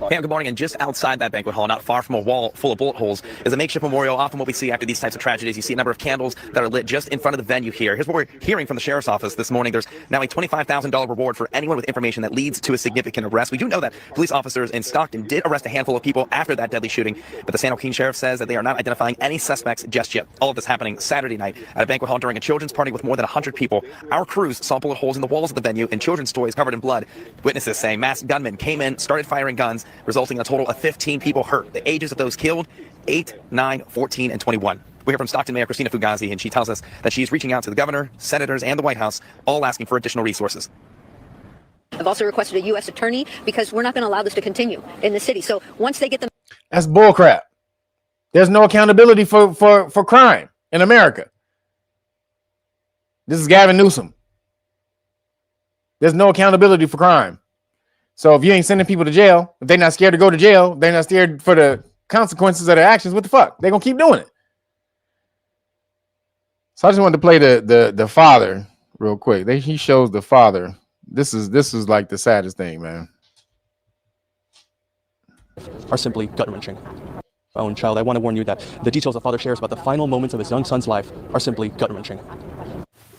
Hey, good morning. And just outside that banquet hall, not far from a wall full of bullet holes, is a makeshift memorial. Often what we see after these types of tragedies, you see a number of candles that are lit just in front of the venue here. Here's what we're hearing from the sheriff's office this morning. There's now a $25,000 reward for anyone with information that leads to a significant arrest. We do know that police officers in Stockton did arrest a handful of people after that deadly shooting, but the San Joaquin sheriff says that they are not identifying any suspects just yet. All of this happening Saturday night at a banquet hall during a children's party with more than 100 people. Our crews saw bullet holes in the walls of the venue and children's toys covered in blood. Witnesses say masked gunmen came in, started firing guns, resulting in a total of 15 people hurt. The ages of those killed, 8, 9, 14, and 21. We hear from Stockton Mayor Christina Fugazi, and she tells us that she's reaching out to the governor, senators, and the White House, all asking for additional resources. I've also requested a U.S. attorney because we're not going to allow this to continue in the city. So once they get them. That's bullcrap. There's no accountability for crime in America. This is Gavin Newsom. There's no accountability for crime. So if you ain't sending people to jail, if they're not scared to go to jail, they're not scared for the consequences of their actions, what the fuck? They're gonna keep doing it. So I just wanted to play the father real quick. He shows the father. This is like the saddest thing, man. Are simply gut-wrenching. My own child, I want to warn you that the details a father shares about the final moments of his young son's life are simply gut-wrenching.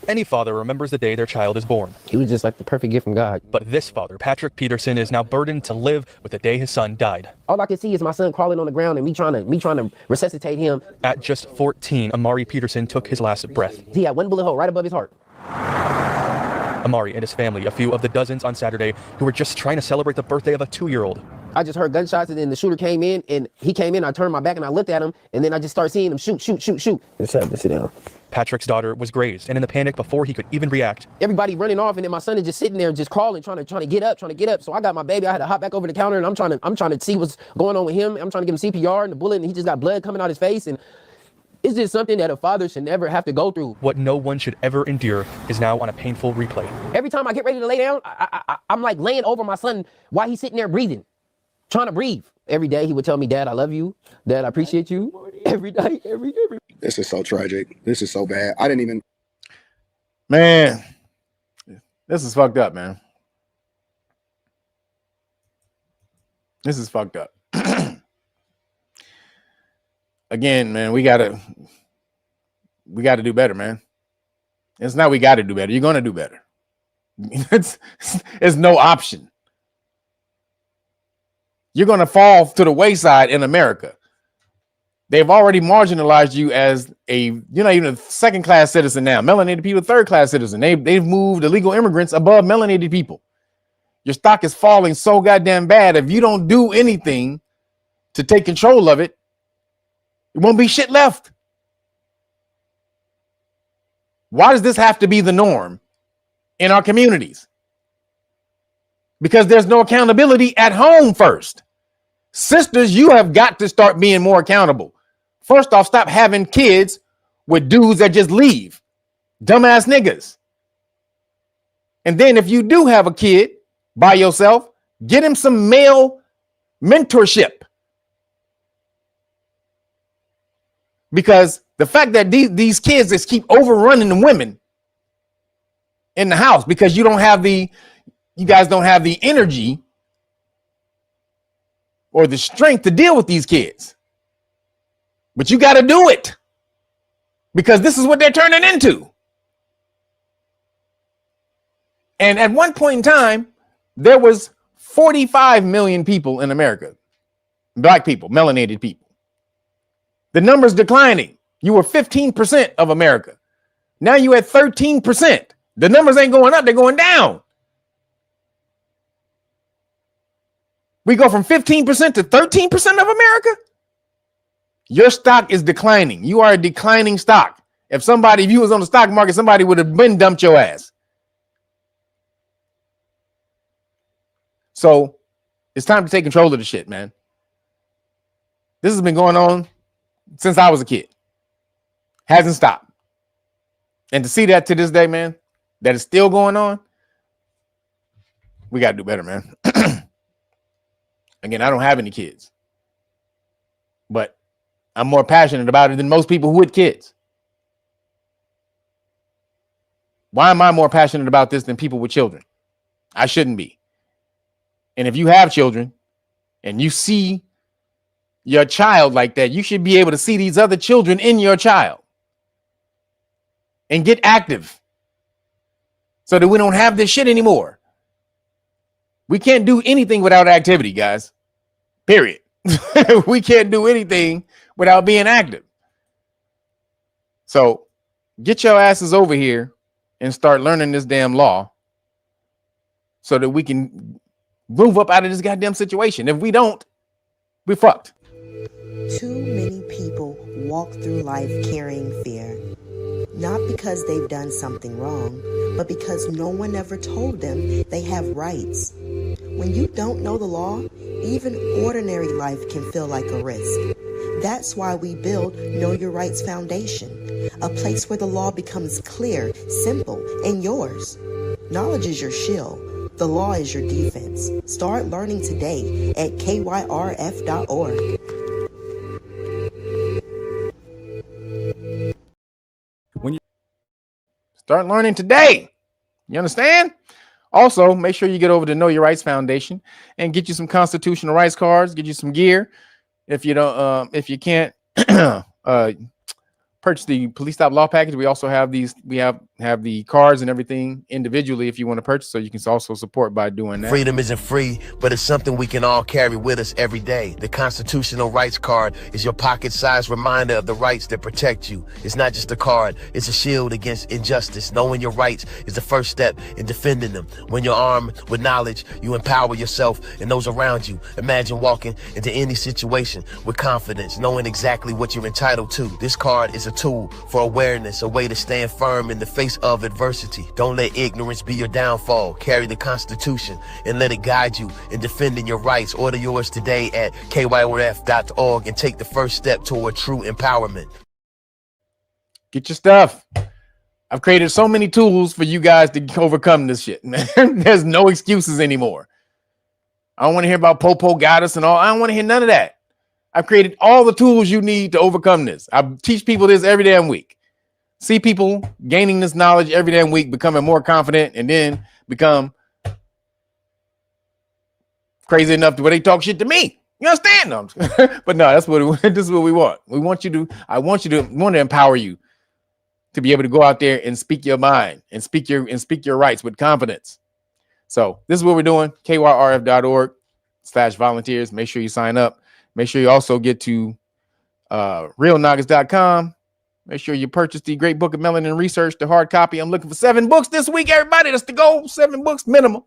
Any father remembers the day their child is born. He was just like the perfect gift from God. But this father, Patrick Peterson, is now burdened to live with the day his son died. All I can see is my son crawling on the ground and me trying to resuscitate him. At just 14, Amari Peterson took his last breath. He had one bullet hole right above his heart. Amari and his family, a few of the dozens on Saturday who were just trying to celebrate the birthday of a 2-year-old. I just heard gunshots, and then the shooter came in, and he came in, I turned my back and I looked at him, and then I just started seeing him shoot. Just sit down. Patrick's daughter was grazed, and in the panic before he could even react. Everybody running off, and then my son is just sitting there just crawling, trying to get up. So I got my baby, I had to hop back over the counter, and I'm trying to see what's going on with him. I'm trying to give him CPR and the bullet, and he just got blood coming out his face, and it's just something that a father should never have to go through. What no one should ever endure is now on a painful replay. Every time I get ready to lay down, I'm like laying over my son while he's sitting there breathing. Trying to breathe. Every day he would tell me, Dad, I love you. Dad, I appreciate you. Every day, every. This is so tragic. This is so bad. I didn't even. Man, this is fucked up, man. This is fucked up. Again, man, we gotta do better, man. It's not we gotta do better. You're gonna do better. It's no option. You're going to fall to the wayside in America They've already marginalized you as you're not even a second-class citizen now. Melanated people, third-class citizen. They've moved illegal immigrants above melanated people. Your stock is falling so goddamn bad. If you don't do anything to take control of it, it won't be shit left. Why does this have to be the norm in our communities? Because there's no accountability at home first. Sisters, you have got to start being more accountable. First off, stop having kids with dudes that just leave. Dumbass niggas. And then if you do have a kid by yourself, get him some male mentorship. Because the fact that these kids just keep overrunning the women in the house because you guys don't have the energy or the strength to deal with these kids. But you got to do it because this is what they're turning into. And at one point in time, there was 45 million people in America, black people, melanated people. The number's declining. You were 15% of America. Now you at 13%. The numbers ain't going up, they're going down. We go from 15% to 13% of America. Your stock is declining. You are a declining stock. If you was on the stock market, somebody would have been dumped your ass. So it's time to take control of the shit, man. This has been going on since I was a kid. Hasn't stopped. And to see that to this day, man, that is still going on, we got to do better, man. Again, I don't have any kids, but I'm more passionate about it than most people with kids. Why am I more passionate about this than people with children? I shouldn't be. And if you have children and you see your child like that, you should be able to see these other children in your child and get active so that we don't have this shit anymore. We can't do anything without activity, guys. Period. We can't do anything without being active. So get your asses over here and start learning this damn law so that we can move up out of this goddamn situation. If we don't, we're fucked. Too many people walk through life carrying fear, not because they've done something wrong, but because no one ever told them they have rights. When you don't know the law, even ordinary life can feel like a risk. That's why we build Know Your Rights Foundation, a place where the law becomes clear, simple, and yours. Knowledge is your shield. The law is your defense. Start learning today at KYRF.org. Start learning today. You understand? Also, make sure you get over to Know Your Rights Foundation and get you some constitutional rights cards, get you some gear. If you don't, if you can't purchase the police stop law package, we also have these. We have the cards and everything individually if you want to purchase. So you can also support by doing that. Freedom isn't free, but it's something we can all carry with us every day. The Constitutional Rights Card is your pocket-sized reminder of the rights that protect you. It's not just a card, it's a shield against injustice. Knowing your rights is the first step in defending them. When you're armed with knowledge, you empower yourself and those around you. Imagine walking into any situation with confidence, knowing exactly what you're entitled to. This card is a tool for awareness, a way to stand firm in the face of adversity. Don't let ignorance be your downfall. Carry the Constitution and let it guide you in defending your rights. Order yours today at KYRF.org and take the first step toward true empowerment. Get your stuff. I've created so many tools for you guys to overcome this shit, man. There's no excuses anymore. I don't want to hear about Popo got us and all. I don't want to hear none of that. I've created all the tools you need to overcome this. I teach people this every damn week. See people gaining this knowledge every damn week, becoming more confident, and then become crazy enough to where they talk shit to me. You understand? No, but no, this is what we want. We want you to. I want to empower you to be able to go out there and speak your mind and speak your rights with confidence. So this is what we're doing. KYRF.org/volunteers. Make sure you sign up. Make sure you also get to realnagas.com. Make sure you purchase the Great Book of Melanin Research, the hard copy. I'm looking for 7 books this week, everybody. That's the goal. 7 books minimum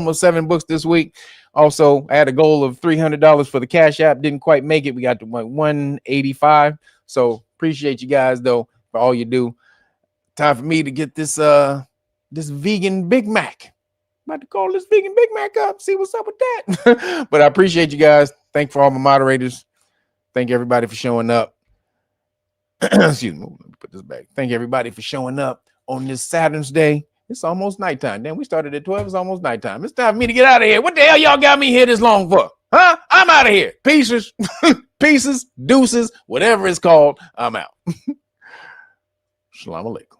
of 7 books this week. Also, I had a goal of $300 for the Cash App. Didn't quite make it. We got to $185. So appreciate you guys though for all you do. Time for me to get this this vegan Big Mac. I'm about to call this vegan Big Mac up. See what's up with that. But I appreciate you guys. Thank you for all my moderators. Thank everybody for showing up. Excuse me. Let me put this back. Thank everybody for showing up on this Saturn's Day. It's almost nighttime. Then we started at 12. It's almost nighttime. It's time for me to get out of here. What the hell y'all got me here this long for? Huh? I'm out of here. Pieces, pieces, deuces, whatever it's called. I'm out. Shalom alaikum.